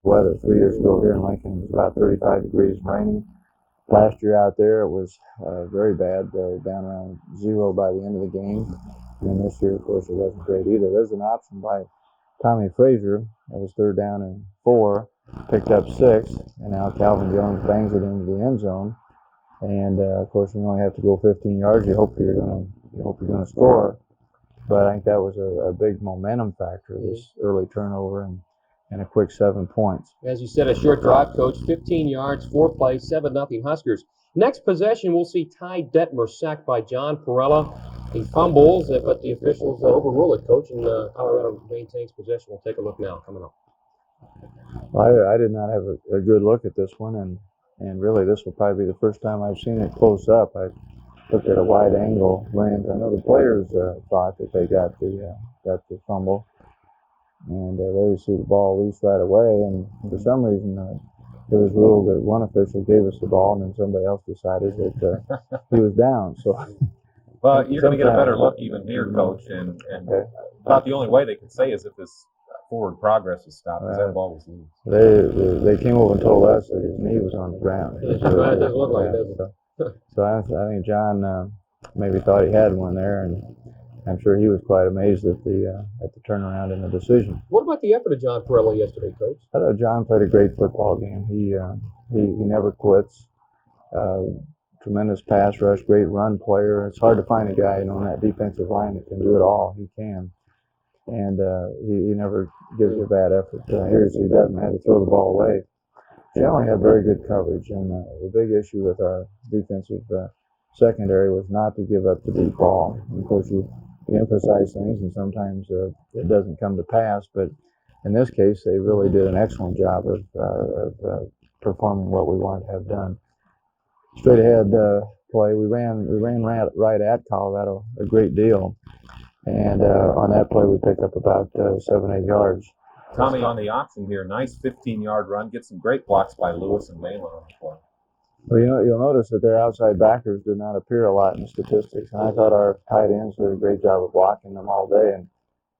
weather. 3 years ago here in Lincoln, it was about 35 degrees and raining. Last year out there, it was very bad, down around 0 by the end of the game. And this year, of course, it wasn't great either. There's an option by Tommy Frazier. That was 3rd down and 4, picked up 6, and now Calvin Jones bangs it into the end zone. And of course, you only have to go 15 yards. You hope you're gonna score. But I think that was a big momentum factor, this early turnover and a quick 7 points. As you said, a short drive, Coach. 15 yards, 4 plays, 7-0 Huskers. Next possession, we'll see Ty Detmer sacked by John Perella. He fumbles, but the officials overrule it, Coach, and Colorado maintains possession. We'll take a look now, coming up. Well, I did not have a good look at this one, and really this will probably be the first time I've seen it close up. I looked at a wide angle lens. I know the players thought that they got the fumble, and there you see the ball loose right away, and for some reason it was ruled that one official gave us the ball, and then somebody else decided that he was down. So, well, you're going to get a better look even here, Coach, and about the only way they could say is if this forward progress was stopped, because that ball was loose. They came over and told us that his knee was on the ground. It doesn't look like it, does it? So I think John maybe thought he had one there, and I'm sure he was quite amazed at the turnaround and the decision. What about the effort of John Perella yesterday, Coach? I thought John played a great football game. He never quits. Tremendous pass rush, great run player. It's hard to find a guy on that defensive line that can do it all. He can, and he never gives you a bad effort. Here he doesn't have to throw the ball away. They only had very good coverage, and the big issue with our defensive secondary was not to give up the deep ball. And of course, you emphasize things, and sometimes it doesn't come to pass. But in this case, they really did an excellent job of performing what we wanted to have done. Straight ahead play, we ran right at Colorado a great deal, and on that play we picked up about 7-8 yards. Tommy, on the option here, nice 15-yard run, gets some great blocks by Lewis and Malin on the play. Well, you'll notice that their outside backers did not appear a lot in the statistics, and I thought our tight ends did a great job of blocking them all day.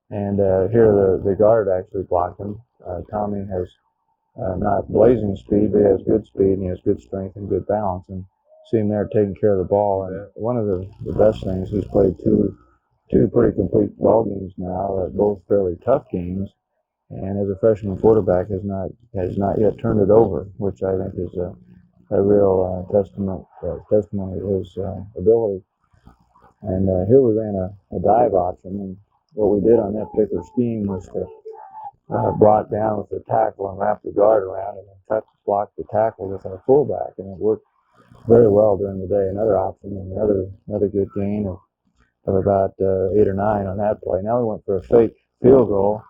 And here the guard actually blocked them. Tommy has not blazing speed, but he has good speed, and he has good strength and good balance. And see him there taking care of the ball. And one of the best things, he's played two pretty complete ball games now, both fairly tough games. And as a freshman quarterback, has not yet turned it over, which I think is a real testimony to his ability. And here we ran a dive option, and what we did on that particular scheme was to block down with the tackle and wrap the guard around, and then block the tackle with our fullback, and it worked very well during the day. Another option, and another good gain of about 8 or 9 on that play. Now we went for a fake field goal.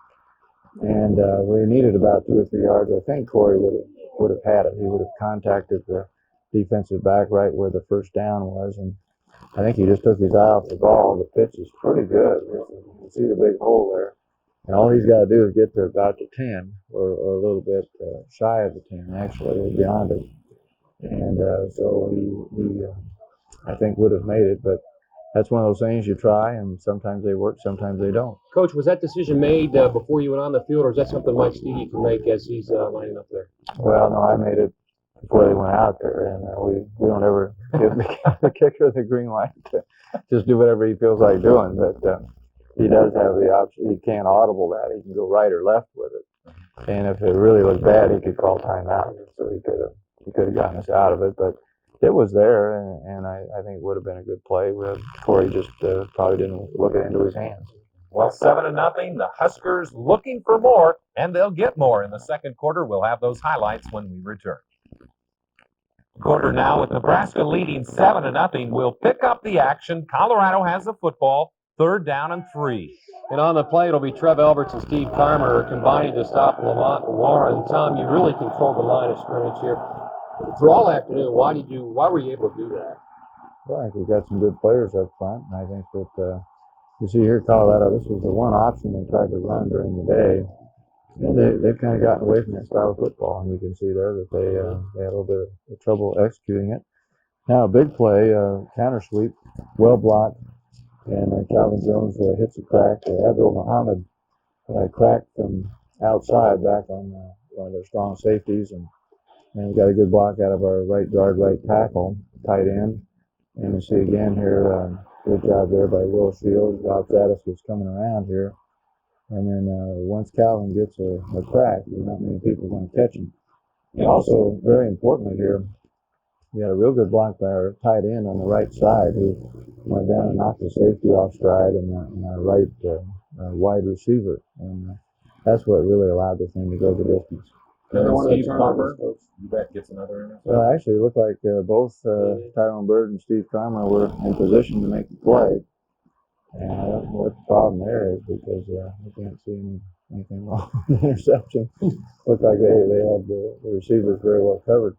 And we needed about 2 or 3 yards. I think Corey would have had it. He would have contacted the defensive back right where the first down was, and I think he just took his eye off the ball. The pitch is pretty good. You can see the big hole there, and all he's got to do is get to about the 10, or a little bit shy of the 10, actually, or beyond it. And so he I think would have made it, but that's one of those things you try, and sometimes they work, sometimes they don't. Coach, was that decision made before you went on the field, or is that something Mike Steedy can make as he's lining up there? Well, no, I made it before they went out there, and we don't ever give the kicker the green light to just do whatever he feels like doing. But he does have the option. He can't audible that. He can go right or left with it, and if it really looked bad, he could call timeout. So he could have gotten us out of it, but it was there, and I think it would have been a good play. Corey just probably didn't look it into his hands. Well, 7-0. The Huskers looking for more, and they'll get more in the second quarter. We'll have those highlights when we return. Quarter now with Nebraska leading 7-0. We'll pick up the action. Colorado has the football. 3rd down and 3. And on the play, it'll be Trev Alberts and Steve Farmer combining to stop Lamont and Warren. Tom, you really controlled the line of scrimmage here. For all afternoon, why were you able to do that? Well, I think we've got some good players up front, and I think that you see here, Colorado, this was the one option they tried to run during the day. And they've kind of gotten away from that style of football, and you can see there that they had a little bit of trouble executing it. Now a big play, counter sweep, well blocked, and Calvin Jones hits a crack. Abdul Muhammad cracked from outside back on one of their strong safeties, and we got a good block out of our right guard, right tackle, tight end. And you see again here, good job there by Will Shields. Rob Zadis was coming around here. And then once Calvin gets a crack, there's not many people going to catch him. And also, very importantly here, we had a real good block by our tight end on the right side who went down and knocked the safety off stride and our right wide receiver. And that's what really allowed the thing to go the distance. Another one of the Steve turnovers, Carver, Coach. you bet, gets another interception. Well, actually, it looked like both Tyrone Bird and Steve Carmer were in position to make the play. And I don't know what the problem there is because I can't see anything wrong with the interception. Looked like they had the receivers very well covered.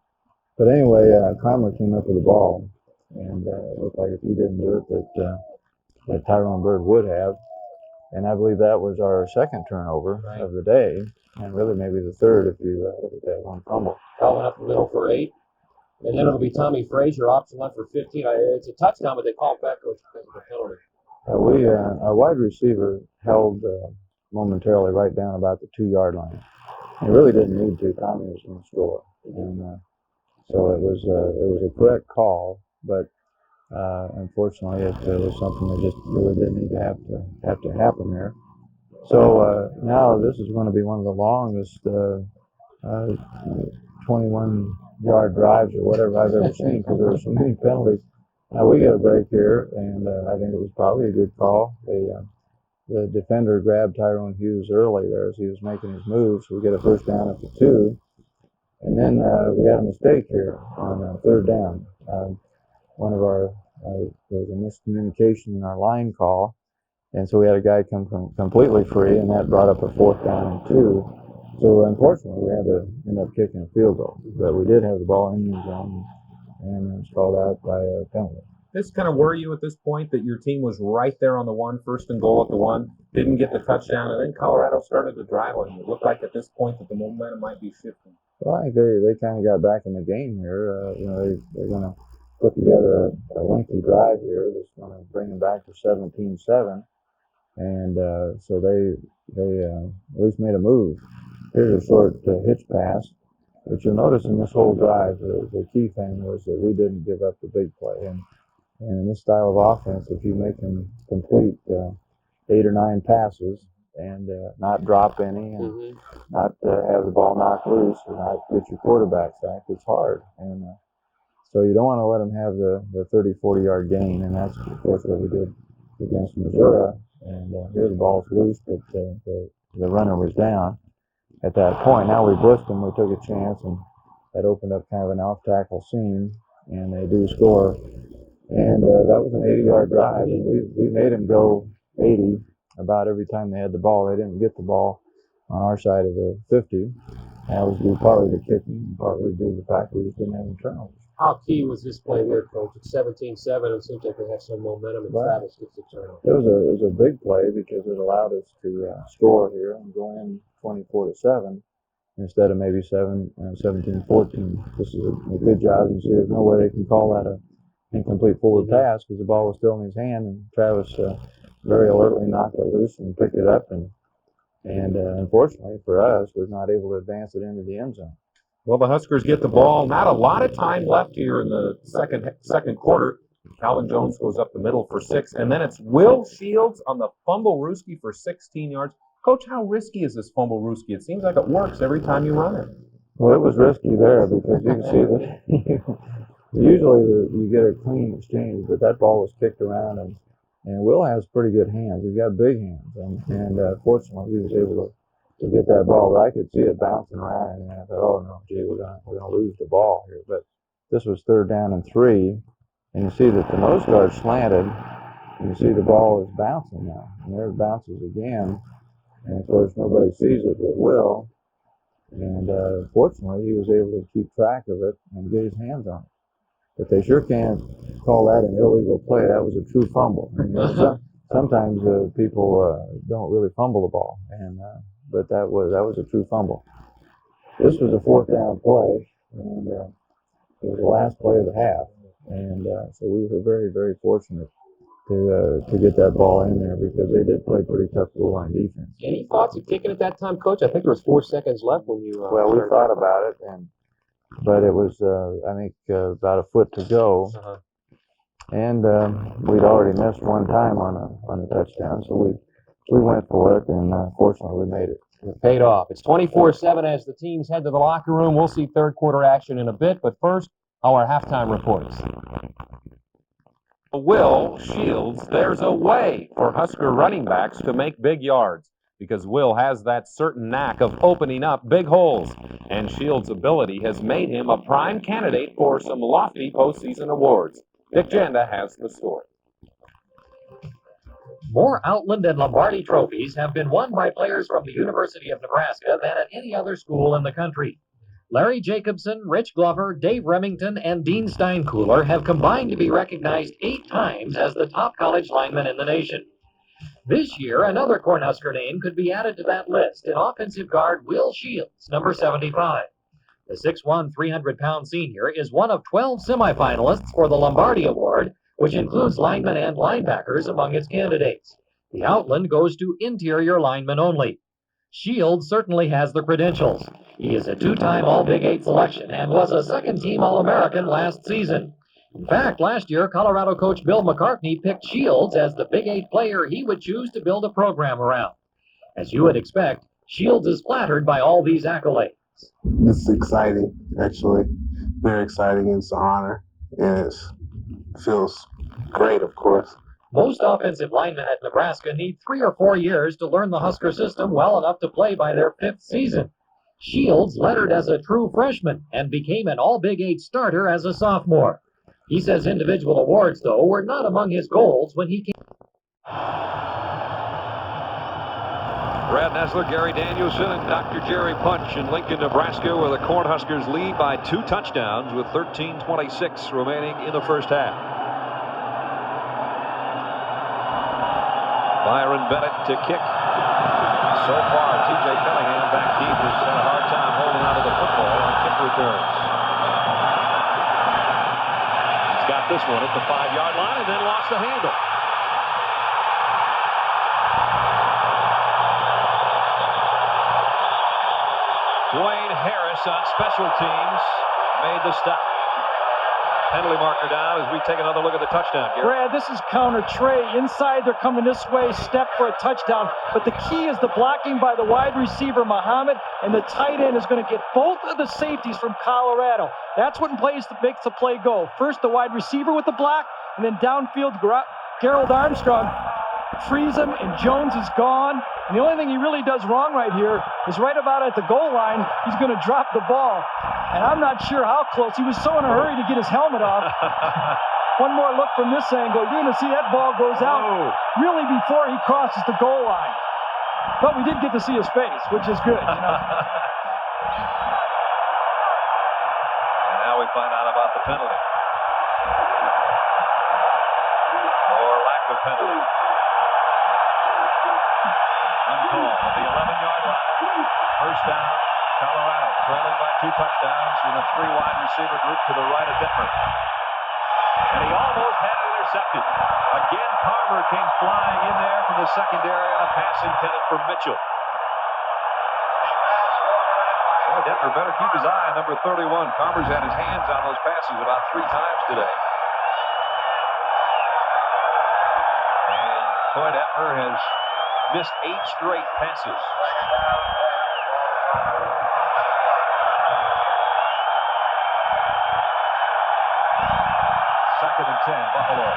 But anyway, Carmer came up with the ball, and it looked like if he didn't do it, that Tyrone Bird would have. And I believe that was our second turnover of the day, and really maybe the third if you look at that one fumble. Calvin up the middle for 8. And then it'll be Tommy Frazier, option left for 15. It's a touchdown, but they call it back, Coach, because of the penalty. Our wide receiver held momentarily right down about the 2-yard line. He really didn't need to. Tommy was going to score, and so it was a correct call, but unfortunately it was something that just really didn't need to have to happen there. So now this is going to be one of the longest 21-yard drives or whatever I've ever seen because there were so many penalties. Now we get a break here, and I think it was probably a good call. The defender grabbed Tyrone Hughes early there as he was making his move, so we get a first down at the 2. And then we had a mistake here on third down. One of our there was a miscommunication in our line call, and so we had a guy come completely free, and that brought up a 4th down and 2. So unfortunately, we had to end up kicking a field goal, but we did have the ball in the end zone, and it was called out by a penalty. This kind of worry you at this point that your team was right there on the 1, 1st and goal at the 1, didn't get the touchdown, and then Colorado started to drive on you. It looked like at this point that the momentum might be shifting. Well, I think they kind of got back in the game here. They're going to put together a lengthy drive here that's going to bring them back to 17-7, and so they at least made a move. Here's a short hitch pass. But you'll notice in this whole drive, the key thing was that we didn't give up the big play. And in this style of offense, if you make them complete 8 or 9 passes and not drop any and not have the ball knocked loose or not get your quarterback sacked, it's hard. And so you don't want to let them have the 30, 40-yard gain. And that's, of course, what we did against Missouri. And here the ball's loose, but the runner was down at that point. Now we blitzed them, we took a chance, and that opened up kind of an off-tackle seam, and they do score. And that was an 80-yard drive, and we made them go 80 about every time they had the ball. They didn't get the ball on our side of the 50. That was due partly to kicking, and partly due to the fact we just didn't have any turnovers. How key was this play here, Coach? It's 17-7. It seems like they have some momentum, and Travis gets the turnover. It was a big play because it allowed us to score here and go in 24-7 instead of maybe 17-14. This is a good job. You see, there's no way they can call that an incomplete forward pass because the ball was still in his hand, and Travis very alertly knocked it loose and picked it up, and unfortunately for us, was not able to advance it into the end zone. Well, the Huskers get the ball. Not a lot of time left here in the second quarter. Calvin Jones goes up the middle for 6, and then it's Will Shields on the fumble-rooski for 16 yards. Coach, how risky is this fumble-rooski? It seems like it works every time you run it. Well, it was risky there because you can see that usually you get a clean exchange, but that ball was kicked around, and Will has pretty good hands. He's got big hands, and fortunately he was able to get that ball. But I could see it bouncing around, and I thought, oh no, gee, we're gonna lose the ball here. But this was 3rd down and 3, and you see that the nose guard slanted, and you see the ball is bouncing now, and there it bounces again. And of course, nobody sees it but Will. And fortunately, he was able to keep track of it and get his hands on it. But they sure can't call that an illegal play. That was a true fumble. And, sometimes people don't really fumble the ball, but that was a true fumble. This was a 4th down play, and it was the last play of the half. And so we were very, very fortunate to get that ball in there because they did play pretty tough goal line defense. Any thoughts of kicking at that time, Coach? I think there was 4 seconds left when you. Well, we thought about it, but it was I think about a foot to go, and we'd already missed one time on a touchdown, so we went for it, and fortunately we made it. It paid off. It's 24-7 as the teams head to the locker room. We'll see third quarter action in a bit, but first, our halftime reports. Will Shields, there's a way for Husker running backs to make big yards because Will has that certain knack of opening up big holes, and Shields' ability has made him a prime candidate for some lofty postseason awards. Dick Janda has the story. More Outland and Lombardi trophies have been won by players from the University of Nebraska than at any other school in the country. Larry Jacobson, Rich Glover, Dave Remington, and Dean Steinkuhler have combined to be recognized 8 times as the top college linemen in the nation. This year, another Cornhusker name could be added to that list in offensive guard Will Shields, number 75. The 6'1", 300-pound senior is one of 12 semifinalists for the Lombardi Award, which includes linemen and linebackers among its candidates. The Outland goes to interior linemen only. Shields certainly has the credentials. He is a 2-time All-Big 8 selection and was a second-team All-American last season. In fact, last year, Colorado coach Bill McCartney picked Shields as the Big 8 player he would choose to build a program around. As you would expect, Shields is flattered by all these accolades. It's exciting, actually. Very exciting. It's an honor, and it feels great, of course. Most offensive linemen at Nebraska need 3 or 4 years to learn the Husker system well enough to play by their 5th season. Shields lettered as a true freshman and became an All-Big 8 starter as a sophomore. He says individual awards, though, were not among his goals when he came. Brad Nessler, Gary Danielson, and Dr. Jerry Punch in Lincoln, Nebraska, where the Cornhuskers lead by 2 touchdowns with 13:26 remaining in the first half. Byron Bennett to kick. So far, T.J. Cunningham back deep has had a hard time holding onto the football on kick returns. He's got this one at the 5-yard line and then lost the handle. Dwayne Harris on special teams made the stop. Penalty marker down as we take another look at the touchdown, Gary. Brad, this is counter Trey. Inside, they're coming this way, step for a touchdown. But the key is the blocking by the wide receiver, Muhammad, and the tight end is going to get both of the safeties from Colorado. That's what makes the play go. First, the wide receiver with the block, and then downfield, Gerald Armstrong frees him, and Jones is gone. And the only thing he really does wrong right here is right about at the goal line, he's going to drop the ball. And I'm not sure how close. He was so in a hurry to get his helmet off. One more look from this angle. You're going to see that ball goes out really before he crosses the goal line. But we did get to see his face, which is good. You know? And now we find out about the penalty. Or lack of penalty. Uncalled at the 11-yard line. First down, Colorado trailing by 2 touchdowns in a 3-wide receiver group to the right of Detmer. And he almost had it intercepted. Again, Carver came flying in there from the secondary on a pass intended for Mitchell. Boy, Detmer better keep his eye on number 31. Carver's had his hands on those passes about 3 times today. And Boy, Detmer has missed 8 straight passes. Second and 10, Buffalo.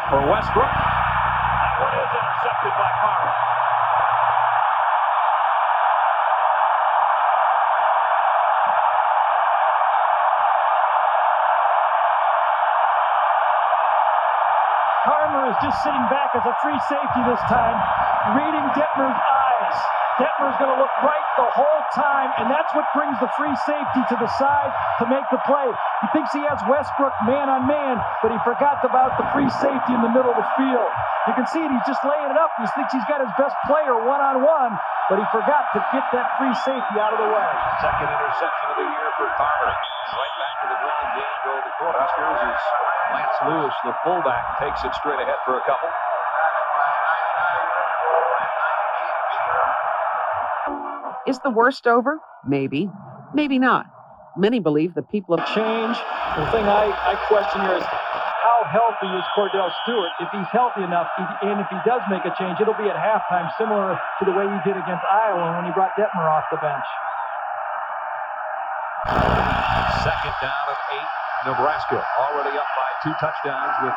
For Westbrook. That one is intercepted by Carver. Carver is just sitting back as a free safety this time, reading Detmer's eyes. Detmer's going to look right the whole time, and that's what brings the free safety to the side to make the play. He thinks he has Westbrook man-on-man, but he forgot about the free safety in the middle of the field. You can see it, he's just laying it up. He thinks he's got his best player one-on-one, but he forgot to get that free safety out of the way. Second interception of the year for Carter. Right back to the ground game go the Cornhuskers as Lance Lewis, the fullback, takes it straight ahead for a couple. Is the worst over? Maybe. Maybe not. Many believe the people of change. The thing I question here is how healthy is Cordell Stewart? If he's healthy enough, and if he does make a change, it'll be at halftime, similar to the way he did against Iowa when he brought Detmer off the bench. Second down of 8. Nebraska already up by 2 touchdowns with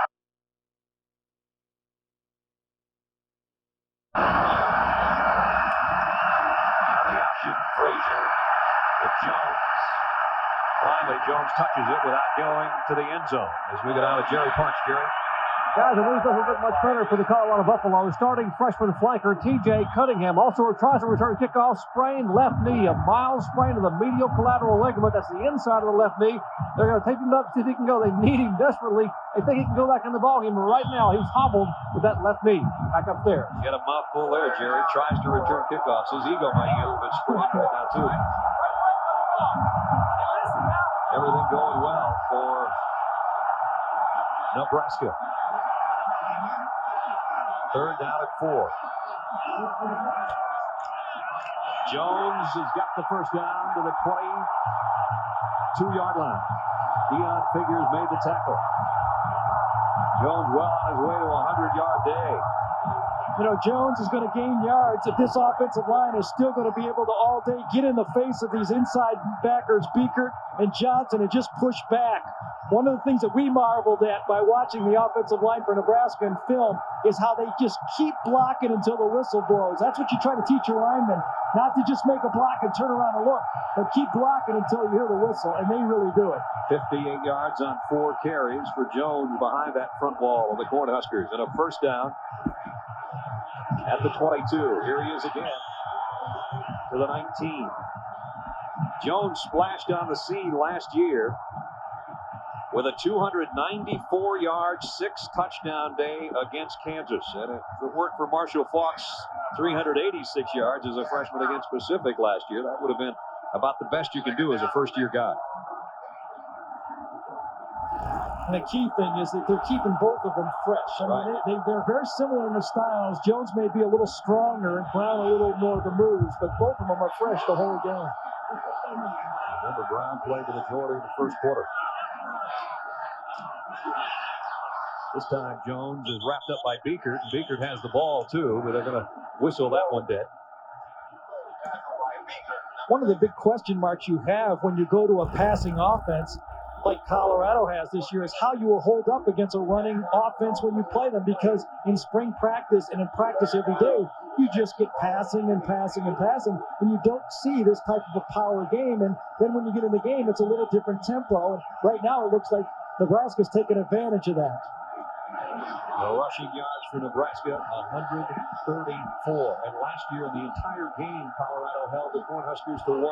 Frazier with Jones. Finally, Jones touches it without going to the end zone. As we go down to Jerry Punch. Jerry. Guys, the news doesn't look much better for the Colorado Buffaloes. Starting freshman flanker T.J. Cunningham also tries to return kickoff. Sprained left knee, a mild sprain of the medial collateral ligament. That's the inside of the left knee. They're going to tape him up, see if he can go. They need him desperately. They think he can go back in the ballgame. But right now, he's hobbled with that left knee back up there. You got a mouthful there, Jerry. Tries to return kickoffs. His ego might get a little bit sprained right now, too. Everything going well for Nebraska. Third down at 4. Jones has got the first down to the 22-yard line. Dion Figures made the tackle. Jones well on his way to a 100-yard day. You know, Jones is going to gain yards if this offensive line is still going to be able to all day get in the face of these inside backers, Beekert and Johnson, and just push back. One of the things that we marveled at by watching the offensive line for Nebraska in film is how they just keep blocking until the whistle blows. That's what you try to teach your linemen, not to just make a block and turn around and look, but keep blocking until you hear the whistle, and they really do it. 58 yards on 4 carries for Jones behind that front wall of the Cornhuskers, and a first down at the 22. Here he is again to the 19. Jones splashed on the scene last year with a 294-yard, 6-touchdown day against Kansas. And if it weren't for Marshall Faulk's 386 yards as a freshman against Pacific last year, that would have been about the best you can do as a first-year guy. And the key thing is that they're keeping both of them fresh. I mean, they're very similar in their styles. Jones may be a little stronger and Brown a little more of the moves, but both of them are fresh the whole game. Remember, Brown played the majority of the first quarter. This time, Jones is wrapped up by Beekert. Beekert has the ball, too, but they're going to whistle that one dead. One of the big question marks you have when you go to a passing offense like Colorado has this year is how you will hold up against a running offense when you play them, because in spring practice and in practice every day, you just get passing and passing and passing, and you don't see this type of a power game. And then when you get in the game, it's a little different tempo. And right now, it looks like Nebraska's taking advantage of that. The rushing yards for Nebraska, 134. And last year in the entire game, Colorado held the Cornhuskers to 112.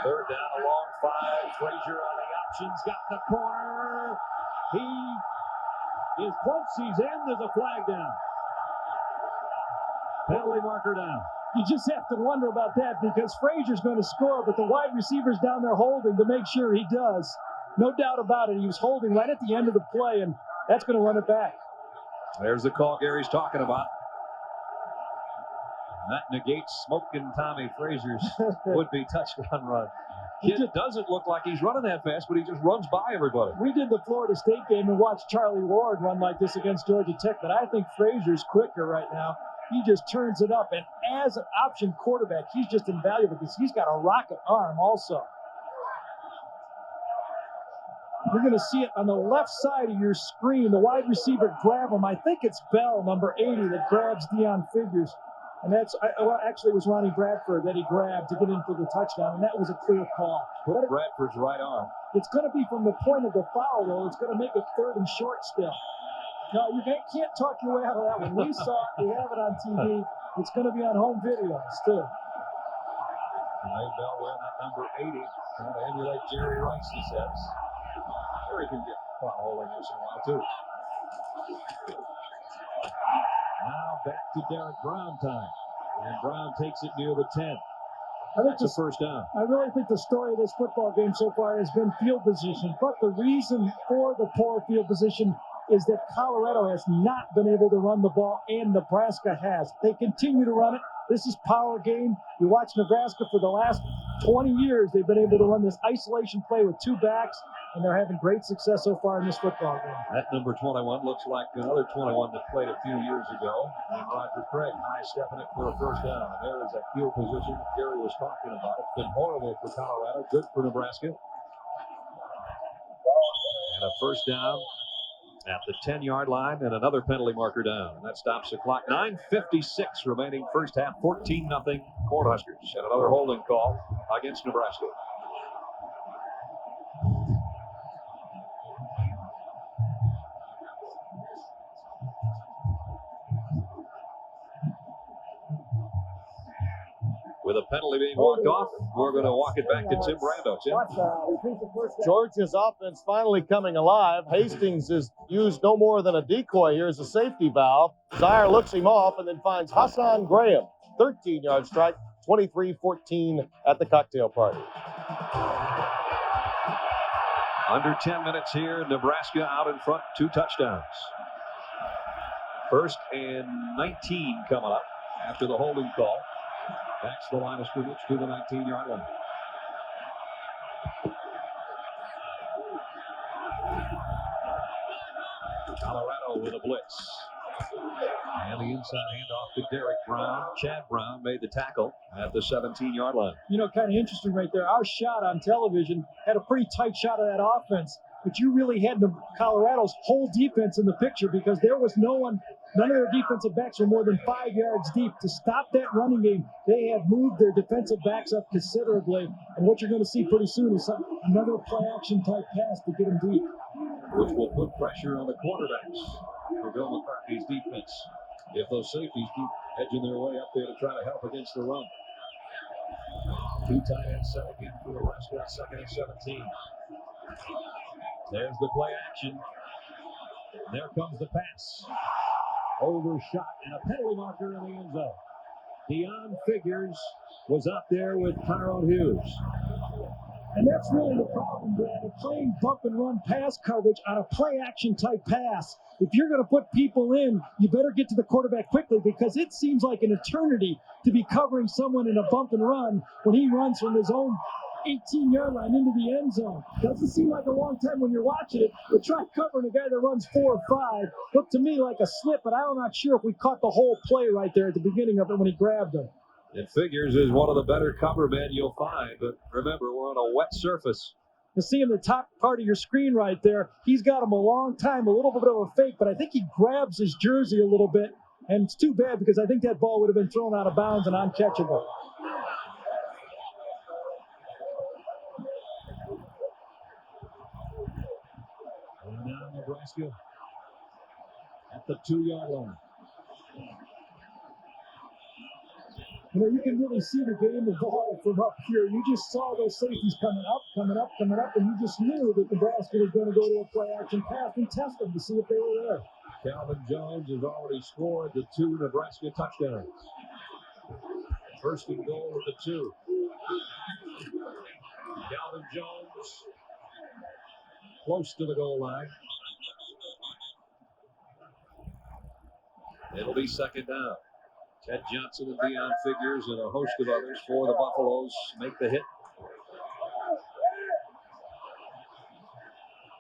Third down, a long 5. Frazier on the options, got the corner. He is close. He's in. There's a flag down. Penalty marker down. You just have to wonder about that, because Frazier's going to score, but the wide receiver's down there holding to make sure he does. No doubt about it. He was holding right at the end of the play, and that's going to run it back. There's the call Gary's talking about. That negates Smoking Tommy Frazier's would-be touchdown run. It doesn't look like he's running that fast, but he just runs by everybody. We did the Florida State game and watched Charlie Ward run like this against Georgia Tech, but I think Frazier's quicker right now. He just turns it up, and as an option quarterback, he's just invaluable because he's got a rocket arm also. You're going to see it on the left side of your screen. The wide receiver grab him. I think it's Bell, number 80, that grabs Dion Figures. And actually it was Ronnie Bradford that he grabbed to get in for the touchdown, and that was a clear call. Put Bradford's right arm. It's going to be from the point of the foul, though. It's going to make it 3rd and short still. No, you can't talk your way out of that one. We saw it. We have it on TV. It's going to be on home videos, too. Bell wearing that number 80. Trying to emulate Jerry Rice, he says. Jerry can get foul once in a while, too. Now back to Derek Brown time. And Brown takes it near the 10. That's a first down. I really think the story of this football game so far has been field position. But the reason for the poor field position is that Colorado has not been able to run the ball, and Nebraska has. They continue to run it. This is power game. You watch Nebraska for the last 20 years. They've been able to run this isolation play with two backs, and they're having great success so far in this football game. That number 21 looks like another 21 that played a few years ago. And Roger Craig high stepping it for a first down. And there is that field position that Gary was talking about. It's been horrible for Colorado, good for Nebraska. And a first down at the 10-yard line, and another penalty marker down. And that stops the clock. 9:56 remaining first half, 14-0 Cornhuskers. And another holding call against Nebraska. With a penalty being walked off, we're going to walk it back to Tim Brando. Tim? Georgia's offense finally coming alive. Hastings is used no more than a decoy here as a safety valve. Zaire looks him off and then finds Hassan Graham. 13-yard strike, 23-14 at the cocktail party. Under 10 minutes here, Nebraska out in front, 2 touchdowns. First and 19 coming up after the holding call. Backs the line of scrimmage to the 19-yard line. Colorado with a blitz. And the inside handoff to Derek Brown. Chad Brown made the tackle at the 17-yard line. You know, kind of interesting right there. Our shot on television had a pretty tight shot of that offense, but you really had Colorado's whole defense in the picture because there was none of their defensive backs were more than 5 yards deep. To stop that running game, they have moved their defensive backs up considerably, and what you're going to see pretty soon is another play-action type pass to get them deep. Which will put pressure on the quarterbacks for Bill McCarthy's defense if those safeties keep edging their way up there to try to help against the run. 2 tight ends set again for Nebraska, second and 17. There's the play action. There comes the pass. Overshot and a penalty marker in the end zone. Deion Figures was up there with Tyrone Hughes. And that's really the problem, Brad. Playing bump and run pass coverage on a play action type pass. If you're going to put people in, you better get to the quarterback quickly because it seems like an eternity to be covering someone in a bump and run when he runs from his own 18-yard line into the end zone. Doesn't seem like a long time when you're watching it, but try covering a guy that runs 4 or 5. Looked to me like a slip, but I'm not sure if we caught the whole play right there at the beginning of it when he grabbed him. It Figures is one of the better cover men you'll find, but remember, we're on a wet surface. You see in the top part of your screen right there, he's got him a long time, a little bit of a fake, but I think he grabs his jersey a little bit, and it's too bad because I think that ball would have been thrown out of bounds and uncatchable. And now Nebraska at the 2-yard line. You know, you can really see the game evolve from up here. You just saw those safeties coming up, and you just knew that Nebraska was going to go to a play-action pass and test them to see if they were there. Calvin Jones has already scored the 2 Nebraska touchdowns. First and goal at the 2. Calvin Jones close to the goal line. It'll be second down. Ted Johnson and Deion Figures and a host of others for the Buffaloes make the hit.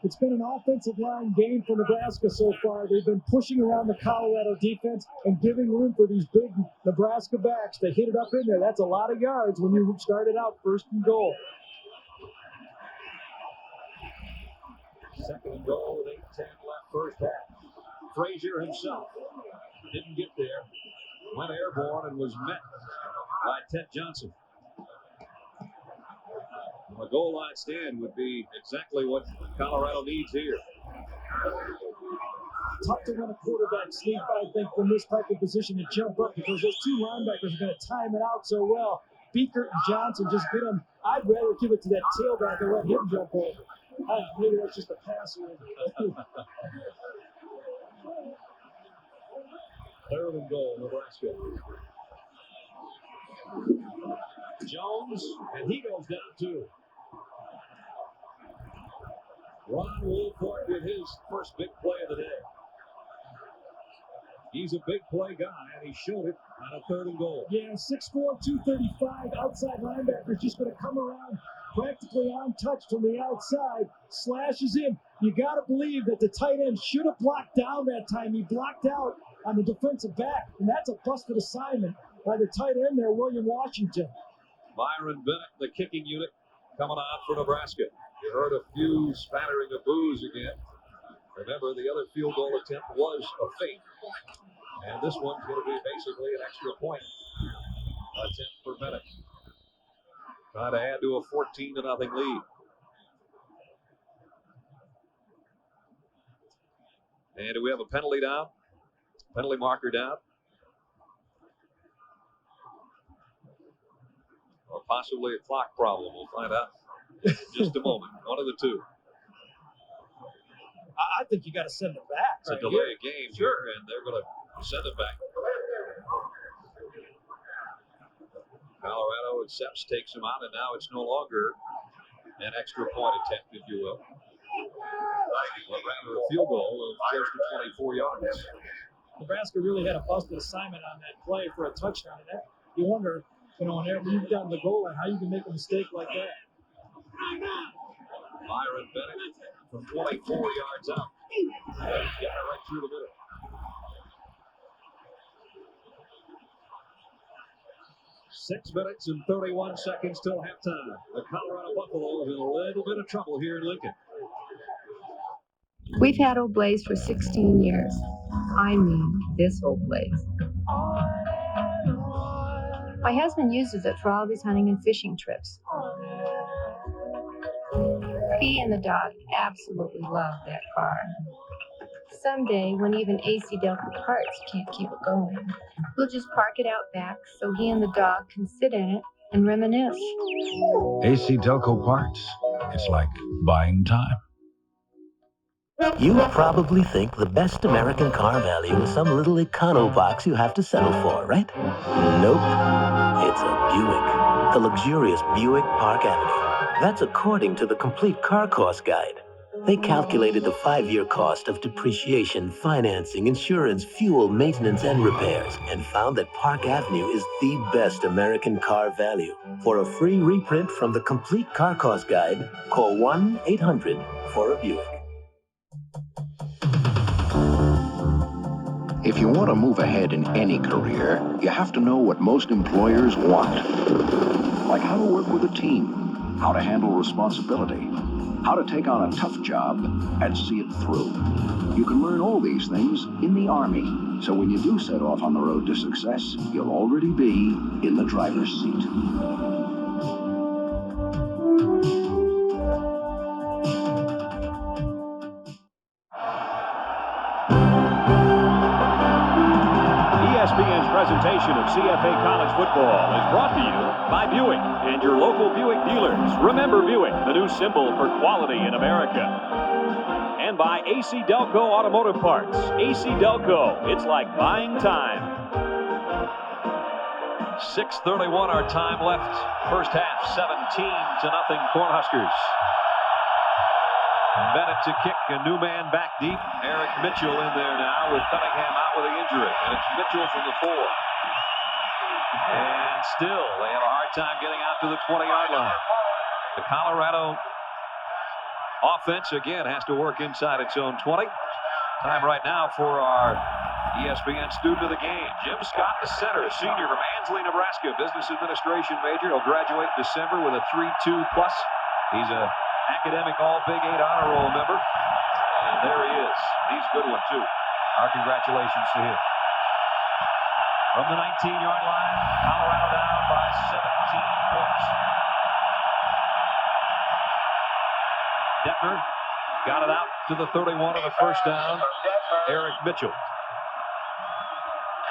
It's been an offensive line game for Nebraska so far. They've been pushing around the Colorado defense and giving room for these big Nebraska backs to hit it up in there. That's a lot of yards when you started out first and goal. Second and goal with 8:10 left first half. Frazier himself didn't get there. Went airborne and was met by Ted Johnson. A goal line stand would be exactly what Colorado needs here. tough to run a quarterback sneak, I think, from this type of position to jump up because those two linebackers are going to time it out so well. Beekert and Johnson just get him. I'd rather give it to that tailback and let him jump over. Maybe that's just a passer. Third and goal, Nebraska. Jones, and he goes down too. Ron Woolcourt with his first big play of the day. He's a big play guy, and he showed it on a third and goal. Yeah, 6'4", 235, outside linebacker, just going to come around practically untouched from the outside, slashes in. You got to believe that the tight end should have blocked down that time. He blocked out on the defensive back, and that's a busted assignment by the tight end there, William Washington. Myron Bennett, the kicking unit, coming on for Nebraska. You heard a few spattering of boos again. Remember, the other field goal attempt was a fake. And this one's going to be basically an extra point attempt for Bennett. Trying to add to a 14-0 lead. And do we have a penalty down? Penalty marker down? Or possibly a clock problem. We'll find out in just a moment. One of the two. I think you got to send it back. It's a delay of game here, and they're going to send it back. Colorado accepts, takes him out, and now it's no longer an extra point attempt, if you will, but rather a field goal of close to 24 yards. Nebraska really had a busted assignment on that play for a touchdown. And that, you wonder, whenever you've gotten the goal line, how you can make a mistake like that. Myron Bennett from 24 yards out. Getting it right through the middle. Six minutes and 31 seconds till halftime. The Colorado Buffaloes in a little bit of trouble here in Lincoln. We've had Old Blaze for 16 years. I mean, this Old Blaze. My husband uses it for all of his hunting and fishing trips. He and the dog absolutely love that car. Someday, when even AC Delco Parts can't keep it going, we'll just park it out back so he and the dog can sit in it and reminisce. AC Delco Parts. It's like buying time. You probably think the best American car value is some little econo box you have to settle for, right? Nope. It's a Buick. The luxurious Buick Park Avenue. That's according to the Complete Car Cost Guide. They calculated the 5-year cost of depreciation, financing, insurance, fuel, maintenance, and repairs, and found that Park Avenue is the best American car value. For a free reprint from the Complete Car Cost Guide, call 1-800-4-BUICK. If you want to move ahead in any career, you have to know what most employers want. Like how to work with a team, how to handle responsibility, how to take on a tough job and see it through. You can learn all these things in the Army, so when you do set off on the road to success, you'll already be in the driver's seat. ESPN's presentation of CFA College football is brought to you by Buick and your local Buick dealers. Remember Buick, the new symbol for quality in America. And by AC Delco Automotive Parts. AC Delco, it's like buying time. 6:31 our time left. First half, 17-0 Cornhuskers. Bennett to kick, a new man back deep. Eric Mitchell in there now with Cunningham out with the injury. And it's Mitchell from the 4. And still, they have a hard time getting out to the 20-yard line. The Colorado offense, again, has to work inside its own 20. Time right now for our ESPN student of the game. Jim Scott, the center, senior from Ansley, Nebraska. Business administration major. He'll graduate in December with a 3.2+. He's a academic All-Big 8 honor roll member. And there he is. He's a good one, too. Our congratulations to him. From the 19-yard line, Colorado down by 17 points. Detmer got it out to the 31 of the first down. Eric Mitchell.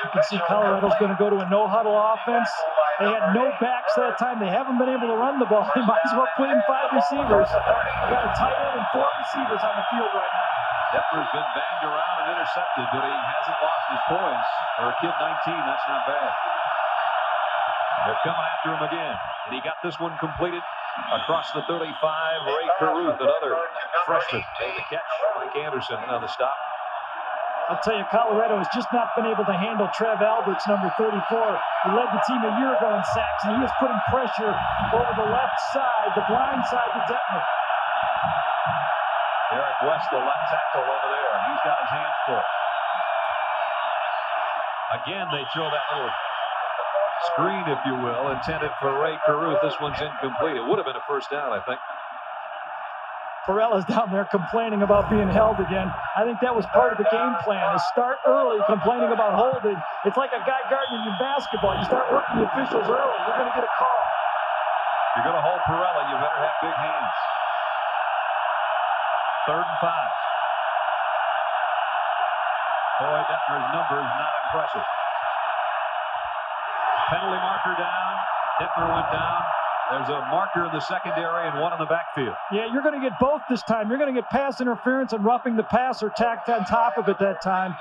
You can see Colorado's going to go to a no-huddle offense. They had no backs that time. They haven't been able to run the ball. They might as well put in 5 receivers. They got a tight end and 4 receivers on the field right now. Detmer's been banged around and intercepted, but he hasn't lost his poise. For a kid 19, that's not bad. They're coming after him again. And he got this one completed across the 35. Ray Caruth, another freshman, made the catch. Mike Anderson, another stop. I'll tell you, Colorado has just not been able to handle Trev Alberts, number 34. He led the team a year ago in sacks, and he is putting pressure over the left side, the blind side to Detmer. Derek West, the left tackle over there. He's got his hands full. Again, they throw that little screen, if you will, intended for Ray Caruth. This one's incomplete. It would have been a first down, I think. Perella's down there complaining about being held again. I think that was part of the game plan, is start early complaining about holding. It's like a guy guarding your basketball. You start working the officials early, you're going to get a call. If you're going to hold Perella, you better have big hands. 3rd and 5. Boy, Detmer's number is not impressive. Penalty marker down. Detmer went down. There's a marker in the secondary and one in the backfield. Yeah, you're going to get both this time. You're going to get pass interference and roughing the passer tacked on top of it that time.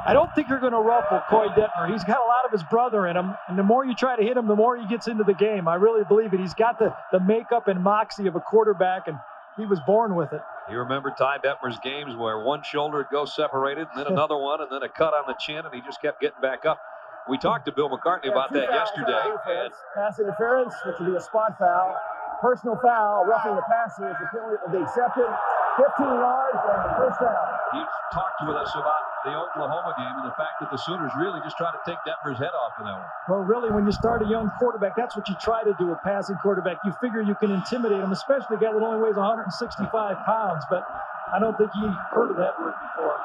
I don't think you're going to ruffle Coy Detmer. He's got a lot of his brother in him, and the more you try to hit him, the more he gets into the game. I really believe it. He's got the makeup and moxie of a quarterback, and he was born with it. You remember Ty Detmer's games where one shoulder would go separated, and then another one, and then a cut on the chin, and he just kept getting back up. We talked to Bill McCartney about that yesterday. And pass interference, which would be a spot foul. Personal foul, roughing the passer is the penalty will be accepted. 15 yards and the first down. He talked with us about the Oklahoma game and the fact that the Sooners really just try to take Detmer's head off in that one. Well, really, when you start a young quarterback, that's what you try to do, a passing quarterback. You figure you can intimidate him, especially a guy that only weighs 165 pounds. But I don't think he heard of that word before.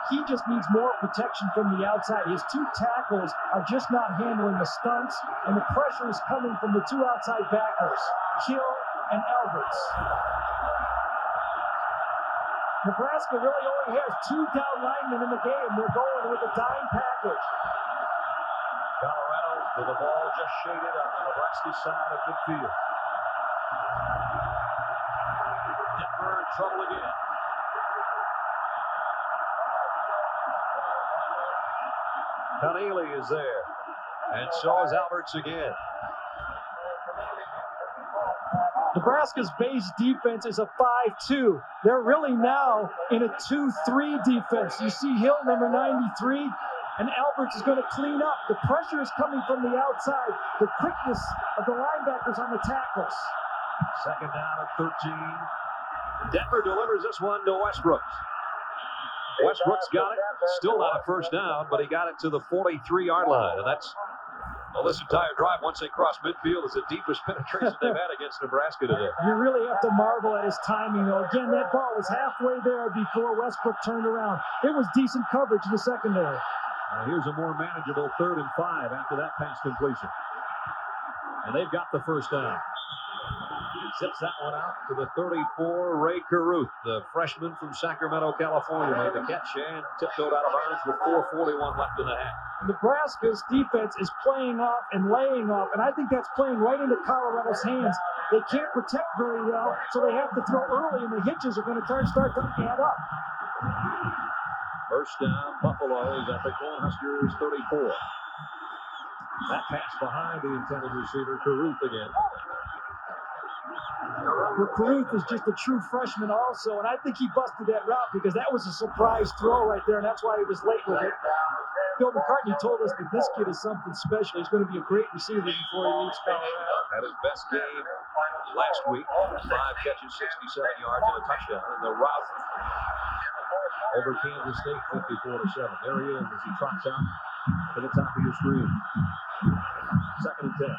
He just needs more protection from the outside. His 2 tackles are just not handling the stunts, and the pressure is coming from the 2 outside backers, Kill and Alberts. Nebraska really only has 2 down linemen in the game. They're going with a dime package. Colorado with the ball just shaded on the Nebraska side of midfield. Detmer in trouble again. Connealy is there, and so is Alberts again. Nebraska's base defense is a 5-2. They're really now in a 2-3 defense. You see Hill, number 93, and Alberts is going to clean up. The pressure is coming from the outside. The quickness of the linebackers on the tackles. 2nd down and 13. Detmer delivers this one to Westbrooks. Westbrook's got it. Still not a first down, but he got it to the 43-yard line. And that's, well, this entire drive, once they cross midfield, is the deepest penetration they've had against Nebraska today. You really have to marvel at his timing, though. Again, that ball was halfway there before Westbrook turned around. It was decent coverage in the secondary. Here's a more manageable 3rd and 5 after that pass completion. And they've got the first down. Zips that one out to the 34, Ray Caruth, the freshman from Sacramento, California, made the catch and tiptoed out of bounds with 4:41 left in the half. Nebraska's defense is playing off and laying off, and I think that's playing right into Colorado's hands. They can't protect very well, so they have to throw early, and the hitches are going to start to add up. First down, Buffalo is at the Cornhuskers 34. That pass behind the intended receiver, Caruth again. Well, Caruth is just a true freshman also, and I think he busted that route because that was a surprise throw right there, and that's why he was late with it. Bill McCartney told us that this kid is something special. He's going to be a great receiver before he leaves Colorado. Had his best game last week. 5 catches, 67 yards, and a touchdown. And the route over Kansas State, 54-7. There he is as he trots out to the top of your screen. 2nd and 10.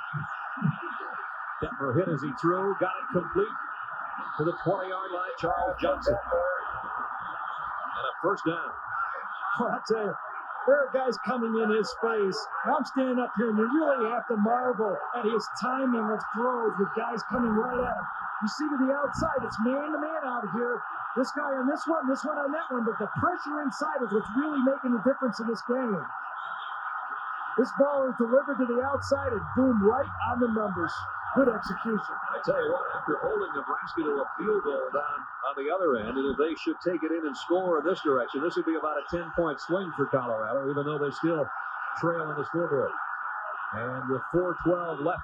Detmer hit as he threw, got it complete to the 20-yard line, Charles Johnson. And a first down. Well, I tell you, there are guys coming in his face. I'm standing up here, and you really have to marvel at his timing of throws with guys coming right at him. You see to the outside, it's man-to-man out here. This guy on this one on that one, but the pressure inside is what's really making the difference in this game. This ball is delivered to the outside and boom, right on the numbers. Good execution. I tell you what, after holding Nebraska to a field goal down on the other end, and if they should take it in and score in this direction, this would be about a 10-point swing for Colorado, even though they still trail on the scoreboard. And with 4:12 left,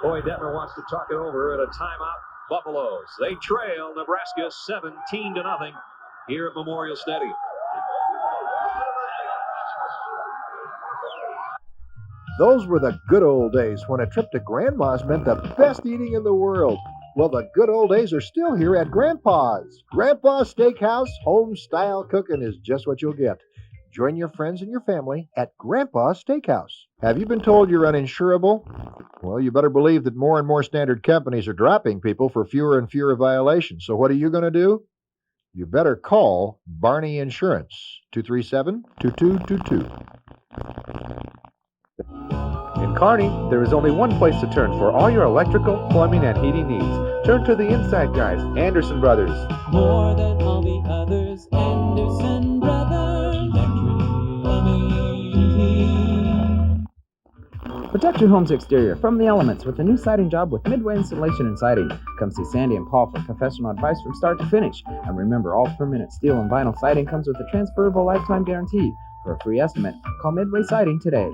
Boy Detmer wants to talk it over at a timeout. Buffaloes, they trail Nebraska 17-0 here at Memorial Stadium. Those were the good old days when a trip to Grandma's meant the best eating in the world. Well, the good old days are still here at Grandpa's. Grandpa's Steakhouse, home-style cooking is just what you'll get. Join your friends and your family at Grandpa's Steakhouse. Have you been told you're uninsurable? Well, you better believe that more and more standard companies are dropping people for fewer and fewer violations. So what are you going to do? You better call Barney Insurance, 237-2222. In Kearney, there is only one place to turn for all your electrical, plumbing, and heating needs. Turn to the Inside Guys, Anderson Brothers. More than all the others, Anderson Brothers. Electric plumbing. Protect your home's exterior from the elements with a new siding job with Midway Insulation and Siding. Come see Sandy and Paul for professional advice from start to finish. And remember, all permanent steel and vinyl siding comes with a transferable lifetime guarantee. For a free estimate, call Midway Siding today.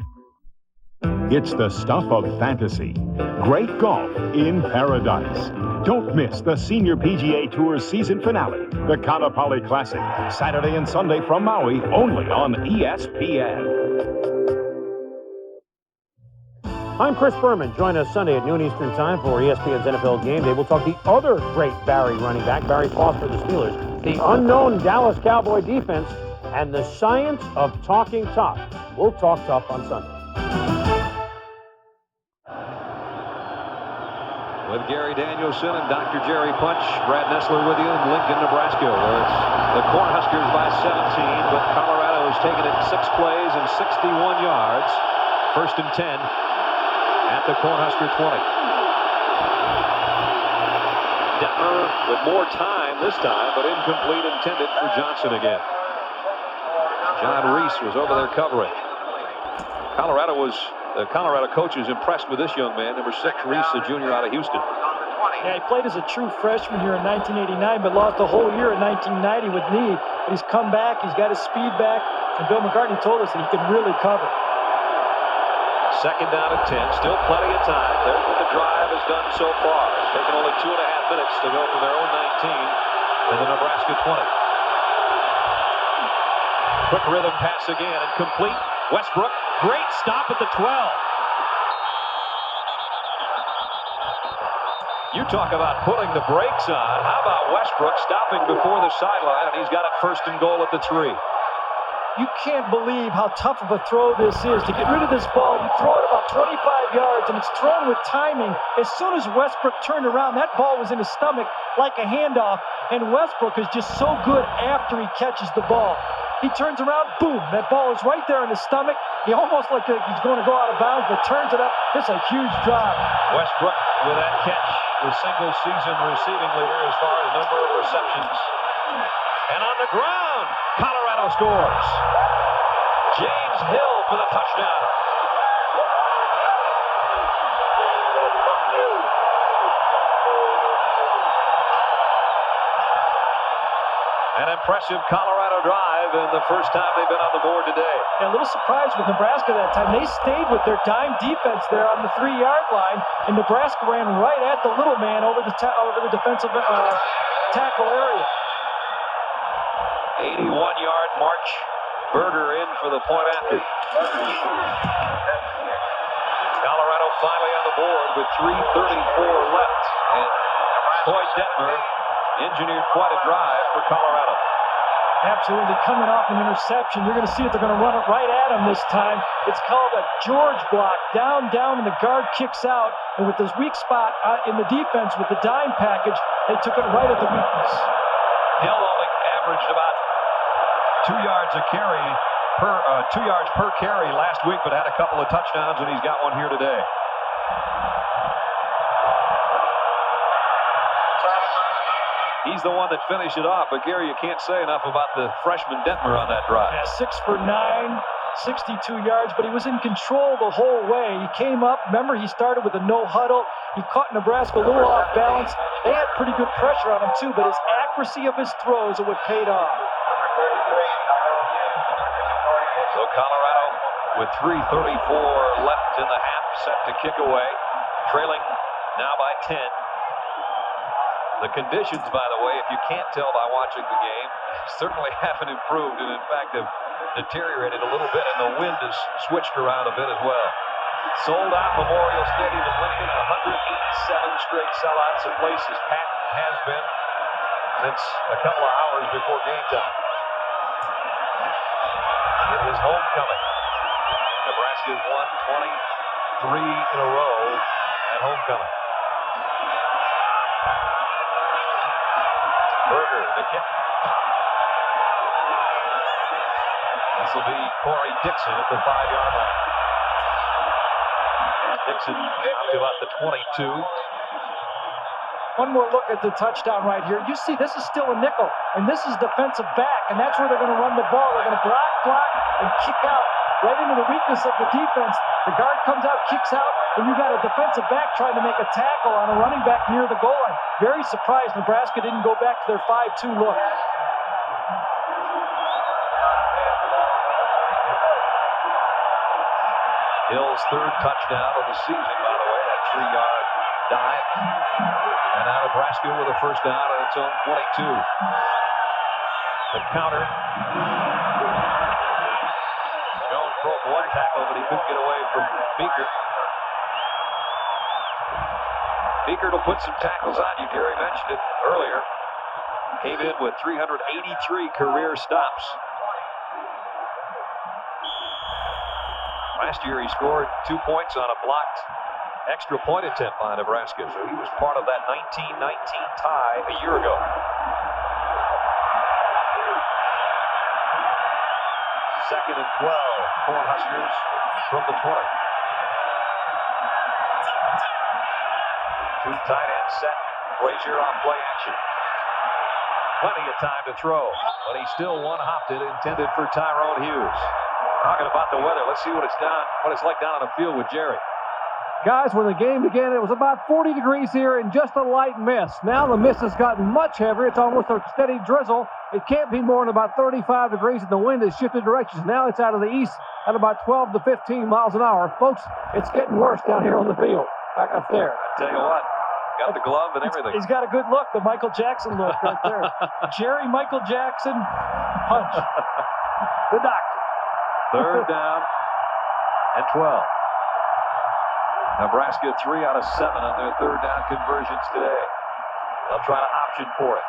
It's the stuff of fantasy. Great golf in paradise. Don't miss the Senior PGA Tour season finale, the Kaanapali Classic, Saturday and Sunday from Maui, only on ESPN. I'm Chris Berman. Join us Sunday at noon Eastern Time for ESPN's NFL Game Day. We'll talk the other great Barry running back, Barry Foss for the Steelers, the unknown Dallas Cowboy defense, and the science of talking tough. We'll talk tough on Sunday. With Gary Danielson and Dr. Jerry Punch, Brad Nessler with you in Lincoln, Nebraska, where it's the Cornhuskers by 17, but Colorado has taken it 6 plays and 61 yards. 1st and 10 at the Cornhusker 20. Detmer with more time this time, but incomplete intended for Johnson again. John Reese was over there covering. The Colorado coach is impressed with this young man, number 6, Reese, a junior out of Houston. Yeah, he played as a true freshman here in 1989, but lost the whole year in 1990 with knee. But he's come back, he's got his speed back, and Bill McCartney told us that he can really cover. 2nd down and 10, still plenty of time. There's what the drive has done so far. It's taken only 2.5 minutes to go from their own 19 to the Nebraska 20. Quick rhythm pass again and complete. Westbrook, great stop at the 12. You talk about putting the brakes on. How about Westbrook stopping before the sideline, and he's got it 1st and goal at the 3. You can't believe how tough of a throw this is. To get rid of this ball, you throw it about 25 yards, and it's thrown with timing. As soon as Westbrook turned around, that ball was in his stomach like a handoff, and Westbrook is just so good after he catches the ball. He turns around, boom, that ball is right there in his stomach. He almost like he's going to go out of bounds, but turns it up. It's a huge drop. Westbrook with that catch, the single season receiving leader as far as number of receptions. And on the ground, Colorado scores. James Hill for the touchdown. An impressive Colorado drive and the first time they've been on the board today. Yeah, a little surprised with Nebraska that time. They stayed with their dime defense there on the 3-yard line, and Nebraska ran right at the little man over the defensive tackle area. 81-yard march. Berger in for the point after. Colorado finally on the board with 3:34 left. And Boy Detmer engineered quite a drive for Colorado. Absolutely, coming off an interception. You're going to see it. They're going to run it right at him this time. It's called a George block. Down, and the guard kicks out. And with this weak spot in the defense with the dime package, they took it right at the weakness. Hill only averaged about 2 yards a carry per 2 yards per carry last week, but had a couple of touchdowns, and he's got one here today. He's the one that finished it off. But, Gary, you can't say enough about the freshman Detmer on that drive. Yeah, 6 for 9, 62 yards, but he was in control the whole way. He came up. Remember, he started with a no huddle. He caught Nebraska a little off balance. They had pretty good pressure on him, too, but his accuracy of his throws are what paid off. So Colorado with 3:34 left in the half, set to kick away, trailing now by 10. The conditions, by the way, if you can't tell by watching the game, certainly haven't improved and, in fact, have deteriorated a little bit, and the wind has switched around a bit as well. Sold out Memorial Stadium in Lincoln, 187 straight sellouts. The place is packed and has been since a couple of hours before game time. It is homecoming. Nebraska has won 23 in a row at homecoming. Berger, the kick. This will be Corey Dixon at the 5-yard line. Dixon out to about the 22. One more look at the touchdown right here. You see, this is still a nickel, and this is defensive back, and that's where they're going to run the ball. They're going to block, and kick out right into the weakness of the defense. The guard comes out, kicks out, and you got a defensive back trying to make a tackle on a running back near the goal line. Very surprised Nebraska didn't go back to their 5-2 look. Hill's third touchdown of the season, by the way, that 3-yard dive. And now Nebraska with a first down at its own 22. The counter. Jones broke one tackle, but he couldn't get away from Beaker. Beaker will put some tackles on you. Gary mentioned it earlier. Came in with 383 career stops. Last year he scored 2 points on a blocked extra point attempt by Nebraska, so he was part of that 19-19 tie a year ago. Second and 12 for Huskers from the 20. Two tight ends set. Frazier on play action. Plenty of time to throw, but he still one-hopped it, intended for Tyrone Hughes. Talking about the weather, let's see what it's like down on the field with Jerry. Guys, when the game began, it was about 40 degrees here and just a light mist. Now the mist has gotten much heavier. It's almost a steady drizzle. It can't be more than about 35 degrees, and the wind has shifted directions. Now it's out of the east at about 12 to 15 miles an hour. Folks, it's getting worse down here on the field. Back up there. I tell you what, got the glove and everything. He's got a good look, the Michael Jackson look right there. Jerry Michael Jackson punch. The doctor. Third down and 12. Nebraska 3 out of 7 on their third down conversions today. They'll try to option for it.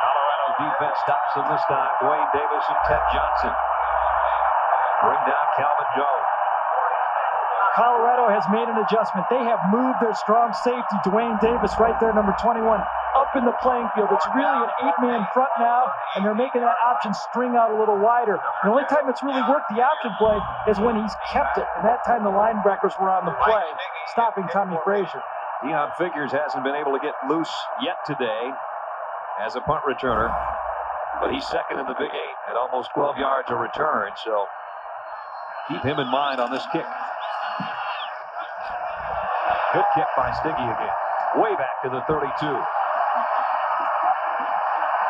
Colorado defense stops them this time. Dwayne Davis and Ted Johnson bring down Calvin Jones. Colorado has made an adjustment. They have moved their strong safety, Dwayne Davis, right there, number 21, up in the playing field. It's really an 8-man front now, and they're making that option string out a little wider. The only time it's really worked the option play is when he's kept it, and that time the linebackers were on the play, stopping Tommy Frazier. Deion Figures hasn't been able to get loose yet today as a punt returner, but he's second in the Big 8 at almost 12 yards a return, so keep him in mind on this kick. Good kick by Stiggy again. Way back to the 32.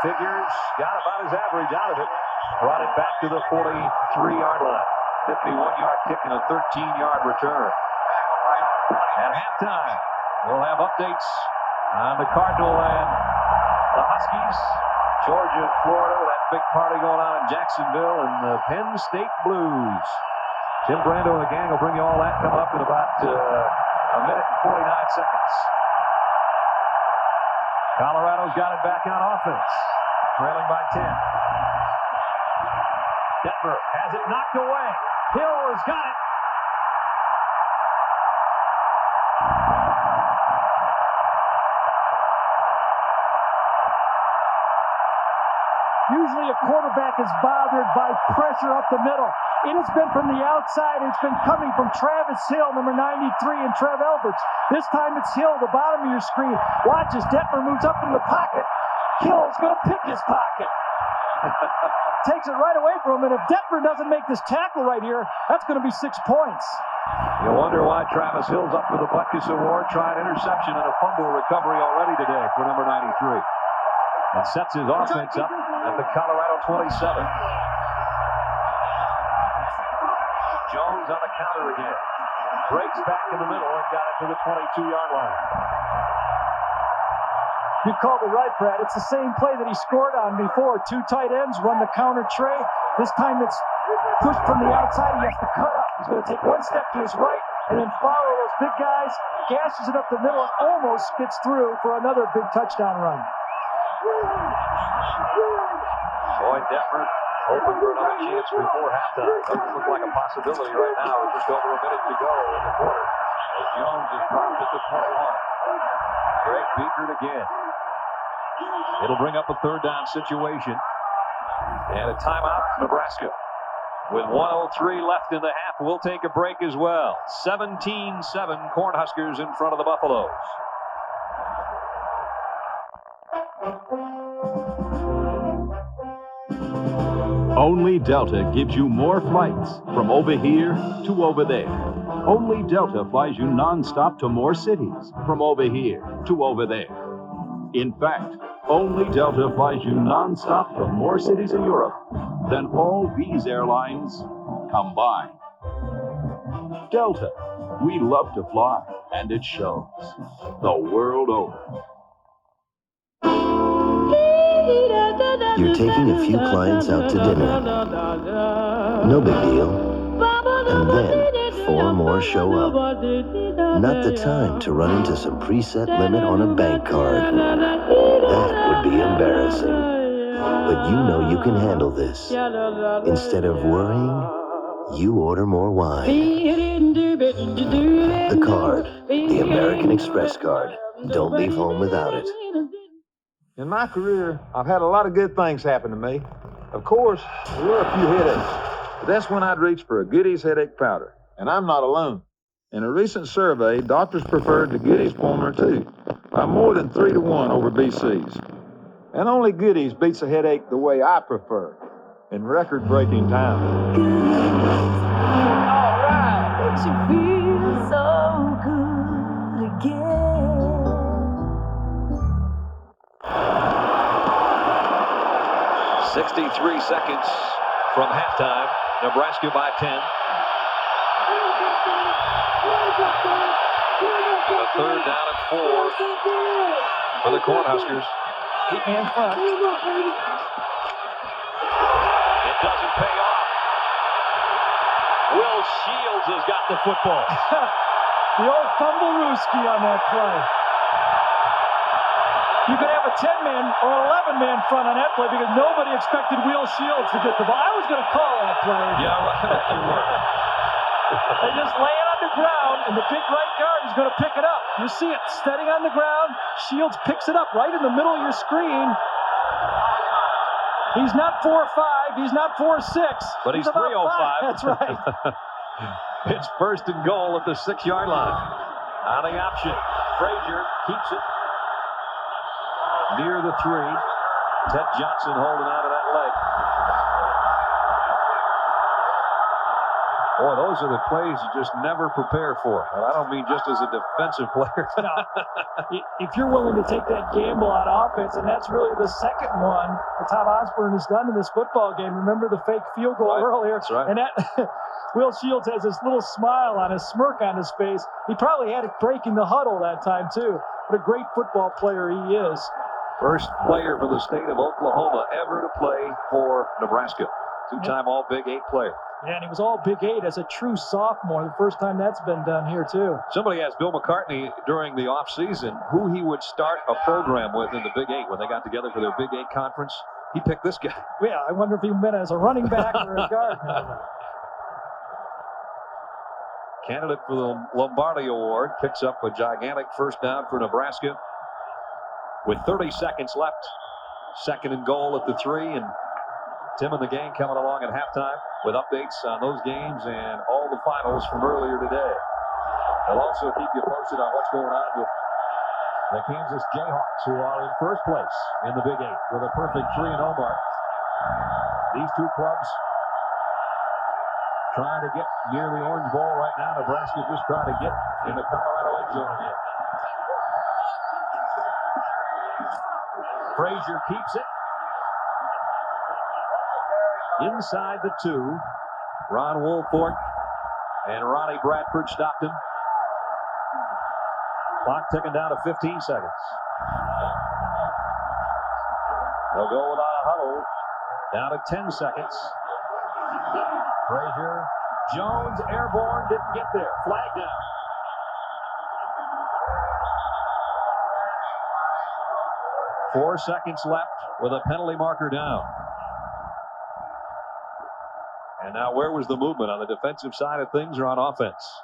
Figures got about his average out of it. Brought it back to the 43-yard line. 51-yard kick and a 13-yard return. At halftime, we'll have updates on the Cardinal and the Huskies. Georgia and Florida with that big party going on in Jacksonville, and the Penn State Blues. Tim Brando and the gang will bring you all that coming up in about a minute and 49 seconds. Colorado's got it back on offense, trailing by 10. Detmer has it knocked away. Hill has got it. Usually a quarterback is bothered by pressure up the middle. It has been from the outside. It's been coming from Travis Hill, number 93, and Trev Alberts. This time it's Hill, the bottom of your screen. Watch as Detmer moves up in the pocket. Hill's going to pick his pocket. Takes it right away from him, and if Detmer doesn't make this tackle right here, that's going to be 6 points. You wonder why Travis Hill's up for the Butkus Award. Tried interception and a fumble recovery already today for number 93. And sets his offense up at the Colorado 27. Jones on the counter again. Breaks back in the middle and got it to the 22-yard line. You called it right, Brad. It's the same play that he scored on before. 2 tight ends run the counter tray. This time it's pushed from the outside. He has to cut up. He's going to take 1 step to his right and then follow those big guys, gashes it up the middle, and almost gets through for another big touchdown run. Boyd Detmer hoping for another chance before halftime. Doesn't look like a possibility right now with just over a minute to go in the quarter. As Jones is dropped at the 21. Greg Beekert again. It'll bring up a 3rd down situation. And a timeout, Nebraska. With 1:03 left in the half, we'll take a break as well. 17-7 Cornhuskers in front of the Buffaloes. Only Delta gives you more flights from over here to over there. Only Delta flies you nonstop to more cities from over here to over there. In fact, only Delta flies you nonstop to more cities in Europe than all these airlines combined. Delta, we love to fly, and it shows the world over. You're taking a few clients out to dinner. No big deal. And then 4 more show up. Not the time to run into some preset limit on a bank card. That would be embarrassing. But you know you can handle this. Instead of worrying, you order more wine. The card, the American Express card. Don't leave home without it. In my career, I've had a lot of good things happen to me. Of course, there were a few headaches, but that's when I'd reach for a Goody's headache powder. And I'm not alone. In a recent survey, doctors preferred the Goody's Formula 2 by more than 3 to 1 over BC's. And only Goody's beats a headache the way I prefer, in record-breaking time. All right. Makes you feel so good again. 63 seconds from halftime. Nebraska by 10. A 3rd down and 4 for the Cornhuskers. 8-man front. It doesn't pay off. Will Shields has got the football. The old fumble-rooski on that play. You could have a 10-man or an 11-man front on that play because nobody expected Will Shields to get the ball. I was going to call that play. Yeah, right. They just lay it on the ground, and the big right guard is going to pick it up. You see it steady on the ground. Shields picks it up right in the middle of your screen. He's not 4'5". He's not 4'6". But he's 305. 305. That's right. It's 1st and goal at the 6-yard line. On the option. Frazier keeps it near the 3. Ted Johnson holding on to that leg. Boy, those are the plays you just never prepare for. And I don't mean just as a defensive player. No. If you're willing to take that gamble on offense, and that's really the second one that Tom Osborne has done in this football game. Remember the fake field goal earlier? That's right. And that Will Shields has this little smile on his smirk on his face. He probably had it breaking the huddle that time, too. What a great football player he is. First player for the state of Oklahoma ever to play for Nebraska. 2-time All-Big 8 player. Yeah, and he was all Big 8 as a true sophomore. The first time that's been done here, too. Somebody asked Bill McCartney during the offseason who he would start a program with in the Big 8 when they got together for their Big 8 conference. He picked this guy. Yeah, I wonder if he went as a running back or a guard. Candidate for the Lombardi Award picks up a gigantic 1st down for Nebraska with 30 seconds left 2nd and goal at the 3, and Tim and the gang coming along at halftime with updates on those games and all the finals from earlier today. We'll also keep you posted on what's going on with the Kansas Jayhawks, who are in first place in the Big 8 with a perfect 3-0 mark. These two clubs trying to get near the Orange Bowl right now. Nebraska just trying to get in the Colorado end zone again. Frazier keeps it. Inside the 2. Ron Woolfolk and Ronnie Bradford stopped him. Clock ticking down to 15 seconds. They'll go without a huddle. Down to 10 seconds. Frazier. Jones airborne, didn't get there. Flag down. Four seconds left with a penalty marker down. And now where was the movement, on the defensive side of things or on offense?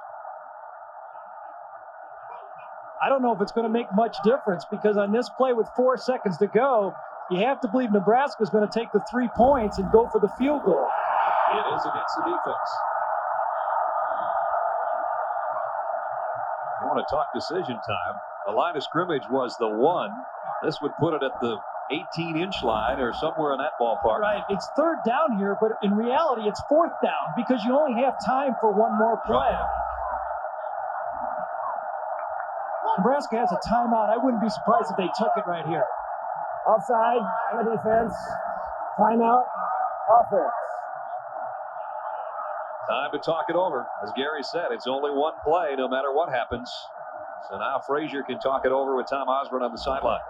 I don't know if it's going to make much difference, because on this play with 4 seconds to go, you have to believe Nebraska is going to take the 3 points and go for the field goal. It is against the defense. You want to talk decision time. The line of scrimmage was the 1. This would put it at the 18-inch line or somewhere in that ballpark. Right. It's 3rd down here, but in reality, it's 4th down because you only have time for one more play. Right. Nebraska has a timeout. I wouldn't be surprised if they took it right here. Offside on the defense. Timeout. Offense. Time to talk it over. As Gary said, it's only one play no matter what happens. So now Frazier can talk it over with Tom Osborne on the sideline.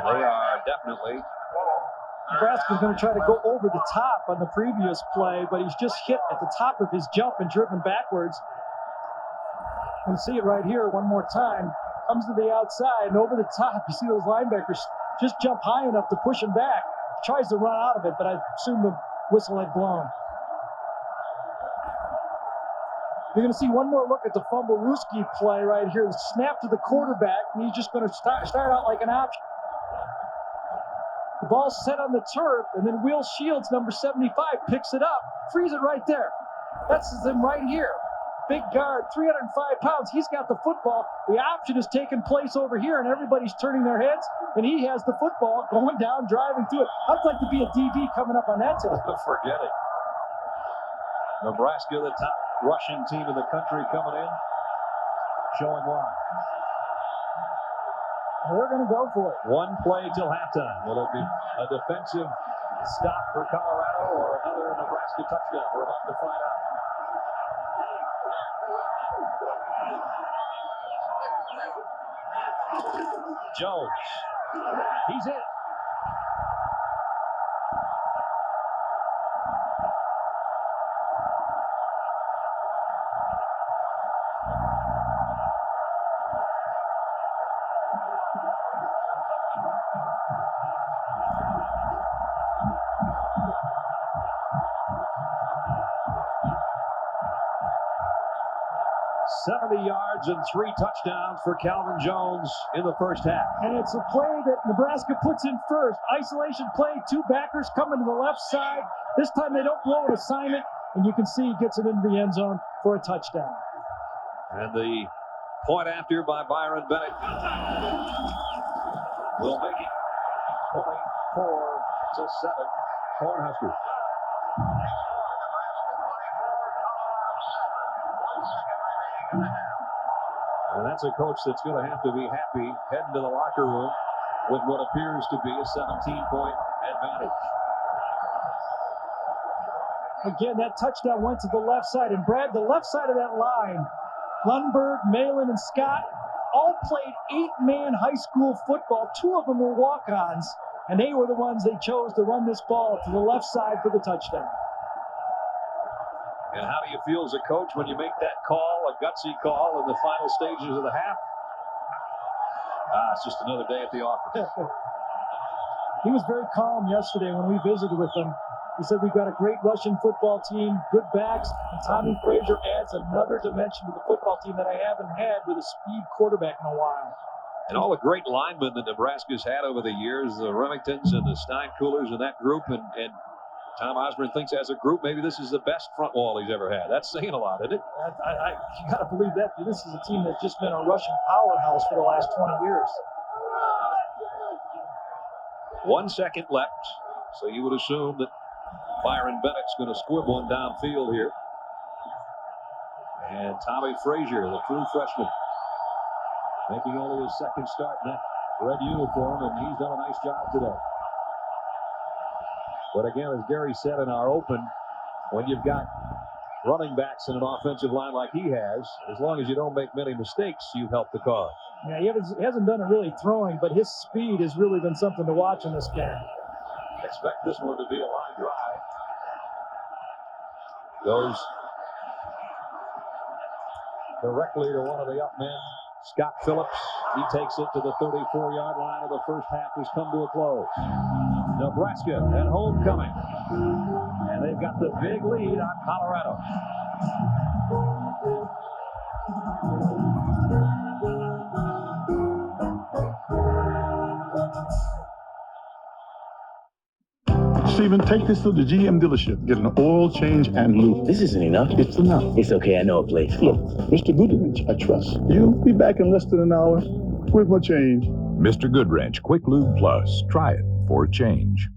They are definitely. Nebraska's going to try to go over the top on the previous play, but he's just hit at the top of his jump and driven backwards. You can see it right here one more time. Comes to the outside and over the top. You see those linebackers just jump high enough to push him back. Tries to run out of it, but I assume the whistle had blown. You're going to see one more look at the Fumblerooski play right here. The snap to the quarterback, and he's just going to start out like an option. The ball's set on the turf, and then Will Shields, number 75, picks it up, frees it right there. That's him right here. Big guard, 305 pounds. He's got the football. The option is taking place over here, and everybody's turning their heads, and he has the football going down, driving through it. I'd like to be a DB coming up on that team. Forget it. Nebraska, the top rushing team in the country, coming in, showing why. They're going to go for it. One play till halftime. Will it be a defensive stop for Colorado or another Nebraska touchdown? We're about to find out. Jones. He's in. Yards and 3 touchdowns for Calvin Jones in the first half. And it's a play that Nebraska puts in first. Isolation play, 2 backers coming to the left side. This time they don't blow an assignment, and you can see he gets it into the end zone for a touchdown. And the point after by Byron Bennett will make it 24-7 Cornhuskers. And that's a coach that's going to have to be happy heading to the locker room with what appears to be a 17-point advantage. Again, that touchdown went to the left side. And Brad, the left side of that line, Lundberg, Malin, and Scott all played 8-man high school football. 2 of them were walk-ons, and they were the ones they chose to run this ball to the left side for the touchdown. And how do you feel as a coach when you make that call, a gutsy call in the final stages of the half? It's just another day at the office. He was very calm yesterday when we visited with him. He said, we've got a great Russian football team, good backs, and Tommy Frazier adds another dimension to the football team that I haven't had with a speed quarterback in a while. And all the great linemen that Nebraska's had over the years, the Remingtons and the Steinkuhlers and that group, and Tom Osborne thinks as a group maybe this is the best front wall he's ever had. That's saying a lot, isn't it? You got to believe that. This is a team that's just been a Russian powerhouse for the last 20 years. 1 second left, so you would assume that Byron Bennett's going to squib one downfield here. And Tommy Frazier, the true freshman, making only his second start in that red uniform, and he's done a nice job today. But again, as Gary said in our open, when you've got running backs in an offensive line like he has, as long as you don't make many mistakes, you've helped the cause. Yeah, he hasn't done it really throwing, but his speed has really been something to watch in this game. Expect this one to be a line drive. Goes directly to one of the up men, Scott Phillips. He takes it to the 34-yard line of the first half has come to a close. Nebraska at homecoming. And they've got the big lead on Colorado. Stephen, take this to the GM dealership. Get an oil change and lube. This isn't enough. It's enough. It's okay, I know a place. Look, Mr. Goodrich, I trust. You'll be back in less than an hour. Where's my change? Mr. Goodwrench Quick Lube Plus. Try it for a change.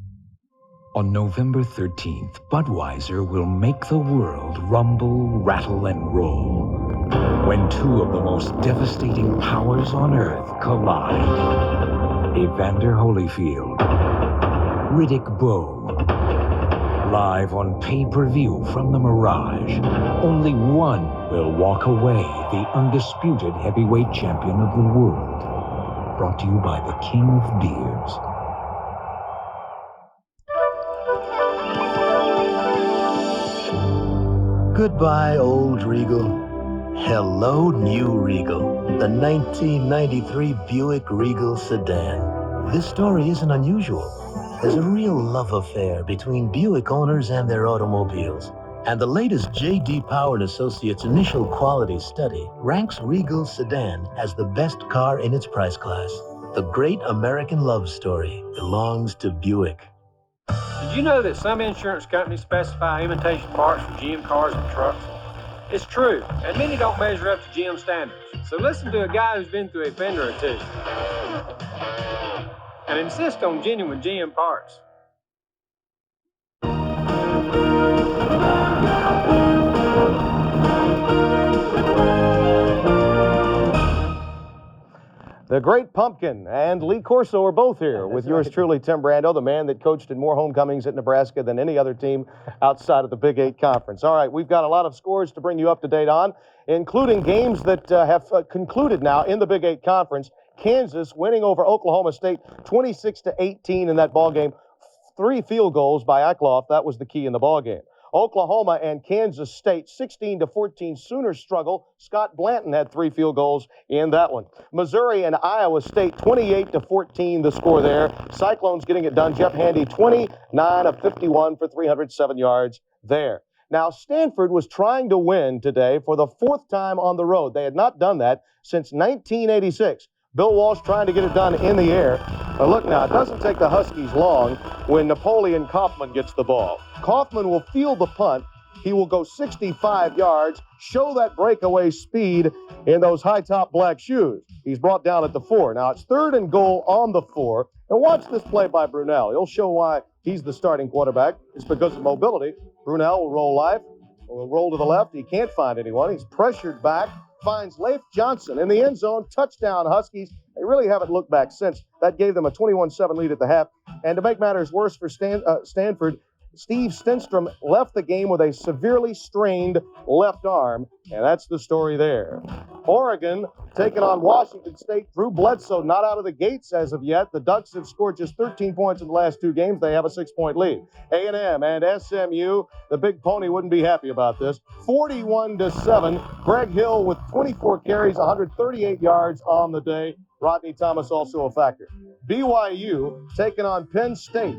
On November 13th, Budweiser will make the world rumble, rattle, and roll when two of the most devastating powers on Earth collide. Evander Holyfield, Riddick Bowe. Live on pay-per-view from the Mirage, only one will walk away the undisputed heavyweight champion of the world. Brought to you by the King of Beers. Goodbye, old Regal. Hello, new Regal. The 1993 Buick Regal sedan. This story isn't unusual. There's a real love affair between Buick owners and their automobiles. And the latest J.D. Power & Associates initial quality study ranks Regal sedan as the best car in its price class. The great American love story belongs to Buick. Did you know that some insurance companies specify imitation parts for GM cars and trucks? It's true, and many don't measure up to GM standards. So listen to a guy who's been through a fender or two. And insist on genuine GM parts. The Great Pumpkin and Lee Corso are both here with yours truly, Tim Brando, the man that coached in more homecomings at Nebraska than any other team outside of the Big 8 Conference. All right, we've got a lot of scores to bring you up to date on, including games that have concluded now in the Big 8 Conference. Kansas winning over Oklahoma State 26-18 in that ball game. 3 field goals by Eckloff. That was the key in the ball game. Oklahoma and Kansas State 16-14 Sooners struggle. Scott Blanton had 3 field goals in that one. Missouri and Iowa State 28-14 the score there. Cyclones getting it done. Jeff Handy 29 of 51 for 307 yards there. Now, Stanford was trying to win today for the 4th time on the road. They had not done that since 1986. Bill Walsh trying to get it done in the air. But look now, it doesn't take the Huskies long when Napoleon Kaufman gets the ball. Kaufman will field the punt. He will go 65 yards, show that breakaway speed in those high-top black shoes. He's brought down at the 4. Now it's 3rd and goal on the 4. And watch this play by Brunell. He'll show why he's the starting quarterback. It's because of mobility. Brunell will roll to the left. He can't find anyone. He's pressured back. Finds Leif Johnson in the end zone. Touchdown, Huskies. They really haven't looked back since. That gave them a 21-7 lead at the half. And to make matters worse for Stanford, Steve Stenstrom left the game with a severely strained left arm, and that's the story there. Oregon taking on Washington State. Drew Bledsoe not out of the gates as of yet. The Ducks have scored just 13 points in the last 2 games. They have a 6-point lead. A&M and SMU, the Big Pony wouldn't be happy about this. 41-7. Greg Hill with 24 carries, 138 yards on the day. Rodney Thomas also a factor. BYU taking on Penn State.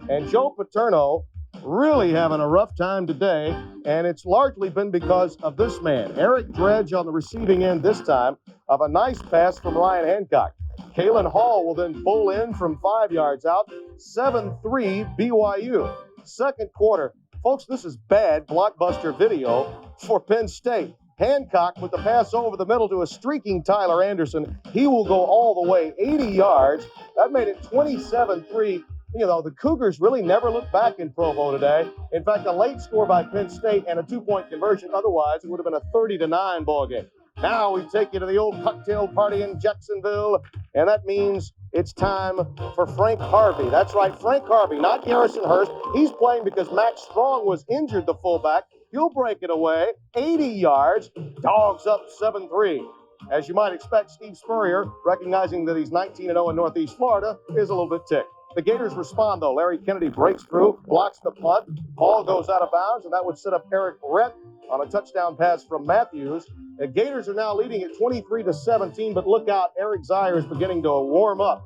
And Joe Paterno really having a rough time today, and it's largely been because of this man, Eric Dredge, on the receiving end this time of a nice pass from Ryan Hancock. Kalen Hall will then pull in from 5 yards out, 7-3 BYU. Second quarter, folks, this is bad blockbuster video for Penn State. Hancock with the pass over the middle to a streaking Tyler Anderson. He will go all the way 80 yards. That made it 27-3. You know, the Cougars really never looked back in Provo today. In fact, a late score by Penn State and a 2-point conversion. Otherwise, it would have been a 30-9 ball game. Now we take you to the old cocktail party in Jacksonville, and that means it's time for Frank Harvey. That's right, Frank Harvey, not Garrison Hurst. He's playing because Max Strong was injured, the fullback. He'll break it away, 80 yards, Dogs up 7-3. As you might expect, Steve Spurrier, recognizing that he's 19-0 in Northeast Florida, is a little bit ticked. The Gators respond, though. Larry Kennedy breaks through, blocks the punt. Ball goes out of bounds, and that would set up Eric Rett on a touchdown pass from Matthews. The Gators are now leading at 23-17, but look out, Eric Zier is beginning to warm up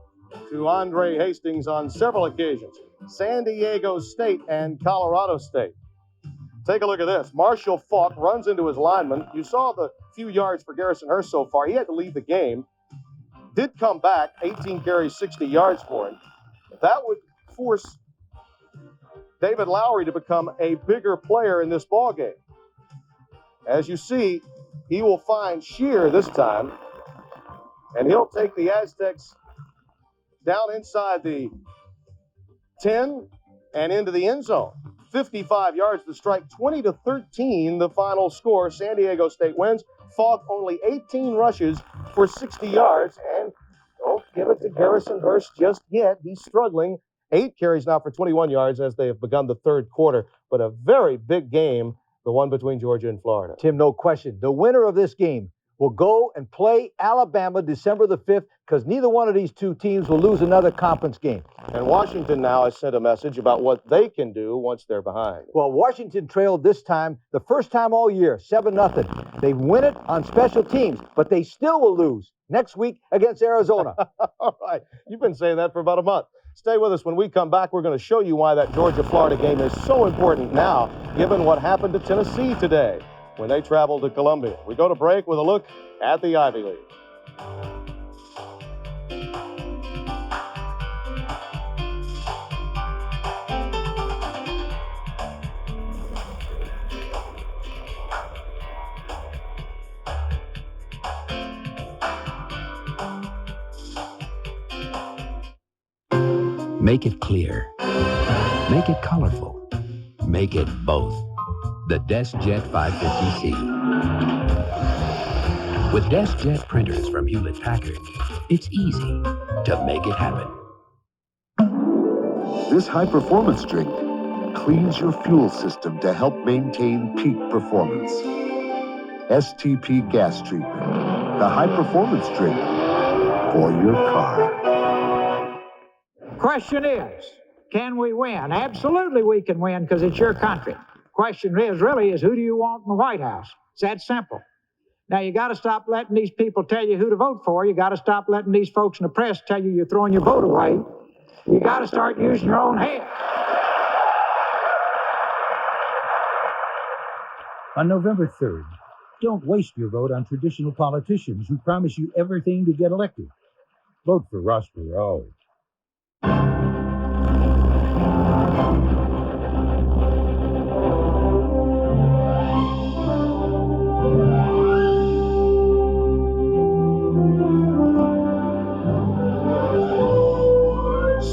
to Andre Hastings on several occasions. San Diego State and Colorado State. Take a look at this. Marshall Faulk runs into his lineman. You saw the few yards for Garrison Hurst so far. He had to leave the game. Did come back, 18 carries, 60 yards for him. That would force David Lowry to become a bigger player in this ballgame. As you see, he will find Shear this time, and he'll take the Aztecs down inside the 10 and into the end zone. 55 yards to strike, 20-13 the final score. San Diego State wins. Falk only 18 rushes for 60 yards, and don't give it to Garrison Hurst just yet. He's struggling. 8 carries now for 21 yards as they have begun the third quarter, but a very big game, the one between Georgia and Florida. Tim, no question. The winner of this game will go and play Alabama December the 5th because neither one of these two teams will lose another conference game. And Washington now has sent a message about what they can do once they're behind. Well, Washington trailed this time, the first time all year, 7-0. They win it on special teams, but they still will lose next week against Arizona. All right. You've been saying that for about a month. Stay with us. When we come back, we're going to show you why that Georgia-Florida game is so important now, given what happened to Tennessee today when they traveled to Columbia. We go to break with a look at the Ivy League. Make it clear. Make it colorful. Make it both. The DeskJet 550C. With DeskJet printers from Hewlett-Packard, it's easy to make it happen. This high-performance drink cleans your fuel system to help maintain peak performance. STP gas treatment, the high-performance drink for your car. Question is, can we win? Absolutely we can win because it's your country. Question is who do you want in the White House? It's that simple. Now, you got to stop letting these people tell you who to vote for. You got to stop letting these folks in the press tell you you're throwing your vote away. You got to start using your own head. On November 3rd, don't waste your vote on traditional politicians who promise you everything to get elected. Vote for Ross Perot.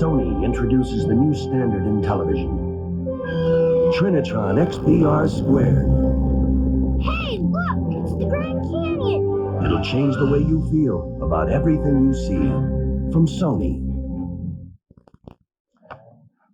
Sony introduces the new standard in television. Trinitron XPR Squared. Hey, look! It's the Grand Canyon! It'll change the way you feel about everything you see. From Sony.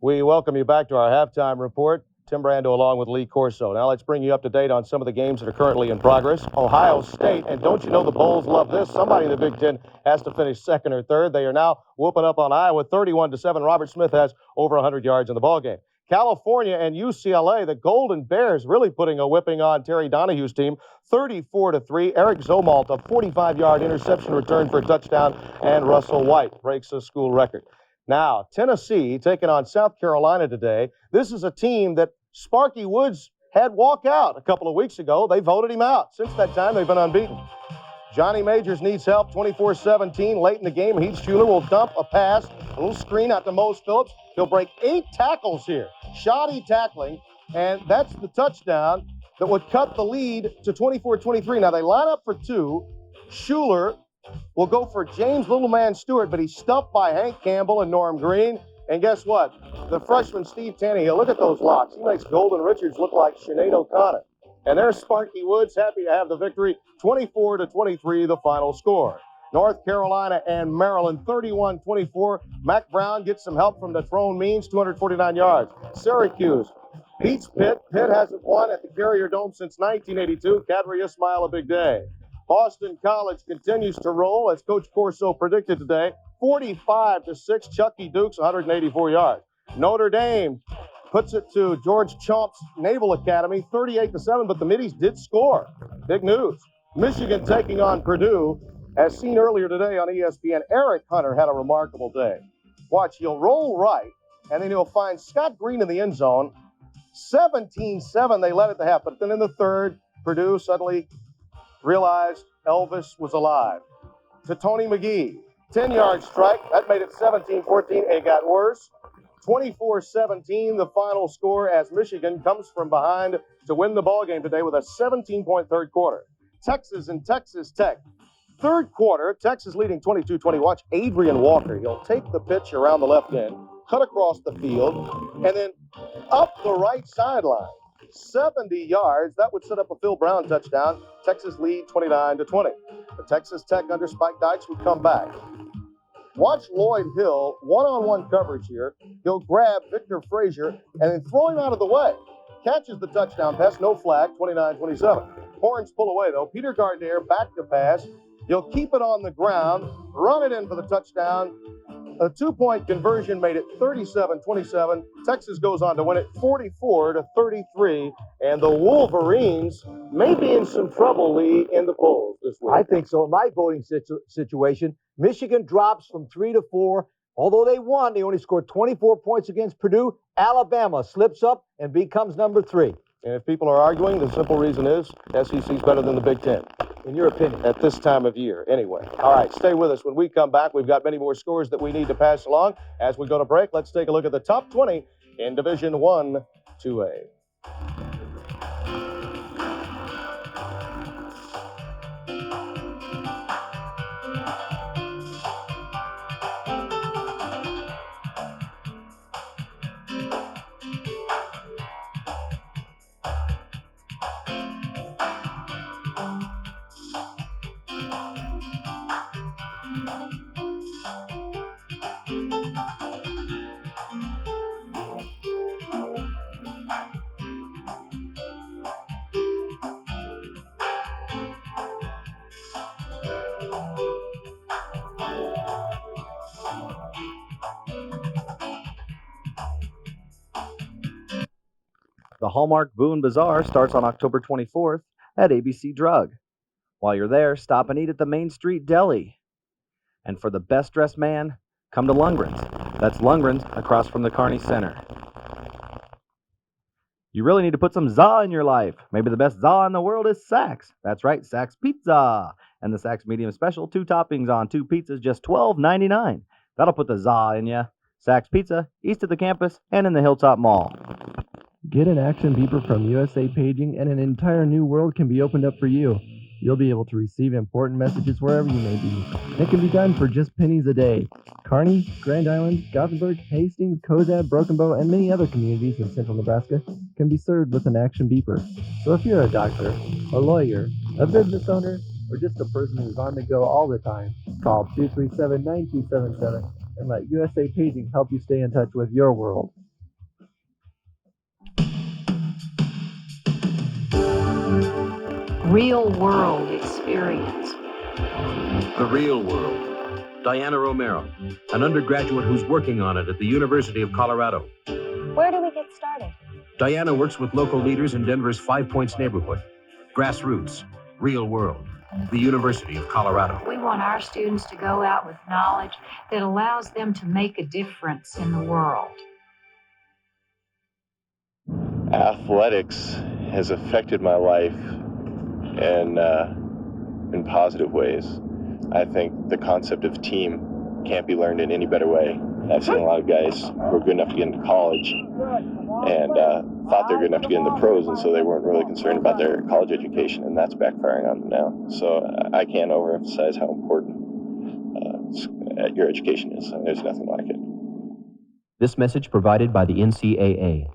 We welcome you back to our halftime report. Tim Brando along with Lee Corso. Now let's bring you up to date on some of the games that are currently in progress. Ohio State, and don't you know the Bulls love this? Somebody in the Big Ten has to finish second or third. They are now whooping up on Iowa 31-7. Robert Smith has over 100 yards in the ballgame. California and UCLA, the Golden Bears really putting a whipping on Terry Donahue's team, 34-3. Eric Zomalt, a 45-yard interception return for a touchdown, and Russell White breaks a school record. Now, Tennessee taking on South Carolina today. This is a team that Sparky Woods had walk out a couple of weeks ago. They voted him out. Since that time, they've been unbeaten. Johnny Majors needs help, 24-17. Late in the game, Heath Schuler will dump a pass, a little screen out to Mose Phillips. He'll break 8 tackles here. Shoddy tackling, and that's the touchdown that would cut the lead to 24-23. Now, they line up for 2. Schuler will go for James Littleman Stewart, but he's stumped by Hank Campbell and Norm Green. And guess what? The freshman Steve Tannehill, look at those locks. He makes Golden Richards look like Sinead O'Connor. And there's Sparky Woods, happy to have the victory. 24-23, the final score. North Carolina and Maryland, 31-24. Mac Brown gets some help from Natrone Means, 249 yards. Syracuse beats Pitt. Pitt hasn't won at the Carrier Dome since 1982. Kadri Ismail, a big day. Boston College continues to roll, as Coach Corso predicted today. 45-6, Chucky Dukes, 184 yards. Notre Dame puts it to George Chomp's Naval Academy, 38-7, but the Middies did score. Big news. Michigan taking on Purdue. As seen earlier today on ESPN, Eric Hunter had a remarkable day. Watch, he'll roll right, and then he'll find Scott Green in the end zone. 17-7, they led at the half, but then in the third, Purdue suddenly realized Elvis was alive. To Tony McGee, 10-yard strike. That made it 17-14. It got worse. 24-17, the final score as Michigan comes from behind to win the ballgame today with a 17-point third quarter. Texas and Texas Tech. Third quarter, Texas leading 22-20. Watch Adrian Walker. He'll take the pitch around the left end, cut across the field, and then up the right sideline. 70 yards. That would set up a Phil Brown touchdown. Texas lead 29-20. The Texas Tech under Spike Dykes would come back. Watch Lloyd Hill, one-on-one coverage here. He'll grab Victor Frazier and then throw him out of the way. Catches the touchdown pass, no flag, 29-27. Horns pull away, though. Peter Gardner back to pass. He'll keep it on the ground, run it in for the touchdown. A 2-point conversion made it 37-27. Texas goes on to win it 44-33. And the Wolverines may be in some trouble, Lee, in the polls this week. I think so. In my voting situation, Michigan drops from 3 to 4. Although they won, they only scored 24 points against Purdue. Alabama slips up and becomes number 3. And if people are arguing, the simple reason is SEC's better than the Big Ten. In your opinion? At this time of year, anyway. All right, stay with us. When we come back, we've got many more scores that we need to pass along. As we go to break, let's take a look at the top 20 in Division 1 2A. The Hallmark Boone Bazaar starts on October 24th at ABC Drug. While you're there, stop and eat at the Main Street Deli. And for the best dressed man, come to Lundgren's. That's Lundgren's across from the Kearney Center. You really need to put some za in your life. Maybe the best za in the world is Saks. That's right, Saks Pizza. And the Saks Medium Special, 2 toppings on 2 pizzas, just $12.99. That'll put the za in ya. Saks Pizza, east of the campus and in the Hilltop Mall. Get an action beeper from USA Paging and an entire new world can be opened up for you. You'll be able to receive important messages wherever you may be. It can be done for just pennies a day. Kearney, Grand Island, Gothenburg, Hastings, Kozad, Broken Bow, and many other communities in central Nebraska can be served with an action beeper. So if you're a doctor, a lawyer, a business owner, or just a person who's on the go all the time, call 237-9277 and let USA Paging help you stay in touch with your world. Real world experience. The Real World. Diana Romero, an undergraduate who's working on it at the University of Colorado. Where do we get started? Diana works with local leaders in Denver's 5 Points neighborhood. Grassroots. Real World. the University of Colorado. We want our students to go out with knowledge that allows them to make a difference in the world. Athletics has affected my life in positive ways. I think the concept of team can't be learned in any better way. I've seen a lot of guys who are good enough to get into college and thought they were good enough to get into pros, and so they weren't really concerned about their college education, and that's backfiring on them now. So I can't overemphasize how important your education is. There's nothing like it. This message provided by the NCAA.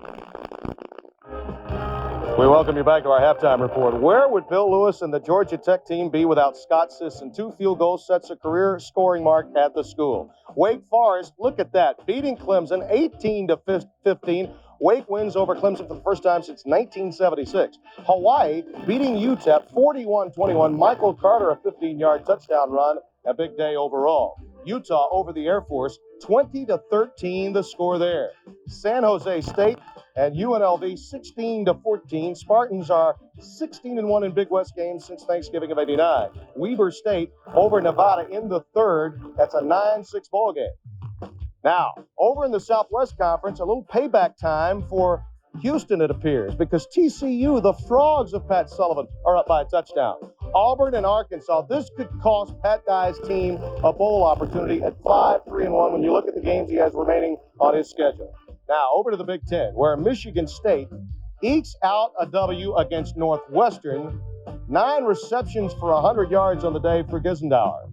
We welcome you back to our halftime report. Where would Bill Lewis and the Georgia Tech team be without Scott Sisson? 2 field goals sets a career scoring mark at the school. Wake Forest, look at that, beating Clemson 18-15. Wake wins over Clemson for the first time since 1976. Hawaii beating UTEP 41-21. Michael Carter, a 15-yard touchdown run. A big day overall. Utah over the Air Force, 20-13 the score there. San Jose State and UNLV 16-14. Spartans are 16-1 in Big West games since Thanksgiving of '89. Weber State over Nevada in the third. That's a 9-6 ball game. Now, over in the Southwest Conference, a little payback time for Houston, it appears, because TCU, the Frogs of Pat Sullivan, are up by a touchdown. Auburn and Arkansas, this could cost Pat Dye's team a bowl opportunity at 5-3-1 when you look at the games he has remaining on his schedule. Now, over to the Big Ten, where Michigan State ekes out a W against Northwestern. 9 receptions for 100 yards on the day for Gisendauer.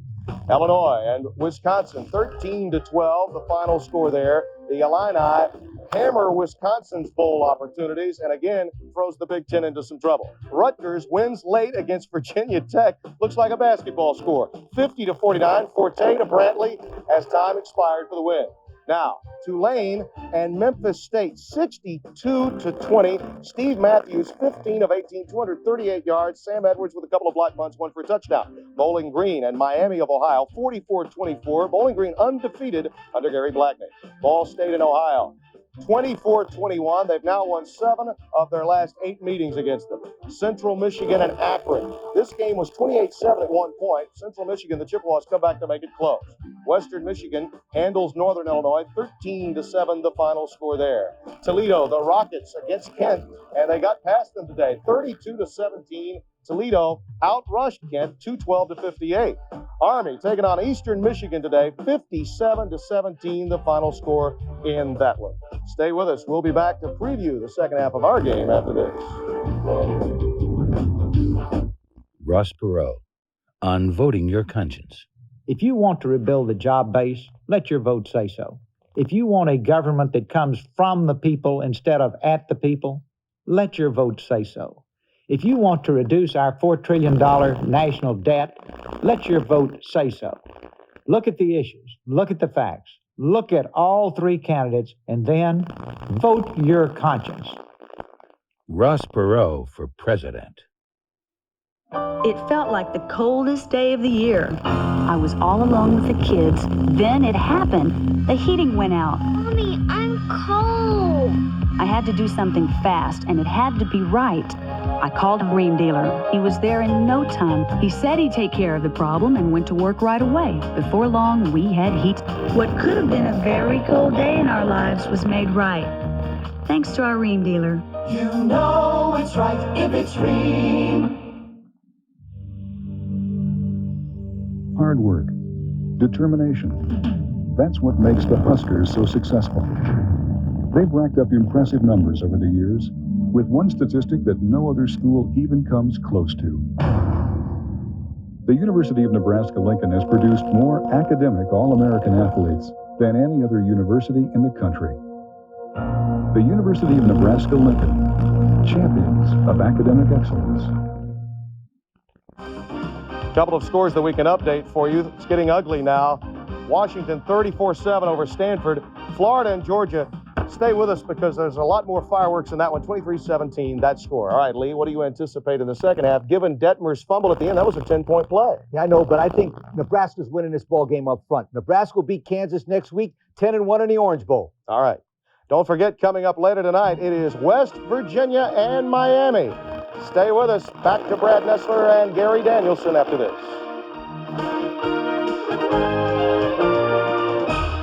Illinois and Wisconsin, 13-12, the final score there. The Illini hammer Wisconsin's bowl opportunities and again throws the Big Ten into some trouble. Rutgers wins late against Virginia Tech. Looks like a basketball score. 50-49. Forte to Brantley as time expired for the win. Now, Tulane and Memphis State, 62-20. Steve Matthews, 15 of 18, 238 yards. Sam Edwards with a couple of block punts, 1 for a touchdown. Bowling Green and Miami of Ohio, 44-24. Bowling Green undefeated under Gary Blackney. Ball State in Ohio, 24-21. They've now won 7 of their last 8 meetings against them. Central Michigan and Akron. This game was 28-7 at one point. Central Michigan, the Chippewas, come back to make it close. Western Michigan handles Northern Illinois, 13-7 the final score there. Toledo, the Rockets against Kent, and they got past them today, 32-17. Toledo outrushed Kent, 212-58. Army taking on Eastern Michigan today, 57-17 the final score in that one. Stay with us. We'll be back to preview the second half of our game after this. Ross Perot on voting your conscience. If you want to rebuild the job base, let your vote say so. If you want a government that comes from the people instead of at the people, let your vote say so. If you want to reduce our $4 trillion national debt, let your vote say so. Look at the issues. Look at the facts. Look at all 3 candidates, and then vote your conscience. Ross Perot for president. It felt like the coldest day of the year. I was all alone with the kids. Then it happened. The heating went out. Mommy, I'm cold. I had to do something fast, and it had to be right. I called a ream dealer. He was there in no time. He said he'd take care of the problem and went to work right away. Before long, we had heat. What could have been a very cold day in our lives was made right. Thanks to our ream dealer. You know it's right if it's Ream. Hard work, determination. That's what makes the Huskers so successful. They've racked up impressive numbers over the years, with one statistic that no other school even comes close to. The University of Nebraska-Lincoln has produced more academic All-American athletes than any other university in the country. The University of Nebraska-Lincoln, champions of academic excellence. Couple of scores that we can update for you. It's getting ugly now. Washington 34-7 over Stanford. Florida and Georgia. Stay with us because there's a lot more fireworks in that one. 23-17, that score. All right, Lee, what do you anticipate in the second half? Given Detmer's fumble at the end, that was a 10-point play. Yeah, I know, but I think Nebraska's winning this ball game up front. Nebraska will beat Kansas next week, 10-1 in the Orange Bowl. All right. Don't forget, coming up later tonight, it is West Virginia and Miami. Stay with us. Back to Brad Nessler and Gary Danielson after this.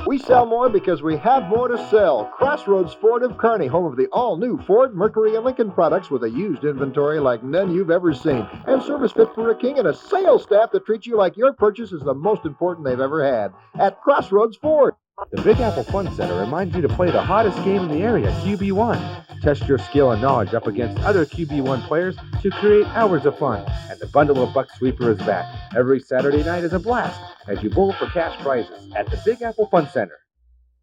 We sell more because we have more to sell. Crossroads Ford of Kearney, home of the all-new Ford, Mercury, and Lincoln products with a used inventory like none you've ever seen. And service fit for a king and a sales staff that treats you like your purchase is the most important they've ever had. At Crossroads Ford. The Big Apple Fun Center reminds you to play the hottest game in the area, QB1. Test your skill and knowledge up against other QB1 players to create hours of fun. And the Bundle of Bucks Sweeper is back. Every Saturday night is a blast as you bowl for cash prizes at the Big Apple Fun Center.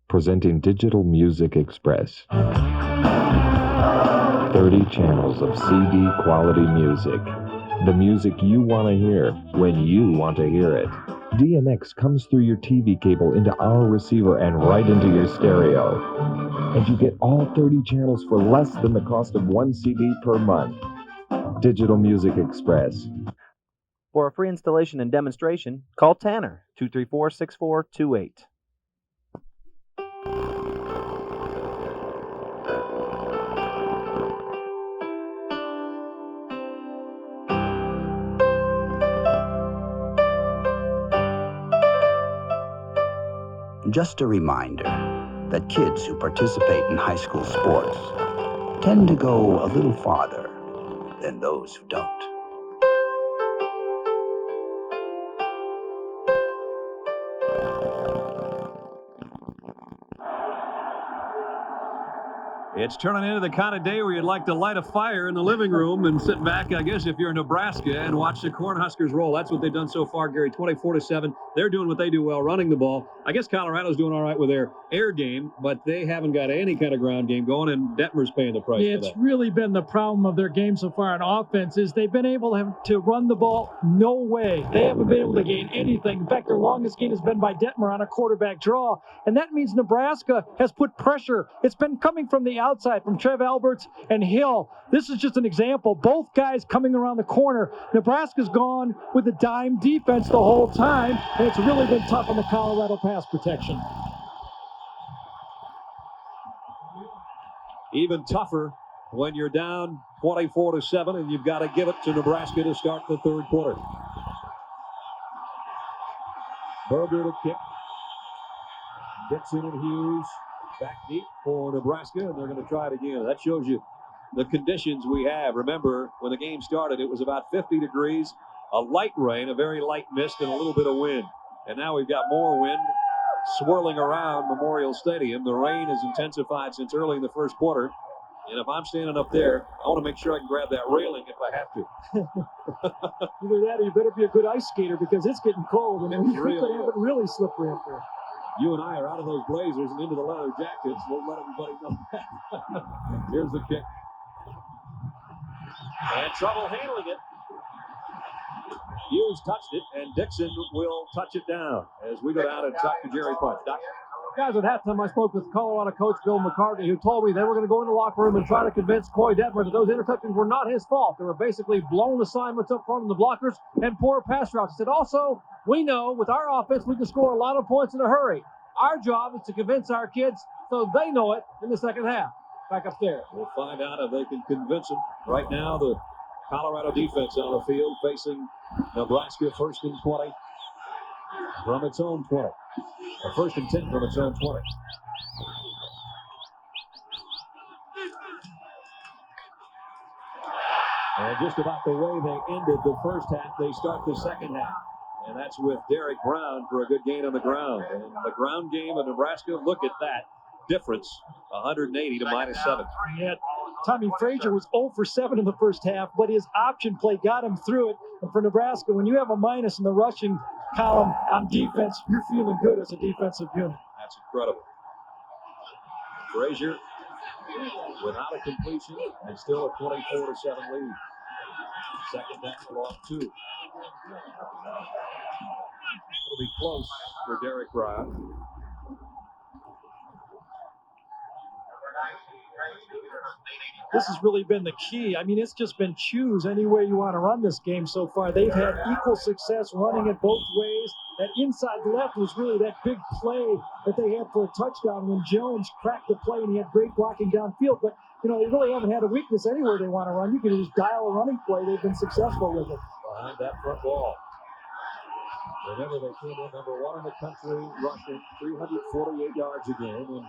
Presenting Digital Music Express. 30 channels of CD quality music. The music you want to hear when you want to hear it. DMX comes through your TV cable into our receiver and right into your stereo. And you get all 30 channels for less than the cost of one CD per month. Digital Music Express. For a free installation and demonstration, call Tanner, 234-6428. Just a reminder that kids who participate in high school sports tend to go a little farther than those who don't. It's turning into the kind of day where you'd like to light a fire in the living room and sit back, I guess, if you're in Nebraska, and watch the Cornhuskers roll. That's what they've done so far, Gary, 24-7. They're doing what they do well, running the ball. I guess Colorado's doing all right with their air game, but they haven't got any kind of ground game going, and Detmer's paying the price for that. It's really been the problem of their game so far on offense is they've been able to run the ball. No way. They haven't been able to gain anything. In fact, their longest gain has been by Detmer on a quarterback draw, and that means Nebraska has put pressure. It's been coming from the outside, from Trev Alberts and Hill. This is just an example. Both guys coming around the corner. Nebraska's gone with a dime defense the whole time, and it's really been tough on the Colorado pass protection. Even tougher when you're down 24-7 and you've got to give it to Nebraska to start the third quarter. Berger to kick. Dixon and Hughes back deep for Nebraska, and they're going to try it again. That shows you the conditions we have. Remember, when the game started, it was about 50 degrees, a light rain, a very light mist, and a little bit of wind. And now we've got more wind swirling around Memorial Stadium. The rain has intensified since early in the first quarter. And if I'm standing up there, I want to make sure I can grab that railing if I have to. Either that or you better be a good ice skater because it's getting cold and we really could have it really slippery up there. You and I are out of those blazers and into the leather jackets. We'll let everybody know that. Here's the kick. And trouble handling it. Hughes touched it, and Dixon will touch it down as we go down and talk to Jerry Punch. Doc? Guys, at halftime, I spoke with Colorado coach Bill McCartney, who told me they were going to go in the locker room and try to convince Coy Detmer that those interceptions were not his fault. They were basically blown assignments up front of the blockers and poor pass routes. He said, also, we know with our offense we can score a lot of points in a hurry. Our job is to convince our kids so they know it in the second half. Back upstairs. We'll find out if they can convince them. Right now, the Colorado defense on the field facing Nebraska 1st and 20 from its own 20. Or 1st and 10 from its own 20. And just about the way they ended the first half, they start the second half. And that's with Derek Brown for a good gain on the ground. And the ground game of Nebraska, look at that difference, 180 to -7. Yeah, Tommy Frazier was 0 for 7 in the first half, but his option play got him through it. And for Nebraska, when you have a minus in the rushing column on defense, you're feeling good as a defensive unit. That's incredible. Frazier without a completion and still a 24-7 lead. Second down, long 2. It'll be close for Derek Brown. This has really been the key. I mean, it's just been choose any way you want to run this game so far. They've had equal success running it both ways. That inside left was really that big play that they had for a touchdown when Jones cracked the play and he had great blocking downfield. But they really haven't had a weakness anywhere they want to run. You can just dial a running play. They've been successful with it. Behind that front wall. Remember, they came in number 1 in the country, rushing 348 yards a game, and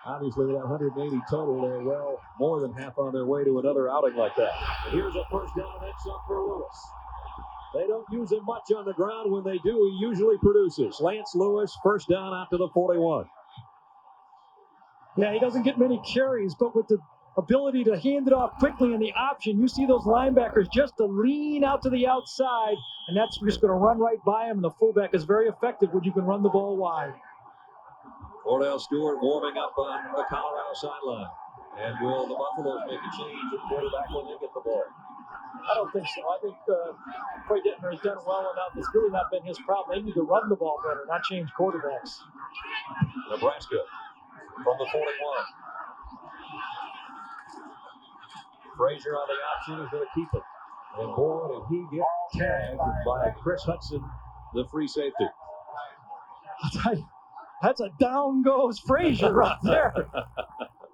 obviously with 180 total, they're well more than half on their way to another outing like that. And here's a first down and then some for Lewis. They don't use him much on the ground. When they do, he usually produces. Lance Lewis, first down out to the 41. Yeah, he doesn't get many carries, but with the ability to hand it off quickly in the option, you see those linebackers just to lean out to the outside, and that's just going to run right by him. And the fullback is very effective when you can run the ball wide. Cordell Stewart warming up on the Colorado sideline. And will the Buffaloes make a change at quarterback when they get the ball? I don't think so. I think Troy Detmer has done well enough. It's really not been his problem. They need to run the ball better, not change quarterbacks. Nebraska from the 41. Frazier on the option is going to keep it. And boy, did he get tagged by Chris Hudson, the free safety. That's a down goes Frazier right there.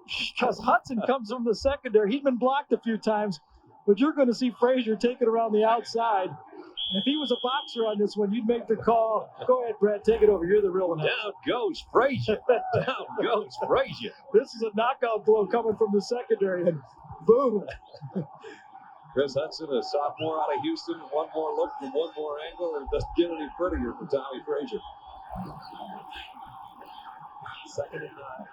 Because Hudson comes from the secondary. He's been blocked a few times, but you're going to see Frazier take it around the outside. And if he was a boxer on this one, you'd make the call. Go ahead, Brad, take it over. You're the real one. Down goes Frazier. Down goes Frazier. This is a knockout blow coming from the secondary, and boom. Chris Hudson, a sophomore out of Houston, one more look from one more angle, and it doesn't get any prettier for Tommy Frazier. Second and 9.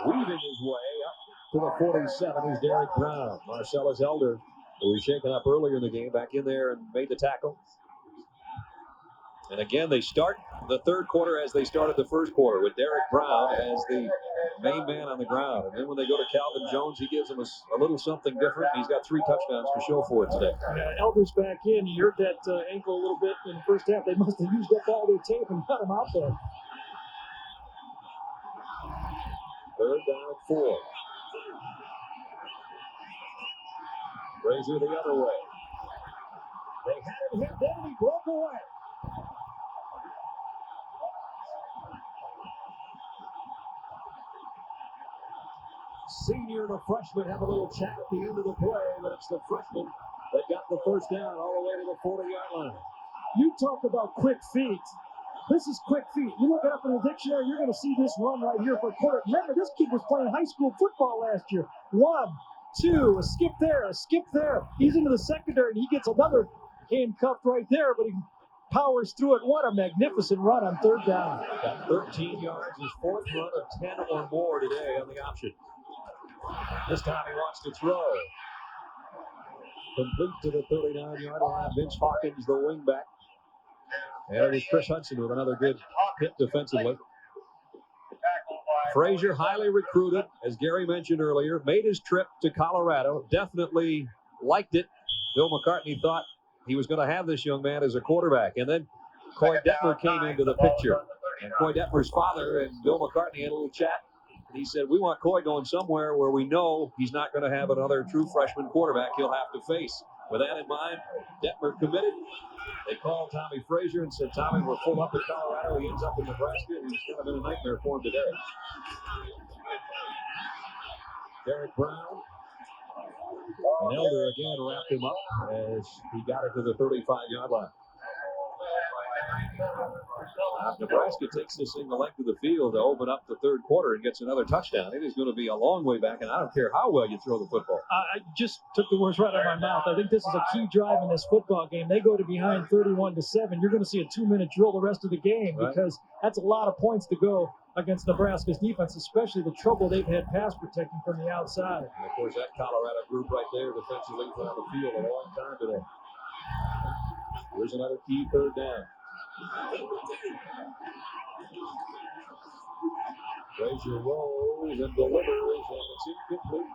Weaving his way up to the 47 is Derek Brown. Marcellus Elder, who was shaken up earlier in the game, back in there and made the tackle. And again, they start the third quarter as they started the first quarter, with Derek Brown as the main man on the ground. And then when they go to Calvin Jones, he gives them a little something different. He's got 3 touchdowns to show for it today. Yeah, Elder's back in. You heard that ankle a little bit in the first half. They must have used up all their tape and got him out there. Third down, 4. Frazier the other way. They had him hit, then he broke away. Senior and the freshman have a little chat at the end of the play, but it's the freshman that got the first down all the way to the 40-yard line. You talk about quick feet. This is quick feet. You look it up in the dictionary, you're going to see this run right here for a quarter. Remember, this kid was playing high school football last year. 1, 2, a skip there, a skip there. He's into the secondary, and he gets another handcuffed right there, but he powers through it. What a magnificent run on third down. Got 13 yards, his 4th run of 10 or more today on the option. This time he wants to throw. Complete to the 39-yard line. Vince Hawkins, the wingback. And it was Chris Hudson with another good hit defensively. Frazier, highly recruited, as Gary mentioned earlier, made his trip to Colorado. Definitely liked it. Bill McCartney thought he was going to have this young man as a quarterback. And then Coy Detmer came into the picture. And Coy Detmer's father and Bill McCartney had a little chat. And he said, we want Coy going somewhere where we know he's not going to have another true freshman quarterback he'll have to face. With that in mind, Detmer committed. They called Tommy Frazier and said, Tommy, we're full up in Colorado. He ends up in Nebraska, and he's kind of been a nightmare for him today. Derek Brown. And Elder again wrapped him up as he got it to the 35-yard line. Nebraska takes this thing the length of the field to open up the third quarter and gets another touchdown. It is going to be a long way back, and I don't care how well you throw the football. I just took the words right out of my mouth. I think this is a key drive in this football game. They go to behind 31-7. You're going to see a 2-minute drill the rest of the game, right? Because that's a lot of points to go against Nebraska's defense, especially the trouble they've had pass protecting from the outside. And of course, that Colorado group right there defensively on the field a long time today. Here's another key third down. Frazier rolls and delivers, and it's incomplete.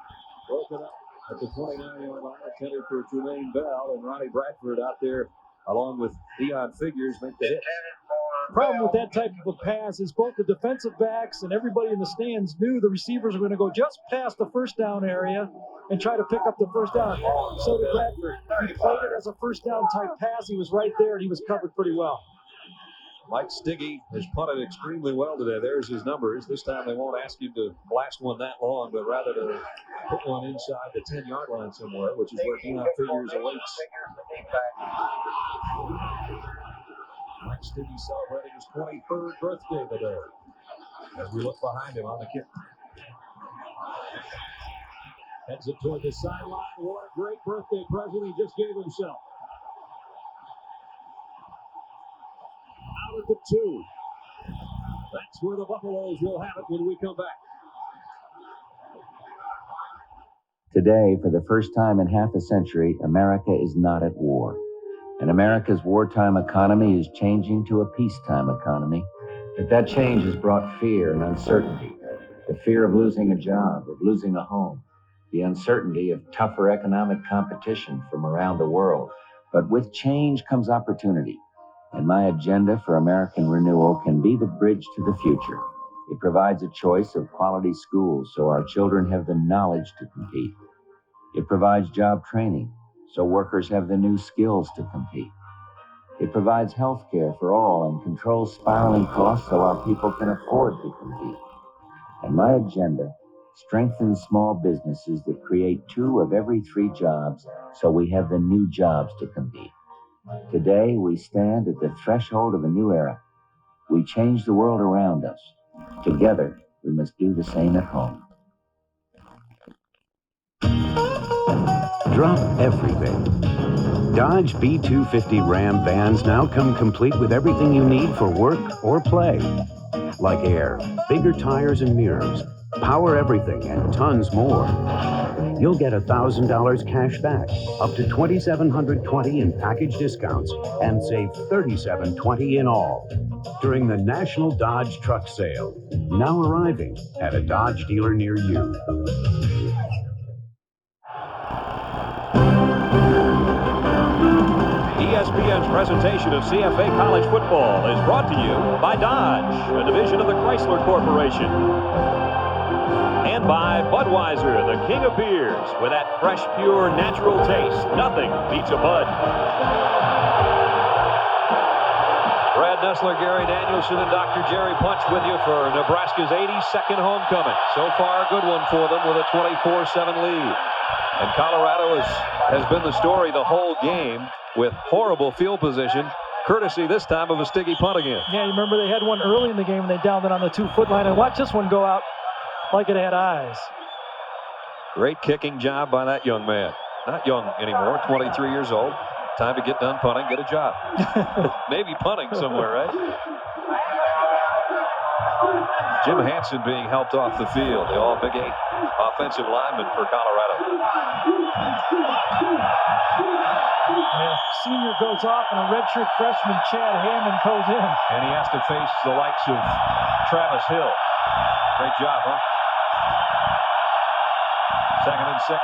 Broken up at the 29-yard line, intended for Tremaine Bell, and Ronnie Bradford out there along with Dion Figures make the hit. Problem with that type of a pass is both the defensive backs and everybody in the stands knew the receivers were going to go just past the first down area and try to pick up the first down. So did Bradford. He played it as a first down type pass. He was right there, and he was covered pretty well. Mike Stiggy has punted extremely well today. There's his numbers. This time they won't ask him to blast one that long, but rather to put one inside the 10-yard line somewhere, which is where Dion Figures awaits. Mike Stiggy celebrating his 23rd birthday today. As we look behind him on the kick. Heads it toward the sideline. What a great birthday present he just gave himself. Out at the 2. That's where the Buffaloes will have it when we come back. Today, for the first time in half a century, America is not at war. And America's wartime economy is changing to a peacetime economy. But that change has brought fear and uncertainty. The fear of losing a job, of losing a home. The uncertainty of tougher economic competition from around the world. But with change comes opportunity. And my agenda for American renewal can be the bridge to the future. It provides a choice of quality schools so our children have the knowledge to compete. It provides job training so workers have the new skills to compete. It provides health care for all and controls spiraling costs so our people can afford to compete. And my agenda strengthens small businesses that create 2 of every 3 jobs so we have the new jobs to compete. Today, we stand at the threshold of a new era. We change the world around us. Together, we must do the same at home. Drop everything. Dodge B250 Ram vans now come complete with everything you need for work or play. Like air, bigger tires and mirrors, power everything, and tons more. You'll get $1,000 cash back, up to $2,720 in package discounts, and save $3,720 in all during the National Dodge Truck Sale, now arriving at a Dodge dealer near you. ESPN's presentation of CFA college football is brought to you by Dodge, a division of the Chrysler Corporation. And by Budweiser, the king of beers, with that fresh, pure, natural taste. Nothing beats a Bud. Brad Nessler, Gary Danielson, and Dr. Jerry Punch with you for Nebraska's 82nd homecoming. So far, a good one for them with a 24-7 lead. And Colorado has been the story the whole game with horrible field position, courtesy this time of a Stiggy punt again. Yeah, you remember they had one early in the game and they downed it on the 2-foot line. And watch this one go out like it had eyes. Great kicking job by that young man. Not young anymore, 23 years old. Time to get done punting, get a job. Maybe punting somewhere, right? Jim Hansen being helped off the field. The all Big 8 offensive lineman for Colorado. Yeah, senior goes off and a redshirt freshman, Chad Hammond, goes in. And he has to face the likes of Travis Hill. Great job, huh? 2nd and 6.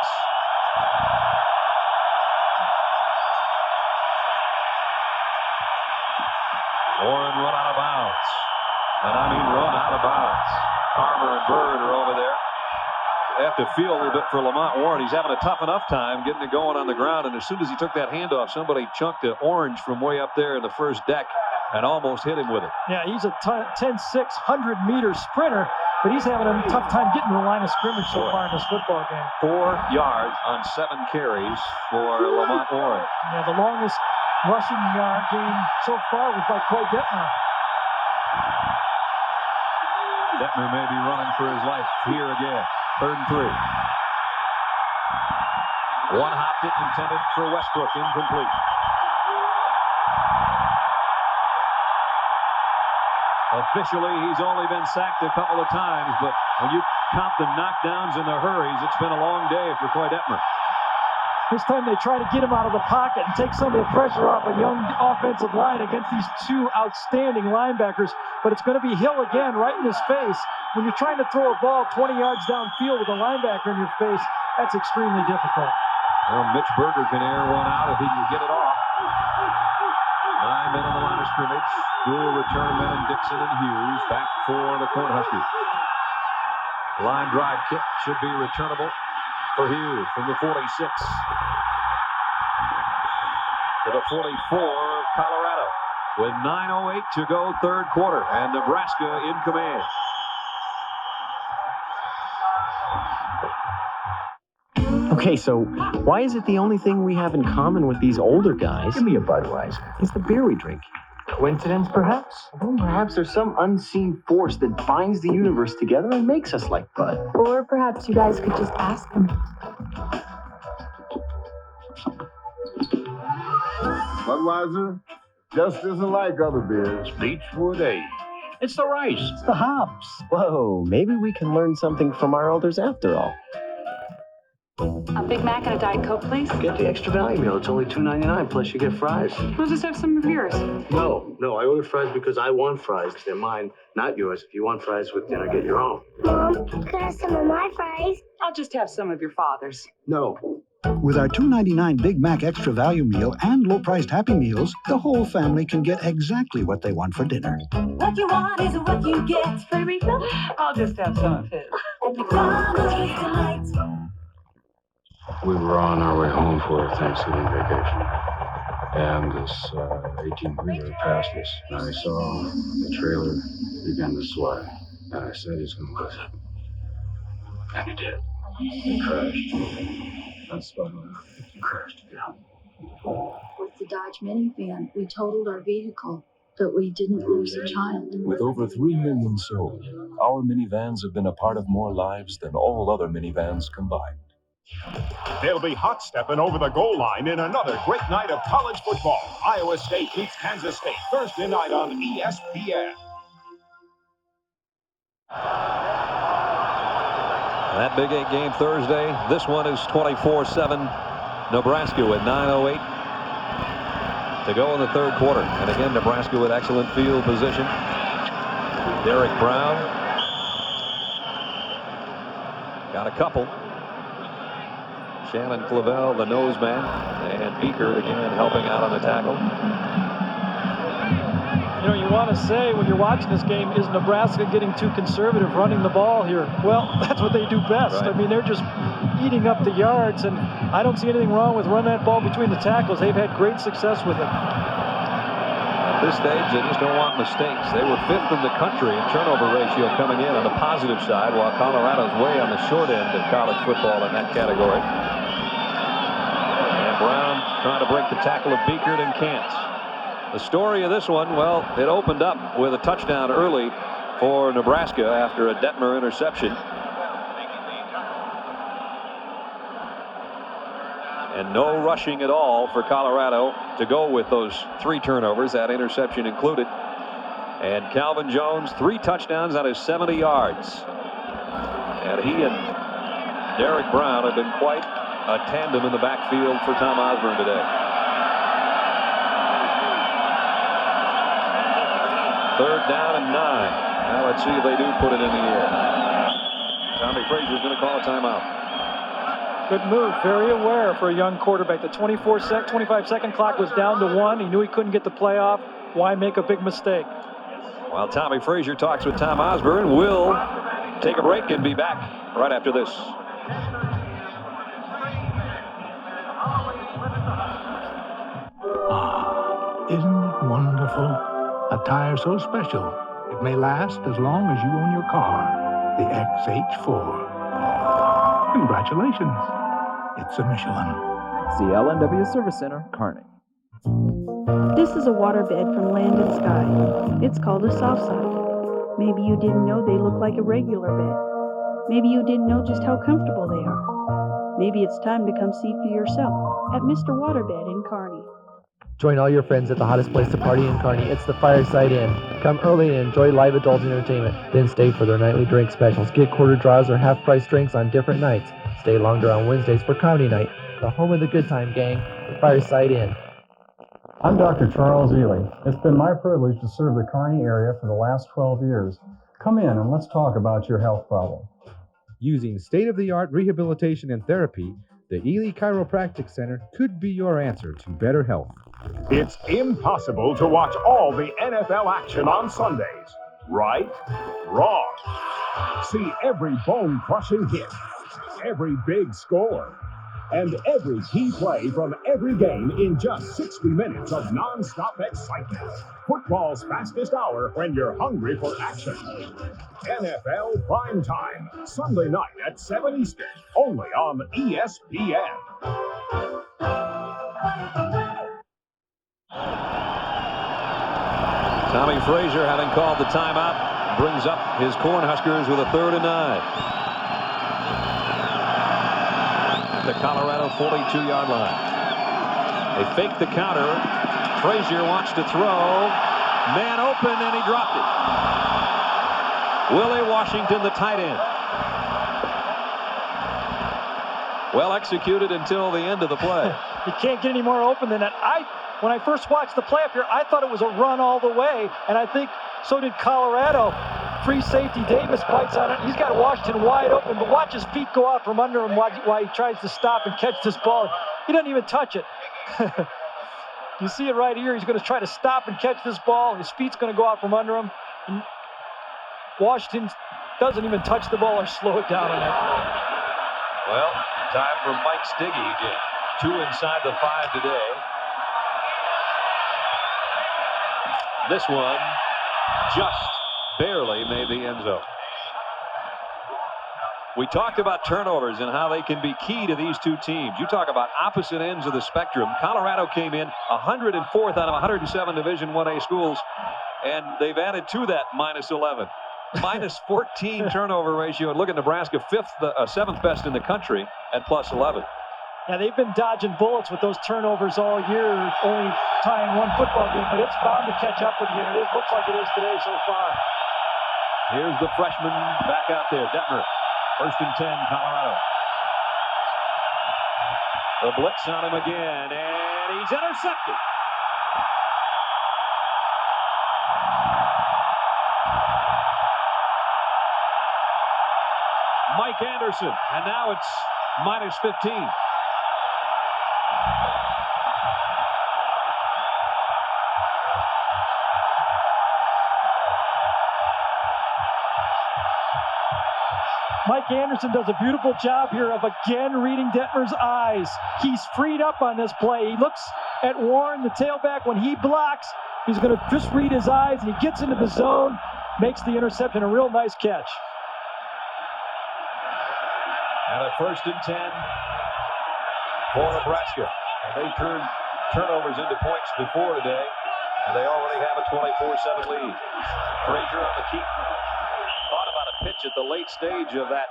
Warren run out of bounds. And I mean run out of bounds. Carver and Bird are over there. They have to feel a little bit for Lamont Warren. He's having a tough enough time getting it going on the ground. And as soon as he took that handoff, somebody chunked an orange from way up there in the first deck and almost hit him with it. Yeah, he's a 10-6, 100-meter sprinter, but he's having a tough time getting to the line of scrimmage so far in this football game. 4 yards on 7 carries for Lamont Warren. Yeah, the longest rushing game so far was by Clay Detmer. Detmer may be running for his life here again. 3rd and 3. One hopped it intended for Westbrook, incomplete. Officially, he's only been sacked a couple of times, but when you count the knockdowns and the hurries, it's been a long day for Clay Detmer. This time they try to get him out of the pocket and take some of the pressure off a young offensive line against these 2 outstanding linebackers. But it's going to be Hill again right in his face. When you're trying to throw a ball 20 yards downfield with a linebacker in your face, that's extremely difficult. Well, Mitch Berger can air one out if he can get it off. 9 men on the line of scrimmage. Dual return men in Dixon and Hughes. Back for the Cornhuskers. Line drive kick should be returnable for Hughes from the 46 to the 44 of Colorado. with 9:08 to go, third quarter, and Nebraska in command. Okay, so why is it the only thing we have in common with these older guys? Give me a Budweiser. Is the beer we drink. Coincidence, perhaps? Well, perhaps there's some unseen force that binds the universe together and makes us like Bud. Or perhaps you guys could just ask them. Budweiser just isn't like other beers. Beechwood Age. It's the rice. It's the hops. Whoa, maybe we can learn something from our elders after all. A Big Mac and a Diet Coke, please. Get the extra value meal. It's only $2.99, plus you get fries. We'll just have some of yours. No, I ordered fries because I want fries. They're mine, not yours. If you want fries with dinner, get your own. Mom, could I have some of my fries? I'll just have some of your father's. No. With our $2.99 Big Mac Extra Value Meal and low-priced Happy Meals, the whole family can get exactly what they want for dinner. What you want is what you get. For a refill? I'll just have some of his. McDonald's tonight. We were on our way home for a Thanksgiving vacation, and this 18-wheeler passed us, and I saw the trailer begin to sway, and I said, he's going to lose it. And he did. It crashed. That's spun around. It crashed again. With the Dodge minivan, we totaled our vehicle, but we didn't lose a child. With over 3 million sold, our minivans have been a part of more lives than all other minivans combined. They'll be hot stepping over the goal line in another great night of college football. Iowa State beats Kansas State Thursday night on ESPN. That Big 8 game Thursday. This one is 24-7. Nebraska with 9:08 to go in the third quarter. And again, Nebraska with excellent field position. Derek Brown got a couple. Shannon Clavel, the nose man, and Beeker again helping out on the tackle. You know, you want to say when you're watching this game, is Nebraska getting too conservative running the ball here? Well, that's what they do best. Right. I mean, they're just eating up the yards, and I don't see anything wrong with running that ball between the tackles. They've had great success with it. At this stage, they just don't want mistakes. They were 5th in the country in turnover ratio coming in on the positive side, while Colorado's way on the short end of college football in that category. And Brown trying to break the tackle of Beeker and can't. The story of this one, well, it opened up with a touchdown early for Nebraska after a Detmer interception. And no rushing at all for Colorado to go with those 3 turnovers, that interception included. And Calvin Jones, 3 touchdowns on his 70 yards. And he and Derek Brown have been quite a tandem in the backfield for Tom Osborne today. Third down and 9. Now let's see if they do put it in the air. Tommy Frazier's going to call a timeout. Good move. Very aware for a young quarterback. The 25-second clock was down to 1. He knew he couldn't get the play off. Why make a big mistake? While Tommy Frazier talks with Tom Osborne, we'll take a break and be back right after this. Isn't it wonderful? A tire so special, it may last as long as you own your car. The XH4. Congratulations. It's a Michelin. See LNW Service Center, Kearney. This is a waterbed from Land and Sky. It's called a soft side. Maybe you didn't know they look like a regular bed. Maybe you didn't know just how comfortable they are. Maybe it's time to come see for yourself at Mr. Waterbed in Kearney. Join all your friends at the hottest place to party in Kearney. It's the Fireside Inn. Come early and enjoy live adult entertainment. Then stay for their nightly drink specials. Get quarter draws or half-price drinks on different nights. Stay longer on Wednesdays for comedy night. The home of the good time, gang. The Fireside Inn. I'm Dr. Charles Ely. It's been my privilege to serve the Kearney area for the last 12 years. Come in and let's talk about your health problem. Using state-of-the-art rehabilitation and therapy, the Ely Chiropractic Center could be your answer to better health. It's impossible to watch all the NFL action on Sundays. Right? Wrong. See every bone-crushing hit, every big score, and every key play from every game in just 60 minutes of non-stop excitement. Football's fastest hour when you're hungry for action. NFL Prime Time, Sunday night at 7 Eastern, only on ESPN. Tommy Frazier, having called the timeout, brings up his Cornhuskers with a 3rd and 9. At the Colorado 42-yard line. They fake the counter. Frazier wants to throw. Man open, and he dropped it. Willie Washington, the tight end. Well executed until the end of the play. You can't get any more open than that. When I first watched the play up here, I thought it was a run all the way, and I think so did Colorado. Free safety Davis bites on it. He's got Washington wide open, but watch his feet go out from under him while he tries to stop and catch this ball. He doesn't even touch it. You see it right here. He's going to try to stop and catch this ball. His feet's going to go out from under him. And Washington doesn't even touch the ball or slow it down on that. Well, time for Mike Stiggy again. 2 inside the 5 today. This one just barely made the end zone. We talked about turnovers and how they can be key to these two teams. You talk about opposite ends of the spectrum. Colorado came in 104th out of 107 Division 1A schools, and they've added to that minus 11. Minus 14 turnover ratio. And look at Nebraska, 7th best in the country at plus 11. Yeah, they've been dodging bullets with those turnovers all year, only tying one football game, but it's bound to catch up with you. It looks like it is today so far. Here's the freshman back out there, Detmer. 1st and 10, Colorado. The blitz on him again, and he's intercepted. Mike Anderson, and now it's minus 15. Mike Anderson does a beautiful job here of again reading Detmer's eyes. He's freed up on this play. He looks at Warren, the tailback. When he blocks, he's going to just read his eyes, and he gets into the zone, makes the interception, a real nice catch. And a 1st and 10 for Nebraska. And they turned turnovers into points before today, and they already have a 24-7 lead. Frazier on the keep. Thought about a pitch at the late stage of that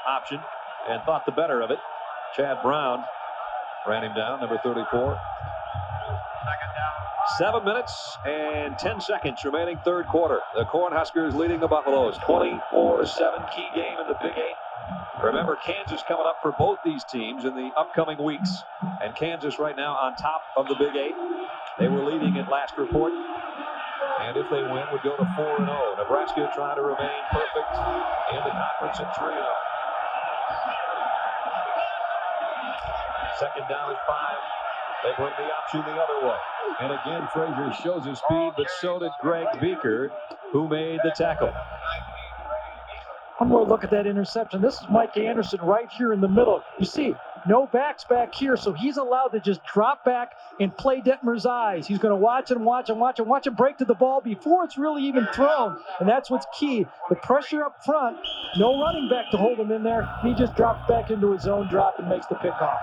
option and thought the better of it. Chad Brown ran him down, number 34. 7 minutes and 10 seconds remaining, 3rd quarter. The Cornhuskers leading the Buffaloes 24-7. Key game in the Big 8. Remember, Kansas coming up for both these teams in the upcoming weeks. And Kansas right now on top of the Big 8. They were leading at last report. And if they win, would go to 4-0. Nebraska trying to remain perfect in the conference at 3-0. 2nd down and 5. They bring the option the other way. And again, Frazier shows his speed, but so did Greg Beaker, who made the tackle. One more look at that interception. This is Mike Anderson right here in the middle. You see, no backs back here, so he's allowed to just drop back and play Detmer's eyes. He's going to watch and watch and watch and watch him break to the ball before it's really even thrown. And that's what's key. The pressure up front, no running back to hold him in there. He just drops back into his own drop and makes the pickoff.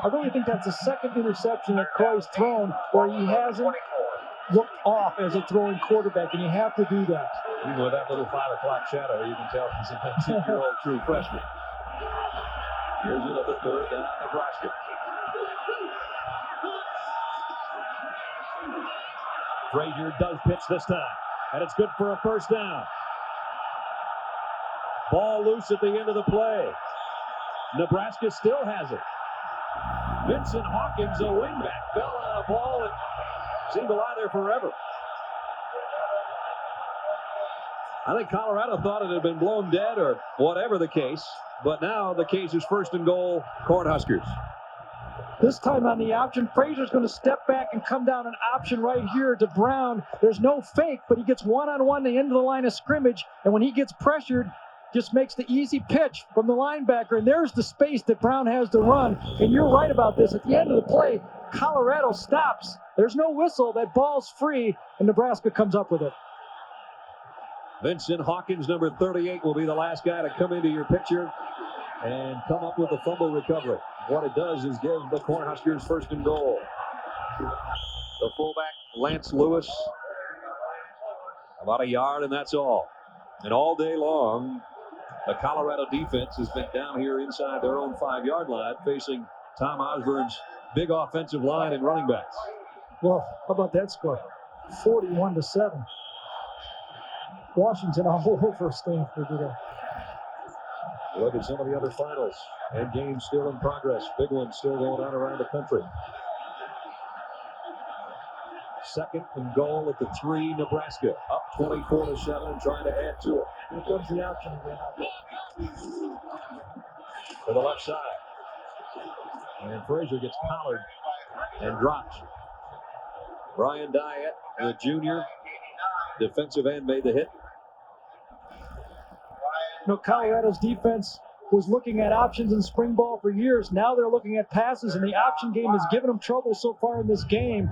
I really think that's the 2nd interception that Coy's thrown where he hasn't looked off as a throwing quarterback, and you have to do that. Even with that little 5 o'clock shadow, you can tell he's a 19-year-old true freshman. Here's another 3rd down, Nebraska. Frazier does pitch this time, and it's good for a 1st down. Ball loose at the end of the play. Nebraska still has it. Vincent Hawkins, a wingback, fell on a ball that seemed to lie there forever. I think Colorado thought it had been blown dead or whatever the case, but now the case is 1st and goal, Cornhuskers. This time on the option, Frazier's going to step back and come down an option right here to Brown. There's no fake, but he gets one-on-one to the end of the line of scrimmage, and when he gets pressured, just makes the easy pitch from the linebacker, and there's the space that Brown has to run. And you're right about this. At the end of the play, Colorado stops. There's no whistle. That ball's free, and Nebraska comes up with it. Vincent Hawkins, number 38, will be the last guy to come into your picture and come up with a fumble recovery. What it does is give the Cornhuskers first and goal. The fullback, Lance Lewis, about a yard, and that's all. And all day long, the Colorado defense has been down here inside their own 5-yard line, facing Tom Osborne's big offensive line and running backs. Well, how about that score? 41-7. Washington all over Stanford today. Look at some of the other finals and games still in progress. Big ones still going on around the country. Second and goal at the 3, Nebraska. Up 24-7, trying to add to it. Here comes the option again. To the left side. And Frazier gets collared and dropped. Brian Diet, the junior defensive end, made the hit. You know, Colorado's defense was looking at options in spring ball for years. Now they're looking at passes, and the option game has given them trouble so far in this game.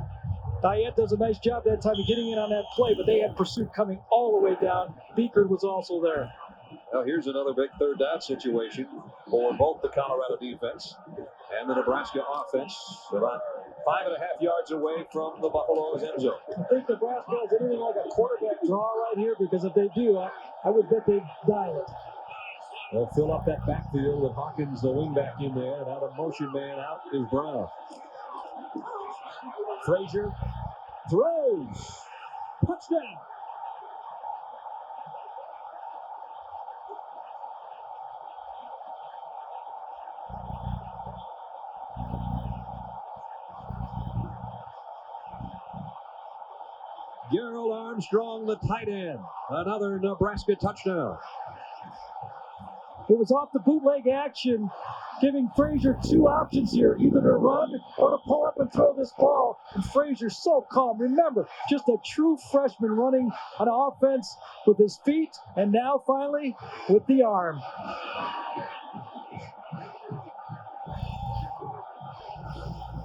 Diet does a nice job that time of getting in on that play, but they had pursuit coming all the way down. Beaker was also there. Well, here's another big third down situation for both the Colorado defense and the Nebraska offense. About 5.5 yards away from the Buffaloes' end zone. I think Nebraska has anything like a quarterback draw right here, because if they do, I would bet they'd dial it. They'll fill up that backfield with Hawkins, the wingback, in there. Now the motion man out is Brown. Frazier throws. Touchdown. Gerald Armstrong, the tight end. Another Nebraska touchdown. It was off the bootleg action, giving Frazier 2 options here, either to run or to pull up and throw this ball. And Frazier's so calm. Remember, just a true freshman running on offense with his feet, and now finally with the arm.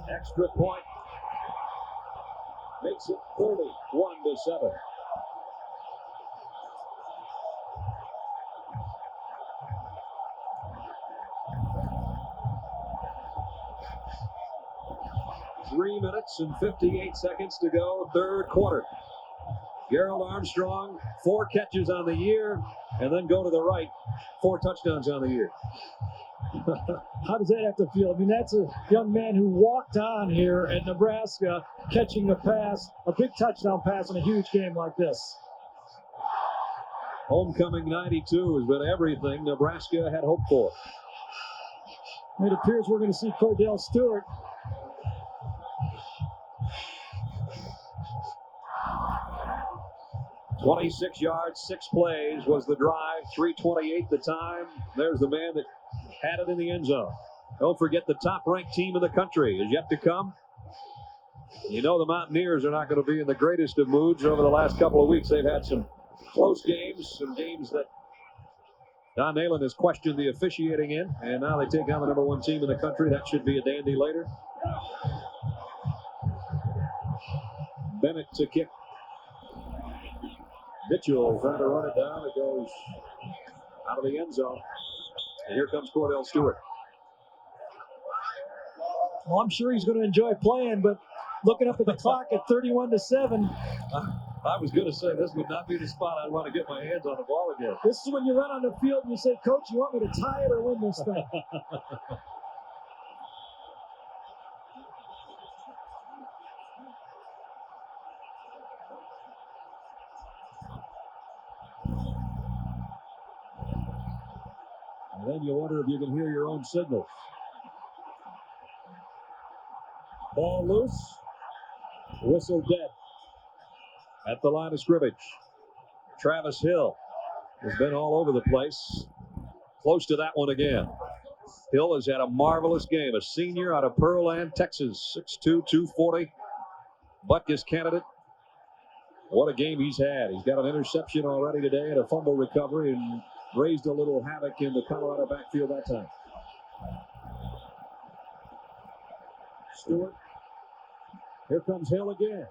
Extra point. Makes it 31-7. Three minutes and 58 seconds to go, third quarter. Gerald Armstrong, 4 catches on the year, and then go to the right, 4 touchdowns on the year. How does that have to feel? I mean, that's a young man who walked on here at Nebraska, catching a pass, a big touchdown pass in a huge game like this. Homecoming 92 has been everything Nebraska had hoped for. It appears we're going to see Cordell Stewart. "26 yards, 6 plays was the drive, 3:28 the time. There's the man that had it in the end zone. Don't forget the top-ranked team in the country is yet to come. You know the Mountaineers are not going to be in the greatest of moods over the last couple of weeks. They've had some close games, some games that Don Nalen has questioned the officiating in, and now they take on the number 1 team in the country. That should be a dandy later. Bennett to kick. Mitchell trying to run it down. It goes out of the end zone. And here comes Cordell Stewart. Well, I'm sure he's going to enjoy playing, but looking up at the clock at 31-7. I was going to say this would not be the spot I'd want to get my hands on the ball again. This is when you run on the field and you say, "Coach, you want me to tie it or win this thing?" And then you wonder if you can hear your own signals. Ball loose. Whistle dead. At the line of scrimmage. Travis Hill has been all over the place. Close to that one again. Hill has had a marvelous game. A senior out of Pearland, Texas. 6'2", 240. Butkus candidate. What a game he's had. He's got an interception already today and a fumble recovery. And raised a little havoc in the Colorado backfield that time. Stewart. Here comes Hill again.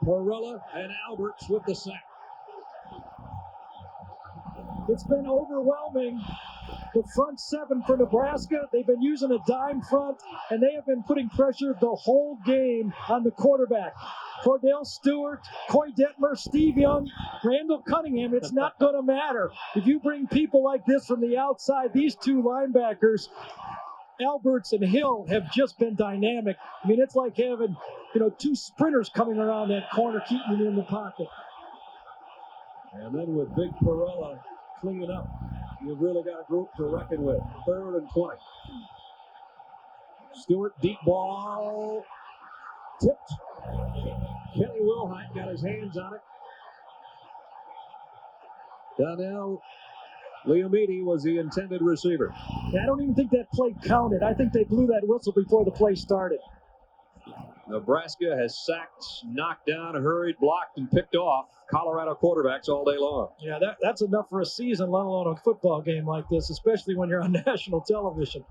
Perella and Alberts with the sack. It's been overwhelming. The front seven for Nebraska, they've been using a dime front, and they have been putting pressure the whole game on the quarterback. Cordell Stewart, Coy Detmer, Steve Young, Randall Cunningham, it's not going to matter. If you bring people like this from the outside, these two linebackers, Alberts and Hill, have just been dynamic. I mean, it's like having, two sprinters coming around that corner, keeping them in the pocket. And then with Big Perella cleaning up, you've really got a group to reckon with. 3rd and 20. Stewart, deep ball, tipped. Kelly Wilhite got his hands on it. Donnell Leomiti was the intended receiver. I don't even think that play counted. I think they blew that whistle before the play started. Nebraska has sacked, knocked down, hurried, blocked, and picked off Colorado quarterbacks all day long. Yeah, that's enough for a season, let alone a football game like this, especially when you're on national television.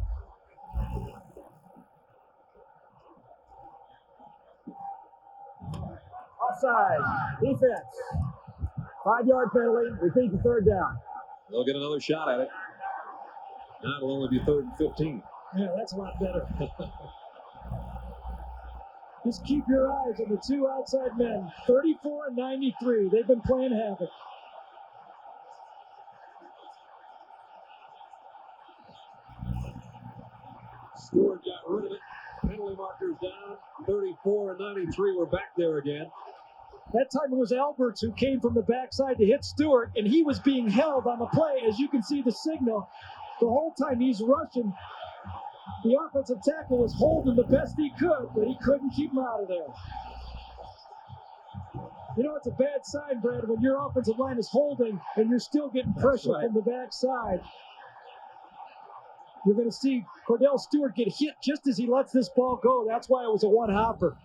Offside. Defense. 5-yard penalty. Repeat the 3rd down. They'll get another shot at it. Now it'll only be 3rd and 15. Yeah, that's a lot better. Just keep your eyes on the two outside men. 34 and 93. They've been playing havoc. Stewart got rid of it. Penalty markers down. 34 and 93. We're back there again. That time it was Alberts who came from the backside to hit Stewart, and he was being held on the play. As you can see the signal, the whole time he's rushing. The offensive tackle was holding the best he could, but he couldn't keep him out of there. It's a bad sign, Brad, when your offensive line is holding and you're still getting pressure from the backside. You're going to see Cordell Stewart get hit just as he lets this ball go. That's why it was a one-hopper.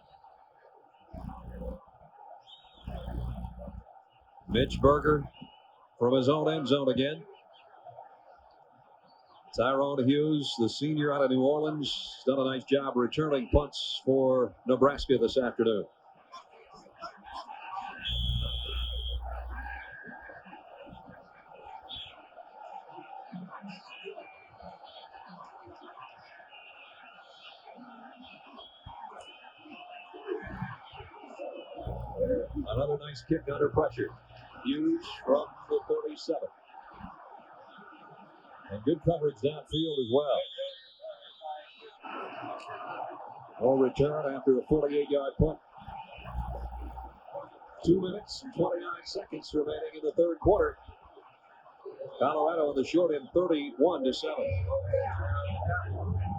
Mitch Berger from his own end zone again. Tyrone Hughes, the senior out of New Orleans, has done a nice job returning punts for Nebraska this afternoon. Another nice kick under pressure. Hughes from the 37. And good coverage downfield as well. No return after a 48-yard punt. 2 minutes and 29 seconds remaining in the 3rd quarter. Colorado in the short end, 31-7.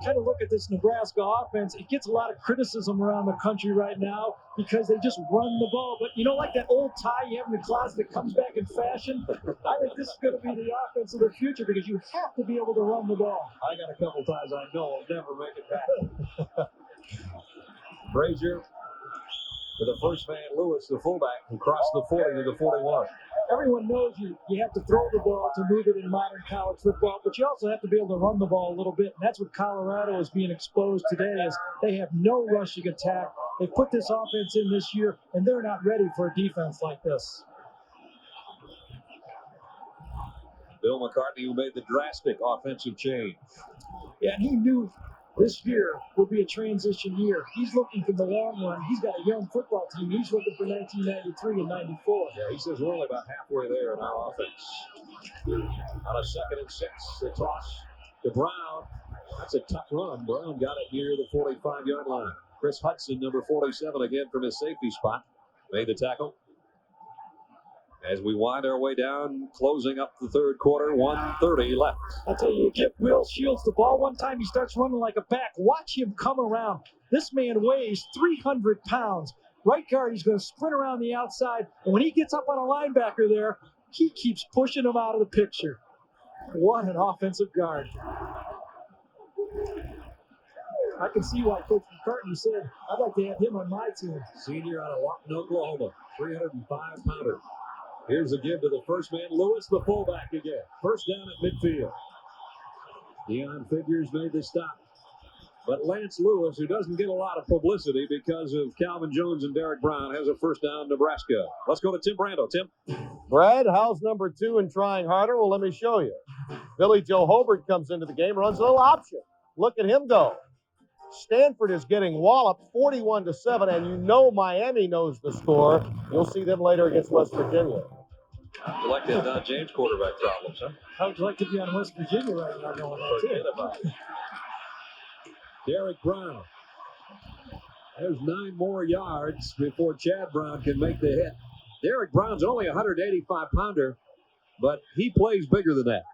Kind of look at this Nebraska offense. It gets a lot of criticism around the country right now because they just run the ball. But like that old tie you have in the closet that comes back in fashion? I think this is going to be the offense of the future because you have to be able to run the ball. I got a couple ties I know will never make it back. Brazier to the first man, Lewis, the fullback, who crossed the 40 to the 41. Everyone knows you have to throw the ball to move it in modern college football, but you also have to be able to run the ball a little bit. And that's what Colorado is being exposed today is they have no rushing attack. They put this offense in this year, and they're not ready for a defense like this. Bill McCartney, who made the drastic offensive change. Yeah, and he knew this year would be a transition year. He's looking for the long run. He's got a young football team. He's looking for 1993 and 94. Yeah, he says we're only about halfway there in our offense. On a 2nd and 6, the toss to Brown. That's a tough run. Brown got it near the 45-yard line. Chris Hudson, number 47, again from his safety spot, made the tackle. As we wind our way down, closing up the 3rd quarter, 1:30 left. I'll tell you give Will Shields the ball one time, he starts running like a back. Watch him come around. This man weighs 300 pounds. Right guard, he's going to sprint around the outside. And when he gets up on a linebacker there, he keeps pushing him out of the picture. What an offensive guard. I can see why Coach McCartney said, I'd like to have him on my team. Senior out of Lawton, Oklahoma, 305-pounder. Here's a give to the first man, Lewis, the fullback again. First down at midfield. Deion Figures made the stop. But Lance Lewis, who doesn't get a lot of publicity because of Calvin Jones and Derek Brown, has a first down, Nebraska. Let's go to Tim Brando. Tim. Brad, how's number 2 and trying harder? Well, let me show you. Billy Joe Hobart comes into the game, runs a little option. Look at him go. Stanford is getting walloped 41-7, and you know Miami knows the score. You'll see them later against West Virginia. You like that Don James quarterback problems, huh? How would you like to be on West Virginia right now going that Forget about it. Derek Brown. There's 9 more yards before Chad Brown can make the hit. Derek Brown's only a 185-pounder, but he plays bigger than that.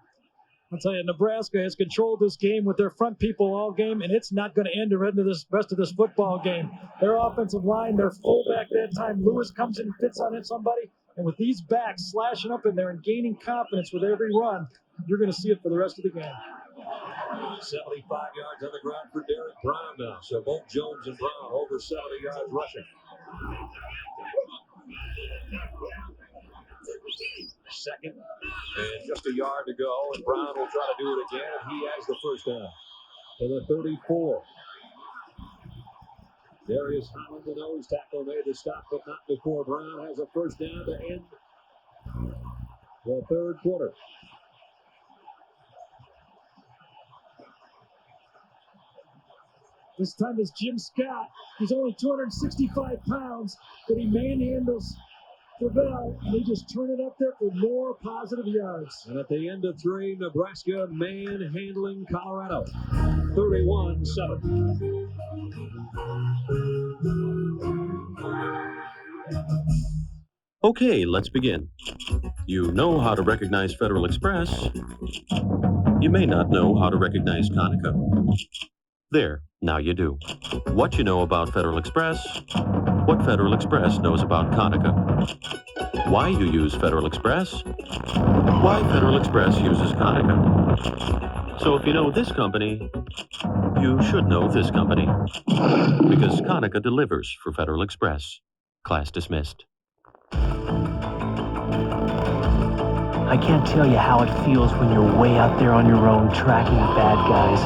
I'll tell you, Nebraska has controlled this game with their front people all game, and it's not going to end the rest of this football game. Their offensive line, their fullback that time, Lewis comes in and fits on somebody, and with these backs slashing up in there and gaining confidence with every run, you're going to see it for the rest of the game. 75 yards on the ground for Derek Brown now. So both Jones and Brown over 70 yards rushing. Second, and just a yard to go, and Brown will try to do it again, and he has the first down to the 34. Darius Holland, the nose tackle, made the stop, but not before Brown has a first down to end the third quarter. This time is Jim Scott. He's only 265 pounds, but he manhandles Gravel, and they just turn it up there for more positive yards. And at the end of 3, Nebraska manhandling Colorado, 31-7. Okay, let's begin. You know how to recognize Federal Express. You may not know how to recognize Conica. There, now you do. What you know about Federal Express, what Federal Express knows about Conica. Why you use Federal Express, why Federal Express uses Conica. So if you know this company, you should know this company. Because Conica delivers for Federal Express. Class dismissed. I can't tell you how it feels when you're way out there on your own tracking the bad guys.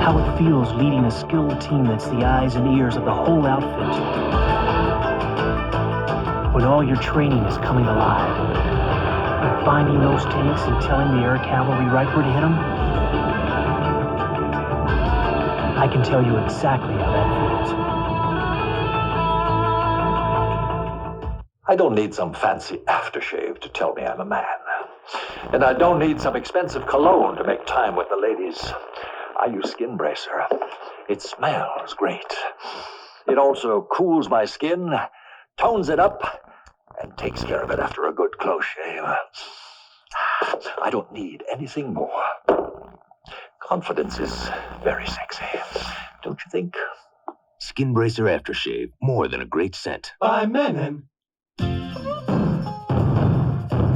How it feels leading a skilled team that's the eyes and ears of the whole outfit. When all your training is coming alive. And finding those tanks and telling the air cavalry right where to hit them. I can tell you exactly how that feels. I don't need some fancy aftershave to tell me I'm a man. And I don't need some expensive cologne to make time with the ladies. I use Skin Bracer. It smells great. It also cools my skin, tones it up, and takes care of it after a good close shave. I don't need anything more. Confidence is very sexy, don't you think? Skin Bracer Aftershave, more than a great scent. By Menon.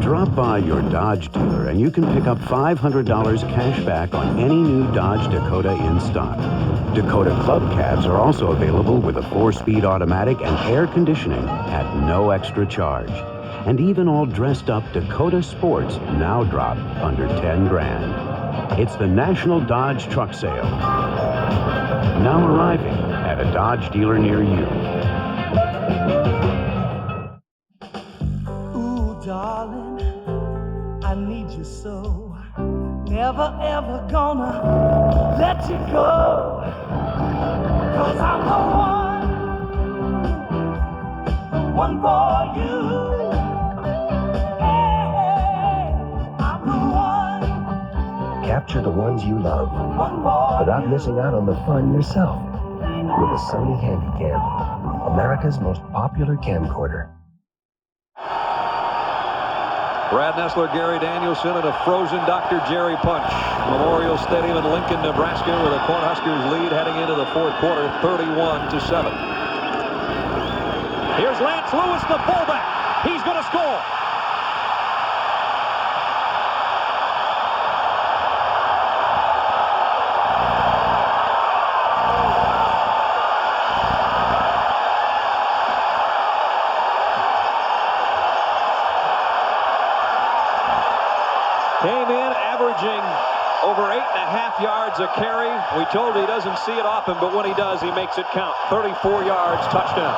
Drop by your Dodge dealer and you can pick up $500 cash back on any new Dodge Dakota in stock. Dakota Club cabs are also available with a 4-speed automatic and air conditioning at no extra charge. And even all dressed up Dakota Sports now drop under 10 grand. It's the National Dodge Truck Sale. Now arriving at a Dodge dealer near you. Ooh, darling, I need you so. Never ever gonna let you go. 'Cause I'm the one for you. Hey, I'm the one. Capture the ones you love without missing out on the fun yourself with a Sony Handycam, America's most popular camcorder. Brad Nessler, Gary Danielson, and a frozen Dr. Jerry punch. Memorial Stadium in Lincoln, Nebraska, with a Cornhuskers lead heading into the fourth quarter, 31-7. Here's Lance Lewis, the fullback. He's going to score. yards a carry. We told you he doesn't see it often, but when he does, he makes it count. 34 yards, touchdown.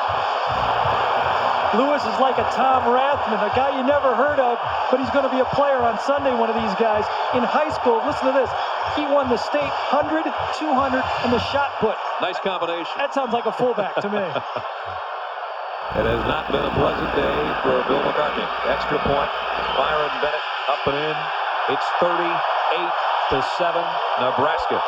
Lewis is like a Tom Rathman, a guy you never heard of, but he's going to be a player on Sunday, one of these guys. In high school, listen to this, he won the state 100, 200, and the shot put. Nice combination. That sounds like a fullback to me. It has not been a pleasant day for Bill McCartney. Extra point, Byron Bennett up and in. It's 38-7, Nebraska.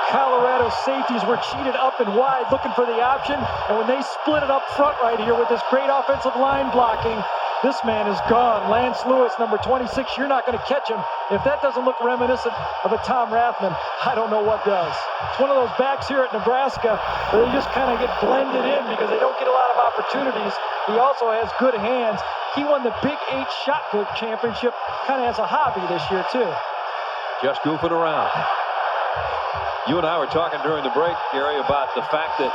Colorado safeties were cheated up and wide looking for the option, and when they split it up front right here with this great offensive line blocking, this man is gone. Lance Lewis, number 26, you're not going to catch him. If that doesn't look reminiscent of a Tom Rathman, I don't know what does. It's one of those backs here at Nebraska where they just kind of get blended in because they don't get a lot of opportunities. He also has good hands. He won the Big 8 shot put championship kind of as a hobby this year, too. Just goofing around. You and I were talking during the break, Gary, about the fact that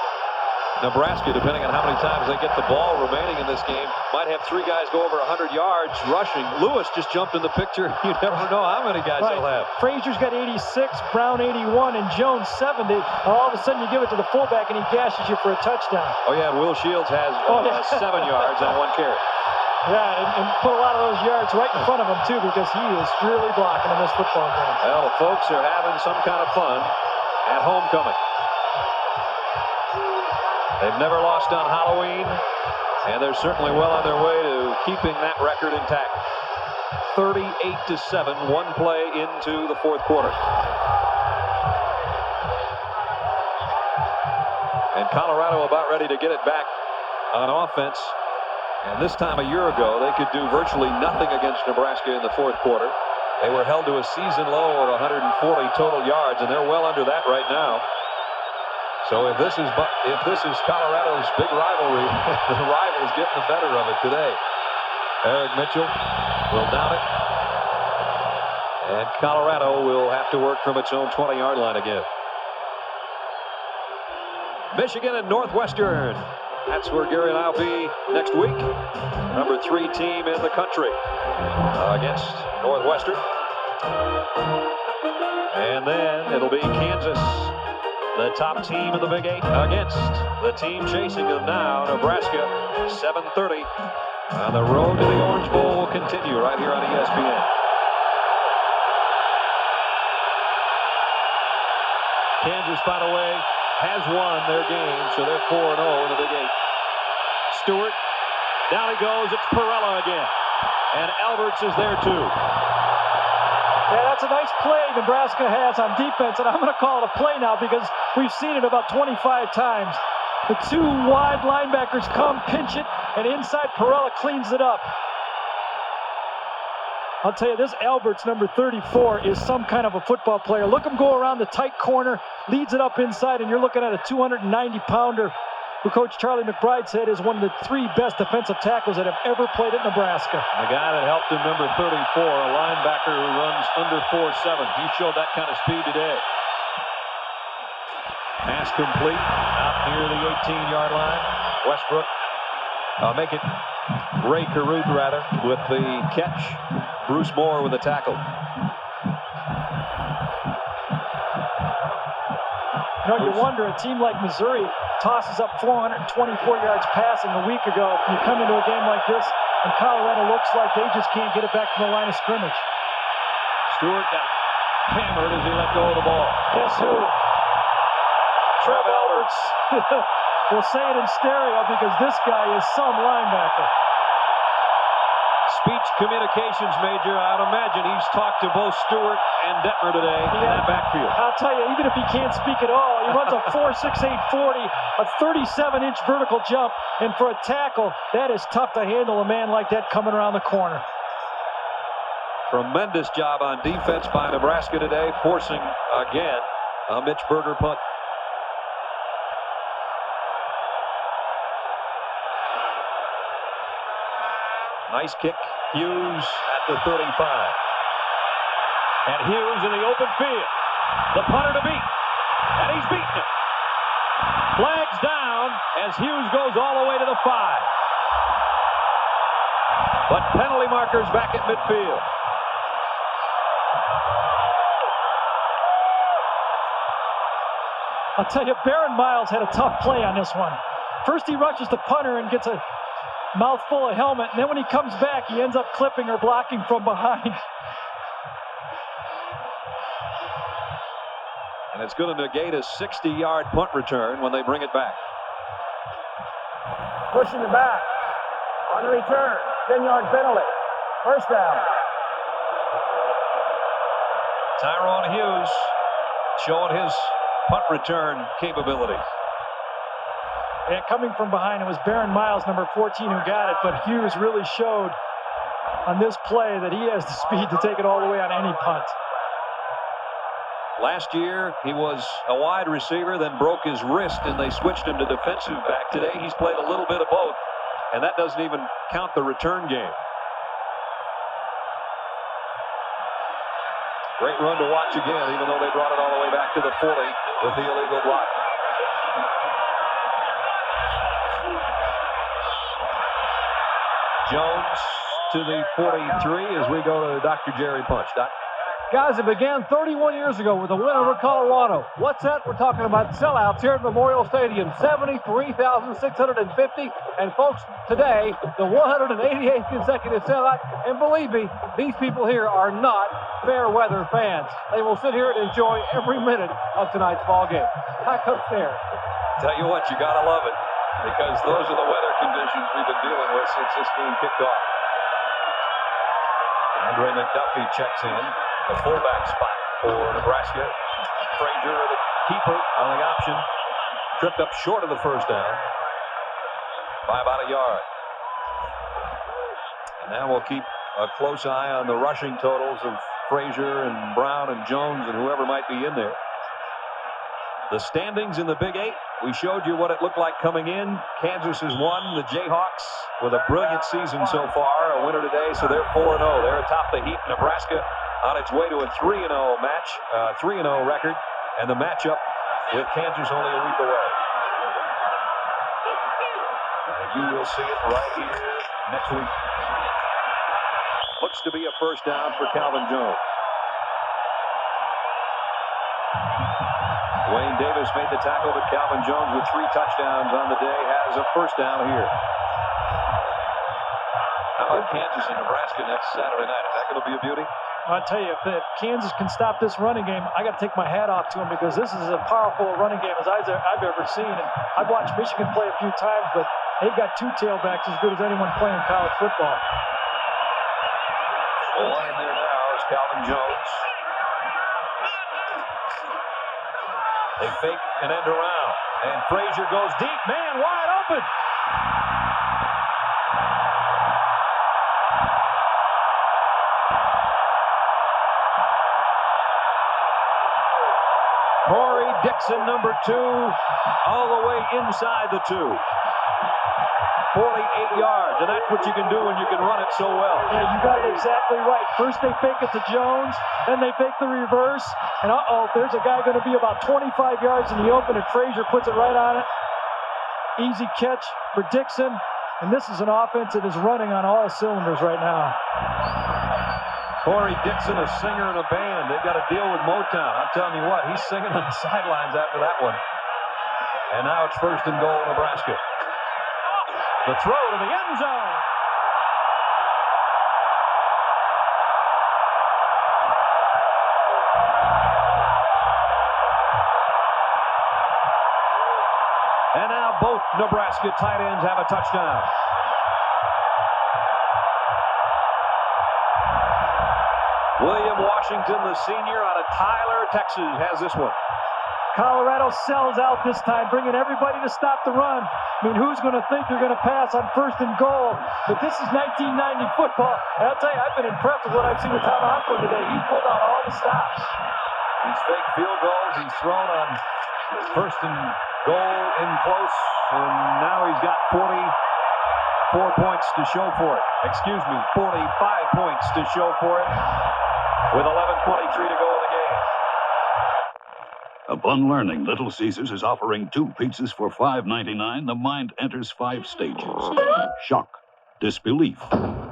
Nebraska, depending on how many times they get the ball remaining in this game, might have 3 guys go over 100 yards rushing. Lewis just jumped in the picture. You never know how many guys he'll have. Frazier's got 86, Brown 81, and Jones 70. All of a sudden you give it to the fullback and he gashes you for a touchdown. Oh, yeah, and Will Shields has 7 yards on 1 carry. Yeah, and put a lot of those yards right in front of him, too, because he is really blocking in this football game. Well, the folks are having some kind of fun at homecoming. They've never lost on Halloween, and they're certainly well on their way to keeping that record intact. 38-7, 1 play into the 4th quarter. And Colorado about ready to get it back on offense. And this time a year ago, they could do virtually nothing against Nebraska in the 4th quarter. They were held to a season low of 140 total yards, and they're well under that right now. So if this is Colorado's big rivalry, the rival's getting the better of it today. Eric Mitchell will down it. And Colorado will have to work from its own 20-yard line again. Michigan and Northwestern. That's where Gary and I'll be next week. Number 3 team in the country against Northwestern. And then it'll be Kansas, the top team in the Big 8, against the team chasing them now, Nebraska. 7:30 on the road to the Orange Bowl will continue right here on ESPN. Kansas, by the way, has won their game, so they're 4-0 in the Big 8. Stewart, down he goes, it's Perella again. And Alberts is there too. Yeah, that's a nice play Nebraska has on defense, and I'm going to call it a play now because we've seen it about 25 times. The 2 wide linebackers come, pinch it, and inside Perella cleans it up. I'll tell you, this Alberts, number 34, is some kind of a football player. Look him go around the tight corner, leads it up inside, and you're looking at a 290-pounder who Coach Charlie McBride said is one of the 3 best defensive tackles that have ever played at Nebraska. The guy that helped him, number 34, a linebacker who runs under 4.7. He showed that kind of speed today. Pass complete out near the 18-yard line. Westbrook, make it Ray Caruth, rather, with the catch. Bruce Moore with the tackle. You know, you wonder, a team like Missouri tosses up 424 yards passing a week ago. You come into a game like this, and Colorado looks like they just can't get it back from the line of scrimmage. Stewart got hammered as he let go of the ball. Guess who? Trev Alberts. We'll say it in stereo because this guy is some linebacker. Speech communications major. I'd imagine he's talked to both Stewart and Detmer today in that backfield. I'll tell you, even if he can't speak at all, he runs a 4.68 40, a 37-inch vertical jump, and for a tackle, that is tough to handle a man like that coming around the corner. Tremendous job on defense by Nebraska today, forcing again a Mitch Berger punt. Nice kick. Hughes at the 35. And Hughes in the open field. The punter to beat. And he's beaten it. Flags down as Hughes goes all the way to the 5. But penalty markers back at midfield. I'll tell you, Baron Miles had a tough play on this one. First he rushes the punter and gets a mouthful of helmet, and then when he comes back, he ends up clipping or blocking from behind. And it's going to negate a 60-yard punt return when they bring it back. Pushing the back. On the return, 10-yard penalty. First down. Tyrone Hughes showing his punt return capability. Yeah, coming from behind, it was Baron Miles, number 14, who got it, but Hughes really showed on this play that he has the speed to take it all the way on any punt. Last year, he was a wide receiver, then broke his wrist, and they switched him to defensive back. Today, he's played a little bit of both, and that doesn't even count the return game. Great run to watch again, even though they brought it all the way back to the 40 with the illegal block. Jones to the 43 as we go to Dr. Jerry Punch. Doc? Guys, it began 31 years ago with a win over Colorado. What's that? We're talking about sellouts here at Memorial Stadium, 73,650. And folks, today, the 188th consecutive sellout. And believe me, these people here are not fair weather fans. They will sit here and enjoy every minute of tonight's ball game. Hi, Coach Thayer. Tell you what, you got to love it, because those are the weather conditions we've been dealing with since this game kicked off. Andre McDuffie checks in, the fullback spot for Nebraska. Frazier, the keeper, on the option. Tripped up short of the first down by about a yard. And now we'll keep a close eye on the rushing totals of Frazier and Brown and Jones and whoever might be in there. The standings in the Big Eight, we showed you what it looked like coming in. Kansas has won. The Jayhawks with a brilliant season so far, a winner today, so they're 4-0. They're atop the heap. Nebraska on its way to a 3-0 match, 3-0 record, and the matchup with Kansas only a week away. And you will see it right here next week. Looks to be a first down for Calvin Jones. Wayne Davis made the tackle, but Calvin Jones with 3 touchdowns on the day has a first down here. How about Kansas and Nebraska next Saturday night? Is that going to be a beauty? I'll tell you, if Kansas can stop this running game, I got to take my hat off to them, because this is as powerful a running game as I've ever seen. And I've watched Michigan play a few times, but they've got 2 tailbacks as good as anyone playing college football. The one in there now is Calvin Jones. They fake an end around, and Frazier goes deep. Man, wide open. Corey Dixon, number 2, all the way inside the 2. 48 yards, and that's what you can do when you can run it so well. Yeah, you got it exactly right. First they fake it to Jones, then they fake the reverse, and there's a guy going to be about 25 yards in the open, and Frazier puts it right on it. Easy catch for Dixon, and this is an offense that is running on all cylinders right now. Corey Dixon, a singer in a band. They've got to deal with Motown. I'm telling you what, he's singing on the sidelines after that one. And now it's first and goal, Nebraska. The throw to the end zone. And now both Nebraska tight ends have a touchdown. William Washington, the senior out of Tyler, Texas, has this one. Colorado sells out this time, bringing everybody to stop the run. I mean, who's going to think you're going to pass on first and goal? But this is 1990 football. And I'll tell you, I've been impressed with what I've seen with Tom Osborne today. He's pulled out all the stops. He's faked field goals. He's thrown on first and goal in close. And now he's got 44 points to show for it. 45 points to show for it. With 11:23 to go in the game. Upon learning Little Caesars is offering 2 pizzas for $5.99, the mind enters 5 stages. Shock, disbelief,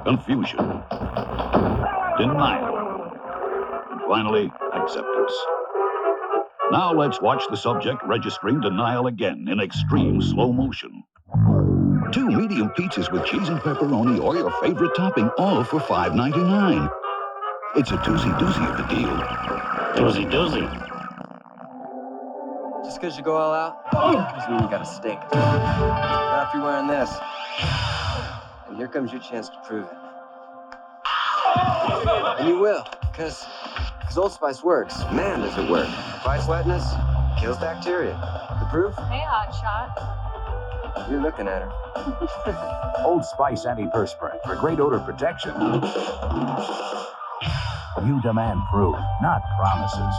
confusion, denial, and finally, acceptance. Now let's watch the subject registering denial again in extreme slow motion. 2 medium pizzas with cheese and pepperoni or your favorite topping, all for $5.99. It's a doozy-doozy of the deal. Doozy-doozy. Just because you go all out doesn't mean you got to stink. Not if you're wearing this. And here comes your chance to prove it. And you will, because Old Spice works. Man, does it work. Fights wetness, kills bacteria. The proof? Hey, hotshot. You're looking at her. Old Spice antiperspirant for great odor protection. You demand proof, not promises.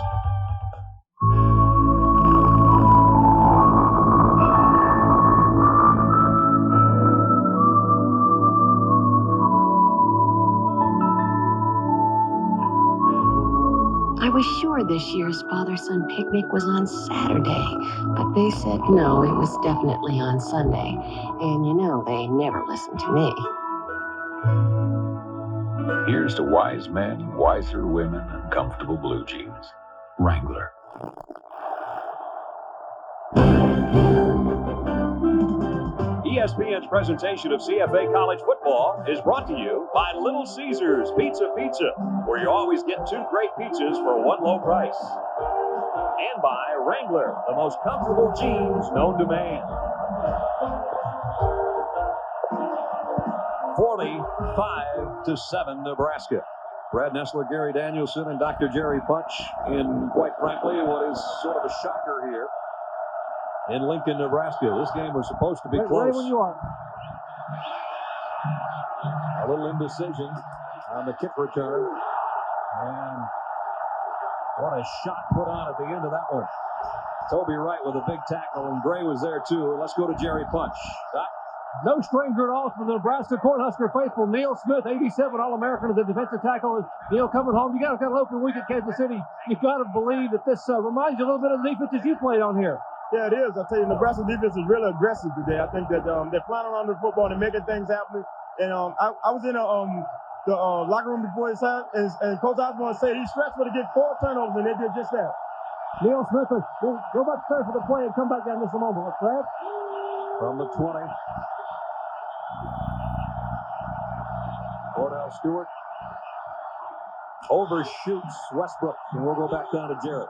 I was sure this year's father-son picnic was on Saturday, but they said no, it was definitely on Sunday. And you know, they never listen to me. Here's to wise men, wiser women, and comfortable blue jeans. Wrangler. ESPN's presentation of CFA college football is brought to you by Little Caesars Pizza, where you always get 2 great pizzas for one low price. And by Wrangler, the most comfortable jeans known to man. 45-7 Nebraska. Brad Nessler, Gary Danielson, and Dr. Jerry Punch in, quite frankly, what is sort of a shocker here in Lincoln, Nebraska. This game was supposed to be close. Ready when you are. A little indecision on the kick return. And what a shot put on at the end of that one. Toby Wright with a big tackle, and Gray was there too. Let's go to Jerry Punch. Doc? No stranger at all from the Nebraska Cornhusker faithful. Neil Smith, 87 All-American as a defensive tackle. Neil coming home. You got an open week at Kansas City. You got to believe that this reminds you a little bit of the defenses you played on here. Yeah, it is. I tell you, Nebraska defense is really aggressive today. I think that they're flying around the football and making things happen. And I was in the locker room before his time, and Coach Osborne said he stretched for to get 4 turnovers, and they did just that. Neil Smith, will go back there for the play and come back down just a moment. Let's grab. From the 20. Cordell Stewart overshoots Westbrook, and we'll go back down to Jarrett.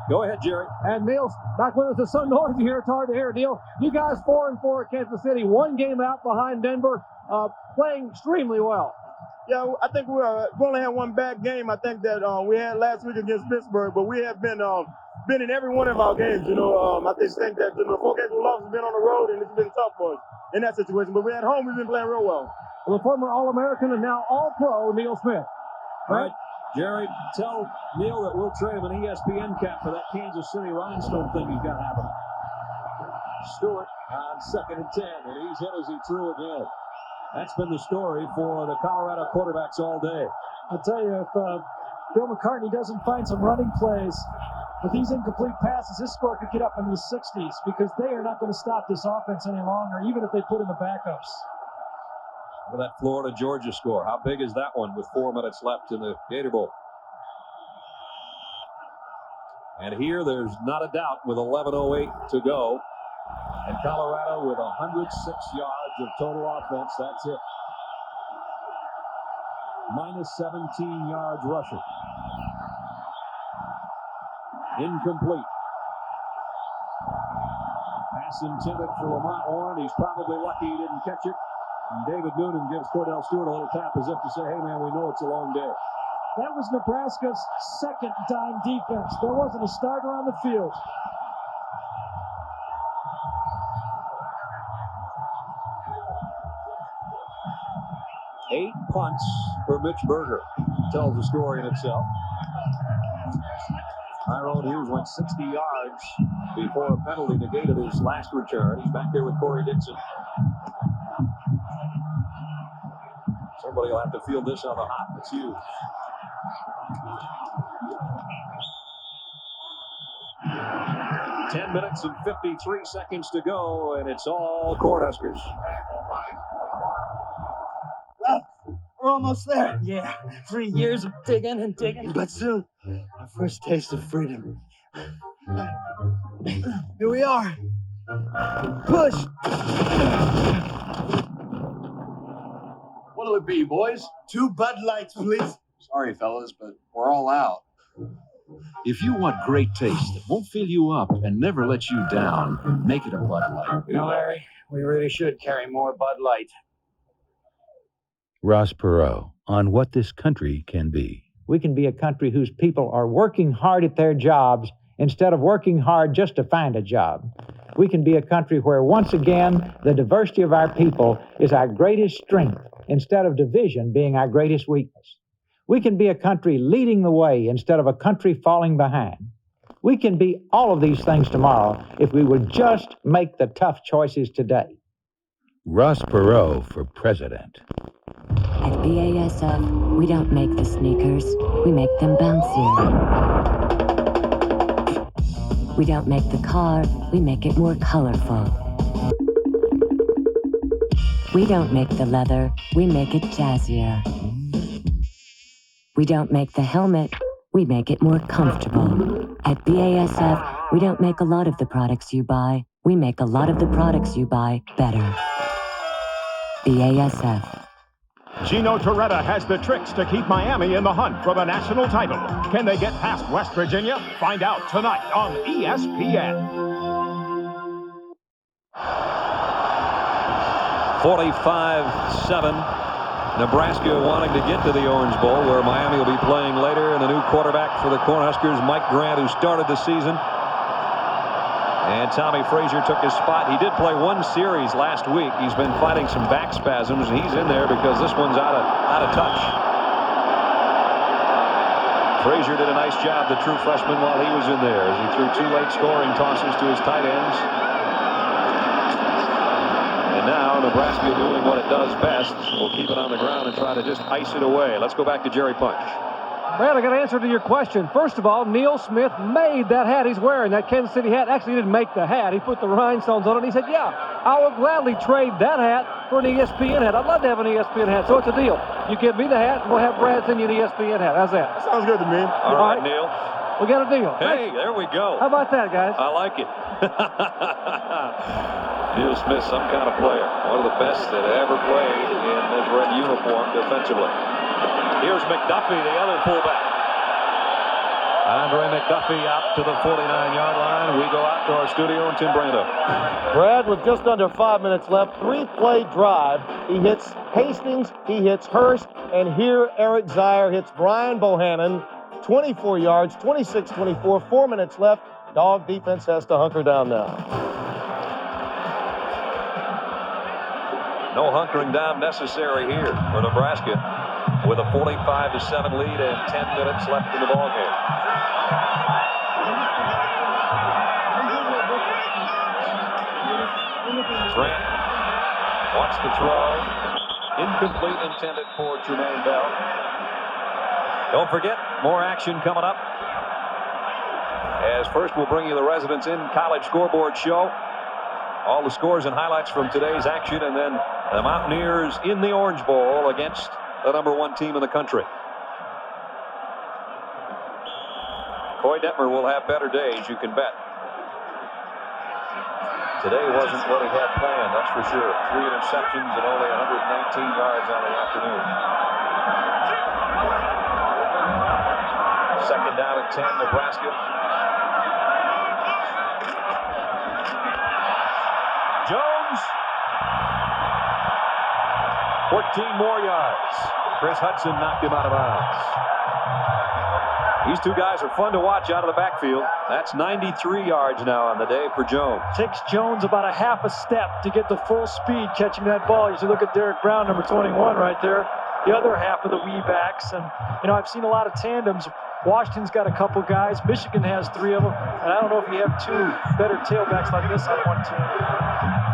Go ahead, Jerry. And Neil, back when it's so noisy here, it's hard to hear. Neil, you guys 4-4 at Kansas City, 1 game out behind Denver, playing extremely well. Yeah, I think we only had 1 bad game. I think that we had last week against Pittsburgh, but we have been in every one of our games. You know, I just think that the 4 games we lost have been on the road, and it's been tough for us in that situation. But we're at home, we've been playing real well. The former All-American and now All-Pro, Neil Smith. All right, Jerry, tell Neil that we'll trade him an ESPN cap for that Kansas City rhinestone thing he's got happening. Stewart on 2nd and 10, and he's hit as he threw again. That's been the story for the Colorado quarterbacks all day. I tell you, if Bill McCartney doesn't find some running plays with these incomplete passes, his score could get up in the 60s because they are not going to stop this offense any longer, even if they put in the backups. Look at that Florida-Georgia score. How big is that one with 4 minutes left in the Gator Bowl? And here, there's not a doubt with 11:08 to go. And Colorado with 106 yards of total offense. That's it. Minus 17 yards rushing. Incomplete. Pass intended for Lamont Warren. He's probably lucky he didn't catch it. And David Noonan gives Cordell Stewart a little tap as if to say, hey, man, we know it's a long day. That was Nebraska's 2nd dime defense. There wasn't a starter on the field. Eight punts for Mitch Berger. Tells the story in itself. Tyrone Hughes went 60 yards before a penalty negated his last return. He's back there with Corey Dixon. Somebody will have to field this on the hop. It's Hughes. Ten minutes and 53 seconds to go, and it's all Cornhuskers. We're almost there. Yeah, 3 years of digging and digging, but soon, our first taste of freedom. Here we are. Push. What'll it be, boys? 2 Bud Lights, please. Sorry, fellas, but we're all out. If you want great taste that won't fill you up and never let you down, make it a Bud Light. You know, Larry, we really should carry more Bud Light. Ross Perot on what this country can be. We can be a country whose people are working hard at their jobs instead of working hard just to find a job. We can be a country where, once again, the diversity of our people is our greatest strength instead of division being our greatest weakness. We can be a country leading the way instead of a country falling behind. We can be all of these things tomorrow if we would just make the tough choices today. Ross Perot for president. At BASF, we don't make the sneakers, we make them bouncier. We don't make the car, we make it more colorful. We don't make the leather, we make it jazzier. We don't make the helmet, we make it more comfortable. At BASF, we don't make a lot of the products you buy, we make a lot of the products you buy better. BASF. Gino Torretta has the tricks to keep Miami in the hunt for the national title. Can they get past West Virginia? Find out tonight on ESPN. 45-7. Nebraska wanting to get to the Orange Bowl, where Miami will be playing later, and a new quarterback for the Cornhuskers, Mike Grant, who started the season. And Tommy Frazier took his spot. He did play one series last week. He's been fighting some back spasms, and he's in there because this one's out of touch. Frazier did a nice job, the true freshman, while he was in there, as he threw 2 late scoring tosses to his tight ends. And now Nebraska doing what it does best. Will keep it on the ground and try to just ice it away. Let's go back to Jerry Punch. Brad, I got an answer to your question. First of all, Neil Smith made that hat he's wearing, that Kansas City hat. Actually, he didn't make the hat. He put the rhinestones on it. He said, yeah, I will gladly trade that hat for an ESPN hat. I'd love to have an ESPN hat, so it's a deal. You give me the hat, and we'll have Brad send you an ESPN hat. How's that? Sounds good to me. All right, Neil. We got a deal. Hey, there we go. How about that, guys? I like it. Neil Smith, some kind of player. One of the best that ever played in his red uniform defensively. Here's McDuffie, the other fullback. Andre McDuffie out to the 49-yard line. We go out to our studio and Tim Brando. Brad, with just under 5 minutes left, 3-play drive. He hits Hastings, he hits Hurst, and here Eric Zier hits Brian Bohannon. 24 yards, 26-24, 4 minutes left. Dog defense has to hunker down now. No hunkering down necessary here for Nebraska, with a 45-7 lead and 10 minutes left in the ballgame. Grant wants to throw. Incomplete, intended for Jermaine Bell. Don't forget, more action coming up. As first, we'll bring you the Residents In College Scoreboard Show. All the scores and highlights from today's action, and then the Mountaineers in the Orange Bowl against the #1 team in the country. Coy Detmer will have better days, you can bet. Today wasn't what he had planned, that's for sure. 3 interceptions and only 119 yards on the afternoon. Second down at 10, Nebraska. Jones. 14 more yards. Chris Hudson knocked him out of bounds. These two guys are fun to watch out of the backfield. That's 93 yards now on the day for Jones. Takes Jones about a half a step to get the full speed catching that ball. You should look at Derek Brown, number 21 right there. The other half of the wee backs. And, you know, I've seen a lot of tandems. Washington's got a couple guys. Michigan has 3 of them. And I don't know if you have 2 better tailbacks like this on one team.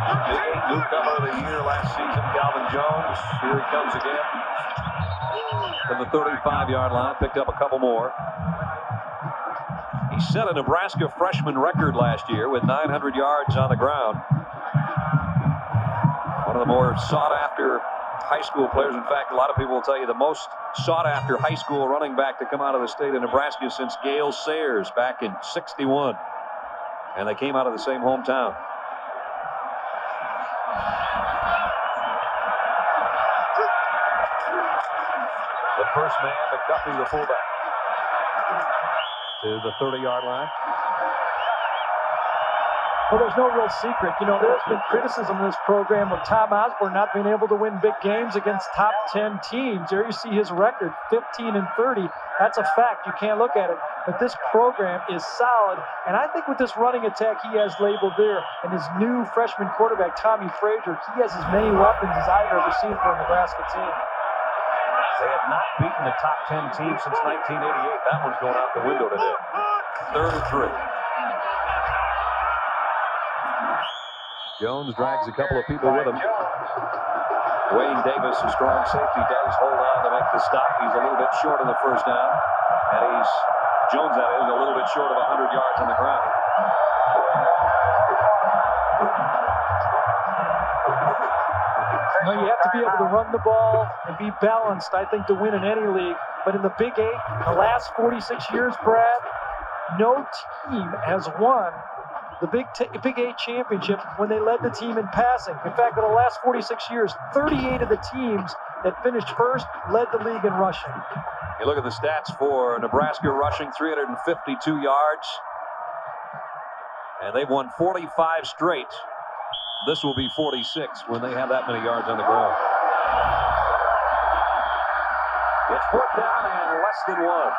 The newcomer of the year last season, Calvin Jones. Here he comes again. To the 35-yard line. Picked up a couple more. He set a Nebraska freshman record last year with 900 yards on the ground. One of the more sought-after high school players. In fact, a lot of people will tell you the most sought-after high school running back to come out of the state of Nebraska since Gale Sayers back in '61. And they came out of the same hometown. The first man, McDuffie, the fullback, to the 30-yard line. Well, there's no real secret. You know, there's been criticism of this program of Tom Osborne not being able to win big games against top 10 teams. There you see his record, 15-30. That's a fact. You can't look at it. But this program is solid. And I think with this running attack he has labeled there and his new freshman quarterback, Tommy Frazier, he has as many weapons as I've ever seen for a Nebraska team. They have not beaten the top 10 team since 1988. That one's going out the window today. 3rd and 3. Jones drags a couple of people with him. Wayne Davis, a strong safety, does hold on to make the stop. He's a little bit short of the first down. And Jones, that is, a little bit short of 100 yards on the ground. No, you have to be able to run the ball and be balanced, I think, to win in any league. But in the Big 8, the last 46 years, Brad, no team has won the Big 8 championship when they led the team in passing. In fact, in the last 46 years, 38 of the teams that finished first led the league in rushing. You look at the stats for Nebraska rushing, 352 yards. And they've won 45 straight. This will be 46 when they have that many yards on the ground. It's 4th down and less than 1.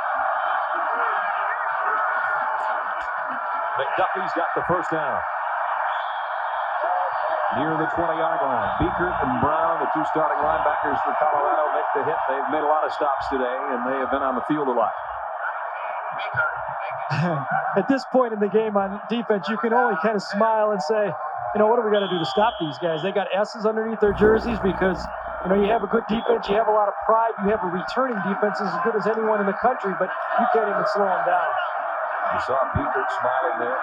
McDuffie's got the first down. Near the 20-yard line. Beekert and Brown, the two starting linebackers for Colorado, make the hit. They've made a lot of stops today, and they have been on the field a lot. At this point in the game on defense, you can only kind of smile and say, you know, what do we got to do to stop these guys? They got S's underneath their jerseys because, you know, you have a good defense, you have a lot of pride, you have a returning defense as good as anyone in the country, but you can't even slow them down. You saw Beekert smiling there.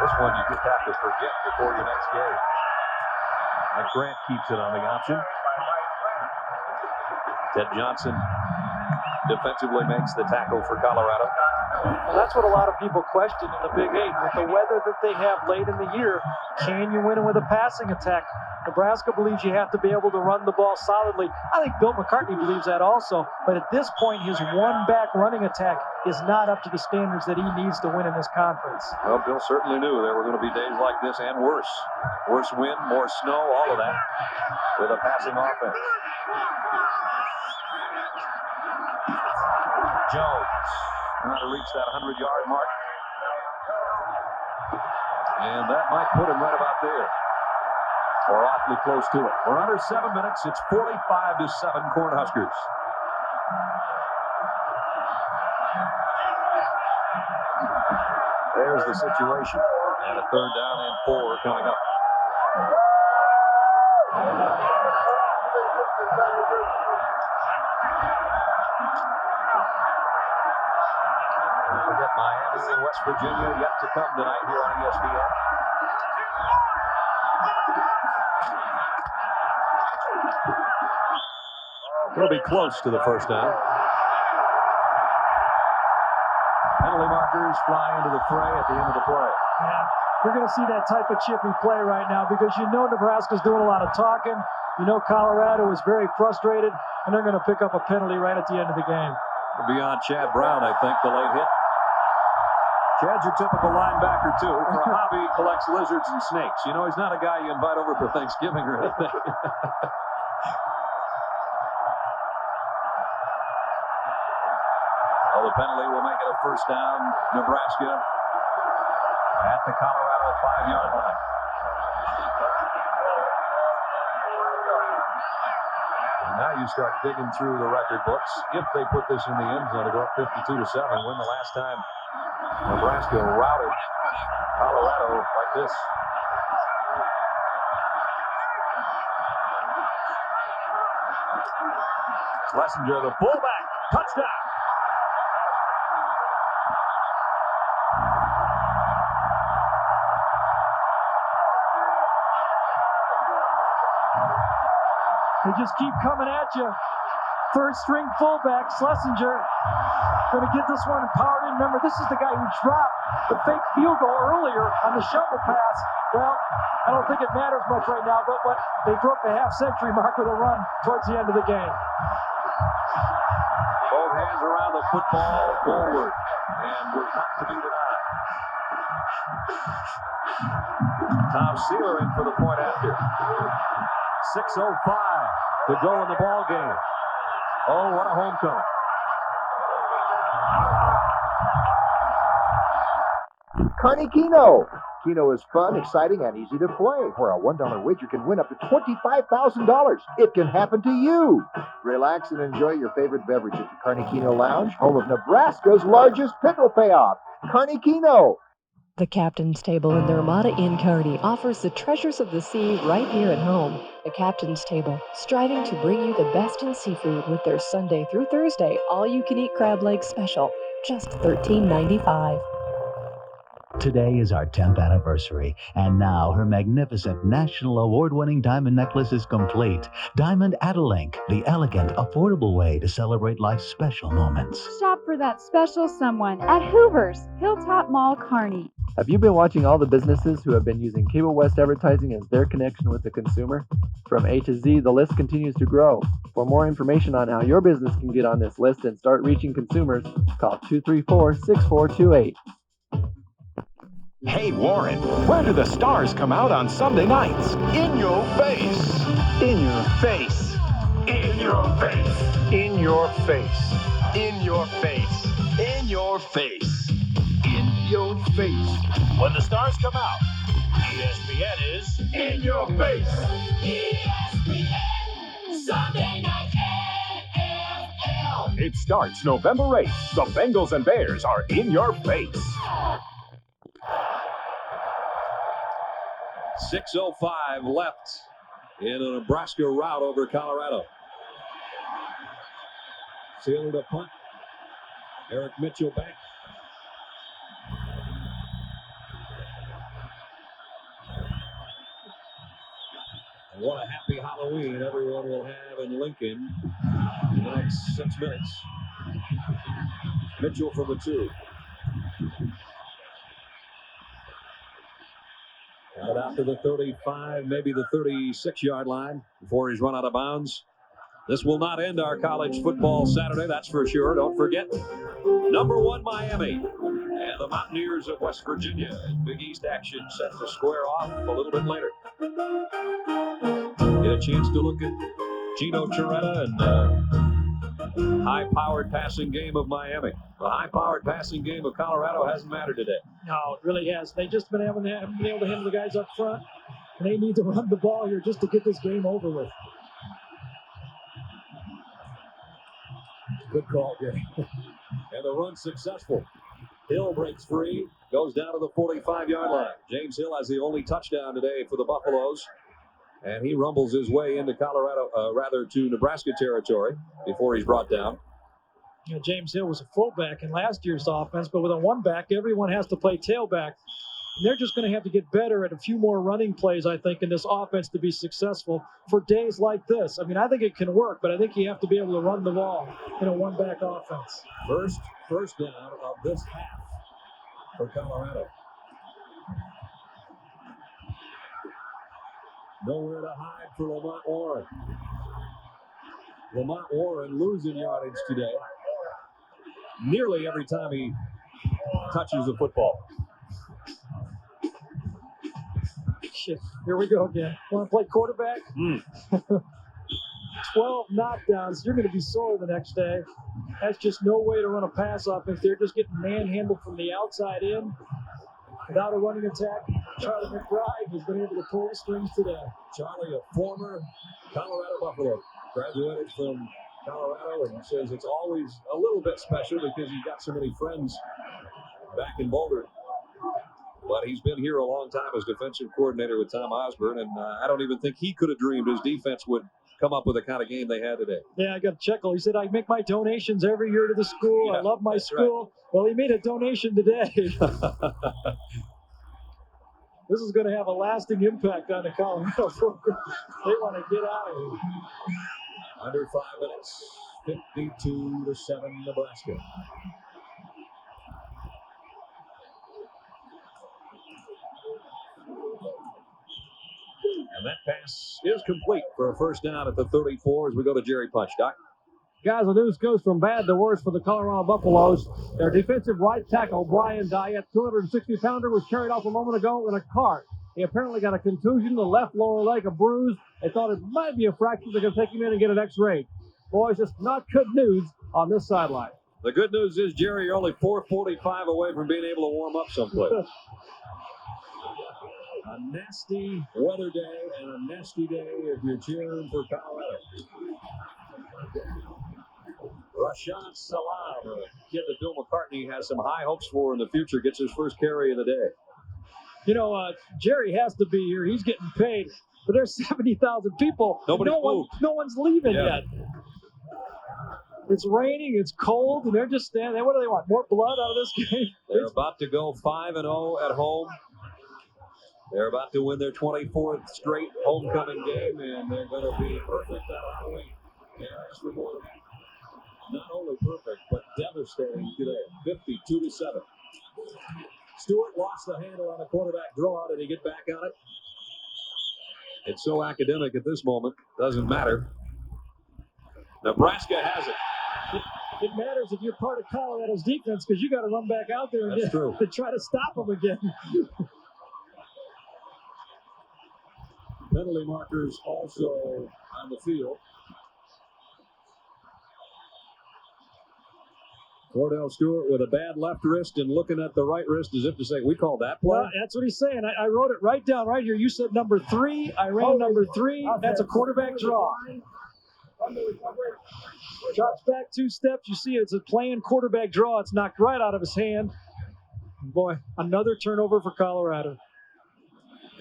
This one you just have to forget before your next game. And Grant keeps it on the option. Ted Johnson defensively makes the tackle for Colorado. Well, that's what a lot of people question in the Big 8. With the weather that they have late in the year, can you win it with a passing attack? Nebraska believes you have to be able to run the ball solidly. I think Bill McCartney believes that also. But at this point, his one-back running attack is not up to the standards that he needs to win in this conference. Well, Bill certainly knew there were going to be days like this and worse. Worse wind, more snow, all of that with a passing offense. Jones trying to reach that 100-yard mark. And that might put him right about there. Or awfully close to it. We're under 7 minutes. It's 45-7 Cornhuskers. There's the situation. And a 3rd down and 4 coming up. Don't forget Miami and West Virginia yet to come tonight here on ESPN. It'll be close to the first down. Penalty markers fly into the fray at the end of the play. Yeah, we're going to see that type of chippy play right now because you know Nebraska's doing a lot of talking. You know Colorado is very frustrated, and they're going to pick up a penalty right at the end of the game. Beyond Chad Brown, I think, the late hit. Chad's your typical linebacker, too. For a hobby, he collects lizards and snakes. You know, he's not a guy you invite over for Thanksgiving or anything. Well, the penalty will make it a first down. Nebraska at the Colorado 5-yard line. And now you start digging through the record books. If they put this in the end zone to go up 52-7, when the last time Nebraska routed Colorado like this. Schlesinger, the fullback, touchdown. They just keep coming at you. Third string fullback, Schlesinger, going to get this one empowered in. Remember, this is the guy who dropped the fake field goal earlier on the shovel pass. Well, I don't think it matters much right now, but they broke the half-century mark with a run towards the end of the game. Both hands around the football forward, and was not to be denied. Tom Sealer in for the point after. 6:05 to go in the ball game. Oh, what a homecoming. Carney Keno. Keno is fun, exciting, and easy to play, where a $1 wager can win up to $25,000. It can happen to you. Relax and enjoy your favorite beverage at the Carney Keno Lounge, home of Nebraska's largest pickle payoff. Carney Keno. The Captain's Table in the Ramada Inn Kearney offers the treasures of the sea right here at home. The Captain's Table, striving to bring you the best in seafood with their Sunday through Thursday all-you-can-eat crab leg special, just $13.95. Today is our 10th anniversary, and now her magnificent national award-winning diamond necklace is complete. Diamond Adelink, the elegant, affordable way to celebrate life's special moments. Shop for that special someone at Hoover's, Hilltop Mall, Kearney. Have you been watching all the businesses who have been using Cable West advertising as their connection with the consumer? From A to Z, the list continues to grow. For more information on how your business can get on this list and start reaching consumers, call 234-6428. Hey, Warren, where do the stars come out on Sunday nights? In your face. In your face. In your face. In your face. In your face. In your face. In your face. When the stars come out, ESPN is in your face. ESPN Sunday Night NFL. It starts November 8th. The Bengals and Bears are in your face. 6:05 left in a Nebraska rout over Colorado. Sealer to punt. Eric Mitchell back. And what a happy Halloween everyone will have in Lincoln in the next 6 minutes. Mitchell from the 2. Got it out to the 35, maybe the 36-yard line before he's run out of bounds. This will not end our college football Saturday, that's for sure. Don't forget, number 1 Miami and the Mountaineers of West Virginia. Big East action set to square off a little bit later. Get a chance to look at Gino Chiretta and high-powered passing game of Miami. The high-powered passing game of Colorado hasn't mattered today. No, it really has. They just been able to handle the guys up front, and they need to run the ball here just to get this game over with. Good call, Gary. And the run successful. Hill breaks free, goes down to the 45-yard line. James Hill has the only touchdown today for the Buffaloes. And he rumbles his way into to Nebraska territory before he's brought down. You know, James Hill was a fullback in last year's offense, but with a one-back, everyone has to play tailback. And they're just going to have to get better at a few more running plays, I think, in this offense to be successful for days like this. I mean, I think it can work, but I think you have to be able to run the ball in a one-back offense. First down of this half for Colorado. Nowhere to hide for Lamont Warren. Lamont Warren losing yardage today. Nearly every time he touches the football. Shit, here we go again. Want to play quarterback? 12 knockdowns. You're going to be sore the next day. That's just no way to run a pass offense. They're just getting manhandled from the outside in. Without a running attack, Charlie McBride has been able to pull the strings today. Charlie, a former Colorado Buffalo, graduated from Colorado, and says it's always a little bit special because he's got so many friends back in Boulder. But he's been here a long time as defensive coordinator with Tom Osborne, and I don't even think he could have dreamed his defense would come up with the kind of game they had today. Yeah, I got a chuckle. He said, I make my donations every year to the school. Yeah, I love my school. Right. Well, he made a donation today. This is going to have a lasting impact on the Colorado program. They want to get out of here. Under 5 minutes, 52-7 Nebraska. And that pass is complete for a first down at the 34 as we go to Jerry Punch. Doc? Guys, the news goes from bad to worse for the Colorado Buffaloes. Their defensive right tackle, Brian Diet, 260-pounder, was carried off a moment ago in a cart. He apparently got a contusion, the left lower leg a bruise. They thought it might be a fracture. They're going to take him in and get an x-ray. Boys, just not good news on this sideline. The good news is, Jerry, you're only 4:45 away from being able to warm up someplace. A nasty weather day and a nasty day if you're cheering for Colorado. Rashad Salam, a kid that Bill McCartney has some high hopes for in the future, gets his first carry of the day. You know, Jerry has to be here. He's getting paid. But there's 70,000 people. No one's leaving yet. It's raining, it's cold, and they're just standing there. What do they want? More blood out of this game? They're about to go 5-0 at home. They're about to win their 24th straight homecoming game, and they're going to be perfect at home. Not only perfect, but devastating today. 52-7. Stewart lost the handle on the quarterback draw. Did he get back on it? It's so academic at this moment. Doesn't matter. Nebraska has it. It matters if you're part of Colorado's defense because you got to run back out there and to try to stop them again. Penalty markers also on the field. Cordell Stewart with a bad left wrist and looking at the right wrist as if to say, we call that play? Well, that's what he's saying. I wrote it right down right here. You said number 3. I ran number 3. That's a quarterback draw. Drops back 2 steps. You see it's a planned quarterback draw. It's knocked right out of his hand. Boy, another turnover for Colorado.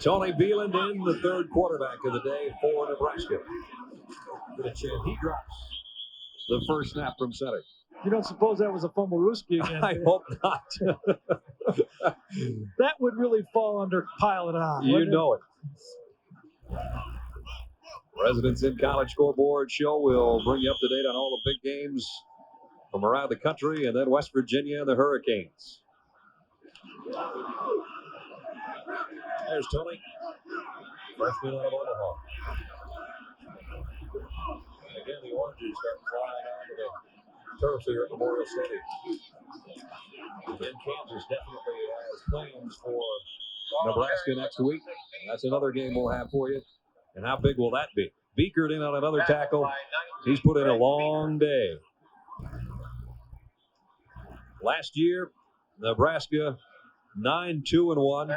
Tony Veland in, the third quarterback of the day for Nebraska. He drops the first snap from center. You don't suppose that was a fumblerooski again? I hope not. That would really fall under pile it on. You know it. Residents in College Scoreboard show will bring you up to date on all the big games from around the country, and then West Virginia and the Hurricanes. There's Tony, freshman out of Omaha. And again, the Oranges start flying onto the turf here at Memorial Stadium. Again, Kansas definitely has plans for Nebraska next week. That's another game we'll have for you. And how big will that be? Beekert in on another tackle. He's put in a long day. Last year, Nebraska 9-2-1.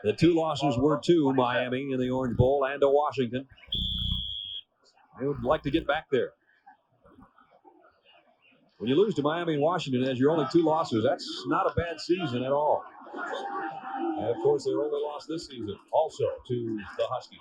The 2 losses were to Miami in the Orange Bowl and to Washington. They would like to get back there. When you lose to Miami and Washington as your only 2 losses, that's not a bad season at all. And of course, their only loss this season also to the Huskies.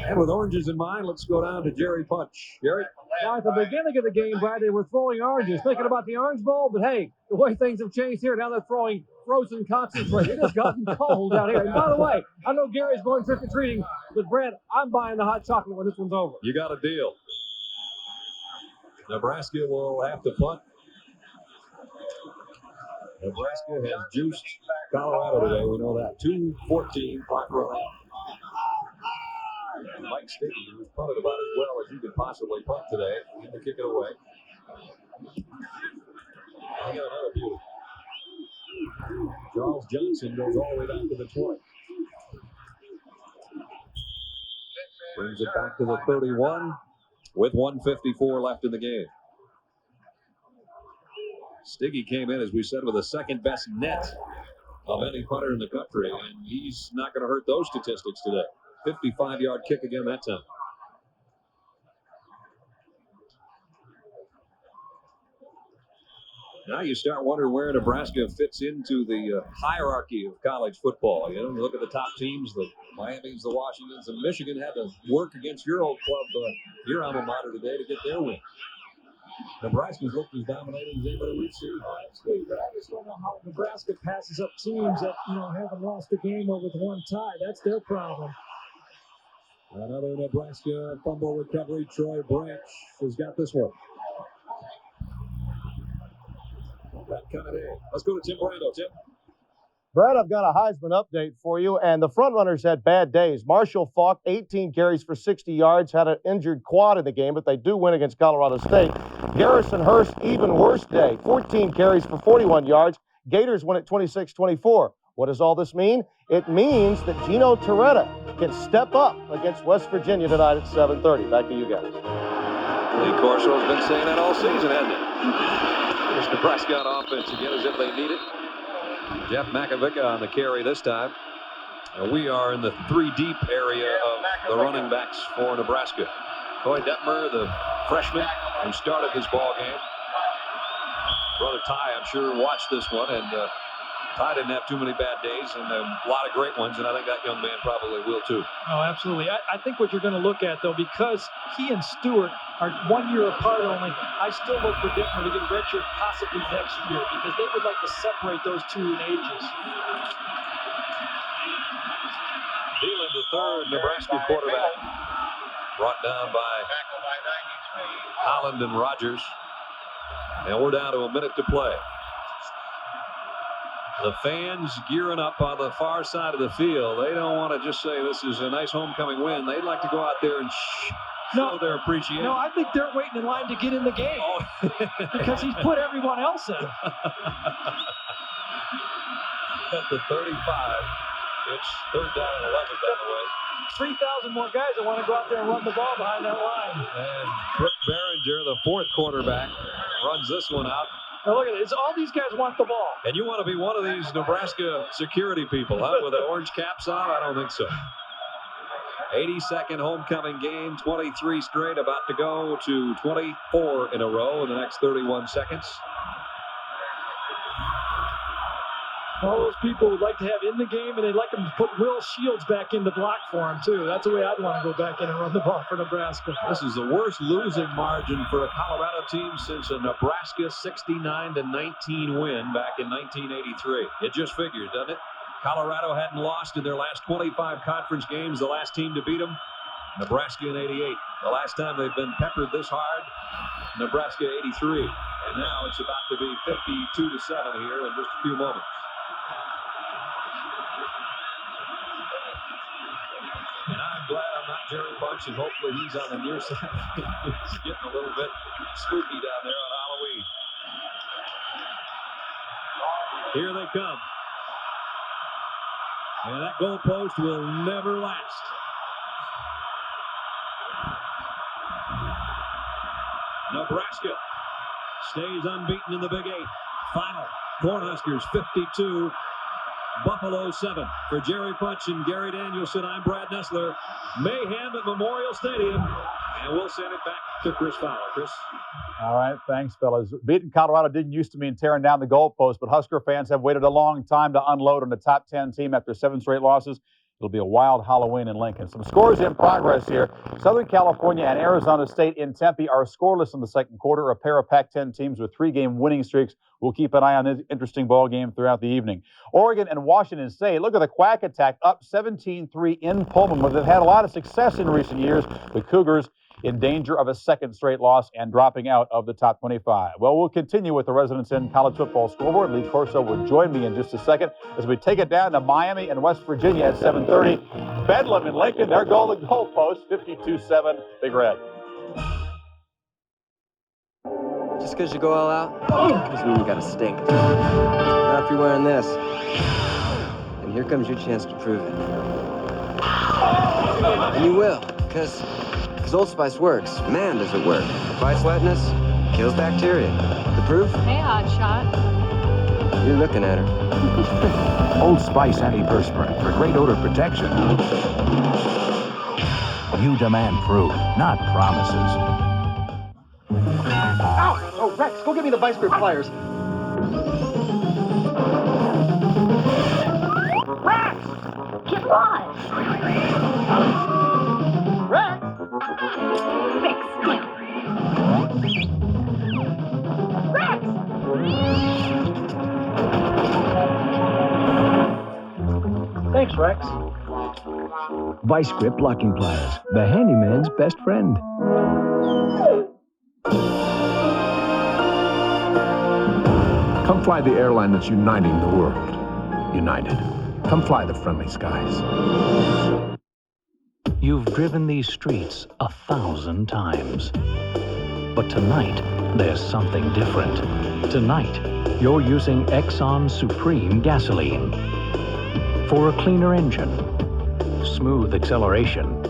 And with oranges in mind, let's go down to Jerry Punch. Jerry? Now, at the beginning of the game, Brad, they were throwing oranges, thinking about the Orange Bowl, but hey, the way things have changed here, now they're throwing frozen concentrate. It has gotten cold down here. And by the way, I know Gary's going trick-or-treating, but Brad, I'm buying the hot chocolate when this one's over. You got a deal. Nebraska will have to punt. Nebraska has juiced Colorado today. We know that. 2-14 clock run out. Mike Sticky, who's punted about as well as you could possibly punt today, going to kick it away. And we got another beauty. Charles Johnson goes all the way down to the 20. Brings it back to the 31 with 1:54 left in the game. Stiggy came in, as we said, with the second best net of any punter in the country, and he's not going to hurt those statistics today. 55-yard kick again that time. Now you start wondering where Nebraska fits into the hierarchy of college football. You know, you look at the top teams, the Miamis, the Washingtons, and Michigan had to work against your old club, your alma mater today, to get their win. Nebraska's looked as dominating as anybody we've seen. Absolutely, but I just don't know how Nebraska passes up teams that, haven't lost a game or with one tie. That's their problem. Another Nebraska fumble recovery. Troy Branch has got this one. That kind of day. Let's go to Tim Brando. Tim. Brad, I've got a Heisman update for you, and the front runners had bad days. Marshall Faulk, 18 carries for 60 yards, had an injured quad in the game, but they do win against Colorado State. Garrison Hurst, even worse day, 14 carries for 41 yards. Gators win at 26-24. What does all this mean? It means that Gino Torretta can step up against West Virginia tonight at 7:30. Back to you guys. Lee Corso has been saying that all season, hasn't it? There's Nebraska on offense again as if they need it. Jeff Makovica on the carry this time. And we are in the 3-deep area of the running backs for Nebraska. Coy Detmer, the freshman who started this ball game. Brother Ty, I'm sure, watched this one, and Ty didn't have too many bad days and a lot of great ones, and I think that young man probably will too. Oh, absolutely. I think what you're going to look at, though, because he and Stewart are 1 year apart only, I still look for Dittmer to get redshirt possibly next year because they would like to separate those two in ages. Thielen, the third Nebraska quarterback, brought down by Holland and Rogers. And we're down to a minute to play. The fans gearing up on the far side of the field. They don't want to just say this is a nice homecoming win. They'd like to go out there and show their appreciation. No, I think they're waiting in line to get in the game because he's put everyone else in. At the 35, it's third down and 11, by the way. 3,000 more guys that want to go out there and run the ball behind that line. And Brooke Behringer, the fourth quarterback, runs this one out. Now look at this. All these guys want the ball. And you want to be one of these Nebraska security people, huh? With the orange caps on? I don't think so. 82nd homecoming game, 23 straight, about to go to 24 in a row in the next 31 seconds. All those people would like to have in the game, and they'd like them to put Will Shields back in the block for him, too. That's the way I'd want to go back in and run the ball for Nebraska. This is the worst losing margin for a Colorado team since a Nebraska 69-19 win back in 1983. It just figures, doesn't it? Colorado hadn't lost in their last 25 conference games. The last team to beat them, Nebraska in 88. The last time they've been peppered this hard, Nebraska 83. And now it's about to be 52-7 here in just a few moments. And I'm glad I'm not Jerry Bunch, and hopefully he's on the near side. It's getting a little bit spooky down there on Halloween. Here they come. And that goalpost will never last. Nebraska stays unbeaten in the Big Eight. Final, Cornhuskers 52. Buffalo 7. For Jerry Punch and Gary Danielson, I'm Brad Nessler. Mayhem at Memorial Stadium. And we'll send it back to Chris Fowler. Chris? All right, thanks, fellas. Beating Colorado didn't used to mean tearing down the goalpost, but Husker fans have waited a long time to unload on the top 10 team after 7 straight losses. It'll be a wild Halloween in Lincoln. Some scores in progress here. Southern California and Arizona State in Tempe are scoreless in the second quarter. A pair of Pac-10 teams with 3-game winning streaks. We'll keep an eye on this interesting ball game throughout the evening. Oregon and Washington State. Look at the Quack Attack, up 17-3 in Pullman, where they've had a lot of success in recent years. The Cougars in danger of a second straight loss and dropping out of the top 25. Well, we'll continue with the Residents in College Football Scoreboard. Lee Corso will join me in just a second as we take it down to Miami and West Virginia at 7:30. Bedlam in Lincoln, their goal to goalpost, 52-7, Big Red. Just because you go all out doesn't mean you got to stink. Not if you're wearing this. And here comes your chance to prove it. And you will, because Old Spice works. Man, does it work. Fights wetness, kills bacteria. The proof? Hey, hotshot. You're looking at her. Old Spice antiperspirant for great odor protection. You demand proof, not promises. Ow! Oh, Rex, go get me the vice grip pliers. Rex! Get lost! Rex! Fix him. Rex? Vice grip locking pliers, the handyman's best friend. Come fly the airline that's uniting the world. United. Come fly the friendly skies. You've driven these streets 1,000 times. But tonight, there's something different. Tonight, you're using Exxon Supreme gasoline. For a cleaner engine, smooth acceleration,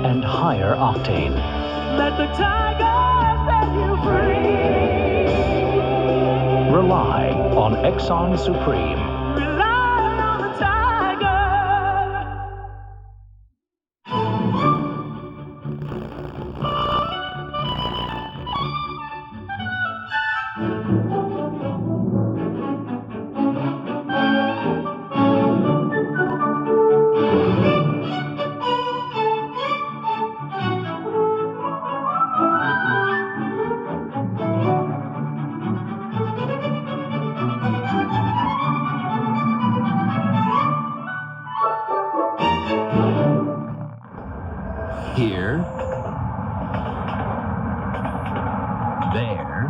and higher octane. Let the tiger set you free. Rely on Exxon Supreme. Rely on the tiger. Here. There.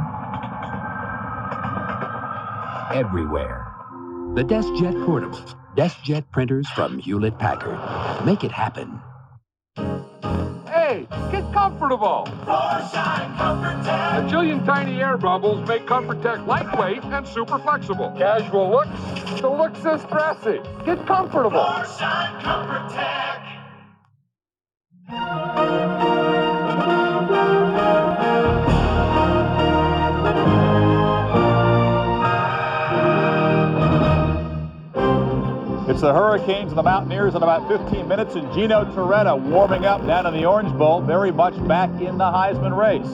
Everywhere. The DeskJet Portable. DeskJet printers from Hewlett-Packard. Make it happen. Hey, get comfortable. Shine Comfort Tech. A jillion tiny air bubbles make Comfort Tech lightweight and super flexible. Casual looks to looks this dressy. Get comfortable. Shine Comfort Tech. It's the Hurricanes and the Mountaineers in about 15 minutes, and Gino Torretta warming up down in the Orange Bowl, very much back in the Heisman race.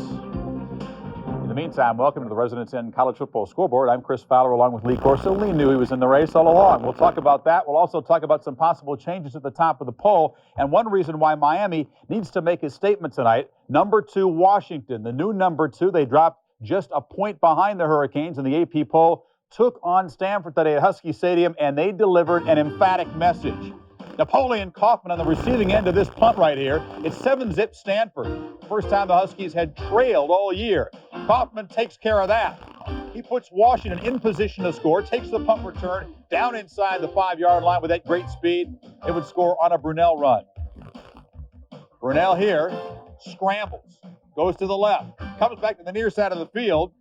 In the meantime, welcome to the Residence Inn College Football Scoreboard. I'm Chris Fowler along with Lee Corso. Lee knew he was in the race all along. We'll talk about that. We'll also talk about some possible changes at the top of the poll, and one reason why Miami needs to make a statement tonight. Number 2, Washington, the new number 2. They dropped just a point behind the Hurricanes in the AP poll. Took on Stanford today at Husky Stadium, and they delivered an emphatic message. Napoleon Kaufman on the receiving end of this punt right here. It's 7-zip Stanford. First time the Huskies had trailed all year. Kaufman takes care of that. He puts Washington in position to score, takes the punt return down inside the 5-yard line with that great speed. It would score on a Brunell run. Brunell here scrambles, goes to the left, comes back to the near side of the field.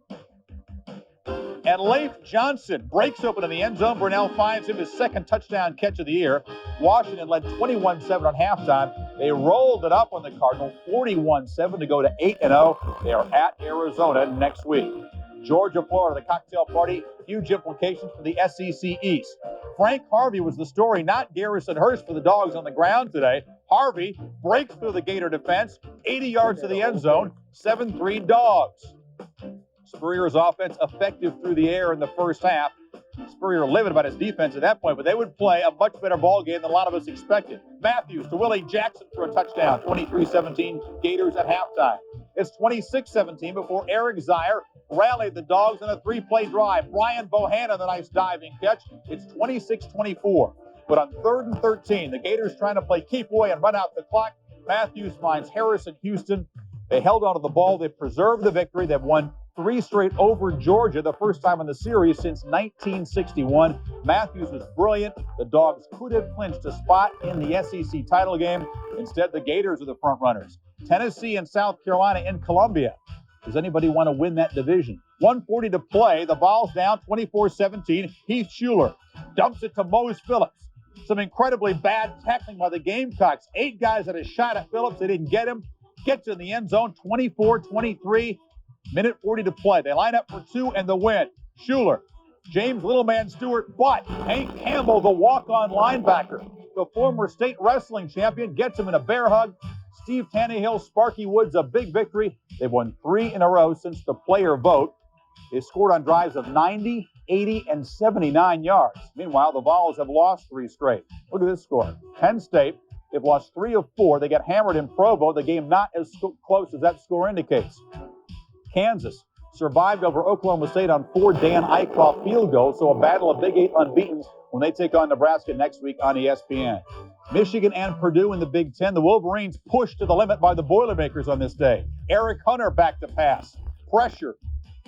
And Leif Johnson breaks open in the end zone. Brunell finds him his second touchdown catch of the year. Washington led 21-7 on halftime. They rolled it up on the Cardinals, 41-7 to go to 8-0. They are at Arizona next week. Georgia, Florida, the cocktail party, huge implications for the SEC East. Frank Harvey was the story, not Garrison Hurst for the Dogs on the ground today. Harvey breaks through the Gator defense, 80 yards to the end zone, 7-3 Dogs. Spurrier's offense effective through the air in the first half. Spurrier livid about his defense at that point, but they would play a much better ball game than a lot of us expected. Matthews to Willie Jackson for a touchdown, 23-17 Gators at halftime. It's 26-17 before Eric Zier rallied the Dogs in a 3-play drive. Brian Bohannon, the nice diving catch. It's 26-24. But on 3rd and 13, the Gators trying to play keep away and run out the clock. Matthews finds Harris and Houston. They held onto the ball. They preserved the victory. They've won 3 straight over Georgia, the first time in the series since 1961. Matthews was brilliant. The Dogs could have clinched a spot in the SEC title game. Instead, the Gators are the front runners. Tennessee and South Carolina in Columbia. Does anybody want to win that division? 1:40 to play. The Vols down 24-17. Heath Schuler dumps it to Mose Phillips. Some incredibly bad tackling by the Gamecocks. 8 guys had a shot at Phillips. They didn't get him. Gets in the end zone, 24-23. Minute 40 to play. They line up for 2 and the win. Schuler, James Littleman Stewart, but Hank Campbell, the walk-on linebacker, the former state wrestling champion, gets him in a bear hug. Steve Tannehill, Sparky Woods, a big victory. They've won 3 in a row since the player vote. They scored on drives of 90, 80, and 79 yards. Meanwhile, the Vols have lost 3 straight. Look at this score. Penn State, they've lost 3 of 4. They got hammered in Provo. The game not as close as that score indicates. Kansas survived over Oklahoma State on 4 Dan Eichhoff field goals, so a battle of Big 8 unbeatens when they take on Nebraska next week on ESPN. Michigan and Purdue in the Big Ten. The Wolverines pushed to the limit by the Boilermakers on this day. Eric Hunter back to pass. Pressure.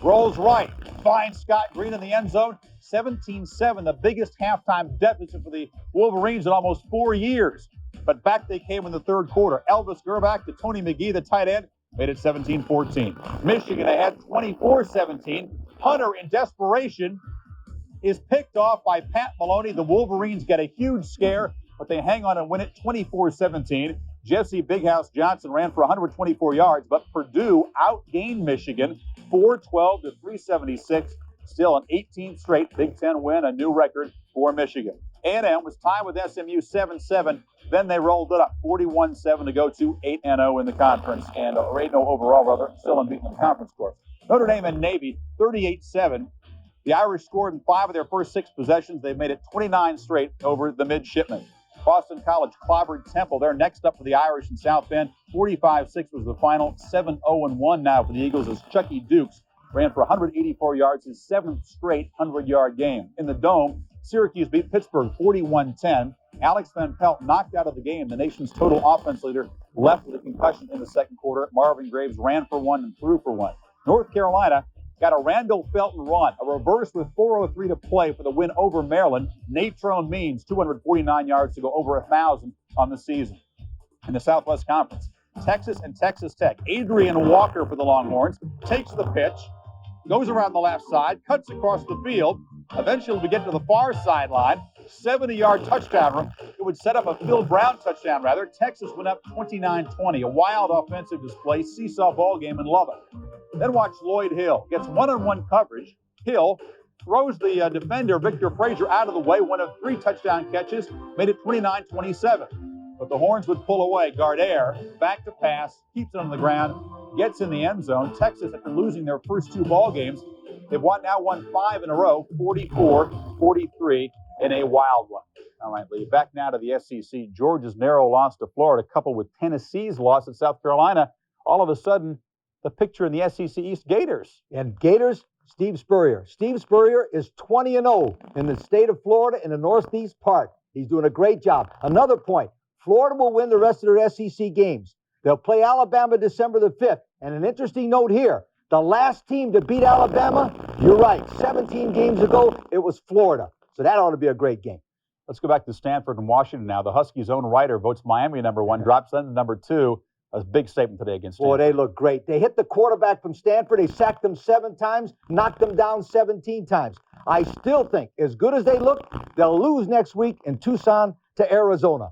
Rolls right. Finds Scott Green in the end zone. 17-7, the biggest halftime deficit for the Wolverines in almost 4 years. But back they came in the third quarter. Elvis Gerback to Tony McGee, the tight end, made it 17-14. Michigan ahead 24-17. Hunter, in desperation, is picked off by Pat Maloney. The Wolverines get a huge scare, but they hang on and win it 24-17. Jesse Big House Johnson ran for 124 yards, but Purdue outgained Michigan 412 to 376. Still an 18th straight Big Ten win, a new record for Michigan. A&M was tied with SMU 7-7. Then they rolled it up 41-7 to go to 8-0 in the conference, and or 8-0 overall, rather, still unbeaten in the conference course. Notre Dame and Navy 38-7. The Irish scored in 5 of their first 6 possessions. They've made it 29 straight over the midshipmen. Boston College clobbered Temple. They're next up for the Irish in South Bend. 45-6 was the final. 7-0-1 now for the Eagles as Chucky Dukes ran for 184 yards, his 7th straight 100-yard game. In the Dome, Syracuse beat Pittsburgh 41-10. Alex Van Pelt knocked out of the game. The nation's total offense leader left with a concussion in the second quarter. Marvin Graves ran for 1 and threw for 1. North Carolina got a Randall Felton run, a reverse with 4:03 to play for the win over Maryland. Natrone Means, 249 yards to go over 1,000 on the season. In the Southwest Conference, Texas and Texas Tech. Adrian Walker for the Longhorns takes the pitch, goes around the left side, cuts across the field. Eventually, we get to the far sideline. 70-yard touchdown run. It would set up a Phil Brown touchdown, rather. Texas went up 29-20. A wild offensive display, seesaw ball game, and love it. Then watch Lloyd Hill. Gets one-on-one coverage. Hill throws the defender, Victor Frazier, out of the way. One of 3 touchdown catches. Made it 29-27. But the Horns would pull away. Gardere, back to pass, keeps it on the ground, gets in the end zone. Texas, after losing their first 2 ball games, they've now won 5 in a row, 44-43 in a wild one. All right, Lee, back now to the SEC. Georgia's narrow loss to Florida, coupled with Tennessee's loss at South Carolina. All of a sudden, the picture in the SEC East, Gators. And Gators, Steve Spurrier. Steve Spurrier is 20-0 in the state of Florida in the northeast part. He's doing a great job. Another point, Florida will win the rest of their SEC games. They'll play Alabama December the 5th. And an interesting note here, the last team to beat Alabama, you're right, 17 games ago, it was Florida. So that ought to be a great game. Let's go back to Stanford and Washington now. The Huskies' own writer votes Miami number 1, drops them to number 2. A big statement today against Stanford. Boy, they look great. They hit the quarterback from Stanford. They sacked him 7 times, knocked him down 17 times. I still think, as good as they look, they'll lose next week in Tucson to Arizona.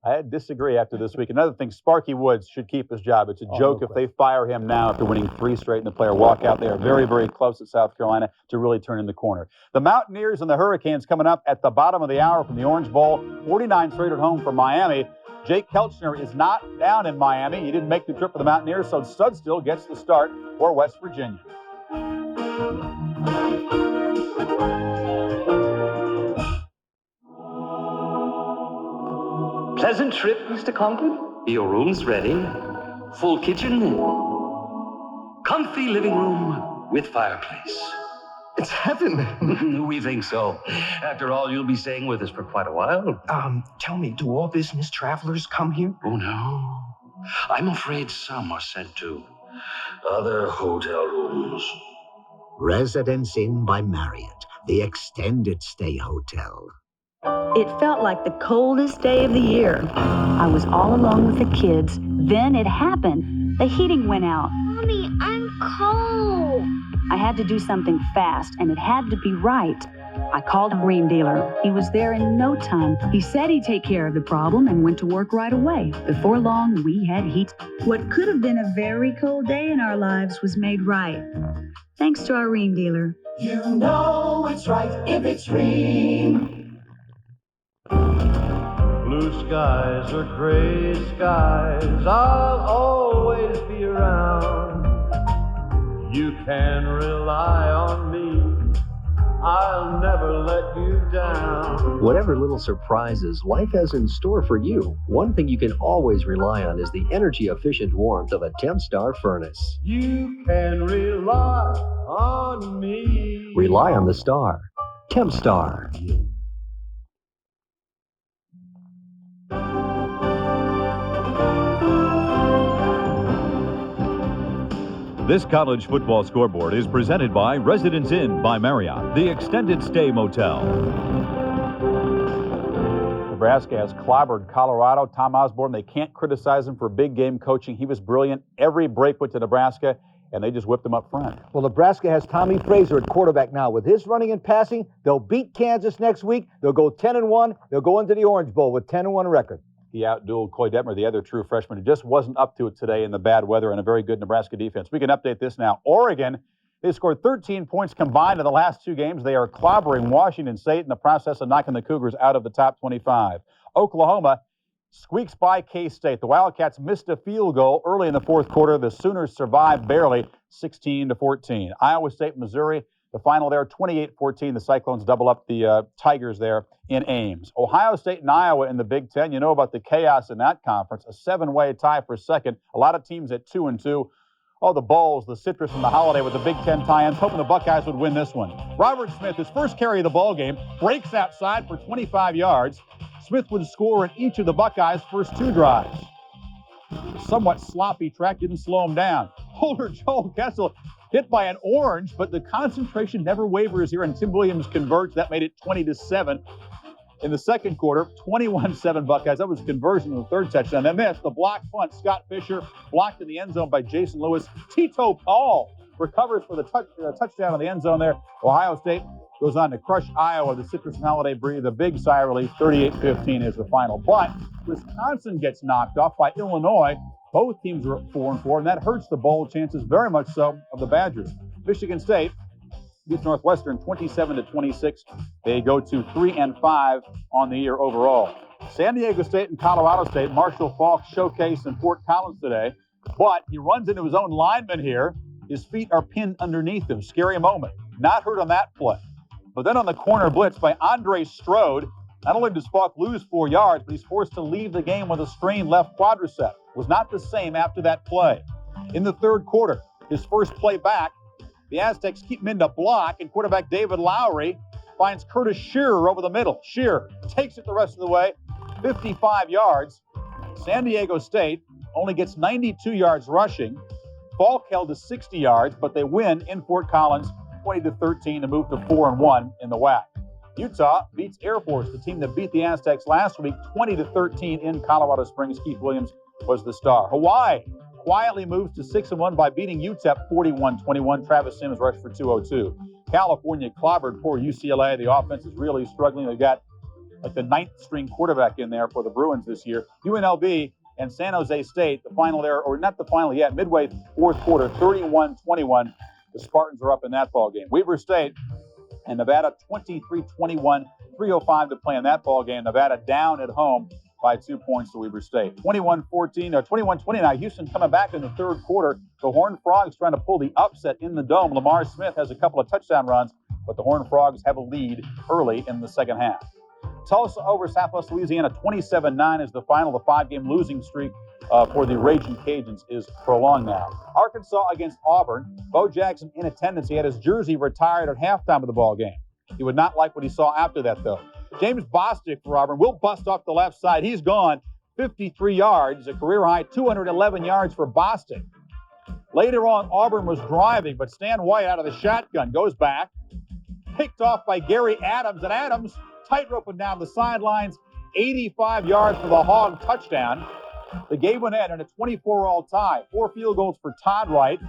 I disagree after this week. Another thing, Sparky Woods should keep his job. It's a joke if they fire him now after winning 3 straight and the player walk out. They are very, very close at South Carolina to really turn in the corner. The Mountaineers and the Hurricanes coming up at the bottom of the hour from the Orange Bowl. 49 straight at home for Miami. Jake Kelchner is not down in Miami. He didn't make the trip for the Mountaineers, so Studstill gets the start for West Virginia. Pleasant trip, Mr. Conklin. Your room's ready. Full kitchen. Comfy living room with fireplace. It's heaven. We think so. After all, you'll be staying with us for quite a while. Tell me, do all business travelers come here? Oh, no. I'm afraid some are sent to other hotel rooms. Residence Inn by Marriott, the extended stay hotel. It felt like the coldest day of the year. I was all alone with the kids. Then it happened. The heating went out. Mommy, I'm cold. I had to do something fast, and it had to be right. I called a Rheem dealer. He was there in no time. He said he'd take care of the problem and went to work right away. Before long, we had heat. What could have been a very cold day in our lives was made right. Thanks to our Rheem dealer. You know it's right if it's Rheem. Blue skies or gray skies, I'll always be around. You can rely on me, I'll never let you down. Whatever little surprises life has in store for you, one thing you can always rely on is the energy-efficient warmth of a Tempstar furnace. You can rely on me. Rely on the star. Tempstar. This college football scoreboard is presented by Residence Inn by Marriott, the extended stay motel. Nebraska has clobbered Colorado. Tom Osborne, they can't criticize him for big game coaching. He was brilliant. Every break went to Nebraska, and they just whipped him up front. Well, Nebraska has Tommy Fraser at quarterback now. With his running and passing, they'll beat Kansas next week. They'll go 10-1. They'll go into the Orange Bowl with 10-1 record. He outdueled Coy Detmer, the other true freshman, who just wasn't up to it today in the bad weather and a very good Nebraska defense. We can update this now. Oregon, they scored 13 points combined in the last two games. They are clobbering Washington State in the process of knocking the Cougars out of the top 25. Oklahoma squeaks by K-State. The Wildcats missed a field goal early in the fourth quarter. The Sooners survived barely, 16-14. Iowa State, Missouri, the final there, 28-14. The Cyclones double up the Tigers there in Ames. Ohio State and Iowa in the Big Ten. You know about the chaos in that conference. A 7-way tie for second. A lot of teams at 2-2. Oh, the Bulls, the Citrus, and the Holiday with the Big Ten tie-ins, hoping the Buckeyes would win this one. Robert Smith, his first carry of the ball game, breaks outside for 25 yards. Smith would score in each of the Buckeyes' first two drives. Somewhat sloppy track didn't slow him down. Holder Joel Kessel hit by an orange, but the concentration never wavers here, and Tim Williams converts. That made it 20-7 in the second quarter. 21-7 Buckeyes. That was a conversion in the third touchdown. They missed the block punt. Scott Fisher blocked in the end zone by Jason Lewis. Tito Paul recovers for the touchdown in the end zone there. Ohio State goes on to crush Iowa. The Citrus and Holiday breathe a big sigh of relief. 38-15 is the final. But Wisconsin gets knocked off by Illinois. Both teams are 4-4, and that hurts the bowl chances very much so of the Badgers. Michigan State beats Northwestern 27-26. They go to 3-5 on the year overall. San Diego State and Colorado State. Marshall Faulk showcased in Fort Collins today, but he runs into his own lineman here. His feet are pinned underneath him. Scary moment. Not hurt on that play. But then on the corner blitz by Andre Strode, not only does Faulk lose 4 yards, but he's forced to leave the game with a strained left quadricep. Was not the same after that play. In the third quarter, his first play back, the Aztecs keep him in to block, and quarterback David Lowry finds Curtis Shearer over the middle. Shearer takes it the rest of the way, 55 yards. San Diego State only gets 92 yards rushing. Faulk held to 60 yards, but they win in Fort Collins 20-13 to move to 4-1 in the WAC. Utah beats Air Force, the team that beat the Aztecs last week, 20-13 in Colorado Springs. Keith Williams was the star. Hawaii quietly moves to 6-1 by beating UTEP 41-21. Travis Sims rushed for 202. California clobbered poor UCLA. The offense is really struggling. They've got like the 9th string quarterback in there for the Bruins this year. UNLV and San Jose State, the final there, or not the final yet, midway fourth quarter, 31-21. The Spartans are up in that ball game. Weber State and Nevada 23-21, 3:05 to play in that ball game. Nevada down at home by 2 points to Weber State. 21-29. Houston coming back in the third quarter. The Horned Frogs trying to pull the upset in the Dome. Lamar Smith has a couple of touchdown runs, but the Horned Frogs have a lead early in the second half. Tulsa over Southwest Louisiana, 27-9 is the final. The 5-game losing streak for the Raging Cajuns is prolonged now. Arkansas against Auburn. Bo Jackson in attendance. He had his jersey retired at halftime of the ball game. He would not like what he saw after that, though. James Bostic for Auburn will bust off the left side. He's gone 53 yards, a career high 211 yards for Bostic. Later on, Auburn was driving, but Stan White out of the shotgun goes back. Picked off by Gary Adams, and Adams tightroping down the sidelines, 85 yards for the Hog touchdown. The game went in a 24-all tie. 4 field goals for Todd Wright,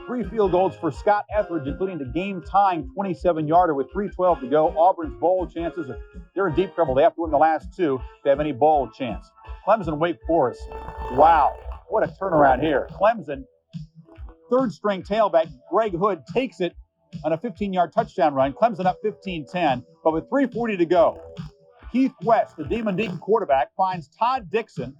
3 field goals for Scott Etheridge, including the game-tying 27-yarder with 3:12 to go. Auburn's bowl chances, they're in deep trouble. They have to win the last 2 to have any bowl chance. Clemson, Wake Forest. Wow, what a turnaround here. Clemson, third-string tailback Greg Hood takes it on a 15-yard touchdown run. Clemson up 15-10, but with 3:40 to go, Keith West, the Demon Deacon quarterback, finds Todd Dixon,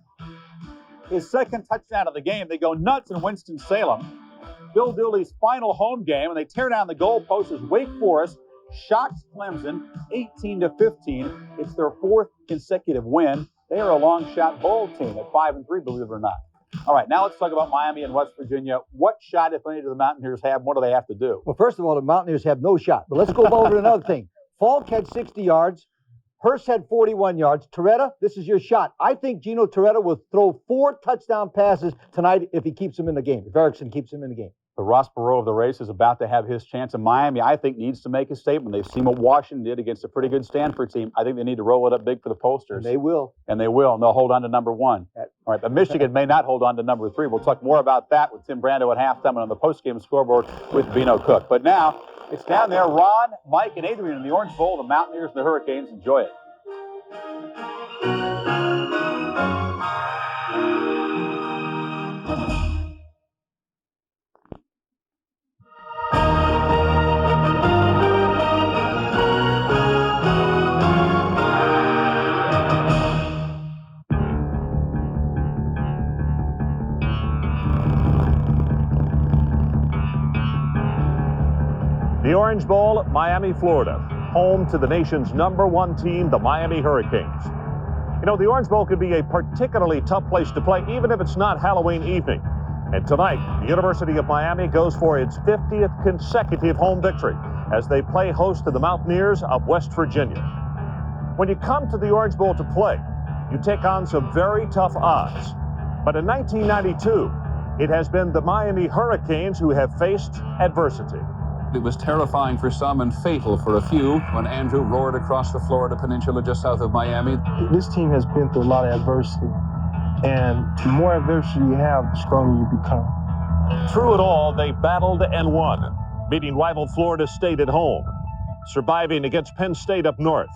his second touchdown of the game. They go nuts in Winston-Salem. Bill Dooley's final home game, and they tear down the goalpost as Wake Forest shocks Clemson 18-15. It's their 4th consecutive win. They are a long shot bowl team at 5-3, believe it or not. All right, now let's talk about Miami and West Virginia. What shot, if any, do the Mountaineers have? What do they have to do? Well, first of all, the Mountaineers have no shot. But let's go over to another thing. Falk had 60 yards. Hurst had 41 yards. Torretta, this is your shot. I think Gino Torretta will throw 4 touchdown passes tonight if he keeps him in the game, if Erickson keeps him in the game. The Ross Perot of the race is about to have his chance, and Miami, I think, needs to make a statement. They've seen what Washington did against a pretty good Stanford team. I think they need to roll it up big for the pollsters. And they will. And they will, and they'll hold on to number 1. All right, but Michigan may not hold on to number 3. We'll talk more about that with Tim Brando at halftime and on the postgame scoreboard with Bino Cook. But now, it's down there. Ron, Mike, and Adrian in the Orange Bowl, the Mountaineers and the Hurricanes. Enjoy it. The Orange Bowl, Miami, Florida, home to the nation's #1 team, the Miami Hurricanes. You know, the Orange Bowl could be a particularly tough place to play, even if it's not Halloween evening. And tonight, the University of Miami goes for its 50th consecutive home victory as they play host to the Mountaineers of West Virginia. When you come to the Orange Bowl to play, you take on some very tough odds. But in 1992, it has been the Miami Hurricanes who have faced adversity. It was terrifying for some and fatal for a few when Andrew roared across the Florida Peninsula just south of Miami. This team has been through a lot of adversity, and the more adversity you have, the stronger you become. Through it all, they battled and won, beating rival Florida State at home, surviving against Penn State up north.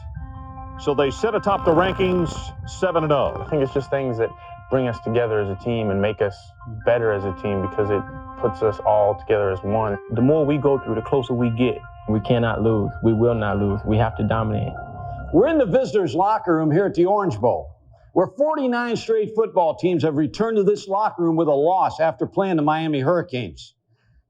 So they sit atop the rankings 7-0. I think it's just things that bring us together as a team and make us better as a team because it puts us all together as one. The more we go through, the closer we get. We cannot lose. We will not lose. We have to dominate. We're in the visitors' locker room here at the Orange Bowl, where 49 straight football teams have returned to this locker room with a loss after playing the Miami Hurricanes.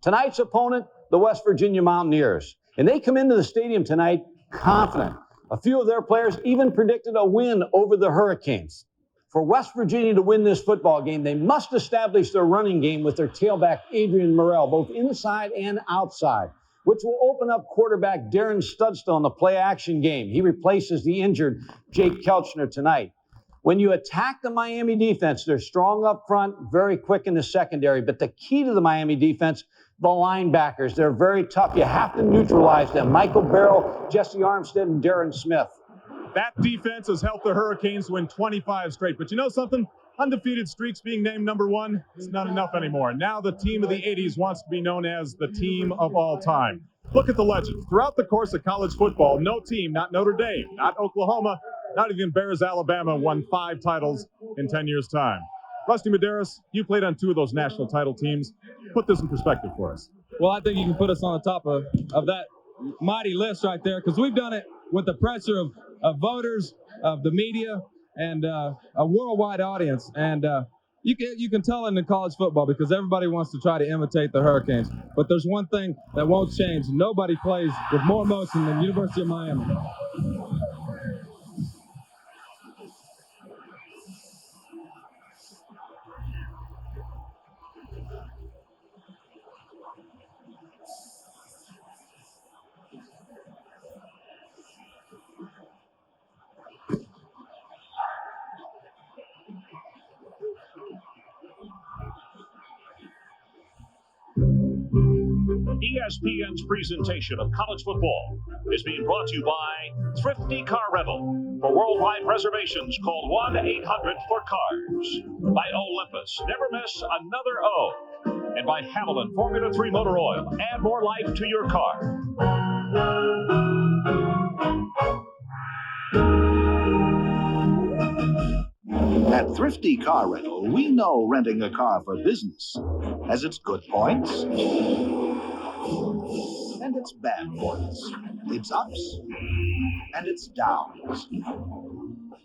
Tonight's opponent, the West Virginia Mountaineers. And they come into the stadium tonight confident. A few of their players even predicted a win over the Hurricanes. For West Virginia to win this football game, they must establish their running game with their tailback, Adrian Morrell, both inside and outside, which will open up quarterback Darren Studstill in the play-action game. He replaces the injured Jake Kelchner tonight. When you attack the Miami defense, they're strong up front, very quick in the secondary. But the key to the Miami defense, the linebackers, they're very tough. You have to neutralize them. Michael Barrow, Jesse Armstead, and Darren Smith. That defense has helped the Hurricanes win 25 straight. But you know something? Undefeated streaks being named #1 is not enough anymore. Now the team of the 80s wants to be known as the team of all time. Look at the legends. Throughout the course of college football, no team, not Notre Dame, not Oklahoma, not even Bears, Alabama, won 5 titles in 10 years' time. Rusty Medeiros, you played on 2 of those national title teams. Put this in perspective for us. Well, I think you can put us on the top of that mighty list right there, because we've done it with the pressure of voters, of the media, and a worldwide audience. And you can tell in the college football because everybody wants to try to imitate the Hurricanes. But there's one thing that won't change. Nobody plays with more emotion than the University of Miami. ESPN's presentation of college football is being brought to you by Thrifty Car Rental. For worldwide reservations, call 1-800-4CARS. By Olympus, never miss another O. And by Havoline Formula 3 Motor Oil. Add more life to your car. At Thrifty Car Rental, we know renting a car for business has its good points and its bad points, its ups and its downs.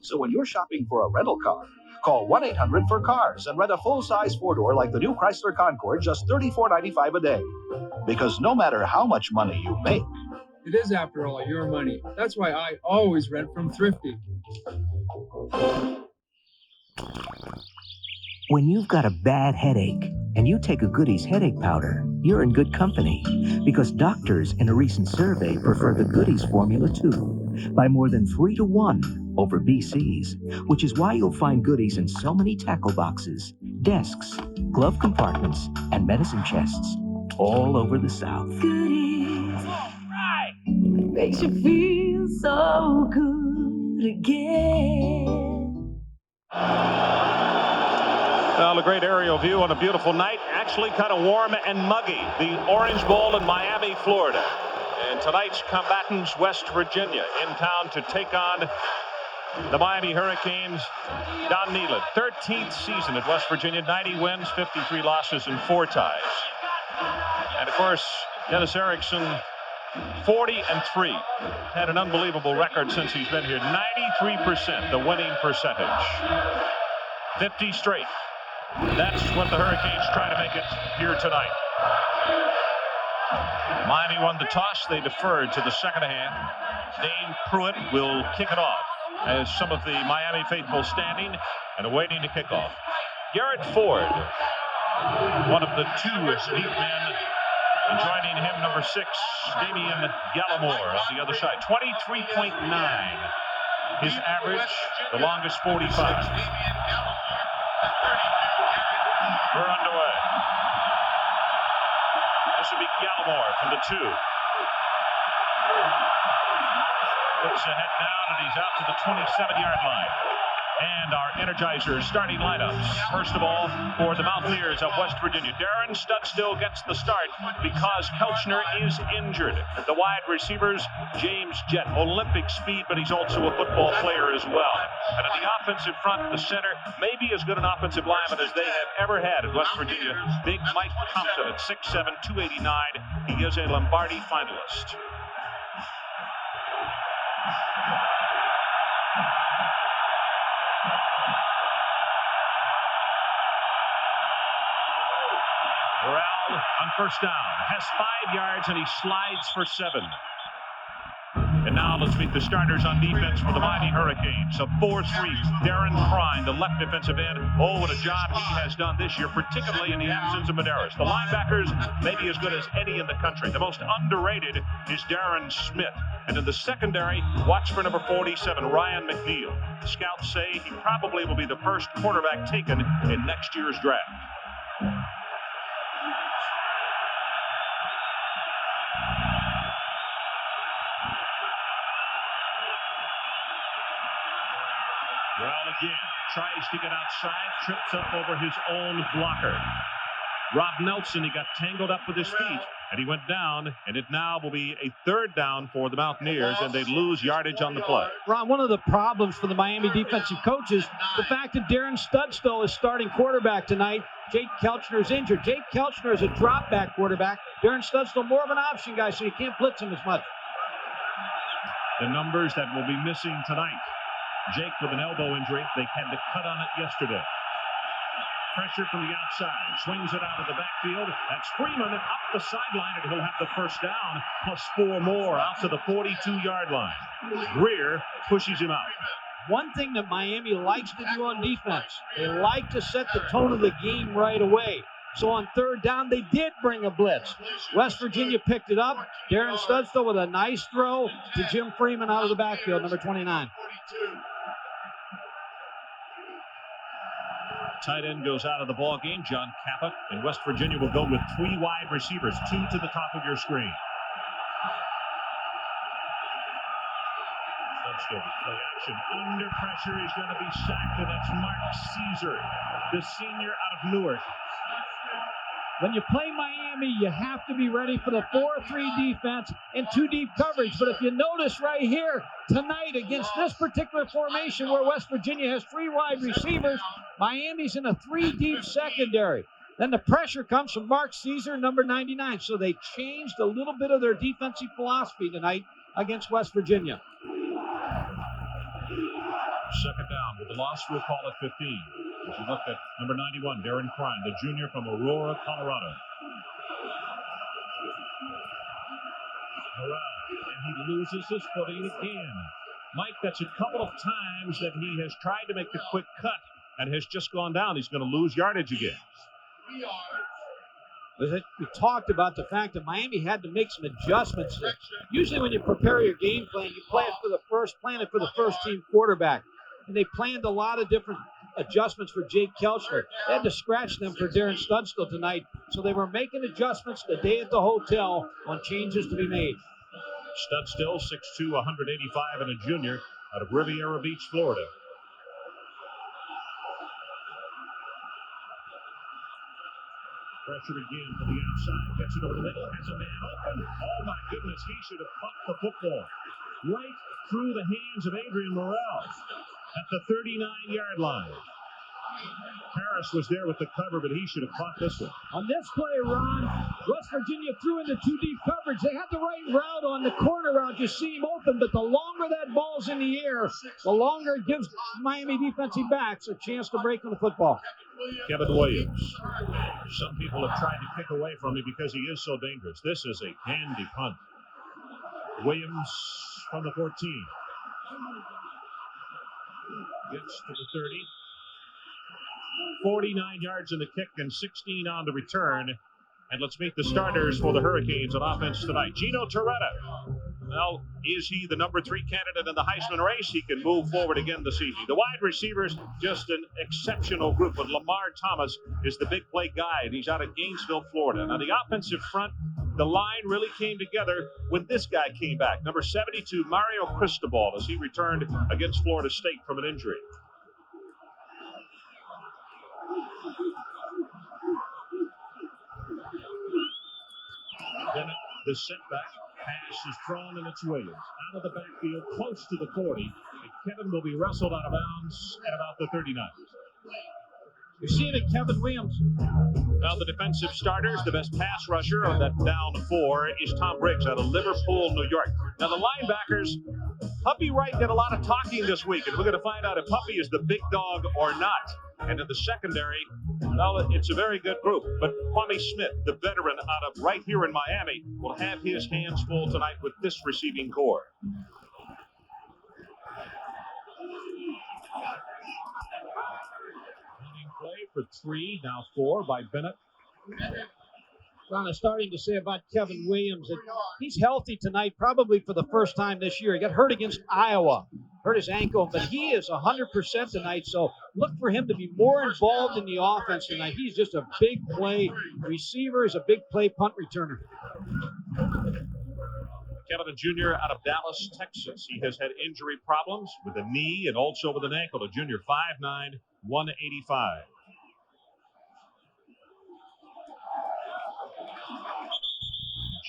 So when you're shopping for a rental car, call 1-800-4CARS and rent a full-size 4-door like the new Chrysler Concorde, just $34.95 a day. Because no matter how much money you make, It is, after all, your money. That's why I always rent from Thrifty. When you've got a bad headache and you take a Goody's headache powder, you're in good company, because doctors in a recent survey prefer the Goody's formula too, by more than 3-to-1 over BC's, which is why you'll find Goody's in so many tackle boxes, desks, glove compartments, and medicine chests. all over the South. Goodies. Right. Makes you feel so good again. Well, a great aerial view on a beautiful night. Actually kind of warm and muggy. The Orange Bowl in Miami, Florida. And tonight's combatants, West Virginia, in town to take on the Miami Hurricanes. Don Nehlen, 13th season at West Virginia, 90 wins, 53 losses, and 4 ties. And of course, Dennis Erickson, 40-3. Had an unbelievable record since he's been here. 93% the winning percentage. 50 straight. That's what the Hurricanes try to make it here tonight. Miami won the toss. They deferred to the second half. Dane Pruitt will kick it off as some of the Miami faithful standing and awaiting the kickoff. Garrett Ford, one of the 2 deep men. And joining him, number 6, Damian Gallimore on the other side. 23.9. His average, the longest 45. We're underway. This would be Gallimore from the 2. Looks ahead down, and he's out to the 27-yard line. And our Energizer starting lineups. First of all, for the Mountaineers of West Virginia, Darren Studstill gets the start because Kelchner is injured. The wide receivers, James Jett, Olympic speed, but he's also a football player as well. And at the offensive front, the center, maybe as good an offensive lineman as they have ever had at West Virginia. Big Mike Compton at 6'7", 289. He is a Lombardi finalist. Burrell on first down, has 5 yards, and he slides for 7. And now let's meet the starters on defense for the Miami Hurricanes. A 4-3, Darren Prine, the left defensive end. Oh, what a job he has done this year, particularly in the absence of Medeiros. The linebackers may be as good as any in the country. The most underrated is Darren Smith. And in the secondary, watch for number 47, Ryan McNeil. Scouts say he probably will be the first quarterback taken in next year's draft. Well, again, tries to get outside, trips up over his own blocker. Rob Nelson, he got tangled up with his feet, and he went down, and it now will be a 3rd down for the Mountaineers, and they lose yardage on the play. Ron, one of the problems for the Miami defensive coaches, the fact that Darren Studstill is starting quarterback tonight. Jake Kelchner is injured. Jake Kelchner is a drop-back quarterback. Darren Studstill more of an option guy, so you can't blitz him as much. The numbers that will be missing tonight. Jake with an elbow injury. They had to cut on it yesterday. Pressure from the outside. Swings it out of the backfield. That's Freeman up the sideline, and he'll have the first down, plus 4 more out to the 42-yard line. Greer pushes him out. One thing that Miami likes to do on defense, they like to set the tone of the game right away. So on 3rd down, they did bring a blitz. West Virginia picked it up. Darren Studstill with a nice throw to Jim Freeman out of the backfield, number 29. Tight end goes out of the ball game. John Kappa, and West Virginia will go with 3 wide receivers, 2 to the top of your screen. Studstill play action under pressure. He's going to be sacked, and that's Mark Caesar, the senior out of Newark. When you play Miami, you have to be ready for the 4-3 defense and 2 deep coverage. But if you notice right here tonight against this particular formation where West Virginia has 3 wide receivers, Miami's in a 3 deep secondary. Then the pressure comes from Mark Caesar, number 99. So they changed a little bit of their defensive philosophy tonight against West Virginia. 2nd down with the loss, we'll call it 15. As you look at number 91, Darren Prine, the junior from Aurora, Colorado. Morrell, and he loses his footing again. Mike, that's a couple of times that he has tried to make the quick cut and has just gone down. He's going to lose yardage again. We talked about the fact that Miami had to make some adjustments. Usually when you prepare your game plan, you plan it for the first team quarterback. And they planned a lot of different adjustments for Jake Kelchler. They had to scratch them for Darren Studstill tonight, so they were making adjustments the day at the hotel on changes to be made. Studstill, 6'2", 185, and a junior out of Riviera Beach, Florida. Pressure again from the outside. Gets it over the middle. Has a man open. Oh, my goodness. He should have caught the football right through the hands of Adrian Morrell at the 39-yard line. Harris was there with the cover, but he should have caught this one. On this play, Ron, West Virginia threw into two deep coverage. They had the right route on the corner route. You see him open, but the longer that ball's in the air, the longer it gives Miami defensive backs a chance to break on the football. Kevin Williams. Some people have tried to kick away from him because he is so dangerous. This is a handy punt. Williams from the 14. Gets to the 30. 49 yards in the kick and 16 on the return. And let's meet the starters for the Hurricanes on offense tonight. Gino Torretta. Well, is he the number 3 candidate in the Heisman race? He can move forward again this evening. The wide receivers, just an exceptional group. But Lamar Thomas is the big play guy, and he's out of Gainesville, Florida. Now, the offensive front, the line really came together when this guy came back. Number 72, Mario Cristobal, as he returned against Florida State from an injury. Then the setback pass is thrown, and it's Williams out of the backfield, close to the 40. And Kevin will be wrestled out of bounds at about the 39. You're seeing it, Kevin Williams. Now the defensive starters, the best pass rusher on that down 4 is Tom Briggs out of Liverpool, New York. Now the linebackers, Puppy Wright did a lot of talking this week, and we're going to find out if Puppy is the big dog or not. And in the secondary, well, it's a very good group. But Kwame Smith, the veteran out of right here in Miami, will have his hands full tonight with this receiving core. Running play for 3, now 4 by Bennett. Ron is starting to say about Kevin Williams that he's healthy tonight, probably for the first time this year. He got hurt against Iowa, hurt his ankle, but he is 100% tonight, so look for him to be more involved in the offense tonight. He's just a big play receiver, is a big play punt returner. Kevin Jr. out of Dallas, Texas. He has had injury problems with a knee and also with an ankle. A junior, 5'9", 185.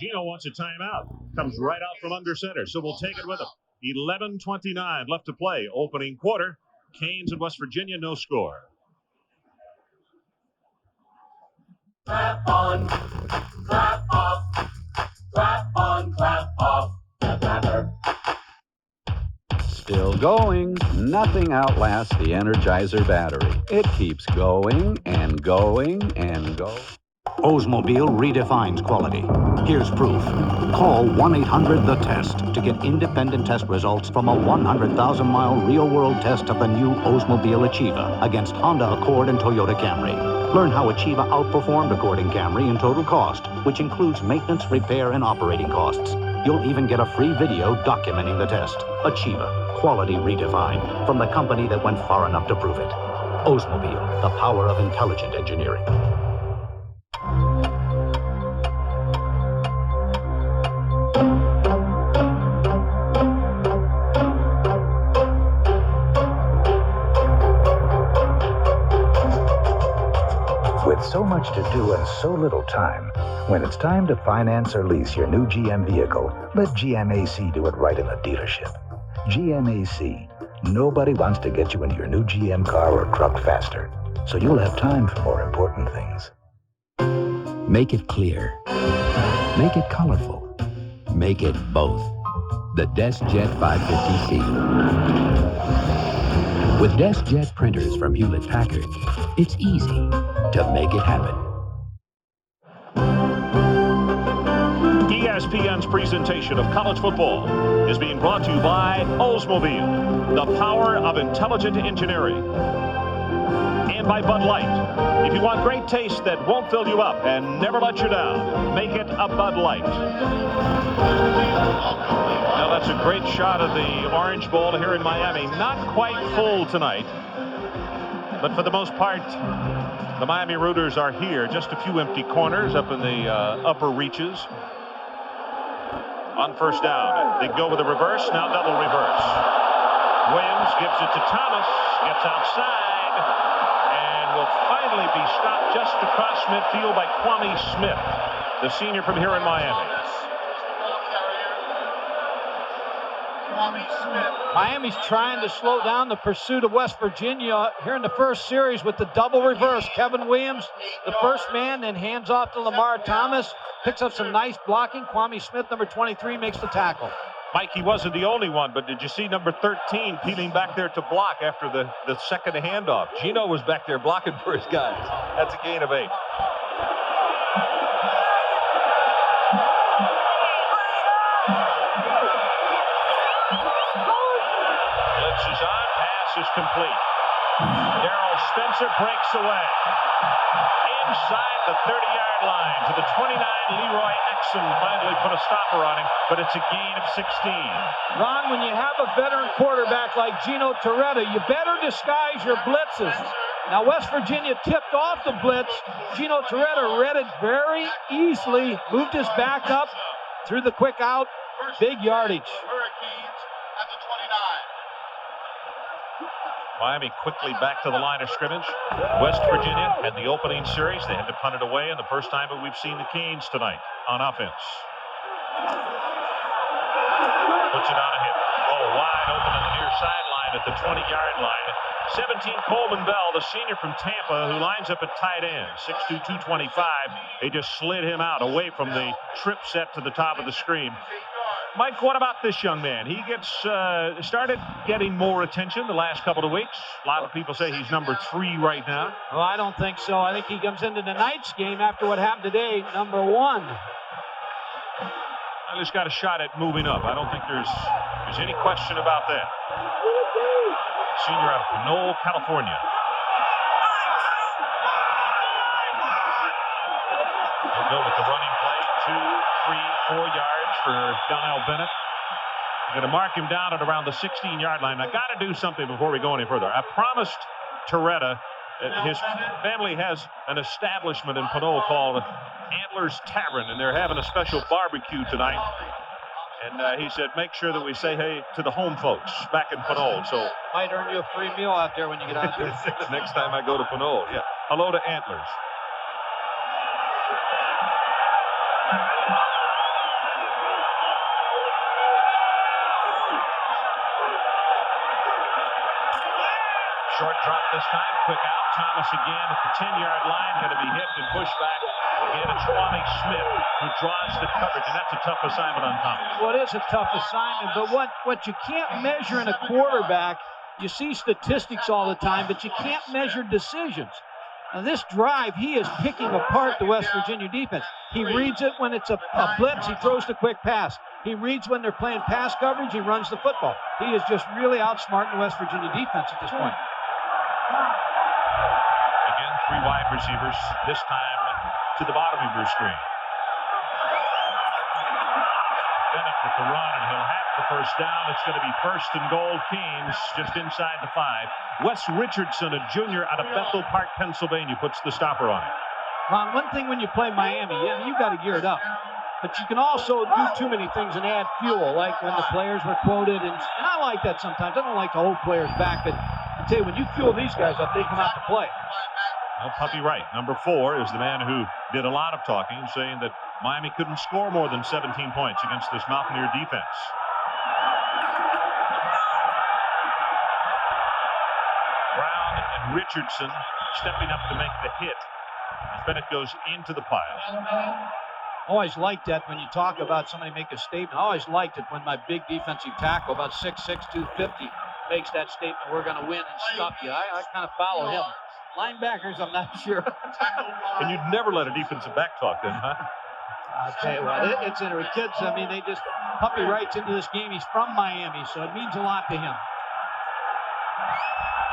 Gino wants a timeout. Comes right out from under center, so we'll take it with him. 11:29 left to play. Opening quarter. Canes and West Virginia, no score. Clap on, clap off, clap on, clap off, the clapper. Still going. Nothing outlasts the Energizer battery. It keeps going and going and going. Oldsmobile redefines quality. Here's proof. Call 1-800-THE-TEST to get independent test results from a 100,000-mile real-world test of the new Oldsmobile Achieva against Honda Accord and Toyota Camry. Learn how Achieva outperformed Accord and Camry in total cost, which includes maintenance, repair, and operating costs. You'll even get a free video documenting the test. Achieva, quality redefined, from the company that went far enough to prove it. Oldsmobile, the power of intelligent engineering. With so much to do and so little time, when it's time to finance or lease your new GM vehicle, let GMAC do it right in the dealership. GMAC. Nobody wants to get you into your new GM car or truck faster, so you'll have time for more important things. Make it clear. Make it colorful. Make it both. The DeskJet 550C. With DeskJet printers from Hewlett-Packard, it's easy to make it happen. ESPN's presentation of college football is being brought to you by Oldsmobile, the power of intelligent engineering. And by Bud Light. If you want great taste that won't fill you up and never let you down, make it a Bud Light. Now that's a great shot of the Orange Bowl here in Miami. Not quite full tonight. But for the most part, the Miami Rooters are here. Just a few empty corners up in the upper reaches. On first down, they go with a reverse, now double reverse. Williams gives it to Thomas, gets outside, and will finally be stopped just across midfield by Kwame Smith, the senior from here in Miami. Miami's trying to slow down the pursuit of West Virginia here in the first series with the double reverse. Kevin Williams, the first man, then hands off to Lamar Thomas. Picks up some nice blocking. Kwame Smith, number 23, makes the tackle. Mike, he wasn't the only one, but did you see number 13 peeling back there to block after the second handoff? Gino was back there blocking for his guys. That's a gain of 8. Blitz is on, pass is complete. Darrell Spencer breaks away. Inside the 30-yard line to the 29, Leroy Exum finally put a stopper on him, but it's a gain of 16. Ron, when you have a veteran quarterback like Gino Torretta, you better disguise your blitzes. Now, West Virginia tipped off the blitz. Gino Torretta read it very easily, moved his back up, threw the quick out, big yardage. Miami quickly back to the line of scrimmage. West Virginia had the opening series. They had to punt it away, and the first time that we've seen the Canes tonight on offense. Puts it on a hit. Oh, wide open on the near sideline at the 20-yard line. 17, Coleman Bell, the senior from Tampa, who lines up at tight end. 6'2", 225. They just slid him out away from the trip set to the top of the screen. Mike, what about this young man? He gets started getting more attention the last couple of weeks. A lot of people say he's number 3 right now. Well, I don't think so. I think he comes into tonight's game after what happened today, number 1. Well, he's got a shot at moving up. I don't think there's any question about that. Senior out of Pinole, California. They'll go with the running play. 2, 3, 4 yards for Donnell Bennett. They're going to mark him down at around the 16-yard line. I got to do something before we go any further. I promised Torretta that his family has an establishment in Pinole called Antlers Tavern, and they're having a special barbecue tonight. And he said, make sure that we say hey to the home folks back in Pinole. So might earn you a free meal out there when you get out there. Next time I go to Pinole. Yeah. Hello to Antlers. Short drop this time, quick out. Thomas again at the 10-yard line, going to be hit and pushed back. Again, it's Kwame Smith who draws the coverage, and that's a tough assignment on Thomas. Well, it is a tough assignment, but what you can't measure in a quarterback, you see statistics all the time, but you can't measure decisions. Now, this drive, he is picking apart the West Virginia defense. He reads it when it's a blitz, he throws the quick pass. He reads when they're playing pass coverage, he runs the football. He is just really outsmarting the West Virginia defense at this point. Again, 3 wide receivers, this time to the bottom of your screen. Bennett with the run, and he'll have the first down. It's going to be 1st and goal, Canes, just inside the 5. Wes Richardson, a junior out of Bethel Park, Pennsylvania, puts the stopper on it. Ron, one thing when you play Miami, you've got to gear it up. But you can also do too many things and add fuel, like when the players were quoted. And I like that sometimes. I don't like to hold players back, but I tell you, when you fuel these guys up, they come out to play. Well, Puppy Wright, number 4, is the man who did a lot of talking, saying that Miami couldn't score more than 17 points against this Mountaineer defense. Brown and Richardson stepping up to make the hit. Bennett goes into the pile. Always liked that when you talk about somebody make a statement. I always liked it when my big defensive tackle, about 6'6", 250, makes that statement, we're going to win and stuff you. I kind of follow him. Linebackers, I'm not sure. And you'd never let a defensive back talk then, huh? I'll tell you what, it's interesting. Kids, I mean, they just, Puppy Wright's into this game. He's from Miami, so it means a lot to him.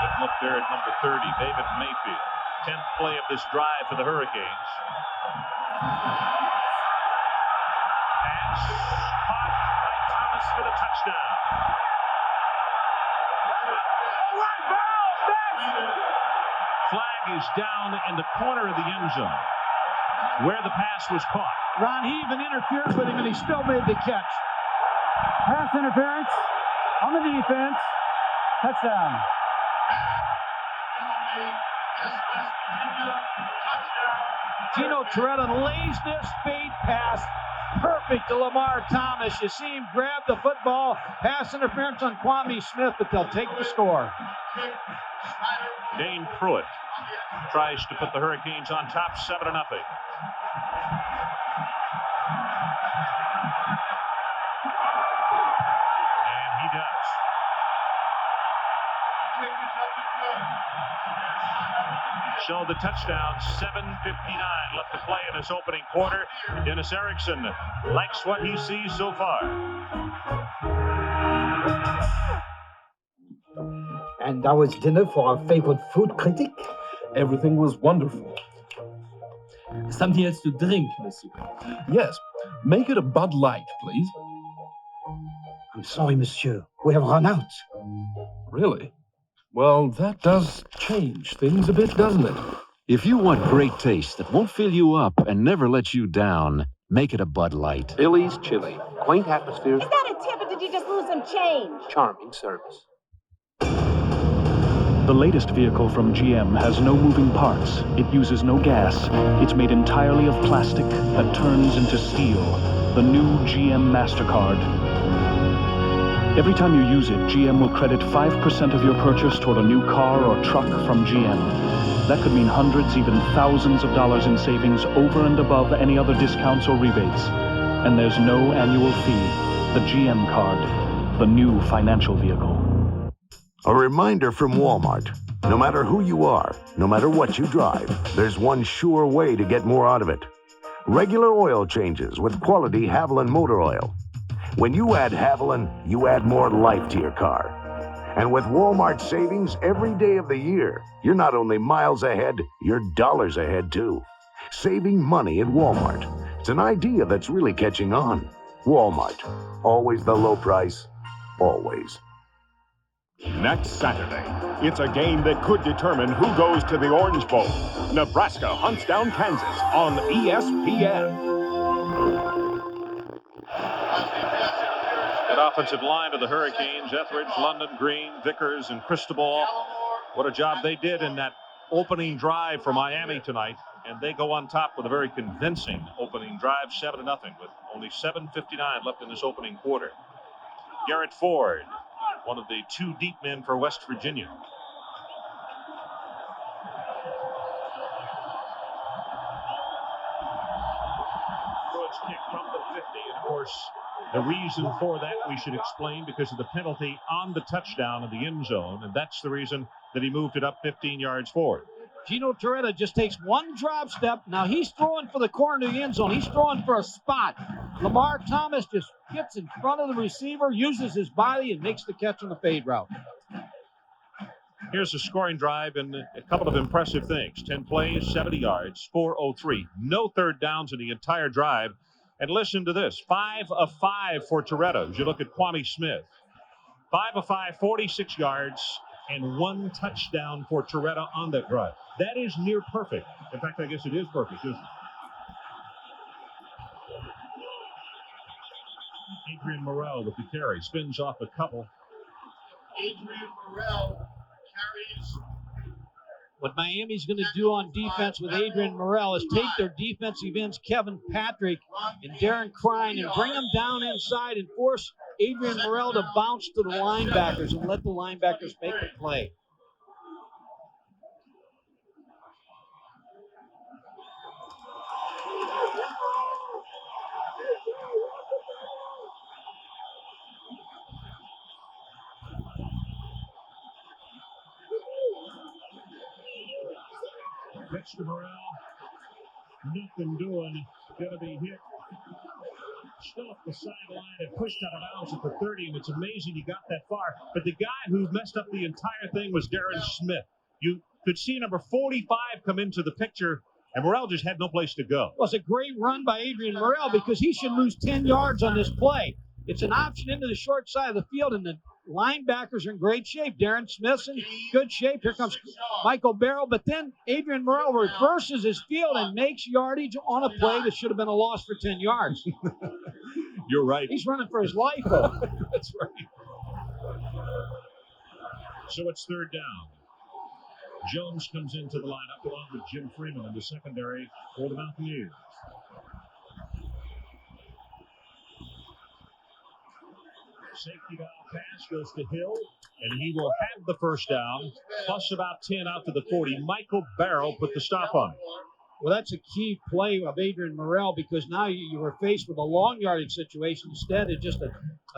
Good look there at number 30, David Mayfield. 10th play of this drive for the Hurricanes. Pass caught by Thomas for the touchdown. Flag is down in the corner of the end zone where the pass was caught. Ron, he even interfered with him, and he still made the catch. Pass interference on the defense. Touchdown. Gino Toretta lays this fade pass perfect to Lamar Thomas. You see him grab the football. Pass interference on Kwame Smith, but they'll take the score. Dane Pruitt tries to put the Hurricanes on top 7-0. And he does. So the touchdown, 7:59 left to play in his opening quarter. Dennis Erickson likes what he sees so far. And that was dinner for our favorite food critic? Everything was wonderful. Something else to drink, monsieur? Yes. Make it a Bud Light, please. I'm sorry, monsieur. We have run out. Really? Well, that does change things a bit, doesn't it? If you want great taste that won't fill you up and never let you down, make it a Bud Light. Billy's Chili. Quaint atmosphere. Is that a tip, or did you just lose some change? Charming service. The latest vehicle from GM has no moving parts. It uses no gas. It's made entirely of plastic that turns into steel. The new GM MasterCard. Every time you use it, GM will credit 5% of your purchase toward a new car or truck from GM. That could mean hundreds, even thousands of dollars in savings over and above any other discounts or rebates. And there's no annual fee. The GM card, the new financial vehicle. A reminder from Walmart. No matter who you are, no matter what you drive, there's one sure way to get more out of it. Regular oil changes with quality Haviland motor oil. When you add Haviland, you add more life to your car. And with Walmart savings every day of the year, you're not only miles ahead, you're dollars ahead too. Saving money at Walmart. It's an idea that's really catching on. Walmart. Always the low price. Always. Next Saturday, it's a game that could determine who goes to the Orange Bowl. Nebraska hunts down Kansas on ESPN. That offensive line of the Hurricanes, Etheridge, London, Green, Vickers, and Cristobal. What a job they did in that opening drive for Miami tonight. And they go on top with a very convincing opening drive, 7-0, with only 7:59 left in this opening quarter. Garrett Ford, one of the two deep men for West Virginia. Pruitt's kick from the 50, and of course, the reason for that we should explain because of the penalty on the touchdown in the end zone, and that's the reason that he moved it up 15 yards forward. Gino Toretta just takes one drop step. Now he's throwing for the corner of the end zone. He's throwing for a spot. Lamar Thomas just gets in front of the receiver, uses his body, and makes the catch on the fade route. Here's a scoring drive and a couple of impressive things. 10 plays, 70 yards, 4:03. No third downs in the entire drive. And listen to this, 5 of 5 for Toretta. As you look at Kwame Smith, 5 of 5, 46 yards, and 1 touchdown for Toretta on that drive. That is near perfect. In fact, I guess it is perfect, isn't it? Adrian Morrell with the carry, spins off a couple. Adrian Morrell carries. What Miami's going to do on defense with Adrian Morrell is take their defensive ends, Kevin Patrick and Darren Crine, and bring them down inside and force Adrian Morrell to bounce to the linebackers and let the linebackers make the play. Pitch to Morrell. Nothing doing. Going to be hit. Still up the sideline and pushed out of bounds at the 30, and it's amazing he got that far. But the guy who messed up the entire thing was Darren Smith. You could see number 45 come into the picture, and Morrell just had no place to go. Well, it's a great run by Adrian Morrell because he should lose 10 yards on this play. It's an option into the short side of the field, and the linebackers are in great shape. Darren Smith's in good shape. Here comes Michael Barrow, but then Adrian Morrell reverses his field and makes yardage on a play that should have been a loss for 10 yards. You're right. He's running for his life, though. That's right. So it's third down. Jones comes into the lineup along with Jim Freeman in the secondary for the Mountaineers. Safety valve pass goes to Hill, and he will have the first down, plus about 10 out to the 40. Michael Barrow put the stop on it. Well, that's a key play of Adrian Morrell, because now you were faced with a long yardage situation instead of just a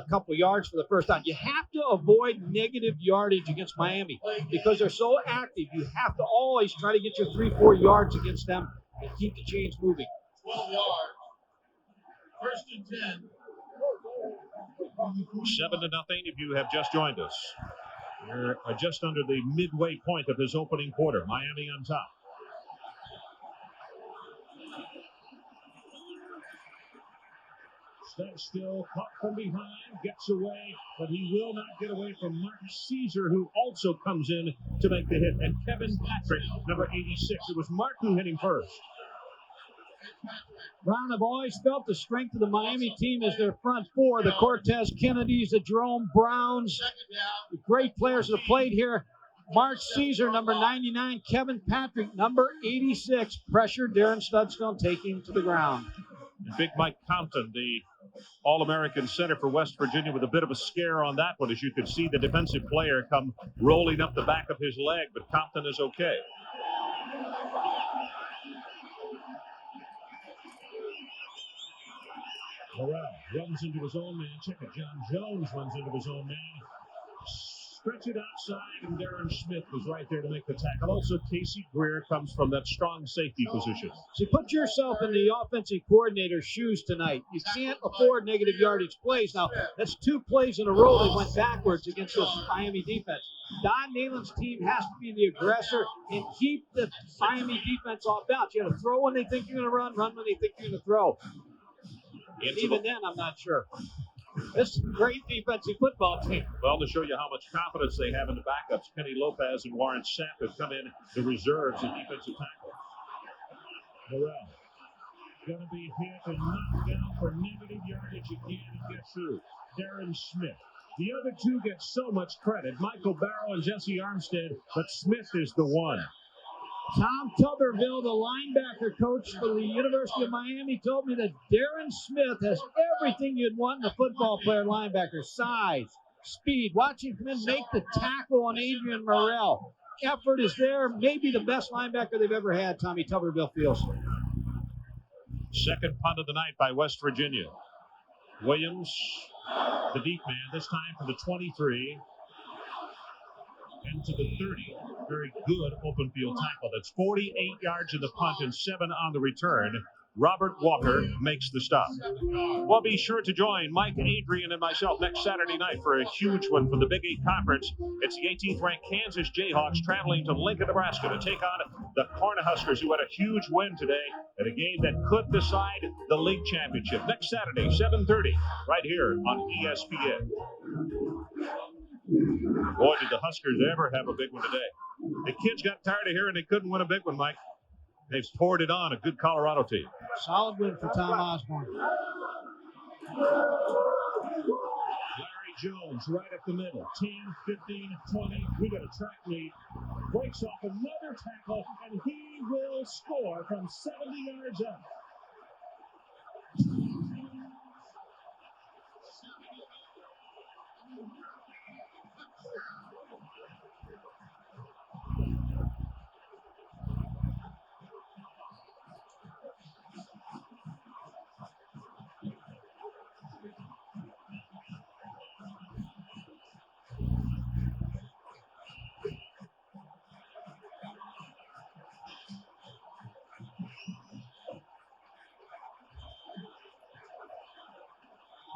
couple yards for the first down. You have to avoid negative yardage against Miami because they're so active. You have to always try to get your 3-4 yards against them and keep the chains moving. 12 yards. First and 10. 7-0 if you have just joined us. We're just under the midway point of this opening quarter. Miami on top. Stands still, caught from behind, gets away, but he will not get away from Mark Caesar, who also comes in to make the hit. And Kevin Patrick, number 86. It was Mark who hit him first. Brown have always felt the strength of the Miami team is their front four. The Cortez Kennedys, the Jerome Browns, the great players that have played here. Mark Caesar, number 99. Kevin Patrick, number 86. Pressure, Darren Studstone taking him to the ground. And Big Mike Compton, the All-American center for West Virginia, with a bit of a scare on that one, as you could see the defensive player come rolling up the back of his leg, but Compton is okay. Morrell runs into his own man. Check it. John Jones runs into his own man. Stretch it outside, and Darren Smith was right there to make the tackle. Also, Casey Greer comes from that strong safety position. So put yourself in the offensive coordinator's shoes tonight. You can't afford negative yardage plays. Now, that's 2 plays in a row that went backwards against this Miami defense. Don Nehlen's team has to be the aggressor and keep the Miami defense off balance. You got to throw when they think you're going to run when they think you're going to throw. Even then, I'm not sure. This is a great defensive football team. Well, to show you how much confidence they have in the backups, Kenny Lopez and Warren Sapp have come in, the reserves and defensive tackle. Morrell going to be hit and knocked down for negative yardage again and get through. Darren Smith. The other two get so much credit, Michael Barrow and Jesse Armstead, but Smith is the one. Tom Tuberville, the linebacker coach for the University of Miami, told me that Darren Smith has everything you'd want in a football player linebacker. Size, speed. Watch him come in, make the tackle on Adrian Morrell. Effort is there. Maybe the best linebacker they've ever had, Tommy Tuberville feels. Second punt of the night by West Virginia. Williams, the deep man, this time from the 23. Into the 30. Very good open field tackle. That's 48 yards in the punt and 7 on the return. Robert Walker makes the stop. Well, be sure to join Mike, Adrian, and myself next Saturday night for a huge one for the Big 8 Conference. It's the 18th ranked Kansas Jayhawks traveling to Lincoln, Nebraska to take on the Cornhuskers, who had a huge win today at a game that could decide the league championship. Next Saturday, 7:30, right here on ESPN. Boy, did the Huskers ever have a big one today. The kids got tired of hearing they couldn't win a big one, Mike. They've poured it on a good Colorado team. Solid win for Tom Osborne. Larry Jones right up the middle. 10, 15, 20. We got a track lead. Breaks off another tackle, and he will score from 70 yards out.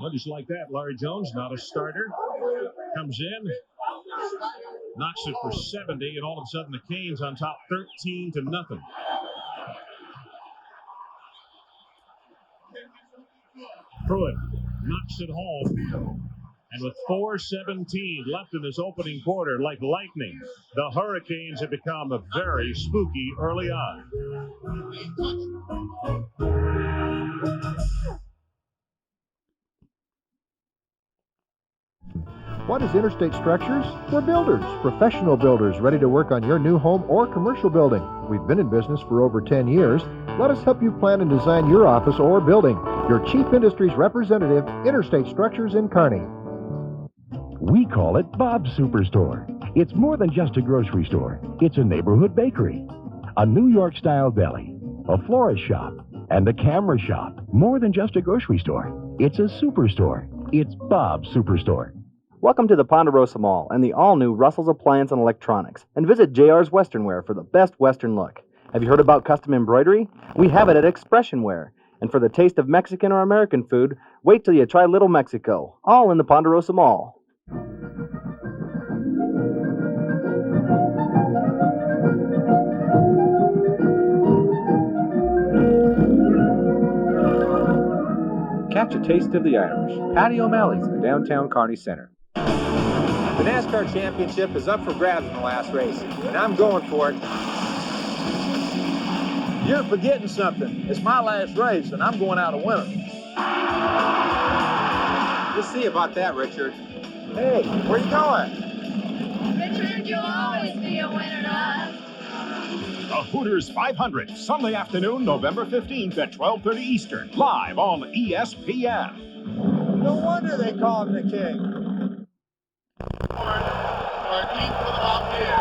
Well, just like that, Larry Jones, not a starter, comes in, knocks it for 70, and all of a sudden the Canes on top 13-0. Pruitt knocks it home, And with 4:17 left in this opening quarter, like lightning, the Hurricanes have become very spooky early on. What is Interstate Structures? We're builders, professional builders, ready to work on your new home or commercial building. We've been in business for over 10 years. Let us help you plan and design your office or building. Your Chief Industries representative, Interstate Structures in Kearney. We call it Bob's Superstore. It's more than just a grocery store. It's a neighborhood bakery, a New York-style deli, a florist shop, and a camera shop. More than just a grocery store. It's a superstore. It's Bob's Superstore. Welcome to the Ponderosa Mall and the all-new Russell's Appliance and Electronics, and visit JR's Western Wear for the best Western look. Have you heard about custom embroidery? We have it at Expression Wear. And for the taste of Mexican or American food, wait till you try Little Mexico, all in the Ponderosa Mall. Catch a taste of the Irish. Patty O'Malley's in the downtown Kearney Center. The NASCAR championship is up for grabs in the last race, and I'm going for it. You're forgetting something. It's my last race, and I'm going out a winner. We'll see about that, Richard. Hey, where you going? Richard, you'll always be a winner to us. The Hooters 500, Sunday afternoon, November 15th at 12:30 Eastern, live on ESPN. No wonder they call him the king.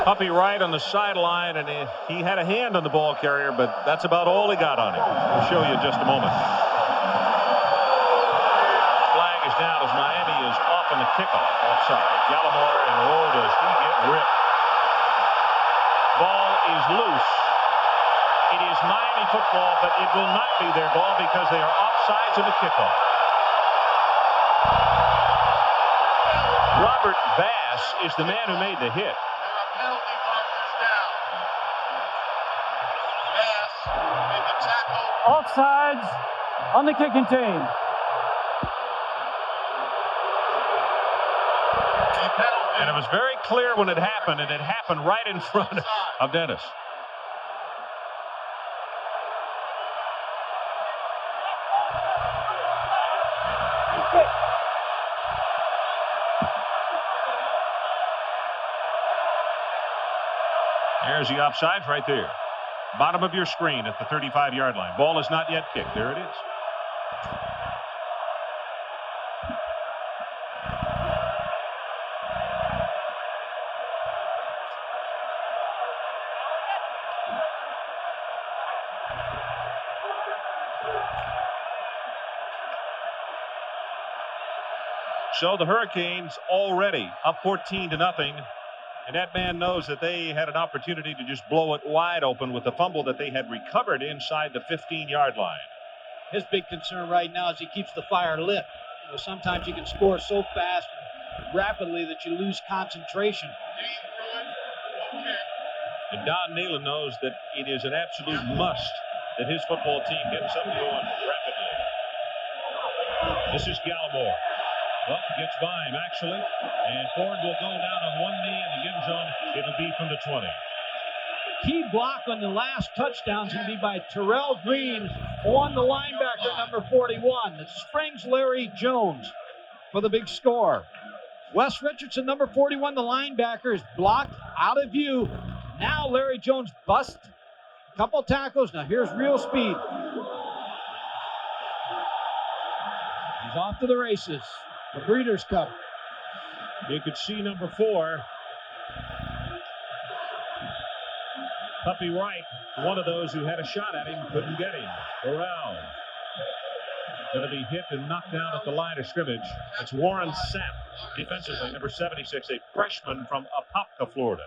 Puppy Wright on the sideline, and he had a hand on the ball carrier, but that's about all he got on him. We'll show you in just a moment. Flag is down as Miami is off on the kickoff offside. Gallimore, and oh, does he get ripped. Ball is loose. It is Miami football, but it will not be their ball because they are offsides in the kickoff. Robert Bass is the man who made the hit. Offsides on the kicking team. And it was very clear when it happened, and it happened right in front of Dennis. There's the offsides right there. Bottom of your screen at the 35-yard line. Ball is not yet kicked. There it is. So the Hurricanes already up 14-0. And that man knows that they had an opportunity to just blow it wide open with the fumble that they had recovered inside the 15-yard line. His big concern right now is he keeps the fire lit. You know, sometimes you can score so fast and rapidly that you lose concentration. And Don Nehlen knows that it is an absolute must that his football team get something going rapidly. This is Gallimore. Well, gets by him, actually. And Ford will go down on one knee in the end zone. It'll be from the 20. Key block on the last touchdown is going to be by Terrell Green on the linebacker, number 41. It springs Larry Jones for the big score. Wes Richardson, number 41, the linebacker, is blocked out of view. Now Larry Jones busts. Couple tackles. Now here's real speed. He's off to the races. The Breeders' Cup. You could see number 4. Puppy Wright, one of those who had a shot at him, couldn't get him. Burrell going to be hit and knocked down at the line of scrimmage. It's Warren Sapp, defensively, number 76, a freshman from Apopka, Florida.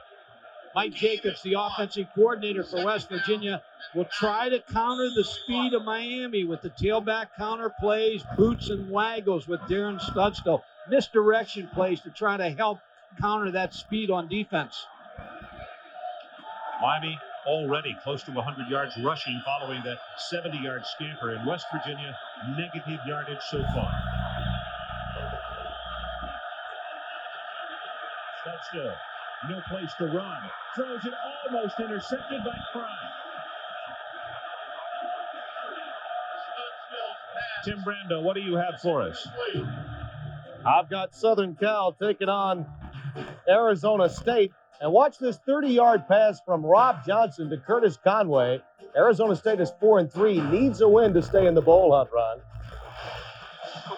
Mike Jacobs, the offensive coordinator for West Virginia, will try to counter the speed of Miami with the tailback counter plays, boots and waggles with Darren Studstill. Misdirection plays to try to help counter that speed on defense. Miami already close to 100 yards rushing following that 70-yard scamper. In West Virginia, negative yardage so far. Touchdown. No place to run. Throws it almost intercepted by Prime. Tim Brando, what do you have for us? I've got Southern Cal taking on Arizona State. And watch this 30-yard pass from Rob Johnson to Curtis Conway. Arizona State is 4-3, needs a win to stay in the bowl hunt, Ron.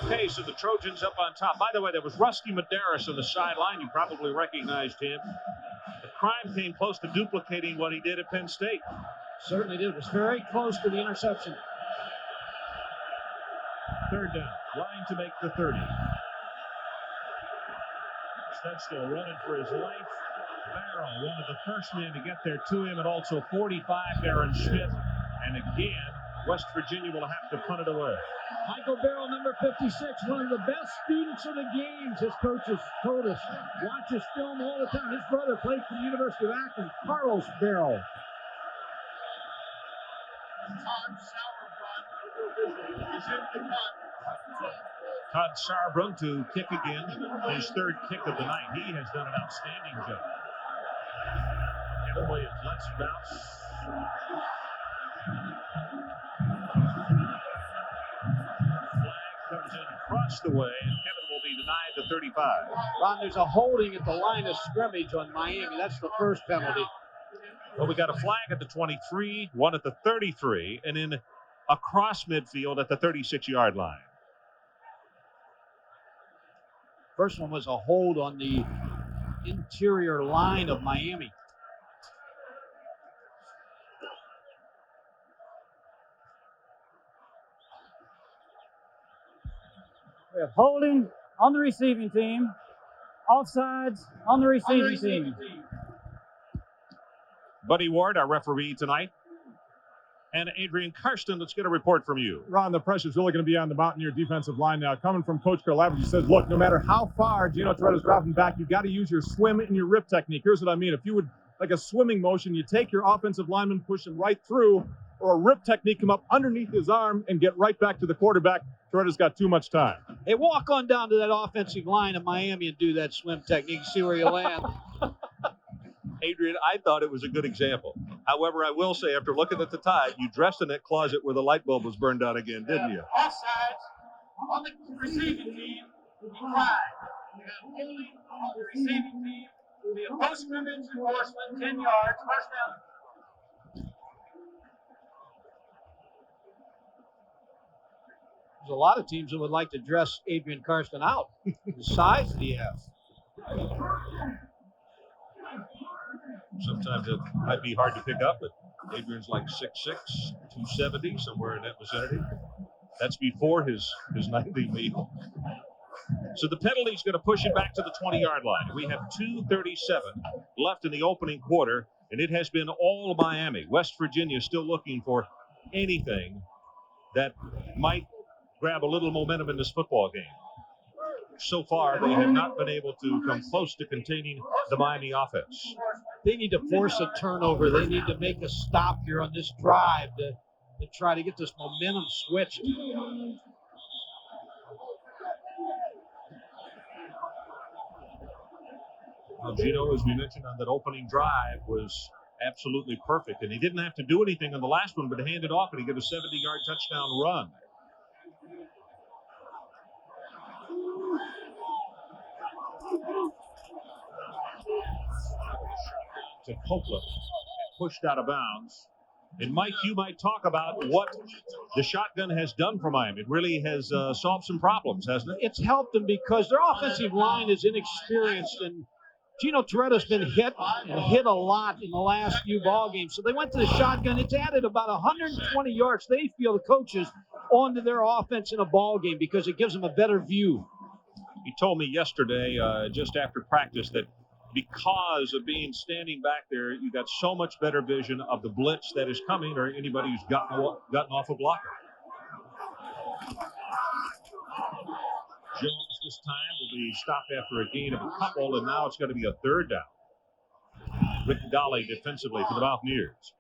Okay, so the Trojans up on top. By the way, there was Rusty Medeiros on the sideline. You probably recognized him. The Crime came close to duplicating what he did at Penn State. Certainly did. It was very close to the interception. Third down, line to make the 30. Stetsko running for his life. Barrow, one of the first men to get there to him, and also 45, Darren Schmidt. And again, West Virginia will have to punt it away. Michael Barrow, number 56, one of the best students of the games. His coaches told us, watch his film all the time. His brother played for the University of Akron, Carlos Barrow. Todd Sauerbrunn to kick again, his third kick of the night. He has done an outstanding job. Kevin Williams lets it bounce. Flag comes in across the way, and Kevin will be denied the 35. Ron, there's a holding at the line of scrimmage on Miami. That's the first penalty. Well, we got a flag at the 23, one at the 33, and then across midfield at the 36-yard line. First one was a hold on the interior line of Miami. We have holding on the receiving team, offsides on the receiving team. Buddy Ward, our referee tonight. And Adrian Karsten, let's get a report from you. Ron, the pressure's really going to be on the Mountaineer defensive line now. Coming from Coach Karlavich, he says, look, no matter how far Gino Toretto's dropping back, you got to use your swim and your rip technique. Here's what I mean. If you would, like a swimming motion, you take your offensive lineman, push him right through, or a rip technique, come up underneath his arm and get right back to the quarterback. Toretto's got too much time. Hey, walk on down to that offensive line of Miami and do that swim technique. See where you land. Adrian, I thought it was a good example. However, I will say, after looking at the tide, you dressed in that closet where the light bulb was burned out again, didn't you? Offsides on the receiving team will be flagged. We have holding on the receiving team. Will be a post-scrimmage enforcement, 10 yards, first down. There's a lot of teams that would like to dress Adrian Karsten out. The size that he has. Sometimes it might be hard to pick up, but Adrian's like 6'6", 270, somewhere in that vicinity. That's before his nightly meal. So the penalty's going to push it back to the 20-yard line. We have 2:37 left in the opening quarter, and it has been all Miami. West Virginia still looking for anything that might grab a little momentum in this football game. So far, they have not been able to come close to containing the Miami offense. They need to force a turnover. They need to make a stop here on this drive to try to get this momentum switched. Well, Gino, as we mentioned on that opening drive, was absolutely perfect. And he didn't have to do anything on the last one, but hand it off and he got a 70-yard touchdown run. To Copeland, pushed out of bounds. And Mike, you might talk about what the shotgun has done for Miami. It really has solved some problems, hasn't it? It's helped them because their offensive line is inexperienced, and Gino Toretto's been hit a lot in the last few ball games. So they went to the shotgun. It's added about 120 yards, they feel, the coaches, onto their offense in a ball game because it gives them a better view. He told me yesterday, just after practice, that because of being standing back there, you got so much better vision of the blitz that is coming or anybody who's gotten off a blocker. Jones this time will be stopped after a gain of a couple, and now it's going to be a third down. Rick Golly defensively for the Mountaineers.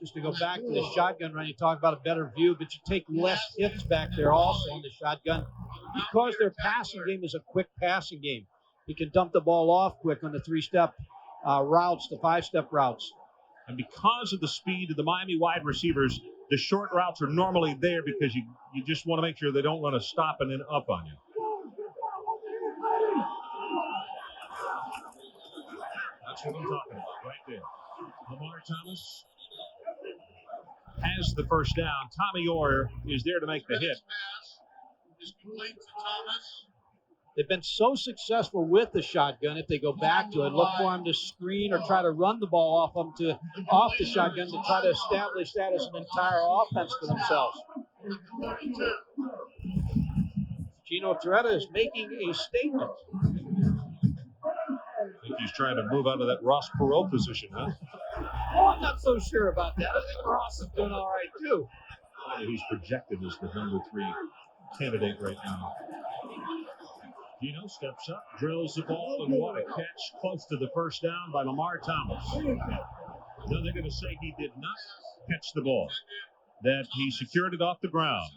Just to go back to the shotgun run, you talk about a better view, but you take less hits back there also on the shotgun because their passing game is a quick passing game. He can dump the ball off quick on the 3-step routes, the 5-step routes. And because of the speed of the Miami wide receivers, the short routes are normally there because you just want to make sure they don't run a stop and then up on you. That's what I'm talking about right there. Lamar Thomas has the first down. Tommy Orr is there to make the hit. They've been so successful with the shotgun. If they go back to it, look for him to screen or try to run the ball off the shotgun to try to establish that as an entire offense for themselves. Gino Toretta is making a statement. I think he's trying to move out of that Ross Perot position, huh? Oh, I'm not so sure about that. I think Ross is doing all right, too. He's projected as the number 3 candidate right now. Gino steps up, drills the ball, and what a catch close to the first down by Lamar Thomas. Now they're going to say he did not catch the ball, that he secured it off the ground.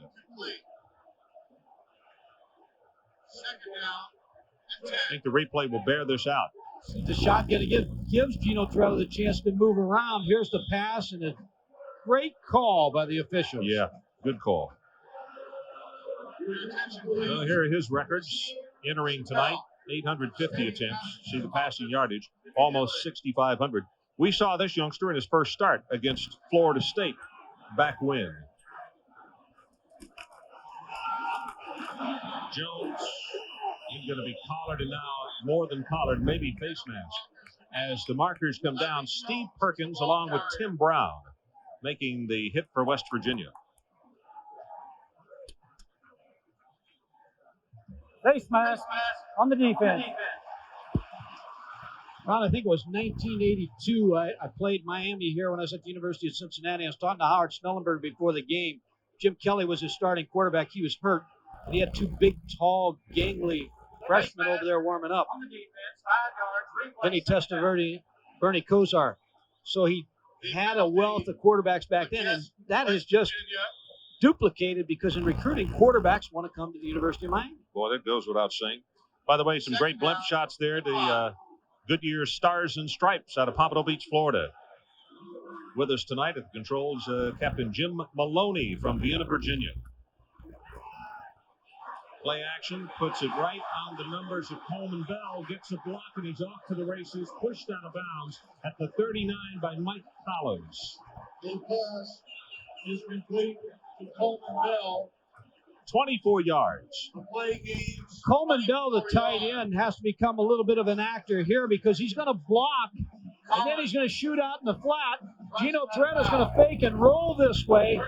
I think the replay will bear this out. The shotgun again gives Gino Toretta the chance to move around. Here's the pass, and a great call by the officials. Yeah, good call. Well, here are his records entering tonight. 850 attempts. See the passing yardage, almost 6,500. We saw this youngster in his first start against Florida State back when. Jones is going to be collared, and now more than collared, maybe face mask. As the markers come down, Steve Perkins along with Tim Brown making the hit for West Virginia. Face mask on the defense. Ron, I think it was 1982. I played Miami here when I was at the University of Cincinnati. I was talking to Howard Snellenberg before the game. Jim Kelly was his starting quarterback. He was hurt. And he had 2 big, tall, gangly freshmen over there warming up. Then he tested Bernie Kosar. So he had a wealth of quarterbacks back then, and that is just duplicated because in recruiting, quarterbacks want to come to the University of Miami. Boy, that goes without saying. By the way, some great blimp shots there. The Goodyear Stars and Stripes out of Pompano Beach, Florida. With us tonight at the controls, Captain Jim Maloney from Vienna, Virginia. Play action, puts it right on the numbers of Coleman Bell, gets a block, and he's off to the races, pushed out of bounds at the 39 by Mike Collins. The pass is complete to Coleman Bell. 24 yards. Coleman Bell, the tight end, has to become a little bit of an actor here because he's going to block, and then he's going to shoot out in the flat. Gino Toretta is going to fake and roll this way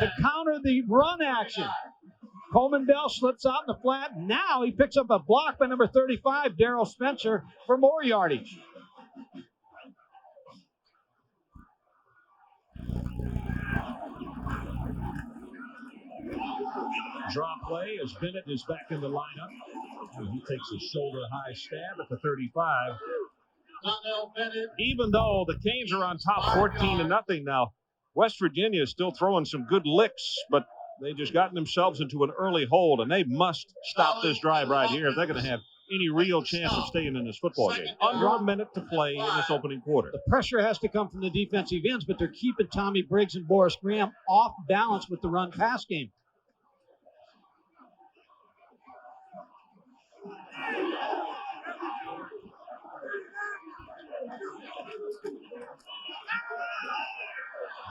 to counter the run action. Coleman Bell slips out in the flat. Now he picks up a block by number 35, Darrell Spencer, for more yardage. Draw play as Bennett is back in the lineup. And he takes a shoulder-high stab at the 35. Even though the Canes are on top 14-0 now, West Virginia is still throwing some good licks, but they just gotten themselves into an early hold, and they must stop this drive right here if they're going to have any real chance of staying in this football game. Under a minute to play in this opening quarter. The pressure has to come from the defensive ends, but they're keeping Tommy Briggs and Boris Graham off balance with the run-pass game.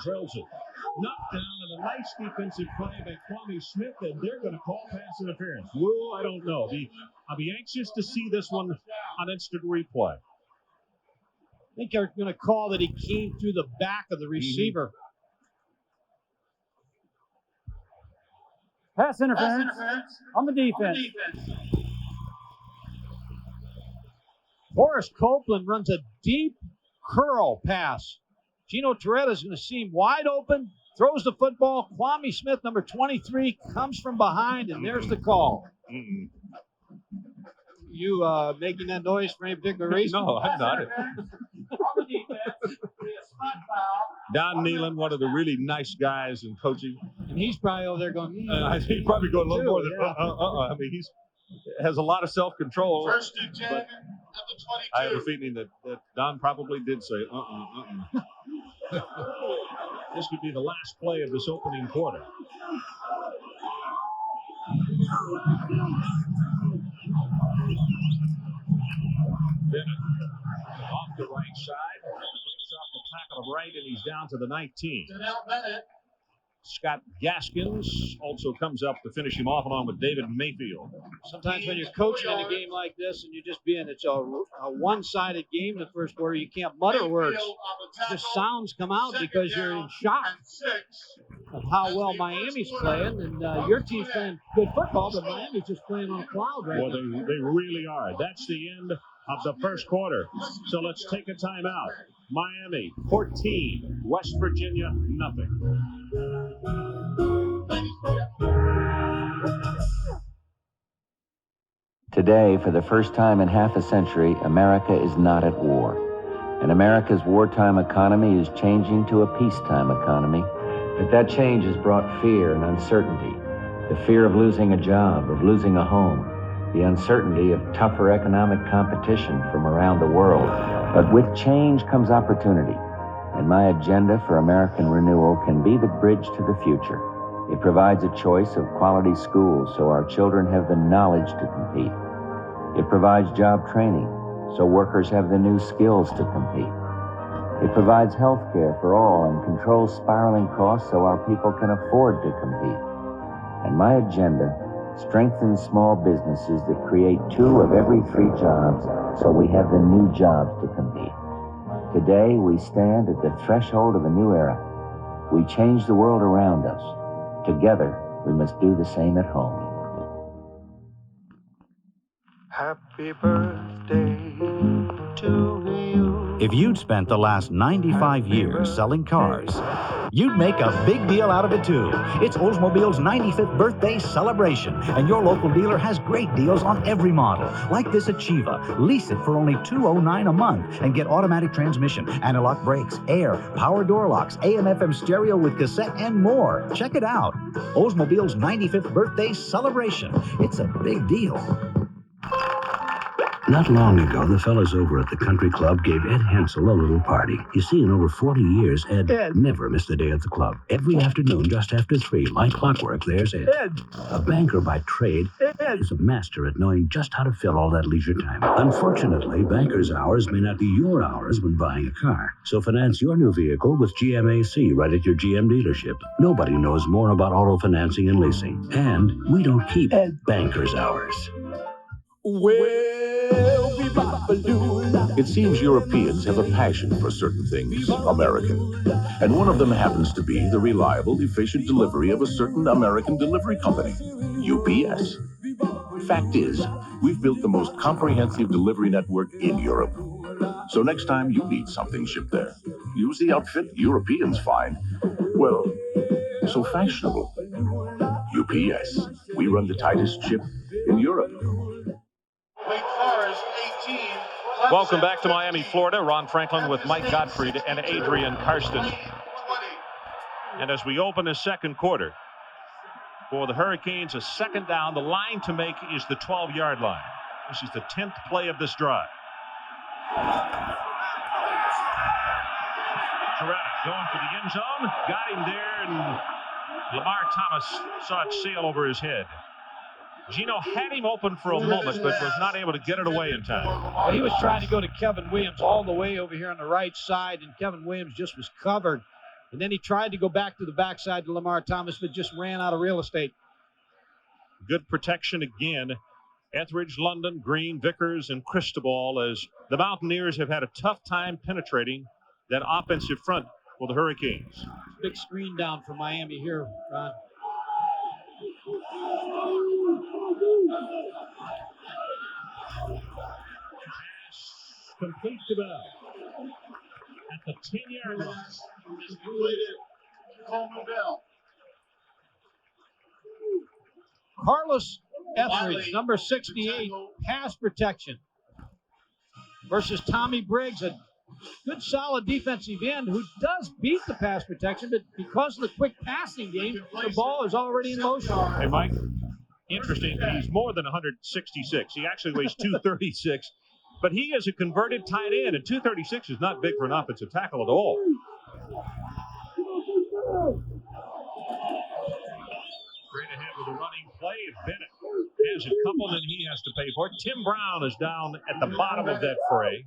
Drills it. Knocked down and a nice defensive play by Kwame Smith, and they're going to call pass interference. Well, I don't know. I'll be anxious to see this one on instant replay. I think they're going to call that he came through the back of the receiver. Pass interference on the defense. Boris Copeland runs a deep curl pass. Gino Toretta is going to see him wide open, throws the football. Kwame Smith, number 23, comes from behind, and there's the call. You making that noise for any particular reason? No, I'm not. Don Nealon, one of the really nice guys in coaching. And he's probably over there going, he's probably going a little more than, I mean, has a lot of self-control. First and 10 at the 22. I have a feeling that Don probably did say, This could be the last play of this opening quarter. Bennett off the right side. Breaks off the tackle of right, and he's down to the 19. Scott Gaskins also comes up to finish him off along with David Mayfield. Sometimes when you're coaching in a game like this and you're just it's a one-sided game in the first quarter, you can't mutter words. Just sounds come out because you're in shock of how well Miami's playing, and your team's playing good football, but Miami's just playing on a cloud right now. They really are. That's the end of the first quarter. So let's take a timeout. Miami 14, West Virginia nothing. Today, for the first time in half a century, America is not at war. And America's wartime economy is changing to a peacetime economy. But that change has brought fear and uncertainty. The fear of losing a job, of losing a home. The uncertainty of tougher economic competition from around the world. But with change comes opportunity. And my agenda for American renewal can be the bridge to the future. It provides a choice of quality schools so our children have the knowledge to compete. It provides job training so workers have the new skills to compete. It provides health care for all and controls spiraling costs so our people can afford to compete. And my agenda strengthens small businesses that create 2 of every 3 jobs so we have the new jobs to compete. Today, we stand at the threshold of a new era. We change the world around us. Together, we must do the same at home. Happy birthday to you. If you'd spent the last 95 years selling cars, you'd make a big deal out of it too. It's Oldsmobile's 95th birthday celebration, and your local dealer has great deals on every model. Like this Achieva. Lease it for only $209 a month and get automatic transmission, anti-lock brakes, air, power door locks, AM/FM stereo with cassette, and more. Check it out. Oldsmobile's 95th birthday celebration. It's a big deal. Not long ago, the fellas over at the country club gave Ed Hansel a little party. You see, in over 40 years, Ed never missed a day at the club. Every afternoon, just after 3, like clockwork, there's Ed. A banker by trade, is a master at knowing just how to fill all that leisure time. Unfortunately, banker's hours may not be your hours when buying a car. So finance your new vehicle with GMAC right at your GM dealership. Nobody knows more about auto financing and leasing. And we don't keep banker's hours. It seems Europeans have a passion for certain things, American. And one of them happens to be the reliable, efficient delivery of a certain American delivery company, UPS. Fact is, we've built the most comprehensive delivery network in Europe. So next time you need something shipped there, use the outfit Europeans find, well, so fashionable. UPS. We run the tightest ship in Europe. Welcome back to Miami, Florida. Ron Franklin with Mike Gottfried and Adrian Karsten. And as we open the second quarter, for the Hurricanes, a second down. The line to make is the 12-yard line. This is the 10th play of this drive. Terrific. Going for the end zone. Got him there, and Lamar Thomas saw it sail over his head. Gino had him open for a moment, but was not able to get it away in time. Well, he was trying to go to Kevin Williams all the way over here on the right side, and Kevin Williams just was covered. And then he tried to go back to the backside to Lamar Thomas, but just ran out of real estate. Good protection again. Etheridge, London, Green, Vickers, and Cristobal, as the Mountaineers have had a tough time penetrating that offensive front for the Hurricanes. Big screen down for Miami here, Ron. Complete to Bell at the 10-yard line. Carlos Etheridge, number 68, pass protection versus Tommy Briggs, a good solid defensive end who does beat the pass protection, but because of the quick passing game, the ball is already in motion. Hey, Mike, Interesting, he's more than 166. He actually weighs 236, but he is a converted tight end, and 236 is not big for an offensive tackle at all. Straight ahead with a running play. Bennett has it coupled, and he has to pay for it. Tim Brown is down at the bottom of that fray.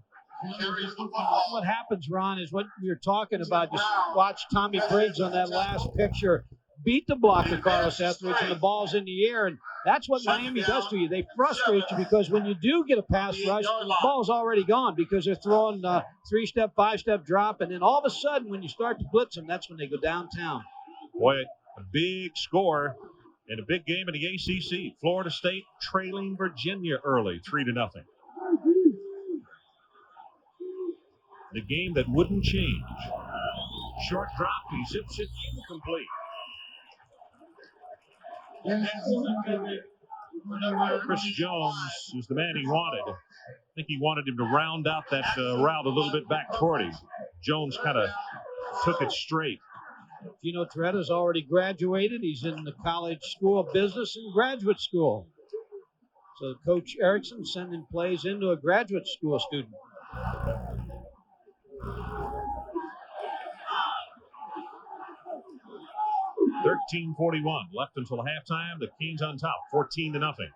What happens, Ron, is what you're talking about. Just watch Tommy Briggs on that last picture beat the blocker, Carlos Etheridge, and the ball's in the air. And that's what Miami does to you. They frustrate you because when you do get a pass rush, the ball's already gone because they're throwing 3-step, 5-step drop. And then all of a sudden, when you start to blitz them, that's when they go downtown. Boy, a big score in a big game in the ACC. Florida State trailing Virginia early, 3-0. The game that wouldn't change. Short drop, he zips it incomplete. Chris Jones is the man he wanted. I think he wanted him to round out that route a little bit back toward him. Jones kind of took it straight. Gino Torretta's already graduated. He's in the College School of Business and Graduate School. So Coach Erickson sending plays into a graduate school student. 13:41 left until halftime. The Kings on top, 14-0.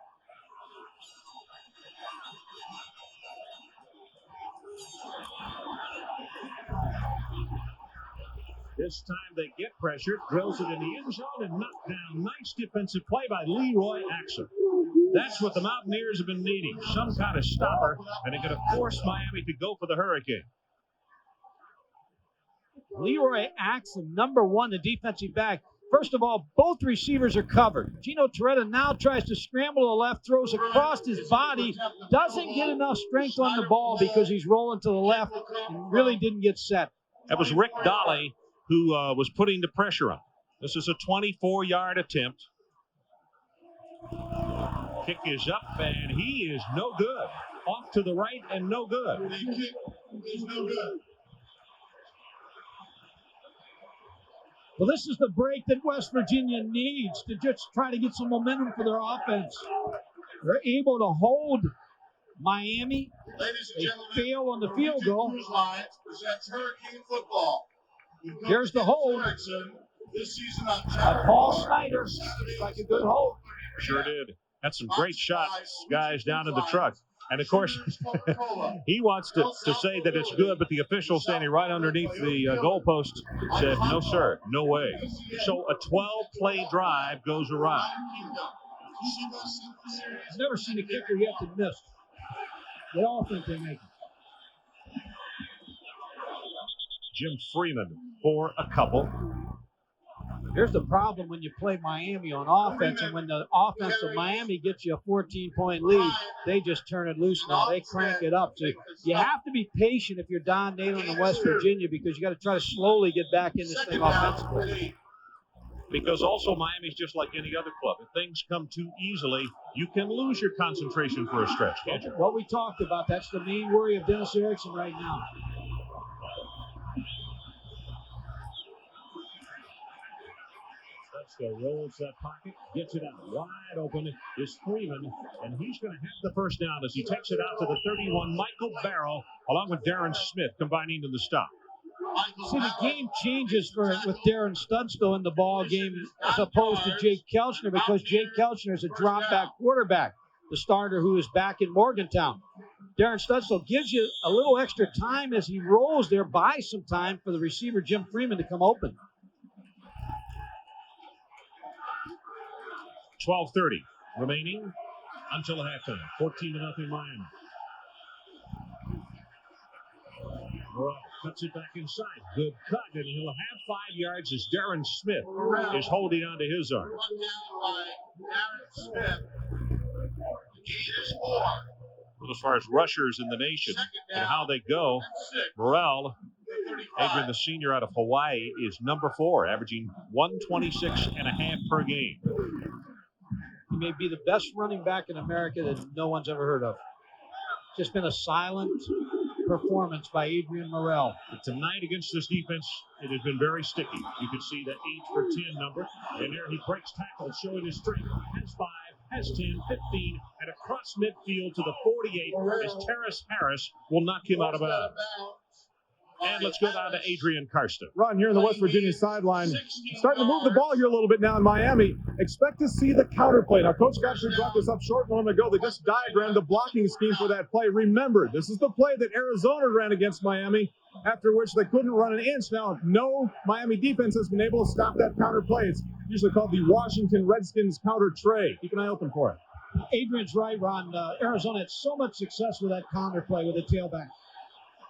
This time they get pressure, drills it in the end zone and knocked down. Nice defensive play by Leroy Axel. That's what the Mountaineers have been needing, some kind of stopper, and they're going to force Miami to go for the Hurricane. Leroy Axel, number one, the defensive back. First of all, both receivers are covered. Gino Torretta now tries to scramble to the left, throws across his body, doesn't get enough strength on the ball because he's rolling to the left and really didn't get set. That was Rick Dolly who was putting the pressure on. This is a 24-yard attempt. Kick is up, and he is no good. Off to the right and no good. Well, this is the break that West Virginia needs to just try to get some momentum for their offense. They're able to hold Miami. They fail on the field goal. Here's the hold. Paul Snyder. Like a good hold. Sure did. Had some great shots, guys, down in the truck. And, of course, he wants to say that it's good, but the official standing right underneath the goalpost said, no, sir, no way. So a 12-play drive goes awry. I've never seen a kicker yet that missed. They all think they make it. Jim Freeman for a couple. Here's the problem when you play Miami on offense, and when the offense of Miami gets you a 14-point lead, they just turn it loose now. They crank it up. So you have to be patient if you're Don Nalen in West Virginia because you got to try to slowly get back in this thing offensively. Because also Miami's just like any other club. If things come too easily, you can lose your concentration for a stretch, can't you? What we talked about, that's the main worry of Dennis Erickson right now. Rolls that pocket, gets it out wide open is Freeman, and he's going to have the first down as he takes it out to the 31. Michael Barrow, along with Darren Smith, combining to the stop. See, the game changes with Darren Studstill in the ball game as opposed to Jake Kelchner because Jake Kelchner is a drop-back quarterback, the starter who is back in Morgantown. Darren Studstill gives you a little extra time as he rolls there, buys some time for the receiver Jim Freeman to come open. 12:30 remaining until halftime. 14-0 Miami. Morrell cuts it back inside. Good cut, and he'll have 5 yards as Darren Smith is holding on to his arm. Well, as far as rushers in the nation and how they go, Morrell, Adrian, the senior out of Hawaii, is number 4, averaging 126.5 per game. He may be the best running back in America that no one's ever heard of. Just been a silent performance by Adrian Morrell. But tonight against this defense, it has been very sticky. You can see the 8 for 10 number. And there he breaks tackles, showing his strength. Has 5, has 10, 15, and across midfield to the 48 as Terrace Harris will knock him out of bounds. And let's go down to Adrian Karsten. Ron, here in the West Virginia sideline, starting to move the ball here a little bit now in Miami. Expect to see the counter play. Now, Coach actually brought this up short a moment ago. They just diagrammed the blocking scheme for that play. Remember, this is the play that Arizona ran against Miami, after which they couldn't run an inch. Now, no Miami defense has been able to stop that counter play. It's usually called the Washington Redskins counter tray. Keep an eye open for it. Adrian's right, Ron. Arizona had so much success with that counter play with the tailback.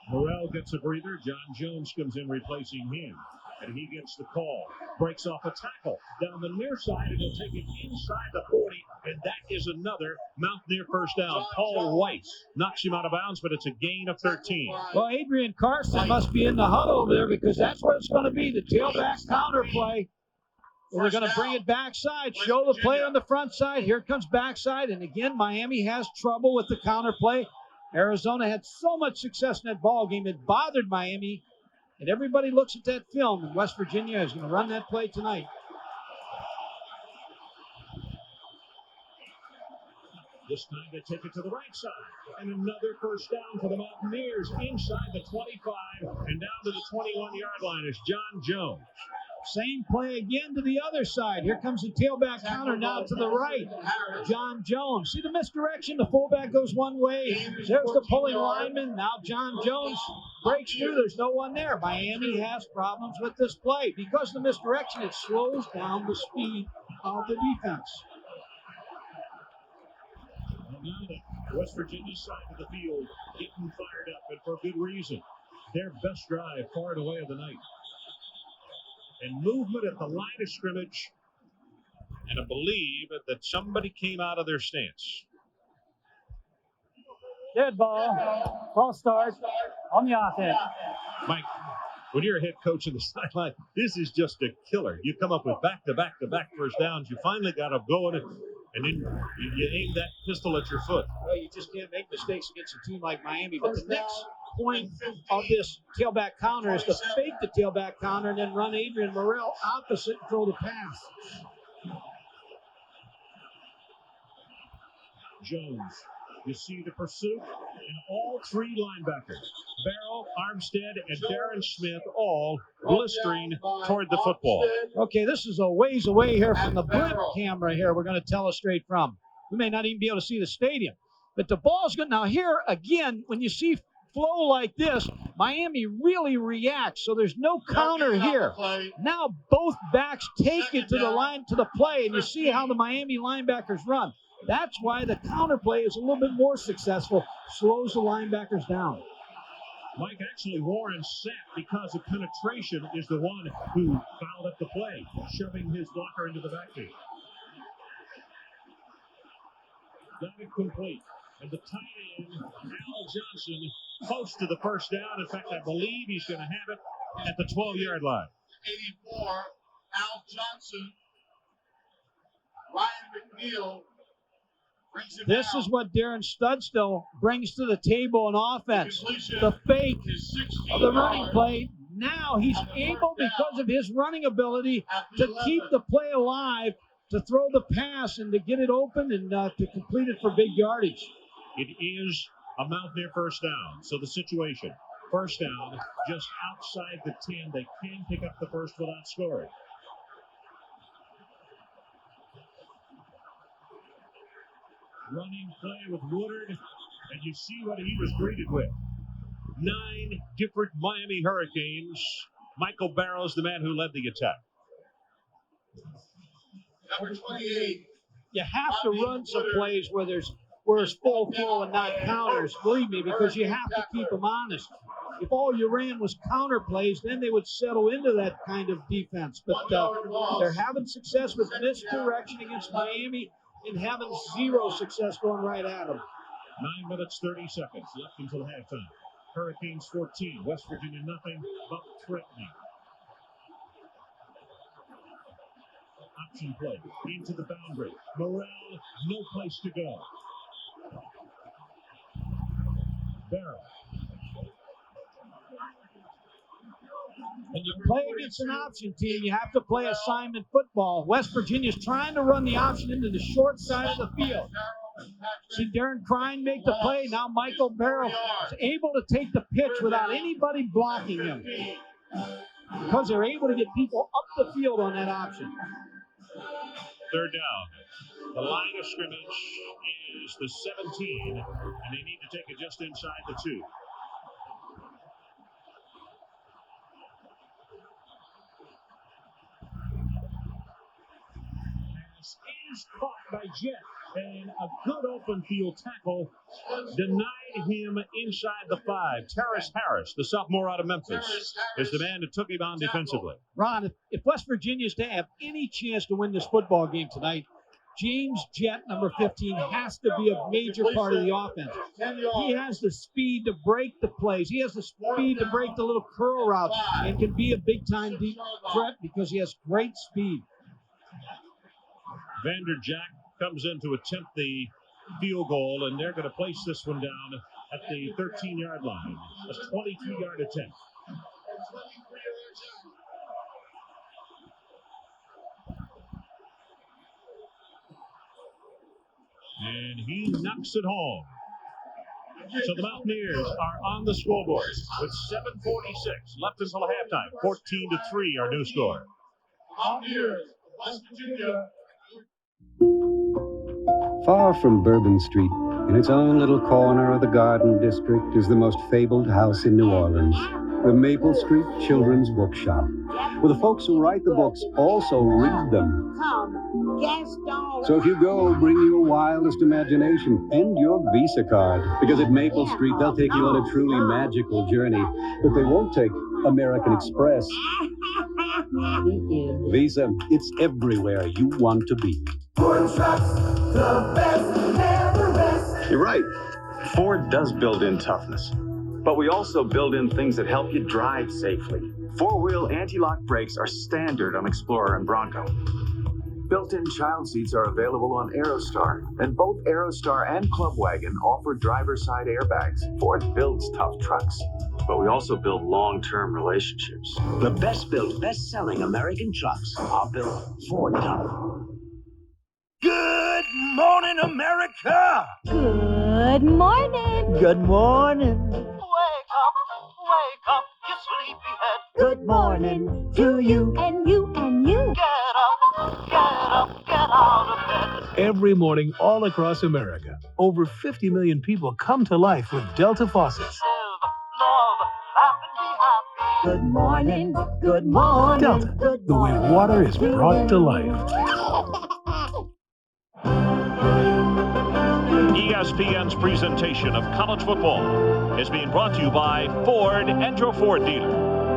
Morrell gets a breather. John Jones comes in replacing him. And he gets the call. Breaks off a tackle down the near side, and he'll take it inside the 40. And that is another Mountaineer first down. Paul White knocks him out of bounds, but it's a gain of 13. Well, Adrian Karsten must be in the huddle over there because that's what it's going to be, the tailback counter play. Well, they're going to bring it backside, show the play on the front side. Here it comes backside. And again, Miami has trouble with the counter play. Arizona had so much success in that ball game, it bothered Miami. And everybody looks at that film, and West Virginia is going to run that play tonight. This time they take it to the right side. And another first down for the Mountaineers inside the 25 and down to the 21-yard line is John Jones. Same play again to the other side. Here comes the tailback counter now to the right. John Jones. See the misdirection? The fullback goes one way. There's the pulling lineman. Now John Jones breaks through. There's no one there. Miami has problems with this play. Because of the misdirection, it slows down the speed of the defense. Now the West Virginia side of the field getting fired up, and for good reason. Their best drive far and away of the night. And movement at the line of scrimmage, and I believe that somebody came out of their stance. Dead ball. False start on the offense. Mike, when you're a head coach in the sideline, this is just a killer. You come up with back-to-back first downs. You finally got them going, and then you aim that pistol at your foot. Well, you just can't make mistakes against a team like Miami. But the next point of this tailback counter is to fake the tailback counter and then run Adrian Morrell opposite and throw the pass. Jones, you see the pursuit, and all three linebackers, Barrow, Armstead, and Darren Smith, all blistering toward the football. Okay, this is a ways away here from the blimp camera here we're going to telestrate from. We may not even be able to see the stadium. But the ball's good. Now here, again, when you see flow like this, Miami really reacts, so there's no counter here. Now both backs take it to the line, to the play, and you see how the Miami linebackers run. That's why the counter play is a little bit more successful, slows the linebackers down. Mike, actually, Warren sat because of penetration is the one who fouled up the play, shoving his blocker into the backfield. Got it complete. And the tight end, Al Johnson, close to the first down. In fact, I believe he's going to have it at the 12-yard line. 84, Al Johnson, Ryan McNeil. This is what Darren Studstill brings to the table in offense. The fake of the running play. Now he's able, because of his running ability, to keep the play alive, to throw the pass and to get it open and to complete it for big yardage. It is a Mountaineer first down. So the situation, first down, just outside the 10. They can pick up the first without scoring. Running play with Woodard, and you see what he was greeted with. 9 different Miami Hurricanes. Michael Barrows, the man who led the attack. Number 28. You have to run some plays where it's full flow and not counters, believe me, because you have to keep them honest. If all you ran was counter plays, then they would settle into that kind of defense. But they're having success with misdirection against Miami and having zero success going right at them. 9 minutes, 30 seconds left until halftime. Hurricanes 14, West Virginia nothing but threatening. Option play into the boundary. Morrell, no place to go. Barrow. When you play against an option team, you have to play assignment football. West Virginia's trying to run the option into the short side of the field. See Darren Crine make the play. Now Michael Barrow is able to take the pitch without anybody blocking him, because they're able to get people up the field on that option. Third down. The line of scrimmage is the 17, and they need to take it just inside the 2. Pass is caught by Jet, and a good open field tackle denied him inside the 5. Terrace Harris, the sophomore out of Memphis, is the man that took him on defensively. Ron, if West Virginia's to have any chance to win this football game tonight, James Jett, number 15, has to be a major part of the offense. He has the speed to break the plays. He has the speed to break the little curl routes and can be a big-time deep threat because he has great speed. Vanderjack comes in to attempt the field goal, and they're going to place this one down at the 13-yard line. A 22-yard attempt. And he knocks it home. So the Mountaineers are on the scoreboard with 7:46 left until halftime. 14-3, our new score. Mountaineers, West Virginia. Far from Bourbon Street, in its own little corner of the Garden District, is the most fabled house in New Orleans, the Maple Street Children's Bookshop, where the folks who write the books also read them. So if you go, bring your wildest imagination and your Visa card, because at Maple Street they'll take you on a truly magical journey, but they won't take American Express. Visa, it's everywhere you want to be. Ford trucks, the best, never rest. You're right. Ford does build in toughness. But we also build in things that help you drive safely. 4-wheel anti-lock brakes are standard on Explorer and Bronco. Built-in child seats are available on Aerostar, and both Aerostar and Clubwagon offer driver-side airbags. Ford builds tough trucks, but we also build long-term relationships. The best-built, best-selling American trucks are built Ford tough. Good morning, America! Good morning. Good morning. Wake up, you sleepyhead. Good morning to you. And you, and you. Get out of bed. Every morning all across America, over 50 million people come to life with Delta faucets. Good morning, good morning. Delta, the way water is brought to life. ESPN's presentation of college football is being brought to you by Ford and your Ford dealer.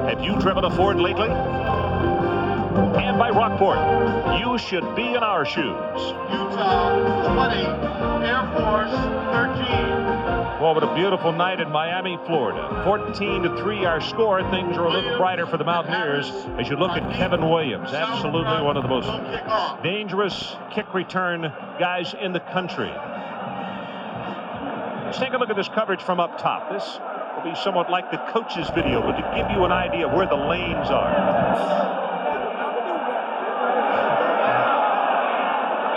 Have you driven a Ford lately? And by Rockport, you should be in our shoes. Utah 20, Air Force 13. Well, what a beautiful night in Miami, Florida. 14-3 our score. Things are a little brighter for the Mountaineers as you look at Kevin Williams. Absolutely one of the most dangerous kick return guys in the country. Let's take a look at this coverage from up top. This will be somewhat like the coach's video, but to give you an idea of where the lanes are.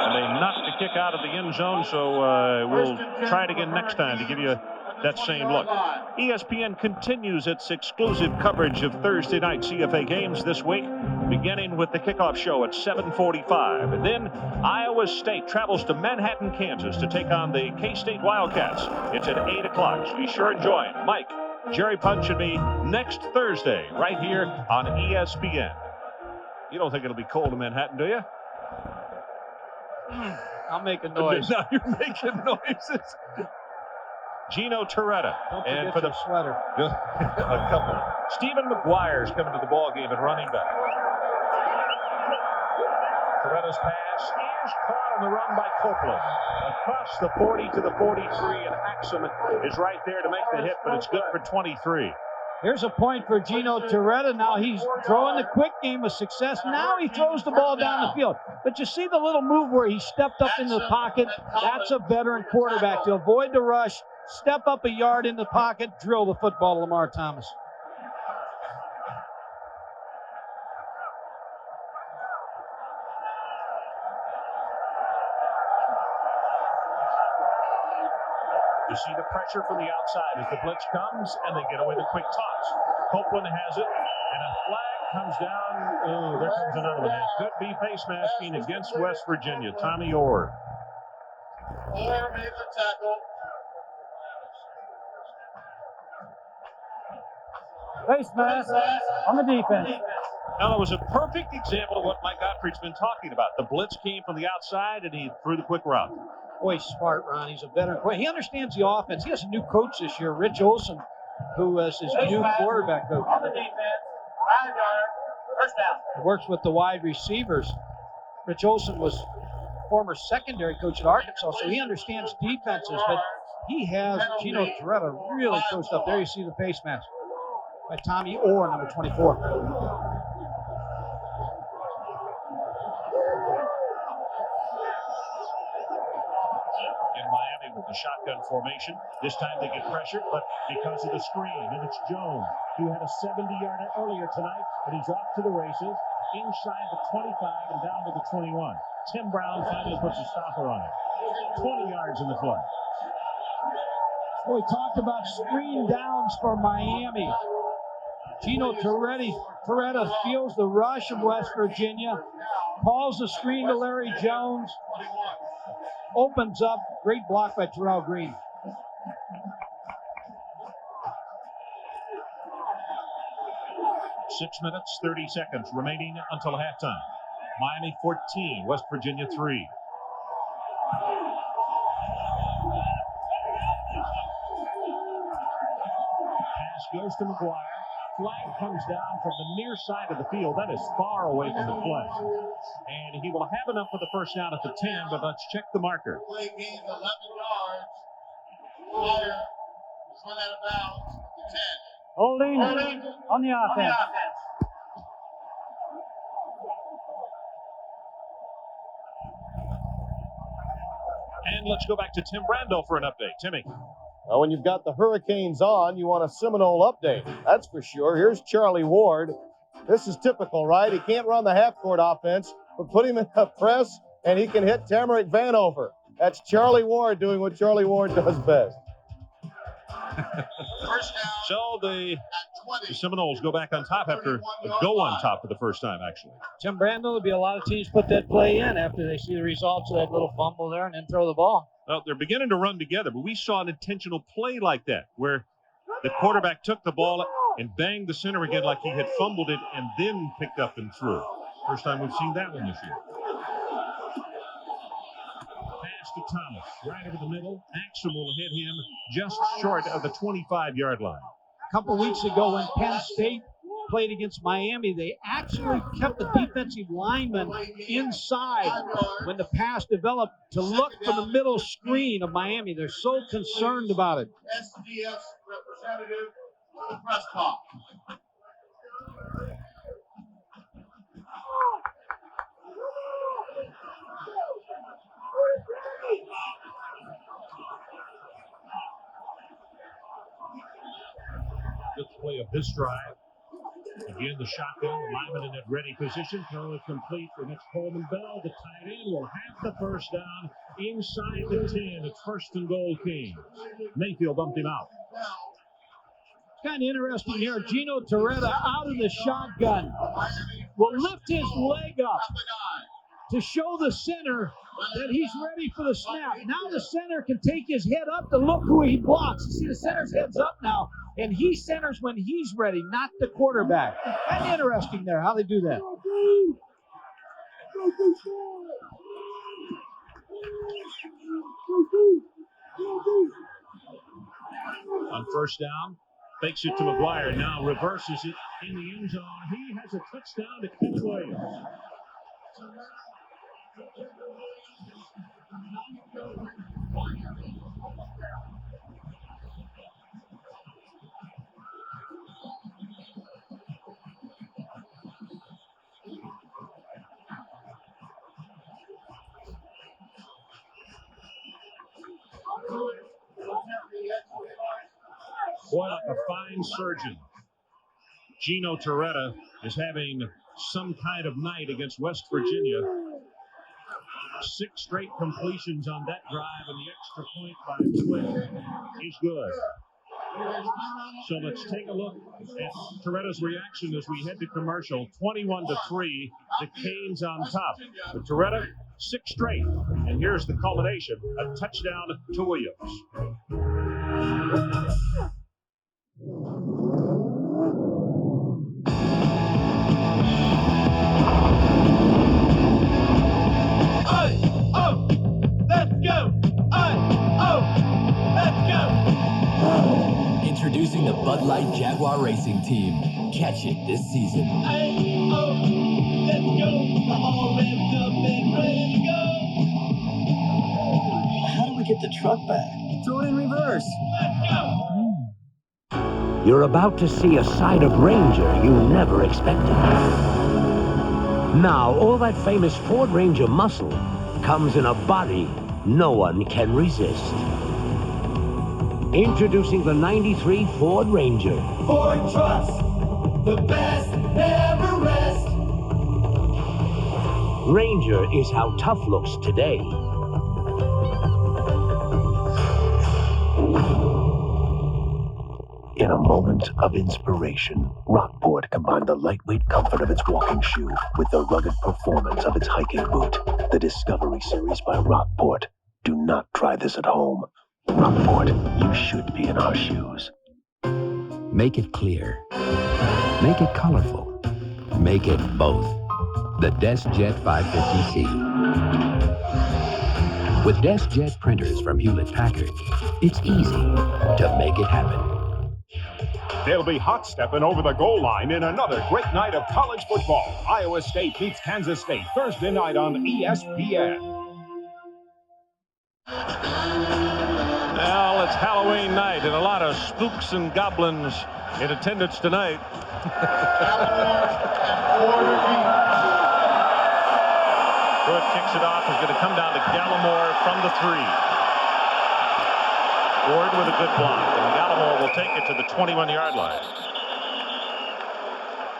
And they knocked the kick out of the end zone, so we'll try it again next time to give you that same look. ESPN continues its exclusive coverage of Thursday night CFA games this week, beginning with the kickoff show at 7:45. And then Iowa State travels to Manhattan, Kansas to take on the K-State Wildcats. It's at 8 o'clock. So be sure and join Mike, Jerry Punch, and me next Thursday right here on ESPN. You don't think it'll be cold in Manhattan, do you? I'll make a noise. No, you're making noises. Gino Torretta. Don't and forget for the your sweater. a couple. Stephen McGuire's coming to the ball game at running back. Toretta's pass is caught on the run by Copeland. Across the 40 to the 43, and Axum is right there to make the hit, but it's good for 23. Here's a point for Gino Torretta. Now he's throwing the quick game with success. Now he throws the ball down the field. But you see the little move where he stepped up into the pocket? That's a veteran quarterback to avoid the rush, step up a yard in the pocket, drill the football to Lamar Thomas. You see the pressure from the outside as the blitz comes, and they get away the quick toss. Copeland has it, and a flag comes down. Oh, there comes another one. It could be face masking against West Virginia. Tommy Orr. Orr made the tackle. Face mask on the defense. Now, that was a perfect example of what Mike Gottfried's been talking about. The blitz came from the outside, and he threw the quick route. Boy, he's smart, Ron. He's a veteran. He understands the offense. He has a new coach this year, Rich Olson, who is his new quarterback coach. On the defense, 5 yards, first down. He works with the wide receivers. Rich Olson was former secondary coach at Arkansas, so he understands defenses, but he has Gino Toretta really coached up. There you see the face mask by Tommy Orr, number 24. With the shotgun formation. This time they get pressured, but because of the screen, and it's Jones, who had a 70-yarder earlier tonight, but he's off to the races, inside the 25 and down to the 21. Tim Brown finally puts a stopper on it. 20 yards in the play. We talked about screen downs for Miami. Gino Toretta feels the rush of West Virginia, calls the screen to Larry Jones, opens up. Great block by Terrell Green. Six minutes, 30 seconds remaining until halftime. Miami 14, West Virginia 3. Pass goes to McGuire. Flag comes down from the near side of the field. That is far away from the play. And he will have enough for the first down at the 10, but let's check the marker. Play gained 11 yards. Flyer was run out of bounds at the 10. Holding on the offense. And let's go back to Tim Brando for an update. Timmy. Well, when you've got the Hurricanes on, you want a Seminole update. That's for sure. Here's Charlie Ward. This is typical, right? He can't run the half-court offense, but put him in a press, and he can hit Tamarick Vanover. That's Charlie Ward doing what Charlie Ward does best. First down. So the Seminoles go back on top after go on top for the first time, actually. Tim Brando, there'll be a lot of teams put that play in after they see the results of that little fumble there and then throw the ball. Well, they're beginning to run together, but we saw an intentional play like that where the quarterback took the ball and banged the center again like he had fumbled it and then picked up and threw. First time we've seen that one this year. Pass to Thomas, right over the middle. Axum will hit him just short of the 25-yard line. A couple weeks ago when Penn State played against Miami, they actually kept the defensive lineman inside when the pass developed to look for the middle screen of Miami. They're so concerned about it. SDS representative to the press box. Good play of this drive. Again, the shotgun, the lineman in that ready position. Throw is complete, and it's Coleman Bell. The tight end will have the first down inside the 10. It's first and goal, Kings. Mayfield bumped him out. It's kind of interesting here. Gino Toretta out of the shotgun will lift his leg up to show the center that he's ready for the snap. Now the center can take his head up to look who he blocks. You see the center's head's up now, and he centers when he's ready, not the quarterback. Kind of interesting there how they do that. On first down, fakes it to McGuire, now reverses it in the end zone. He has a touchdown to Kevin Williams. Boy, like a fine surgeon. Gino Toretta is having some kind of night against West Virginia. 6 straight completions on that drive, and the extra point by Swift is good. So let's take a look at Toretta's reaction as we head to commercial. 21-3, the Canes on top. But Toretta, 6 straight. And here's the culmination, a touchdown to Williams. Introducing the Bud Light Jaguar Racing Team. Catch it this season. Let's go. All revved up and ready to go. How do we get the truck back? Throw it in reverse. Let's go. You're about to see a side of Ranger you never expected. Now, all that famous Ford Ranger muscle comes in a body no one can resist. Introducing the 93 Ford Ranger. Ford trucks, the best, never rest. Ranger is how tough looks today. In a moment of inspiration, Rockport combined the lightweight comfort of its walking shoe with the rugged performance of its hiking boot. The Discovery Series by Rockport. Do not try this at home. Rockport, you should be in our shoes. Make it clear. Make it colorful. Make it both. The DeskJet 550C. With DeskJet printers from Hewlett-Packard, it's easy to make it happen. They'll be hot stepping over the goal line in another great night of college football. Iowa State beats Kansas State Thursday night on ESPN. Well, it's Halloween night, and a lot of spooks and goblins in attendance tonight. Pruitt kicks it off. Is going to come down to Gallimore from the 3. Ward with a good block, and Gallimore will take it to the 21-yard line.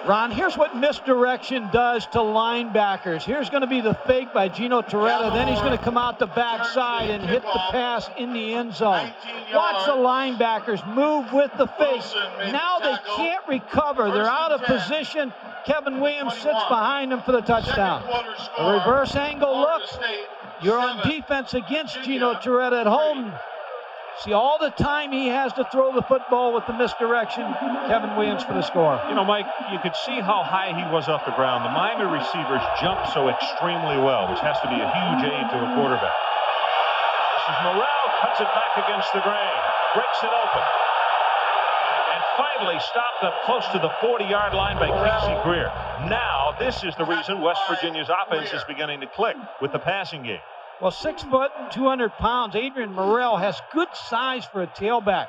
Ron, here's what misdirection does to linebackers. Here's going to be the fake by Gino Toretta. Then he's going to come out the backside and hit the pass in the end zone. Watch the linebackers move with the fake. Now they can't recover. They're out of position. Kevin Williams sits behind him for the touchdown. A reverse angle look. You're on defense against Gino Toretta at home. See all the time he has to throw the football with the misdirection. Kevin Williams for the score. You know, Mike, you could see how high he was off the ground. The Miami receivers jumped so extremely well, which has to be a huge aid to a quarterback. This is Morrell, cuts it back against the grain, breaks it open. And finally stopped up close to the 40-yard line by Casey Greer. Now, this is the reason West Virginia's offense is beginning to click with the passing game. Well, 6 foot and 200 pounds, Adrian Morrell has good size for a tailback.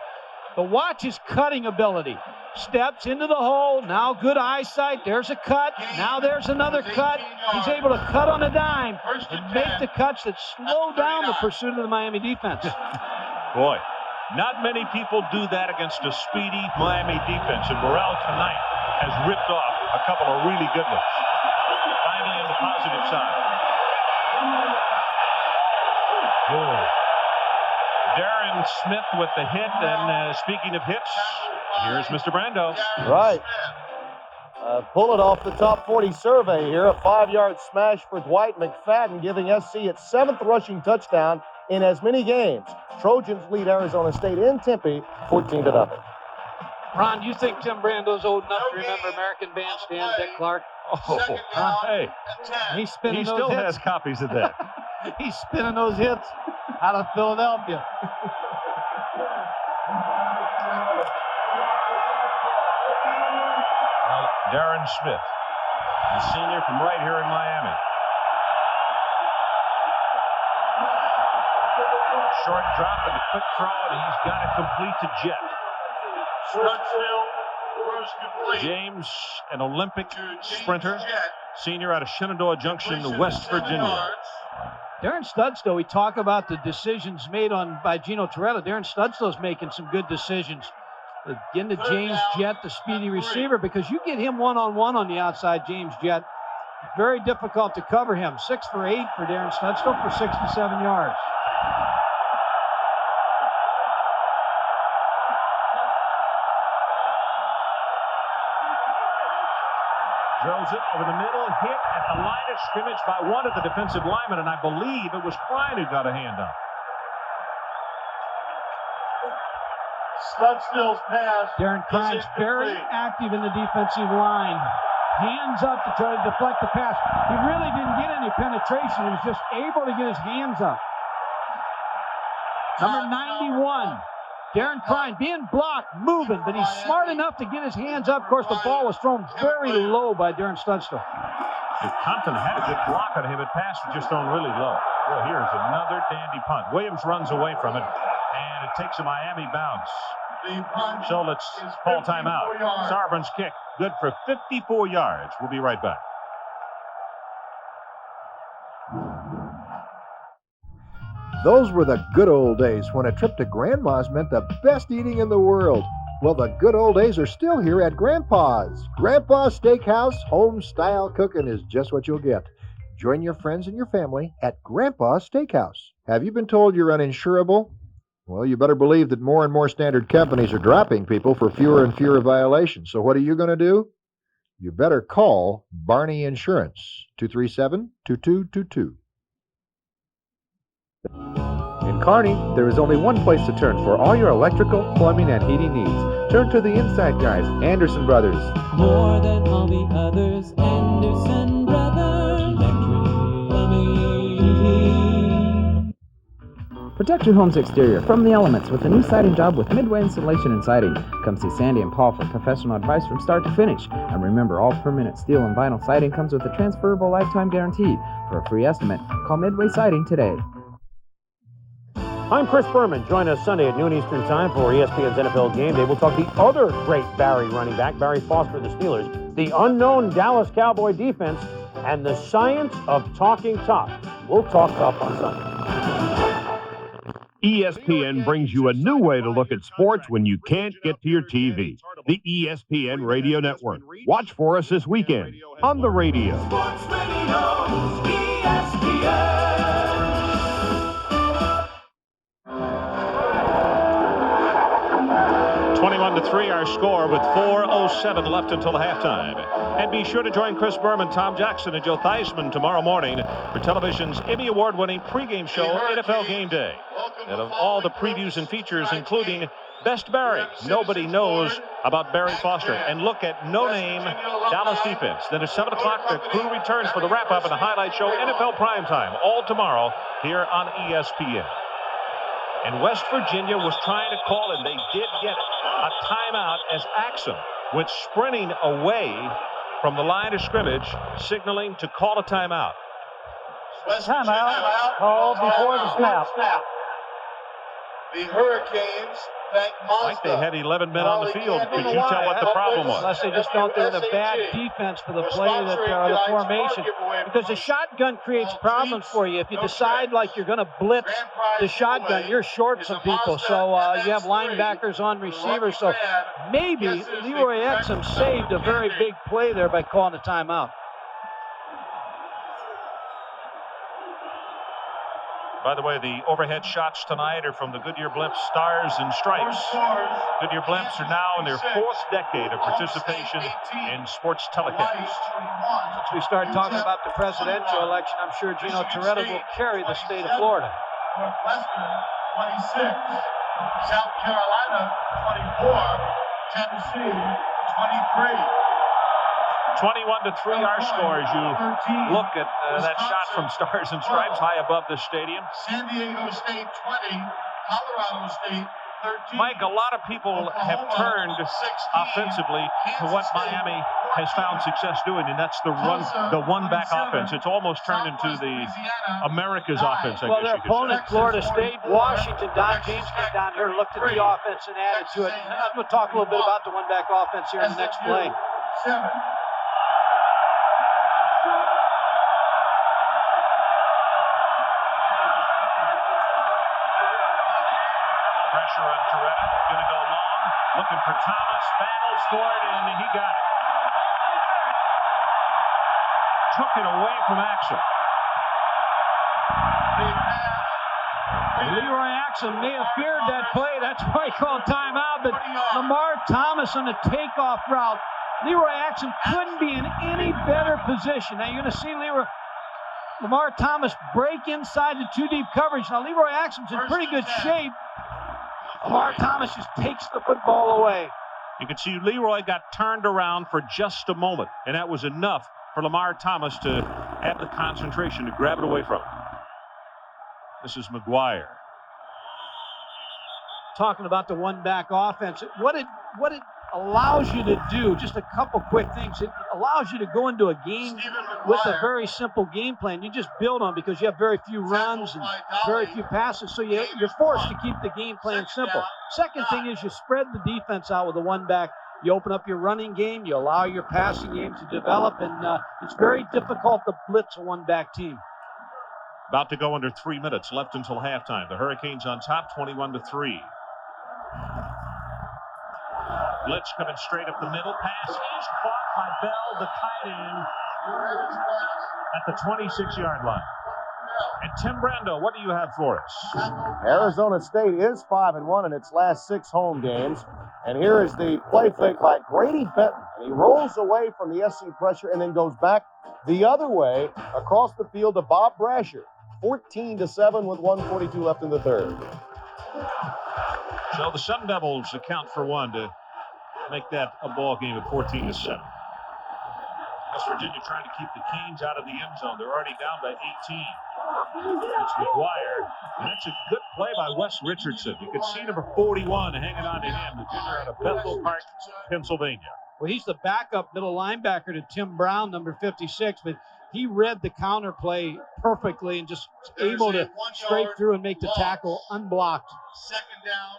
But watch his cutting ability. Steps into the hole, now good eyesight, there's a cut, now there's another cut. He's able to cut on a dime and make the cuts that slow down the pursuit of the Miami defense. Boy, not many people do that against a speedy Miami defense, and Morrell tonight has ripped off a couple of really good ones. Finally on the positive side. Oh. Darren Smith with the hit, and speaking of hits, here's Mr. Brando. Right. Pull it off the top 40 survey here. A 5-yard smash for Dwight McFadden, giving SC its 7th rushing touchdown in as many games. Trojans lead Arizona State in Tempe 14-0. Ron, you think Tim Brando's old enough to remember American Bandstand, Dick Clark? Oh, hey. He's spinning he those still hits. has copies of that. He's spinning those hits out of Philadelphia. Darren Smith, the senior from right here in Miami. Short drop and a quick throw, and he's got it complete to Jet. James, an Olympic sprinter, senior out of Shenandoah Junction, West Virginia. Darren Studstill, we talk about the decisions made by Gino Toretta. Darren Studstill's making some good decisions. Again to James Jett, the speedy receiver, because you get him one-on-one on the outside, James Jett, Very difficult to cover him. 6 for 8 for Darren Studstill for 67 yards. Drills it over the middle, hit at the line of scrimmage by one of the defensive linemen, and I believe it was Klein who got a hand up. Studstill's pass. Darren Klein's very active in the defensive line. Hands up to try to deflect the pass. He really didn't get any penetration. He was just able to get his hands up. Number 91. Darren Klein being blocked, moving, but he's smart enough to get his hands up. Of course, the ball was thrown very low by Darren Studstill. If Compton had a good block on him, it passed just thrown really low. Well, here's another dandy punt. Williams runs away from it, and it takes a Miami bounce. So let's call timeout. Sarburns kick, good for 54 yards. We'll be right back. Those were the good old days when a trip to Grandma's meant the best eating in the world. Well, the good old days are still here at Grandpa's. Grandpa's Steakhouse, home-style cooking is just what you'll get. Join your friends and your family at Grandpa's Steakhouse. Have you been told you're uninsurable? Well, you better believe that more and more standard companies are dropping people for fewer and fewer violations. So what are you going to do? You better call Barney Insurance, 237-2222. In Kearney, there is only one place to turn for all your electrical, plumbing, and heating needs. Turn to the Inside Guys, Anderson Brothers. More than all the others, Anderson Brothers. Electric, plumbing, Protect your home's exterior from the elements with a new siding job with Midway Insulation and Siding. Come see Sandy and Paul for professional advice from start to finish. And remember, all permanent steel and vinyl siding comes with a transferable lifetime guarantee. For a free estimate, call Midway Siding today. I'm Chris Berman. Join us Sunday at noon Eastern Time for ESPN's NFL Game Day. We'll talk the other great Barry running back, Barry Foster of the Steelers, the unknown Dallas Cowboy defense, and the science of talking top. We'll talk up on Sunday. ESPN brings you a new way to look at sports when you can't get to your TV. The ESPN Radio Network. Watch for us this weekend on the radio. Sports Radio, ESPN. 21-3 our score with 4:07 left until halftime. And be sure to join Chris Berman, Tom Jackson, and Joe Theismann tomorrow morning for television's Emmy Award-winning pregame show, NFL Game Day. And of all the previews and features, including Best Barry. Nobody knows about Barry Foster. And look at no-name Dallas defense. Then at 7 o'clock, the crew returns for the wrap-up and the highlight show, NFL Primetime, all tomorrow here on ESPN. And West Virginia was trying to call it. They did get a timeout as Axum went sprinting away from the line of scrimmage, signaling to call a timeout. Timeout called before the snap. The Hurricanes thank Mazda. Like they had 11 men on the field. Could you tell what the problem was? Unless they just felt they're in a bad defense for the play that the formation. Because the shotgun creates problems for you. If you decide like you're going to blitz the shotgun, you're short some people. So you have linebackers on receivers. So maybe Leroy Exum saved a very big play there by calling a timeout. By the way, the overhead shots tonight are from the Goodyear Blimp Stars and Stripes. Goodyear Blimps are now in their 4th decade of participation in sports telecast. Since we start talking about the presidential election, I'm sure Gino Toretto will carry the state of Florida. Northwestern 26, South Carolina 24, Tennessee 23. 21-3 our score as you look at that shot from Stars and Stripes high above the stadium. San Diego State 20, Colorado State 13. Mike, a lot of people have turned offensively to what Miami has found success doing, and that's the one-back offense. It's almost turned into the America's offense, I well, guess their opponent, Florida State, Washington, Don James came down here, looked at the offense and added to it. I'm going to talk a little bit about the one-back offense here in the next play. 7. Pressure on Toretto, going to go long, looking for Thomas, battles for it, and he got it. took it away from Axum. Leroy Axum may have feared that play. That's why he called timeout. But Lamar Thomas on the takeoff route. Leroy Axum couldn't be in any better position. Now you're going to see Lamar Thomas break inside the two deep coverage. Now Leroy Axum's in pretty good shape. Lamar Thomas just takes the football away. You can see Leroy got turned around for just a moment, and that was enough for Lamar Thomas to have the concentration to grab it away from him. This is McGuire. Talking about the one-back offense, what it allows you to do, just a couple quick things. It allows you to go into a game with a very simple game plan. You just build on because you have very few runs and very few passes, so you're forced to keep the game plan simple. Second thing is you spread the defense out with a one-back. You open up your running game, you allow your passing game to develop, and it's very difficult to blitz a one-back team. About to go under 3 minutes left until halftime. The Hurricanes on top, 21-3. Blitz coming straight up the middle. Pass is caught by Bell, the tight end, at the 26-yard line. And Tim Brando, what do you have for us? Arizona State is 5-1 in its last 6 home games. And here is the play fake by Grady Benton. And he rolls away from the SC pressure and then goes back the other way across the field to Bob Brasher. 14-7 with 1:42 left in the third. So the Sun Devils account for one to make that a ball game at 14-7. West Virginia trying to keep the Canes out of the end zone. They're already down by 18. It's McGuire, and that's a good play by Wes Richardson. You can see number 41 hanging on to him, the junior out of Bethel Park, Pennsylvania. Well, he's the backup middle linebacker to Tim Brown, number 56, but he read the counter play perfectly and just able to straight through and make the tackle unblocked. Second down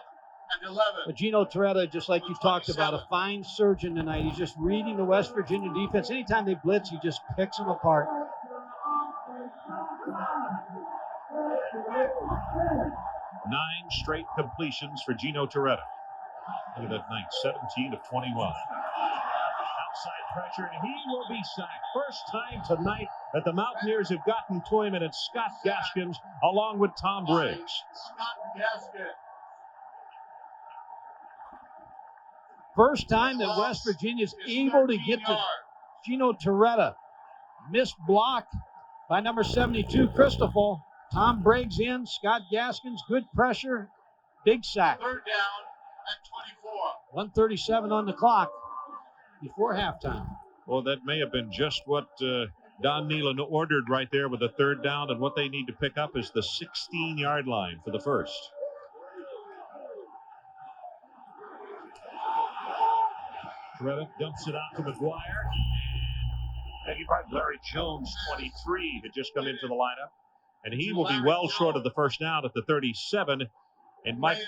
and 11. But Gino Toretta, just like you talked about, a fine surgeon tonight. He's just reading the West Virginia defense. Anytime they blitz, he just picks them apart. 9 straight completions for Gino Toretta. Look at that night, 17 of 21. Outside pressure, and he will be sacked. First time tonight that the Mountaineers have gotten to him, and it's Scott Gaskins along with Tom Briggs. Scott Gaskins. First time that West Virginia's able to get to Gino Toretta. Missed block by number 72, Christoffel. Tom Briggs in, Scott Gaskins, good pressure, big sack. Third down and 24. 1:37 on the clock before halftime. Well, that may have been just what Don Nealon ordered right there with the third down, and what they need to pick up is the 16-yard line for the first. Toretta dumps it out to McGuire. And Larry Jones, 23, had just come into the lineup. And he will be well short of the first down at the 37. And Mike,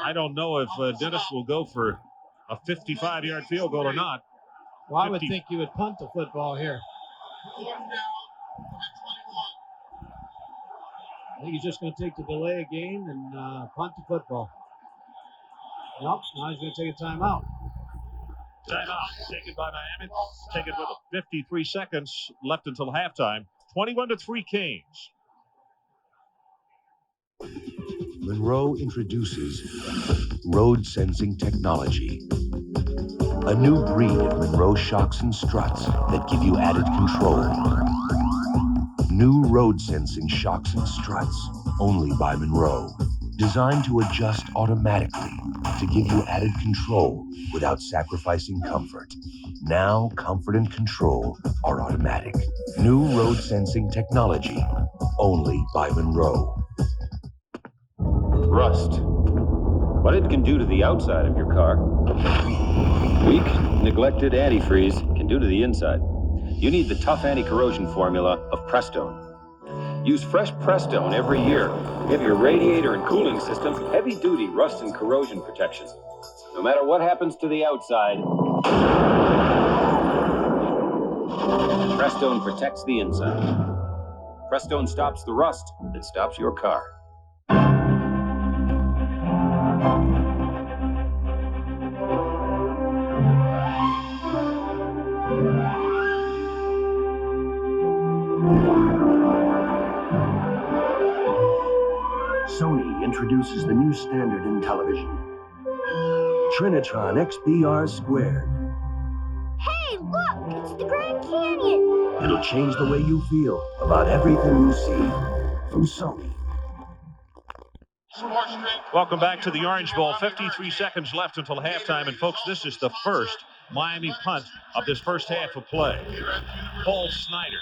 I don't know if Dennis will go for a 55-yard field goal or not. Well, I would think you would punt the football here. I think he's just going to take the delay of game and punt the football. Nope, now he's going to take a timeout. Timeout taken by Miami. Taken with 53 seconds left until halftime. 21-3 Canes. Monroe introduces road sensing technology. A new breed of Monroe shocks and struts that give you added control. New road sensing shocks and struts, only by Monroe. Designed to adjust automatically to give you added control without sacrificing comfort. Now, comfort and control are automatic. New road sensing technology, only by Monroe. Rust. What it can do to the outside of your car, weak, neglected antifreeze can do to the inside. You need the tough anti-corrosion formula of Prestone. Use fresh Prestone every year to give your radiator and cooling system heavy-duty rust and corrosion protection. No matter what happens to the outside, Prestone protects the inside. Prestone stops the rust that stops your car. introduces the new standard in television. Trinitron XBR Squared. Hey, look! It's the Grand Canyon! It'll change the way you feel about everything you see. From Sony. Welcome back to the Orange Bowl. 53 seconds left until halftime. And, folks, this is the first Miami punt of this first half of play. Paul Snyder.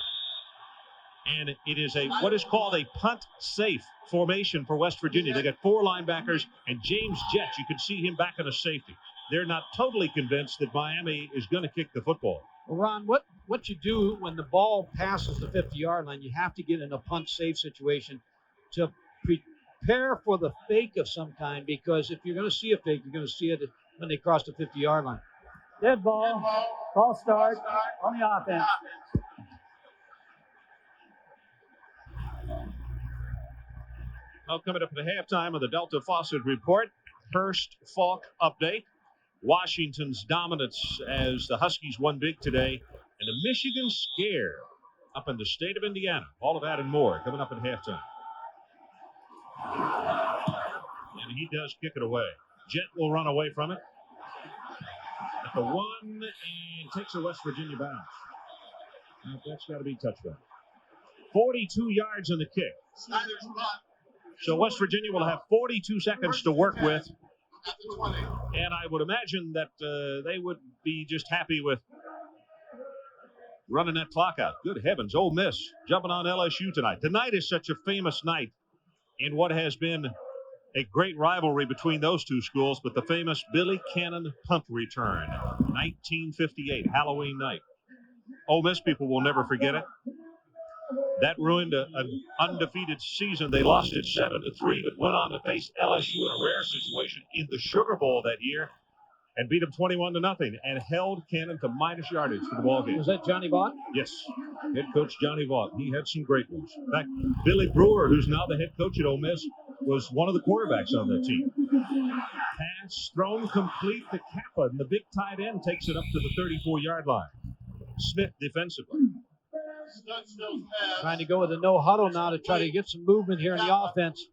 And it is what is called a punt-safe formation for West Virginia. They got 4 linebackers, and James Jett, you can see him back in a safety. They're not totally convinced that Miami is going to kick the football. Well, Ron, what you do when the ball passes the 50-yard line, you have to get in a punt-safe situation to prepare for the fake of some kind, because if you're going to see a fake, you're going to see it when they cross the 50-yard line. Dead ball. Ball start on the offense. Now coming up at the halftime of the Delta Faucet Report, Hurst Falk update. Washington's dominance as the Huskies won big today, and a Michigan scare up in the state of Indiana. All of that and more coming up at halftime. And he does kick it away. Jett will run away from it at the 1 and takes a West Virginia bounce. That's got to be touchdown. 42 yards on the kick. So West Virginia will have 42 seconds to work with. And I would imagine that they would be just happy with running that clock out. Good heavens, Ole Miss jumping on LSU tonight. Tonight is such a famous night in what has been a great rivalry between those two schools, but the famous Billy Cannon punt return, 1958, Halloween night. Ole Miss people will never forget it. That ruined an undefeated season. They lost it 7-3, but went on to face LSU in a rare situation in the Sugar Bowl that year and beat them 21-0 and held Cannon to minus yardage for the ball game. Was that Johnny Vaught? Yes, head coach Johnny Vaught. He had some great ones. In fact, Billy Brewer, who's now the head coach at Ole Miss, was one of the quarterbacks on that team. Pass thrown complete to Kappa, and the big tight end takes it up to the 34-yard line. Smith defensively. Trying to go with a no huddle now to try to get some movement here in the offense.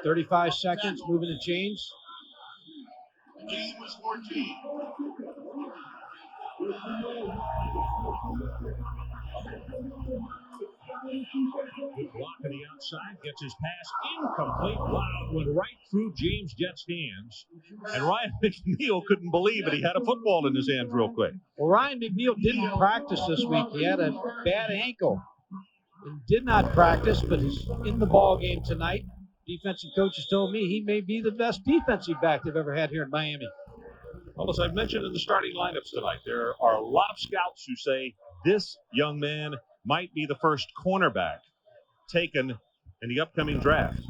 35 seconds, moving the chains. The game was 14. Good block on the outside, gets his pass incomplete. Wow, went right through James Jett's hands. And Ryan McNeil couldn't believe it. He had a football in his hands real quick. Well, Ryan McNeil didn't practice this week. He had a bad ankle and did not practice, but he's in the ball game tonight. Defensive coaches told me he may be the best defensive back they've ever had here in Miami. Well, as I've mentioned in the starting lineups tonight, there are a lot of scouts who say this young man might be the first cornerback taken in the upcoming draft.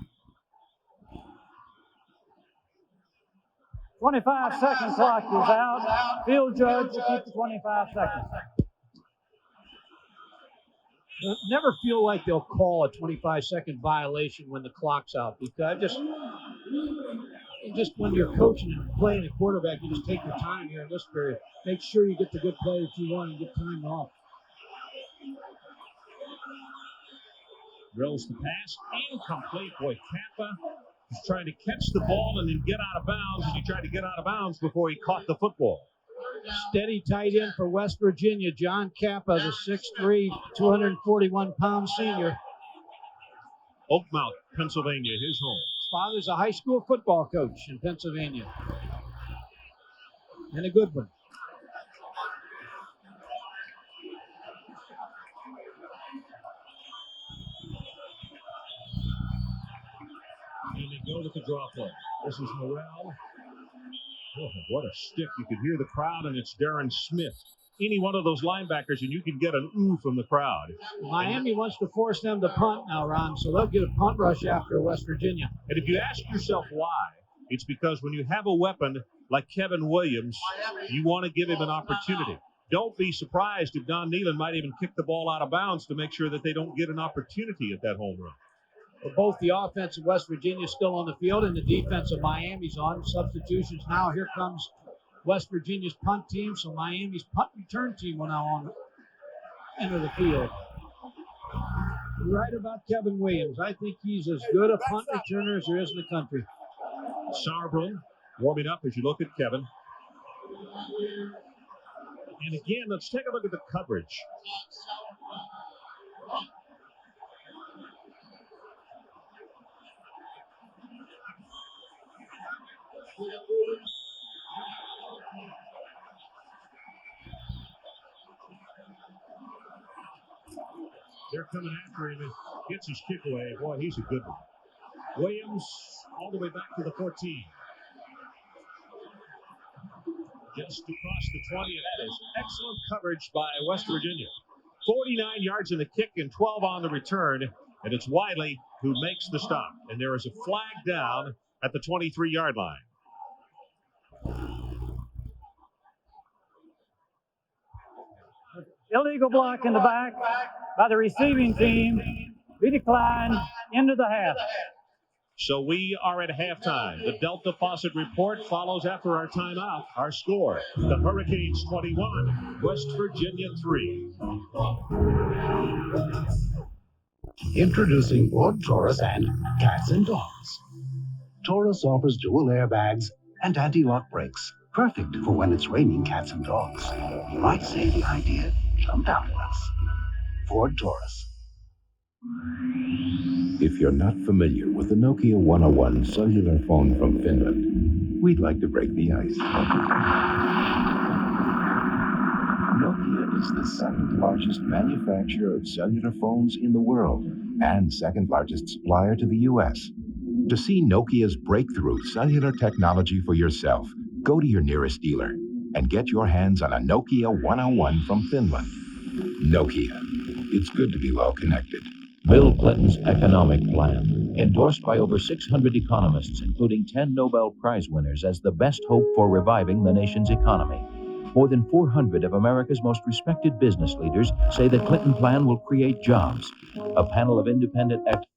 25-second clock is out. Field judge will keep the 25 seconds. Never feel like they'll call a 25-second violation when the clock's out, because just when you're coaching and playing a quarterback, you just take your time here in this period. Make sure you get the good play that you want and get time off. Drills the pass, incomplete. Boy, Kappa was trying to catch the ball and then get out of bounds, and he tried to get out of bounds before he caught the football. Steady tight end for West Virginia, John Kappa, the 6'3", 241-pound senior. Oakmount, Pennsylvania, his home. His father's a high school football coach in Pennsylvania. And a good one. And they go with the draw play. This is Morrell. Oh, what a stick. You could hear the crowd, and it's Darren Smith. Any one of those linebackers, and you can get an ooh from the crowd. Miami wants to force them to punt now, Ron, so they'll get a punt rush after West Virginia. And if you ask yourself why, it's because when you have a weapon like Kevin Williams, you want to give him an opportunity. Don't be surprised if Don Nealon might even kick the ball out of bounds to make sure that they don't get an opportunity at that home run. But both the offense of West Virginia is still on the field and the defense of Miami's on. Substitutions now. Here comes West Virginia's punt team. So Miami's punt return team will now enter the field. Right about Kevin Williams. I think he's as good a punt returner as there is in the country. Sauerbrunn warming up as you look at Kevin. And again, let's take a look at the coverage. They're coming after him and gets his kick away. Boy, he's a good one. Williams all the way back to the 14. Just across the 20, and that is excellent coverage by West Virginia. 49 yards in the kick and 12 on the return, and it's Wiley who makes the stop. And there is a flag down at the 23-yard line. Illegal block in the back by the receiving team. Be declined into the half. So we are at halftime. The Delta Faucet report follows after our timeout. Our score, the Hurricanes 21, West Virginia 3. Introducing Ford Taurus and Cats and Dogs. Taurus offers dual airbags and anti-lock brakes, perfect for when it's raining cats and dogs. You might say the idea jumped out at us. Ford Taurus. If you're not familiar with the Nokia 101 cellular phone from Finland, we'd like to break the ice. Nokia is the second largest manufacturer of cellular phones in the world and second largest supplier to the U.S. To see Nokia's breakthrough cellular technology for yourself, go to your nearest dealer and get your hands on a Nokia 101 from Finland. Nokia. It's good to be well connected. Bill Clinton's economic plan, endorsed by over 600 economists, including 10 Nobel Prize winners, as the best hope for reviving the nation's economy. More than 400 of America's most respected business leaders say the Clinton plan will create jobs. A panel of independent experts